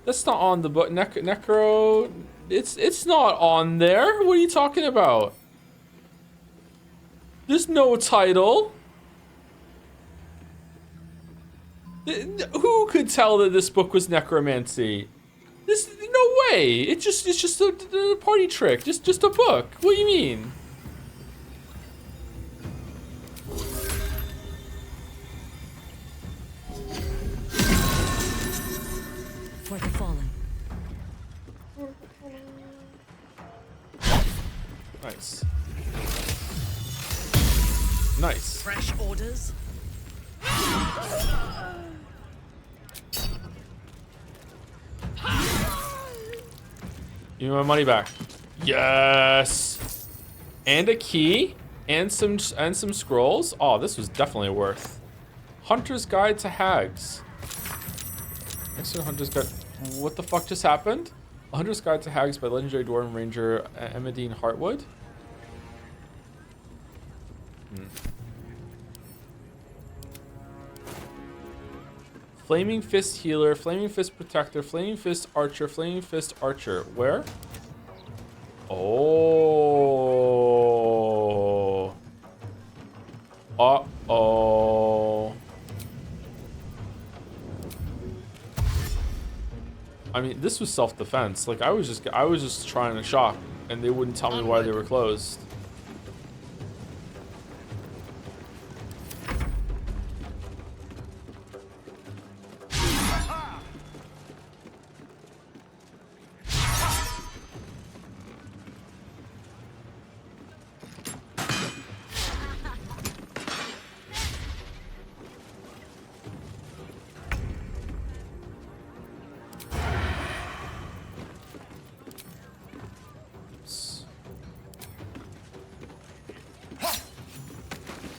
That's not on the book. Necro. It's not on there. What are you talking about? There's no title. Who could tell that this book was necromancy? No way. It's just a party trick. Just a book. What do you mean? For the fallen. Nice. Nice. Fresh orders. Give me my money back. Yes. And a key and some scrolls. Oh, this was definitely worth. Hunter's Guide to Hags. Next to Hunter's Guide. What the fuck just happened? A Hunter's Guide to Hags by legendary Dwarven Ranger Emmeline Hartwood. Flaming Fist Healer, Flaming Fist Protector, Flaming Fist Archer, Flaming Fist Archer. Where? Oh. Uh-oh. I mean, this was self-defense. Like I was just trying to shop and they wouldn't tell me why they were closed.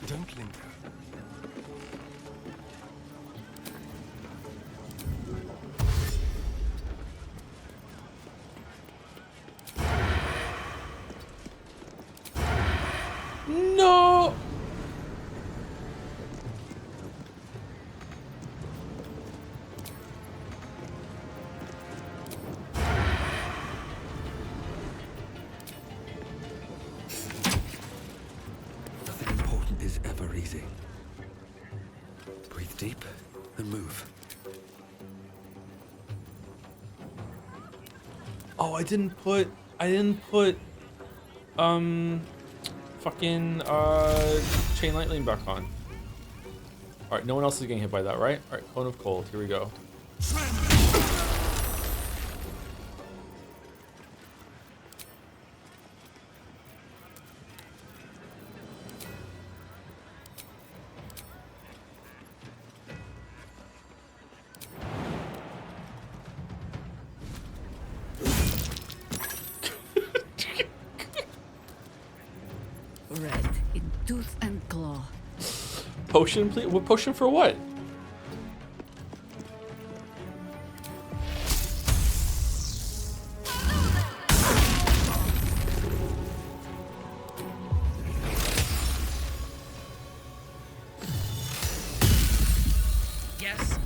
Don't linger. No. Nothing important is ever easy. Breathe deep and move. Oh, I didn't put fucking Chain Lightning back on. All right, no one else is getting hit by that, right? All right, Cone of Cold. Here we go. Red in tooth and claw. Potion, please. What potion for what? Yes.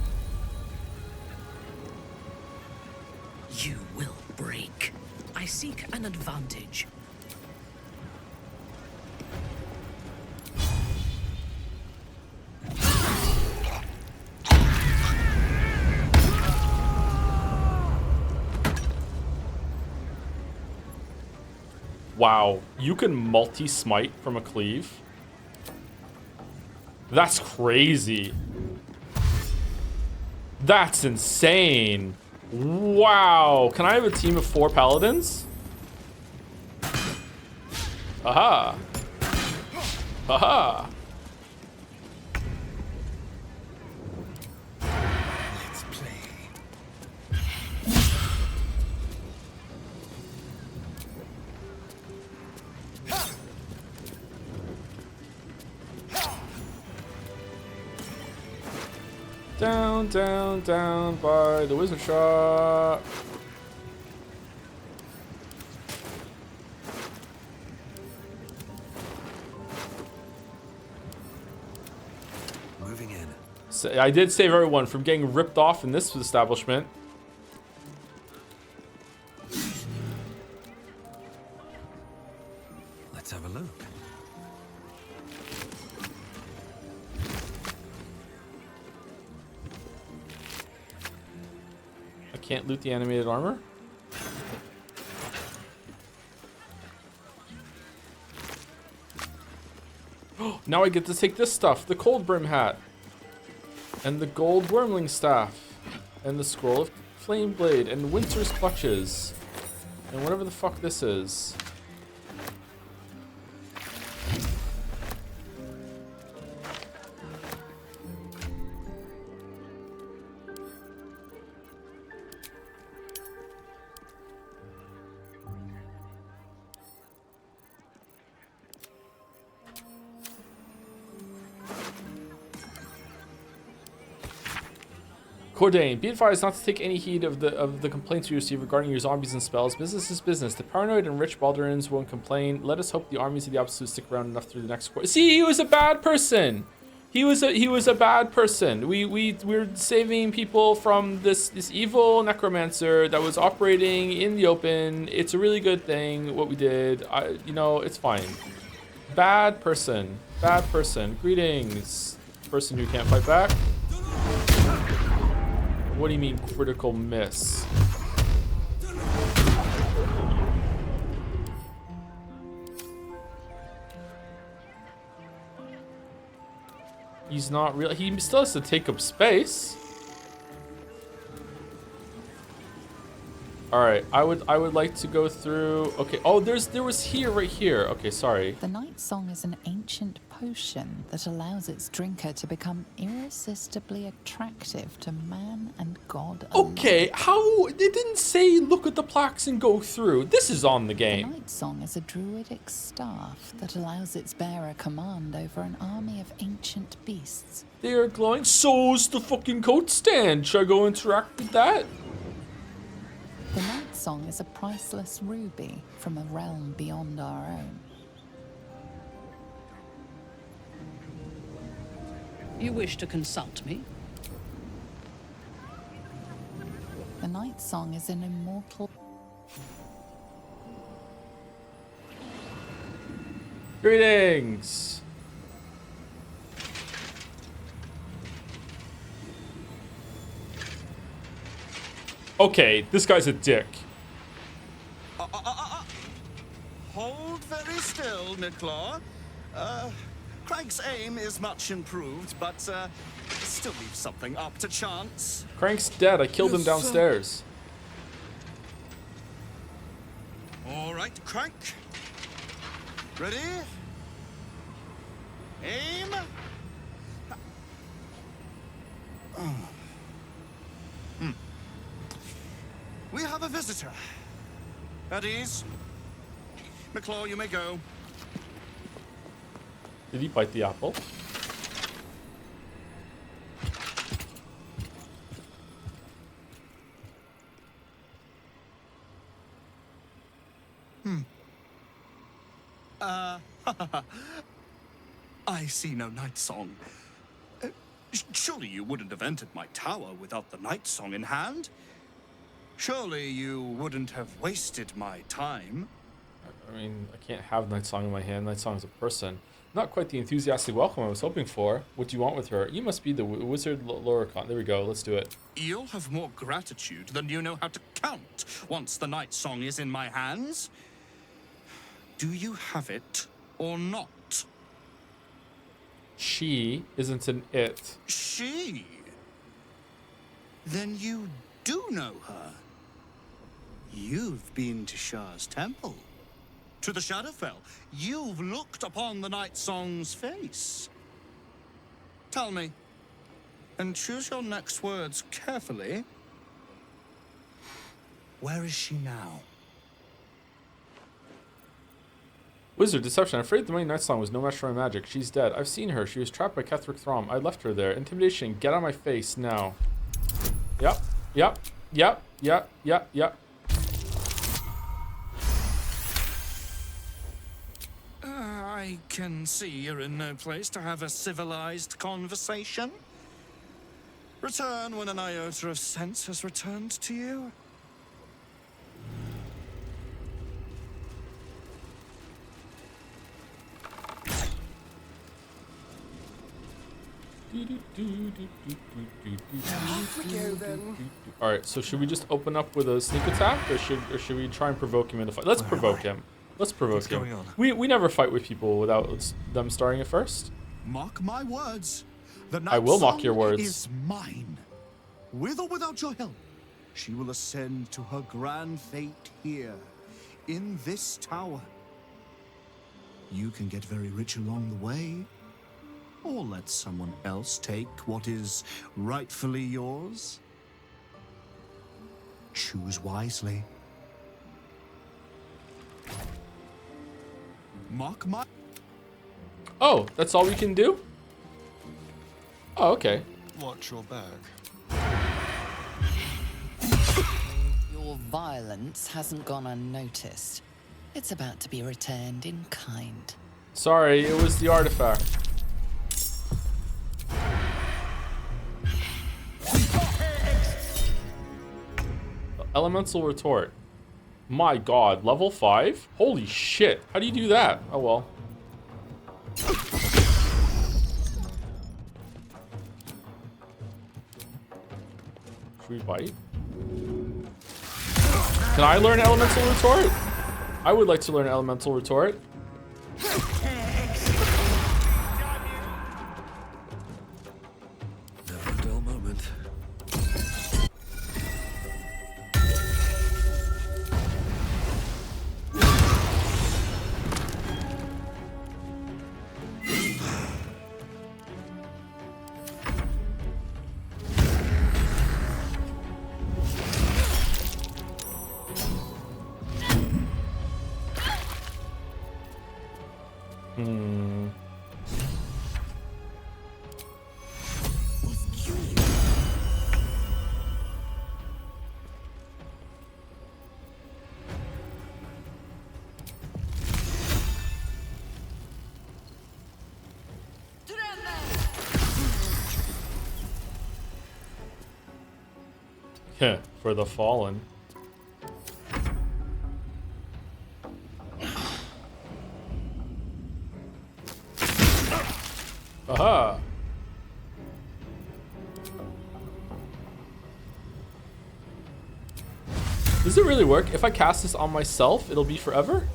You will break. I seek an advantage. Wow, you can multi-smite from a cleave? That's crazy. That's insane. Wow, can I have a team of 4 paladins? Aha. Aha. Let's play. Down, down, down by the wizard shop. Moving in. So I did save everyone from getting ripped off in this establishment. Let's have a look. I can't loot the animated armor. Now I get to take this stuff, the Cold Brim hat, and the gold Wormling staff, and the Scroll of Flame Blade, and Winter's Clutches, and whatever the fuck this is. Cordain, be advised not to take any heed of the complaints you receive regarding your zombies and spells. Business is business. The paranoid and rich Baldurins won't complain. Let us hope the armies of the Absolute stick around enough through the next quarter. See, he was a bad person. He was a bad person. We're saving people from this evil necromancer that was operating in the open. It's a really good thing what we did. You know, it's fine. Bad person. Bad person. Greetings, person who can't fight back. What do you mean critical miss? He's not real. He still has to take up space. All right, I would like to go through. Okay. Oh, there was here right here. Okay, sorry. The Night Song is an ancient potion that allows its drinker to become irresistibly attractive to man and God alike. Okay, how they didn't say look at the plaques and go through. This is on the game. The Night Song is a druidic staff that allows its bearer command over an army of ancient beasts. They are glowing. So's the fucking coat stand. Should I go interact with that? The Night Song is a priceless ruby from a realm beyond our own. You wish to consult me? The Night Song is an immortal... Greetings. Okay, this guy's a dick. Hold very still, Nicklaw. Craig's aim is much improved, but still leaves something up to chance. Crank's dead. I killed him downstairs. All right, Crank. Ready? Aim. We have a visitor. At ease. McClaw, you may go. Did he bite the apple? I see no night song. Surely you wouldn't have entered my tower without the night song in hand? Surely you wouldn't have wasted my time? I mean, I can't have Night Song in my hand. Night Song is a person. Not quite the enthusiastic welcome I was hoping for. What do you want with her? You must be the wizard Loricon. There we go. Let's do it. You'll have more gratitude than you know how to count once the night song is in my hands. Do you have it or not? She isn't an it. She? Then you do know her. You've been to Shah's temple. To the Shadowfell. You've looked upon the Night Song's face. Tell me, and choose your next words carefully. Where is she now? Wizard, deception. I'm afraid the mighty Night Song was no match for my magic. She's dead. I've seen her. She was trapped by Ketheric Throm. I left her there. Intimidation. Get on my face now. Yep. Yep. Yep. Yep. Yep. Yep. I can see you're in no place to have a civilized conversation. Return when an iota of sense has returned to you. Off we go then. All right. So should we just open up with a sneak attack, or should we try and provoke him into fight? Let's provoke him. Let's provoke him. What's going on? We never fight with people without them starting it first. Mark my words. The I will mock your words. Is mine. With or without your help, she will ascend to her grand fate here, in this tower. You can get very rich along the way, or let someone else take what is rightfully yours. Choose wisely. Mark my... Oh, that's all we can do? Oh, okay. Watch your bag. Your violence hasn't gone unnoticed. It's about to be returned in kind. Sorry, it was the artifact. Elemental retort. My god, level 5? Holy shit. How do you do that? Oh well. Should we bite? Can I learn elemental retort? I would like to learn elemental retort. Never a dull moment. Yeah, for the fallen. Aha! Does it really work? If I cast this on myself, it'll be forever?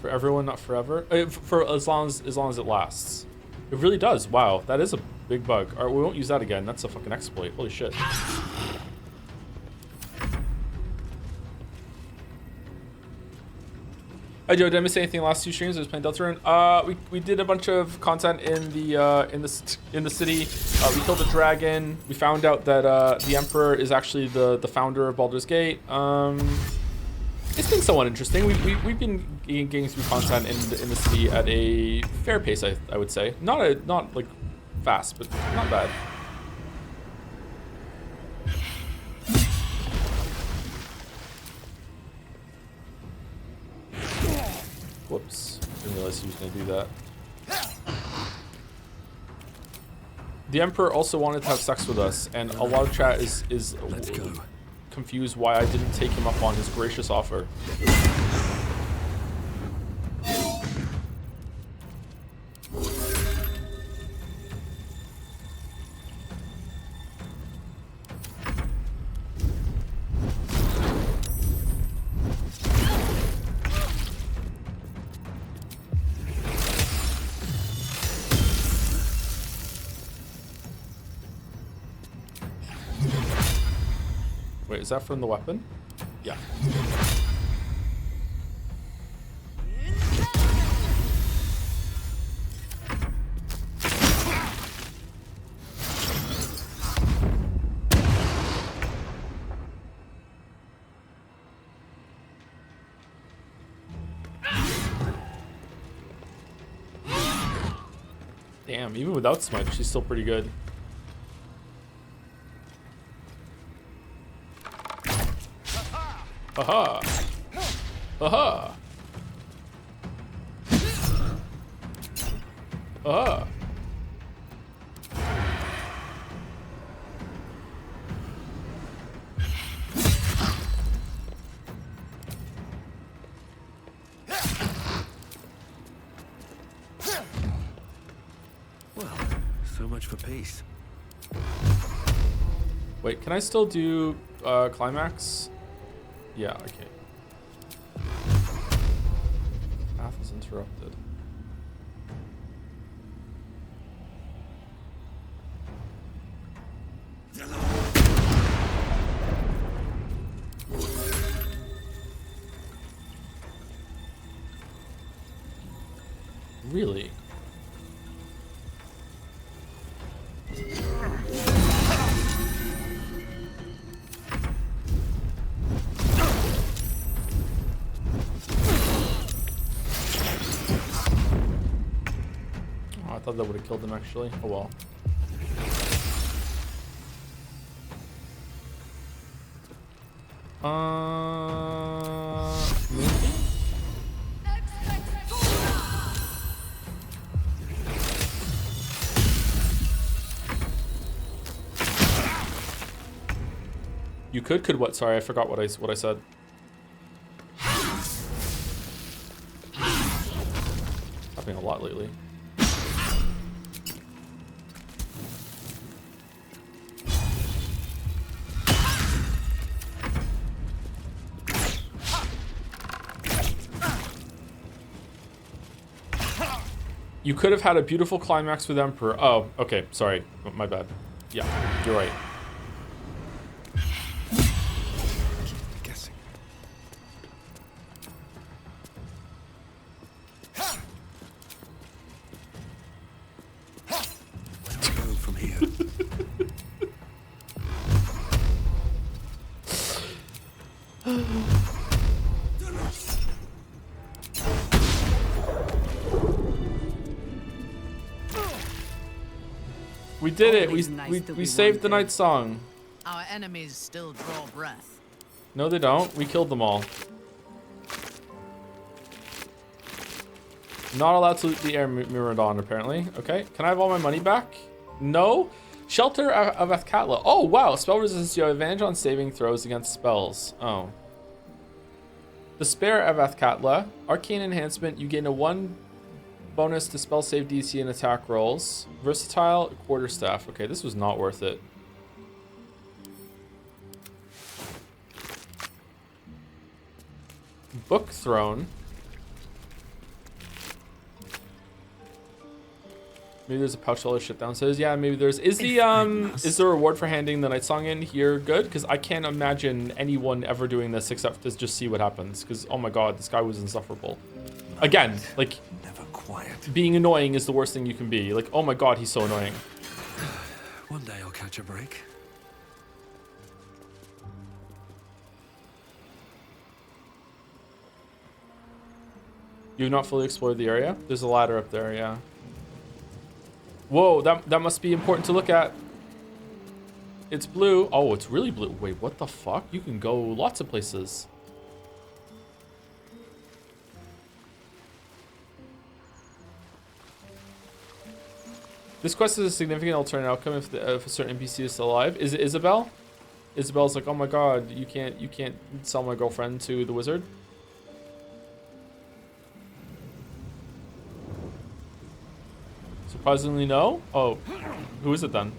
For everyone, not forever. For as long as it lasts. It really does. Wow, that is a big bug. All right, we won't use that again. That's a fucking exploit. Holy shit. Hi Joe, did I miss anything last 2 streams? I was playing Deltarune. We did a bunch of content in the city. We killed a dragon. We found out that the Emperor is actually the founder of Baldur's Gate. It's been somewhat interesting. We've been getting through content in the city at a fair pace, I would say. Not like fast, but not bad. Whoops! Didn't realize he was gonna do that. The Emperor also wanted to have sex with us, and a lot of chat is confused why I didn't take him up on his gracious offer. Wait, is that from the weapon? Yeah. Damn, even without smite, she's still pretty good. Aha! Aha! Aha! Well, so much for peace. Wait, can I still do climax? Yeah, okay. Path is interrupted. Really? thought that would have killed him actually. Oh well. Maybe? You could what? Sorry, I forgot what I said. Happening a lot lately. You could have had a beautiful climax with Emperor. Oh, okay. Sorry. My bad. Yeah, you're right. Keep guessing. Where to go from here? We did it. Always nice We saved the night song. Our enemies still draw breath. No, they don't. We killed them all. Not allowed to loot the air Miradon, apparently. Okay. Can I have all my money back? No. Shelter of Athkatla. Oh, wow. Spell resistance. You have advantage on saving throws against spells. Oh. Despair of Athkatla. Arcane enhancement. You gain a 1 bonus to spell save DC and attack rolls. Versatile quarterstaff. Okay, this was not worth it. Book Throne. Maybe there's a pouch full of shit downstairs. Yeah, maybe there's. Is the reward for handing the night song in here good? Because I can't imagine anyone ever doing this except to just see what happens. Because oh my god, this guy was insufferable. Again, like never quiet. Being annoying is the worst thing you can be. Like oh my god, he's so annoying. One day I'll catch a break. You've not fully explored the area? There's a ladder up there, yeah. Whoa, that must be important to look at. It's blue. Oh, it's really blue. Wait, what the fuck? You can go lots of places. This quest is a significant alternate outcome if a certain NPC is still alive. Is it Isabel? Isabel's like, oh my god, you can't sell my girlfriend to the wizard. Surprisingly, no. Oh, who is it then?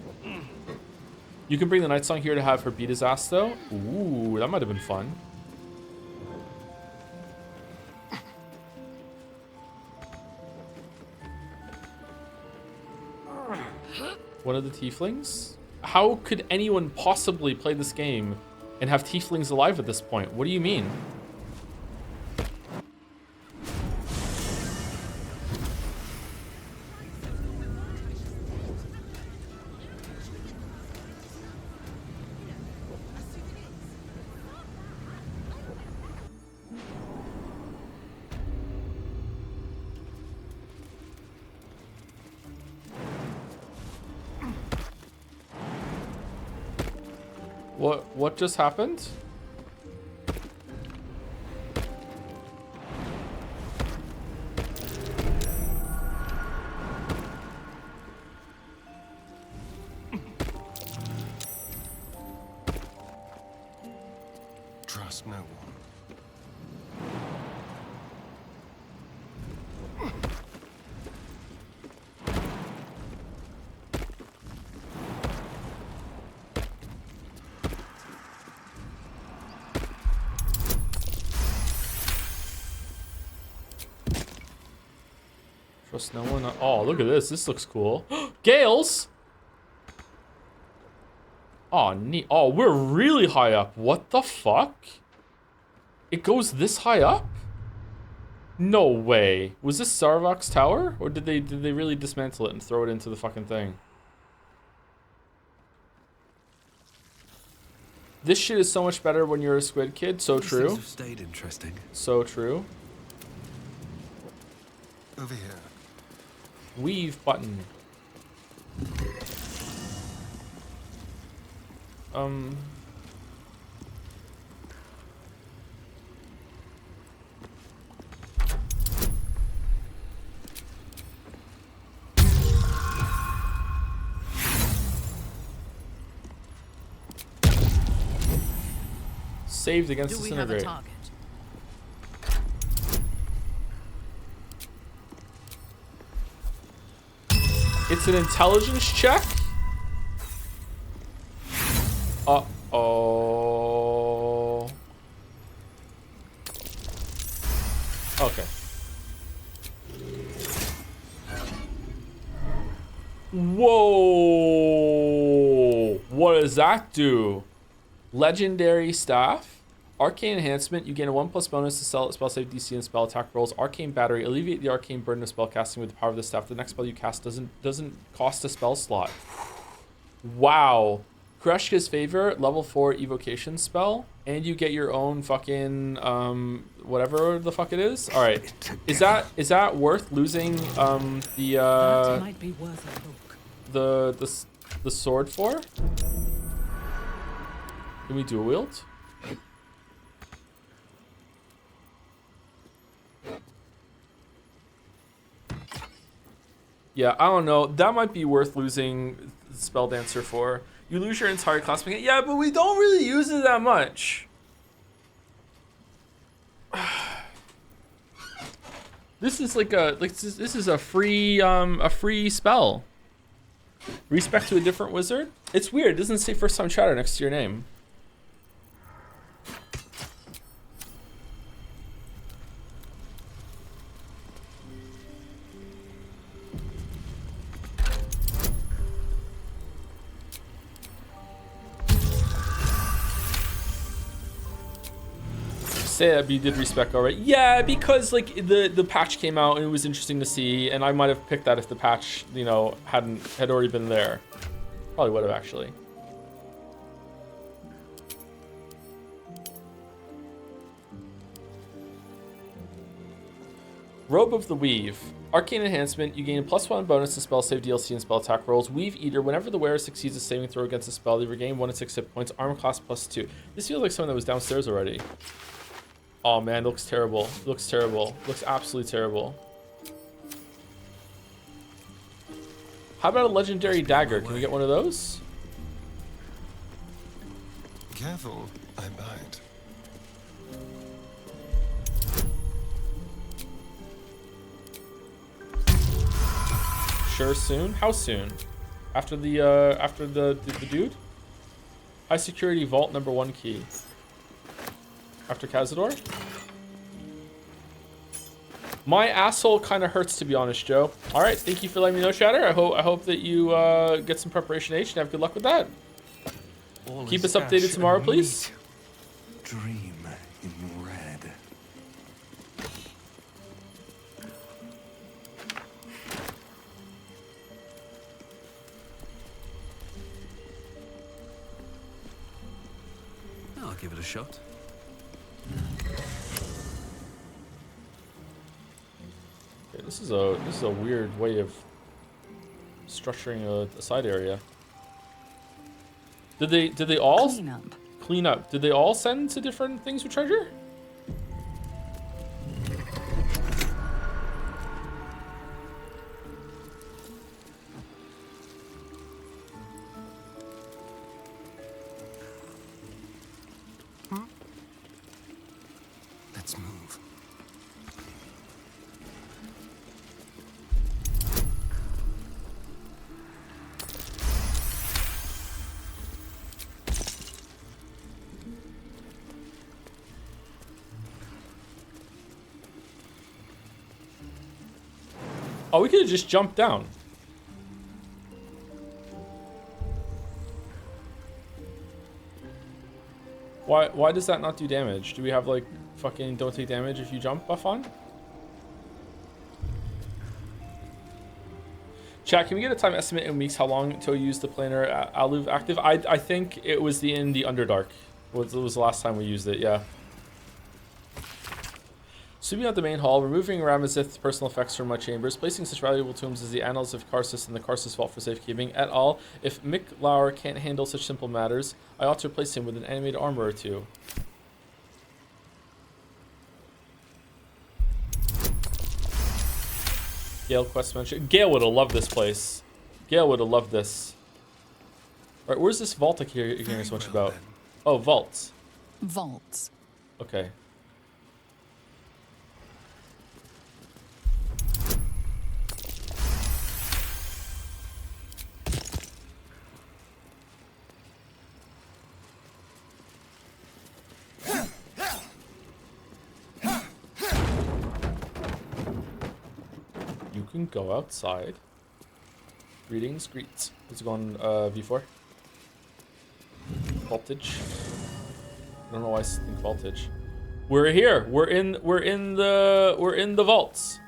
You can bring the night song here to have her beat his ass, though. Ooh, that might have been fun. One of the tieflings? How could anyone possibly play this game and have tieflings alive at this point? What do you mean? What just happened? Trust no one. Trust no one. Oh, look at this. This looks cool. Gales! Oh, neat. Oh, we're really high up. What the fuck? It goes this high up? No way. Was this Sarvok's tower? Or did they really dismantle it and throw it into the fucking thing? This shit is so much better when you're a squid kid. So These true. things have stayed interesting. So true. Over here. Weave button. Saved against Do we have a disintegrate. target? It's an intelligence check. Uh-oh. Okay. Whoa! What does that do? Legendary staff. Arcane enhancement. You gain a 1+ bonus to spell save DC and spell attack rolls. Arcane battery. Alleviate the arcane burden of spell casting with the power of the staff. The next spell you cast doesn't cost a spell slot. Wow. Kreshka's favor, level 4 evocation spell, and you get your own fucking whatever the fuck it is. All right. Is that worth losing That might be worth a look. the sword for? Can we dual wield? Yeah, I don't know. That might be worth losing Spell Dancer for. You lose your entire class. Yeah, but we don't really use it that much. This is like this is a free spell. Respect to a different wizard. It's weird. It doesn't say first time chatter next to your name. Say that, but you did respec already. Yeah, because like the patch came out and it was interesting to see, and I might have picked that if the patch, you know, had already been there. Probably would have actually. Robe of the Weave. Arcane enhancement. You gain a +1 bonus to spell save DLC and spell attack rolls. Weave Eater. Whenever the wearer succeeds a saving throw against a spell, they regain 1 to 6 hit points. Armor class +2. This feels like something that was downstairs already. Oh man, it looks terrible. It looks terrible. It looks absolutely terrible. How about a legendary dagger? Can we get one of those? Careful, I bite. Sure, soon. How soon? After the dude? High security vault number 1 key. After Cazador? My asshole kind of hurts, to be honest, Joe. All right, thank you for letting me know, Shatter. I hope that you get some preparation H and have good luck with that. Keep us updated tomorrow, please. Dream in red. I'll give it a shot. Okay, this is a weird way of structuring a side area. Did they all clean up? Did they all send to different things with treasure? Let's move. Oh, we could have just jumped down. Why does that not do damage? Do we have like fucking don't take damage if you jump buff on? Chat, can we get a time estimate in weeks how long until you use the planar Aluv active? I think it was in the Underdark. Was the last time we used it, yeah. Sweeping out the main hall, removing Ramazith's personal effects from my chambers, placing such valuable tombs as the Annals of Karsus and the Karsus Vault for safekeeping, et al. If Mick Lauer can't handle such simple matters, I ought to replace him with an animated armor or two. Gale quest mention. Gale would have loved this place. Gale would have loved this. Alright, where's this vault I hear so much about? Oh, vaults. Vaults. Okay. You can go outside. Greetings, greets. Is it going V4? Voltage. I don't know why I think voltage. We're here. We're in the vaults.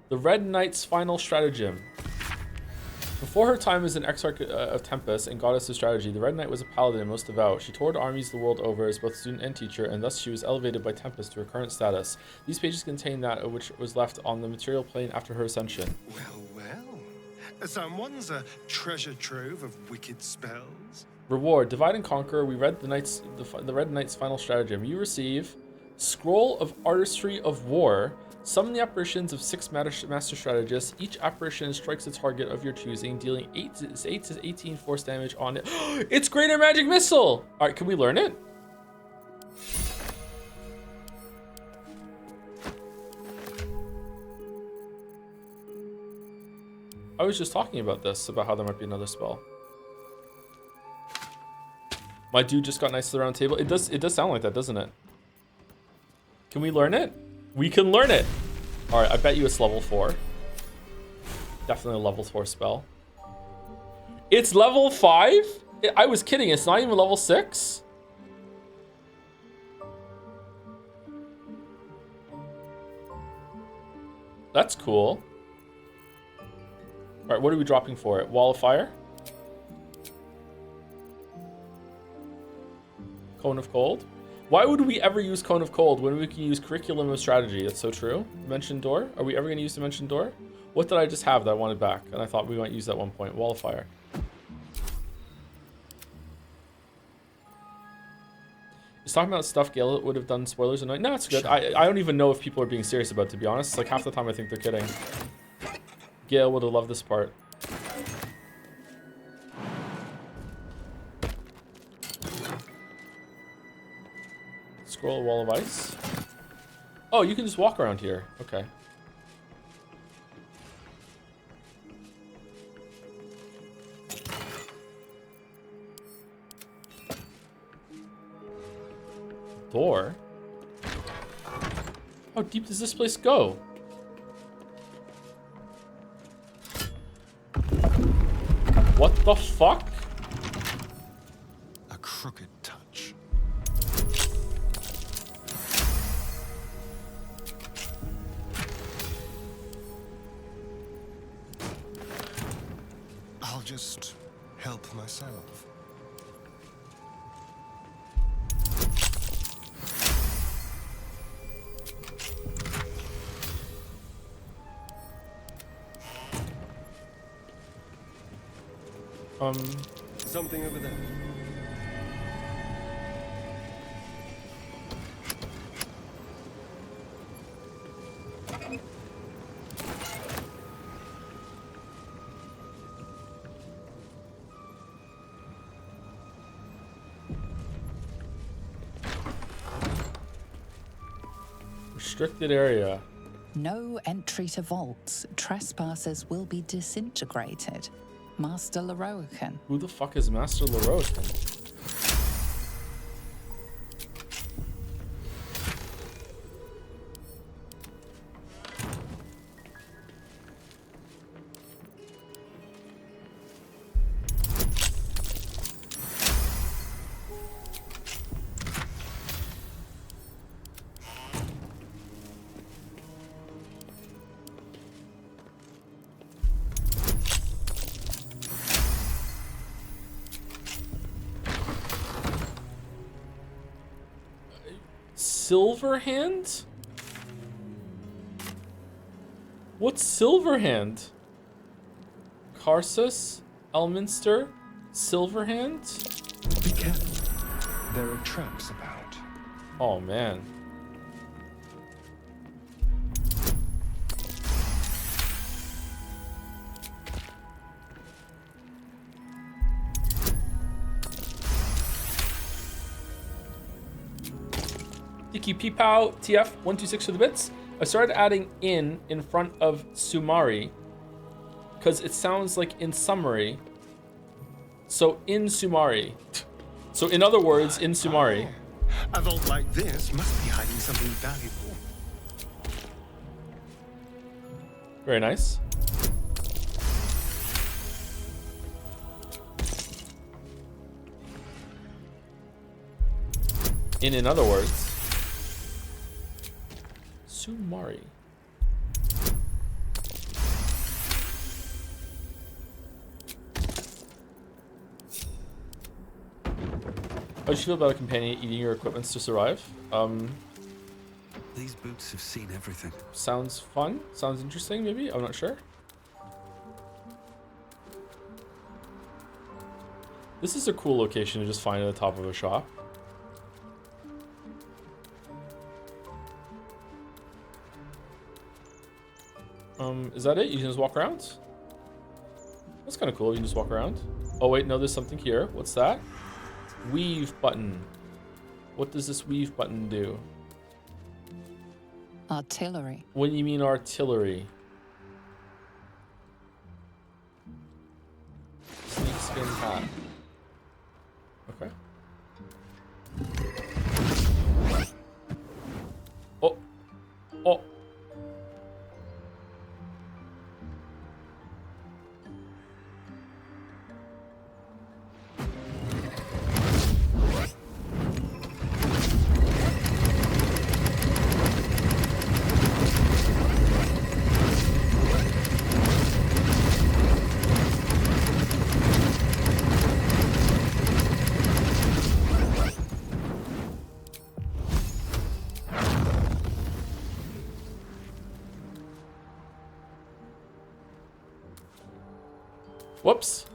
The Red Knight's final stratagem. Before her time as an exarch of Tempest and goddess of strategy, the Red Knight was a paladin and most devout. She toured armies the world over as both student and teacher, and thus she was elevated by Tempest to her current status. These pages contain that which was left on the material plane after her ascension. Well. Someone's a treasure trove of wicked spells. Reward: divide and conquer. We read the Red Knight's final stratagem. You receive Scroll of Artistry of War. Summon the apparitions of 6 master strategists. Each apparition strikes a target of your choosing, dealing 8 to 18 force damage on it. It's Greater Magic Missile! Alright, can we learn it? I was just talking about this, about how there might be another spell. My dude just got nice to the round table. It does sound like that, doesn't it? Can we learn it? We can learn it. All right, I bet you it's level 4. Definitely a level 4 spell. It's level 5? I was kidding. It's not even level 6? That's cool. All right, what are we dropping for it? Wall of Fire? Cone of Cold? Why would we ever use Cone of Cold when we can use Curriculum of Strategy? That's so true. Dimension Door? Are we ever going to use Dimension Door? What did I just have that I wanted back? And I thought we might use that at one point. Wall of Fire. He's talking about stuff Gale would have done spoilers and like, no, it's good. I don't even know if people are being serious about it, to be honest. Like half the time I think they're kidding. Gale would have loved this part. Scroll Wall of Ice. Oh, you can just walk around here. Okay. Door? How deep does this place go? What the fuck? A crooked touch. I'll just help myself. Something over there. Restricted area. No entry to vaults. Trespassers will be disintegrated. Master Leroican. Who the fuck is Master Leroican? Silverhand? What's Silverhand? Karsus? Elminster? Silverhand? Be careful. There are traps about. Oh, man. Tiki Peepow TF 126 for the bits. I started adding in front of Sumari because it sounds like in summary. So in Sumari. So in other words, in Sumari. A vault like this must be hiding something valuable. Very nice. In other words, Sumari. How do you feel about a companion eating your equipments to survive? These boots have seen everything. Sounds fun. Sounds interesting, maybe. I'm not sure. This is a cool location to just find at the top of a shop. Is that it? You can just walk around? That's kind of cool. You can just walk around. Oh, wait. No, there's something here. What's that? Weave button. What does this weave button do? Artillery. What do you mean artillery? Snakeskin hat. Okay. Oh. Oh. Whoops.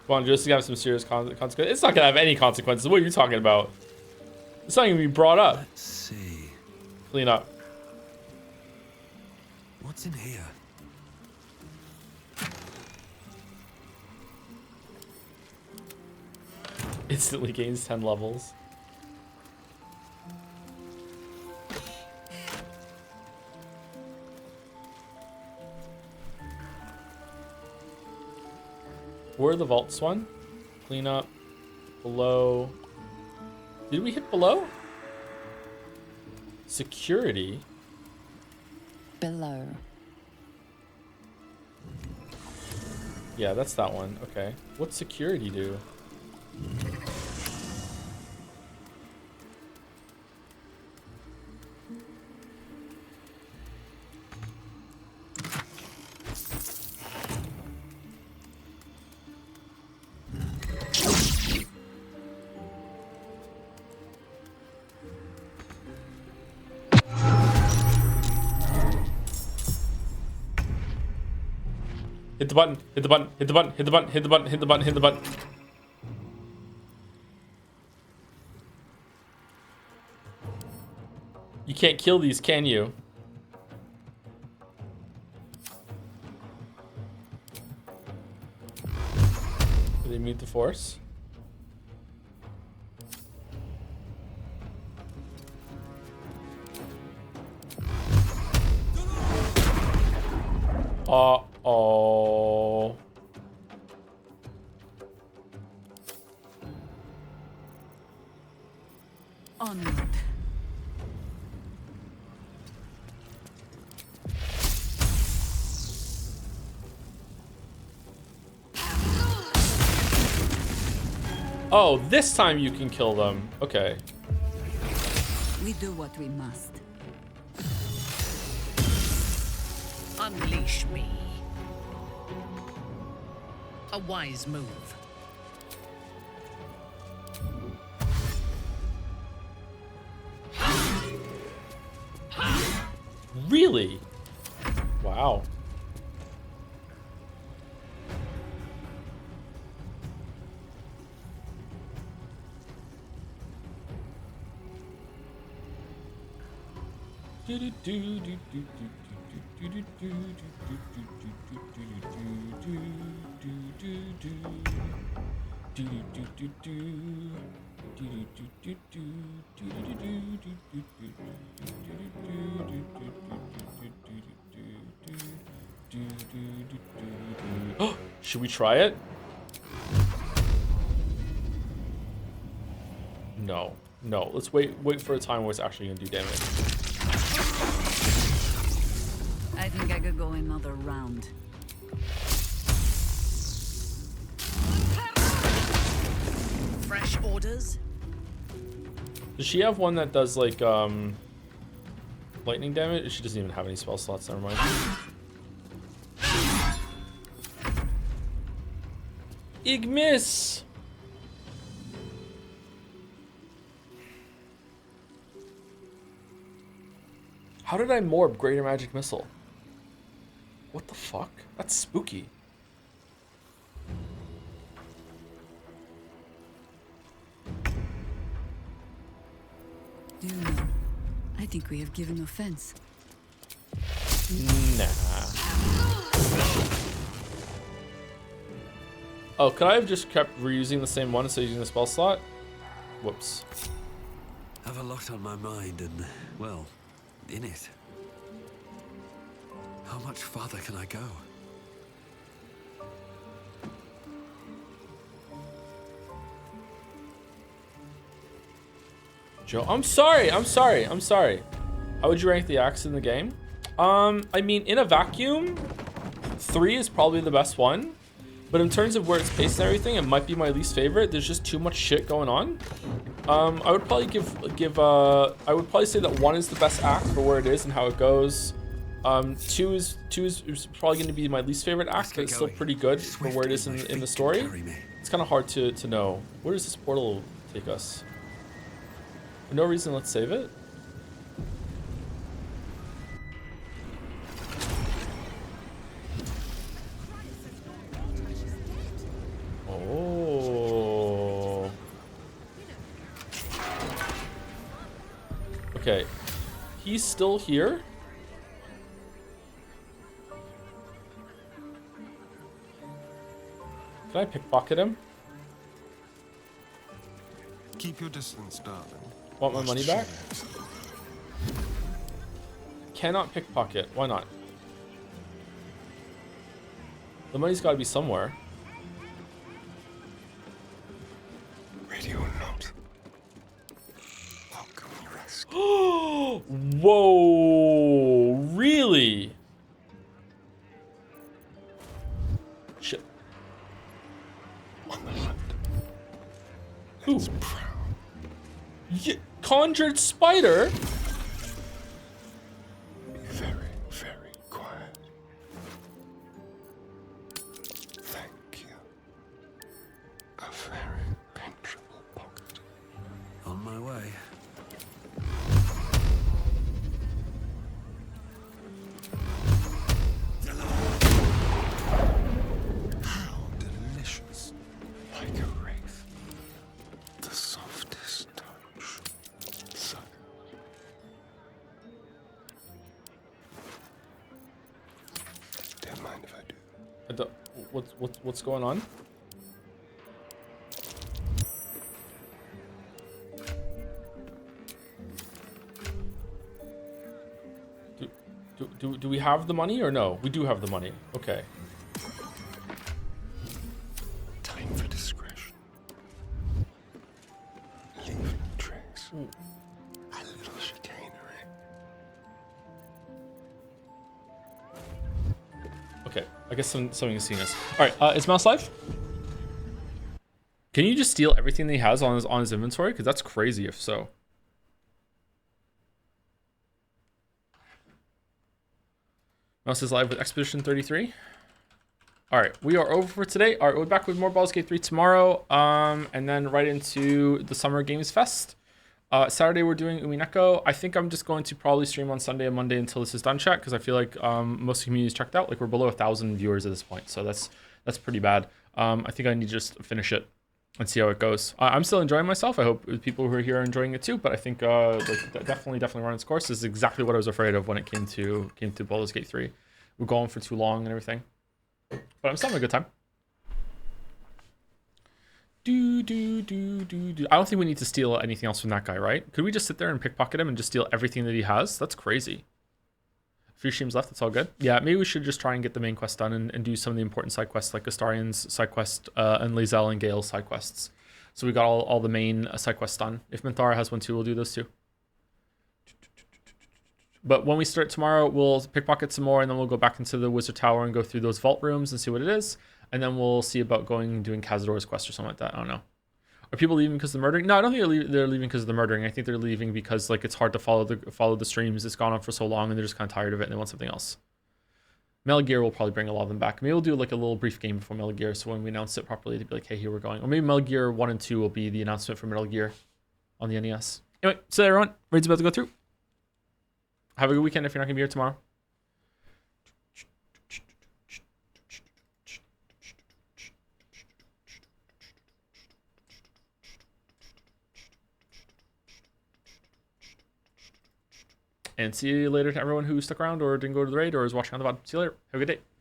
Come on, just to have some serious consequences. It's not gonna have any consequences. What are you talking about? It's not even be brought up. Let's see. Clean up. What's in here? Instantly gains 10 levels. Where are the vaults one? Clean up. Below. Did we hit below? Security. Below. Yeah, that's that one. Okay. What's security do? Hit the button, hit the button, hit the button, hit the button, hit the button, hit the button, hit the button. You can't kill these, can you? Do they mute the force? Uh-oh. Onward. Oh, this time you can kill them. Okay. We do what we must. Unleash me. A wise move. Really? Wow. Should we try it? No. No. Let's wait for a time where it's actually gonna do damage. I think I could go another round. Fresh orders? Does she have one that does like lightning damage? She doesn't even have any spell slots, never mind. Igmis! How did I morb Greater Magic Missile? What the fuck? That's spooky. Do you know? I think we have given offense. Nah. Oh, could I have just kept reusing the same one instead of using the spell slot? Whoops. Have a lot on my mind and, well, in it. How much farther can I go? Joe, I'm sorry. How would you rank the axe in the game? I mean, in a vacuum, 3 is probably the best one. But in terms of where it's paced and everything, it might be my least favorite. There's just too much shit going on. I would probably I would probably say that 1 is the best act for where it is and how it goes. 2 is probably going to be my least favorite act, but it's still pretty good for where it is in the story. It's kind of hard to know. Where does this portal take us? For no reason, let's save it. Oh. Okay. He's still here. Can I pickpocket him? Keep your distance, darling. Want my money back? Cannot pickpocket. Why not? The money's got to be somewhere. Ready or not? Welcome, rescue. Whoa! Really? Shit. On the hunt. Who? Conjured spider? Be very, very quiet. Thank you. A very penetrable pocket. On my way. How delicious. Like a wraith. The softest touch. So. Don't mind if I do. I don't, what's going on? Do we have the money or no? We do have the money. Okay. Time for discretion. Leave no trace. A little chicanery. Okay. I guess something is seeing us. All right. Is Mouse live? Can you just steal everything that he has on his inventory? Because that's crazy if so. Mouse is live with Expedition 33. All right, we are over for today. All right, we'll be back with more Baldur's Gate 3 tomorrow, and then right into the Summer Games Fest. Saturday we're doing Umineko. I think I'm just going to probably stream on Sunday and Monday until this is done, chat, because I feel like most of the community's checked out. Like we're below 1,000 viewers at this point, so that's pretty bad. I think I need to just finish it and see how it goes. I'm still enjoying myself. I hope people who are here are enjoying it too. But I think definitely run its course. This is exactly what I was afraid of when it came to Baldur's Gate 3. We're going for too long and everything. But I'm still having a good time. I don't think we need to steal anything else from that guy, right? Could we just sit there and pickpocket him and just steal everything that he has? That's crazy. A few streams left, that's all good. Yeah, maybe we should just try and get the main quest done and do some of the important side quests like Astarian's side quest and Lae'zel and Gale's side quests. So we got all the main side quests done. If Minthara has one too, we'll do those too. But when we start tomorrow, we'll pickpocket some more, and then we'll go back into the Wizard Tower and go through those vault rooms and see what it is. And then we'll see about going and doing Cazador's quest or something like that. I don't know. Are people leaving because of the murdering? No, I don't think they're leaving because of the murdering. I think they're leaving because like it's hard to follow the streams. It's gone on for so long, and they're just kind of tired of it, and they want something else. Metal Gear will probably bring a lot of them back. Maybe we'll do like a little brief game before Metal Gear, so when we announce it properly, to be like, hey, here we're going. Or maybe Metal Gear 1 and 2 will be the announcement for Metal Gear on the NES. Anyway, so everyone, raid's about to go through. Have a good weekend if you're not going to be here tomorrow. And see you later to everyone who stuck around or didn't go to the raid or is watching on the VOD. See you later. Have a good day.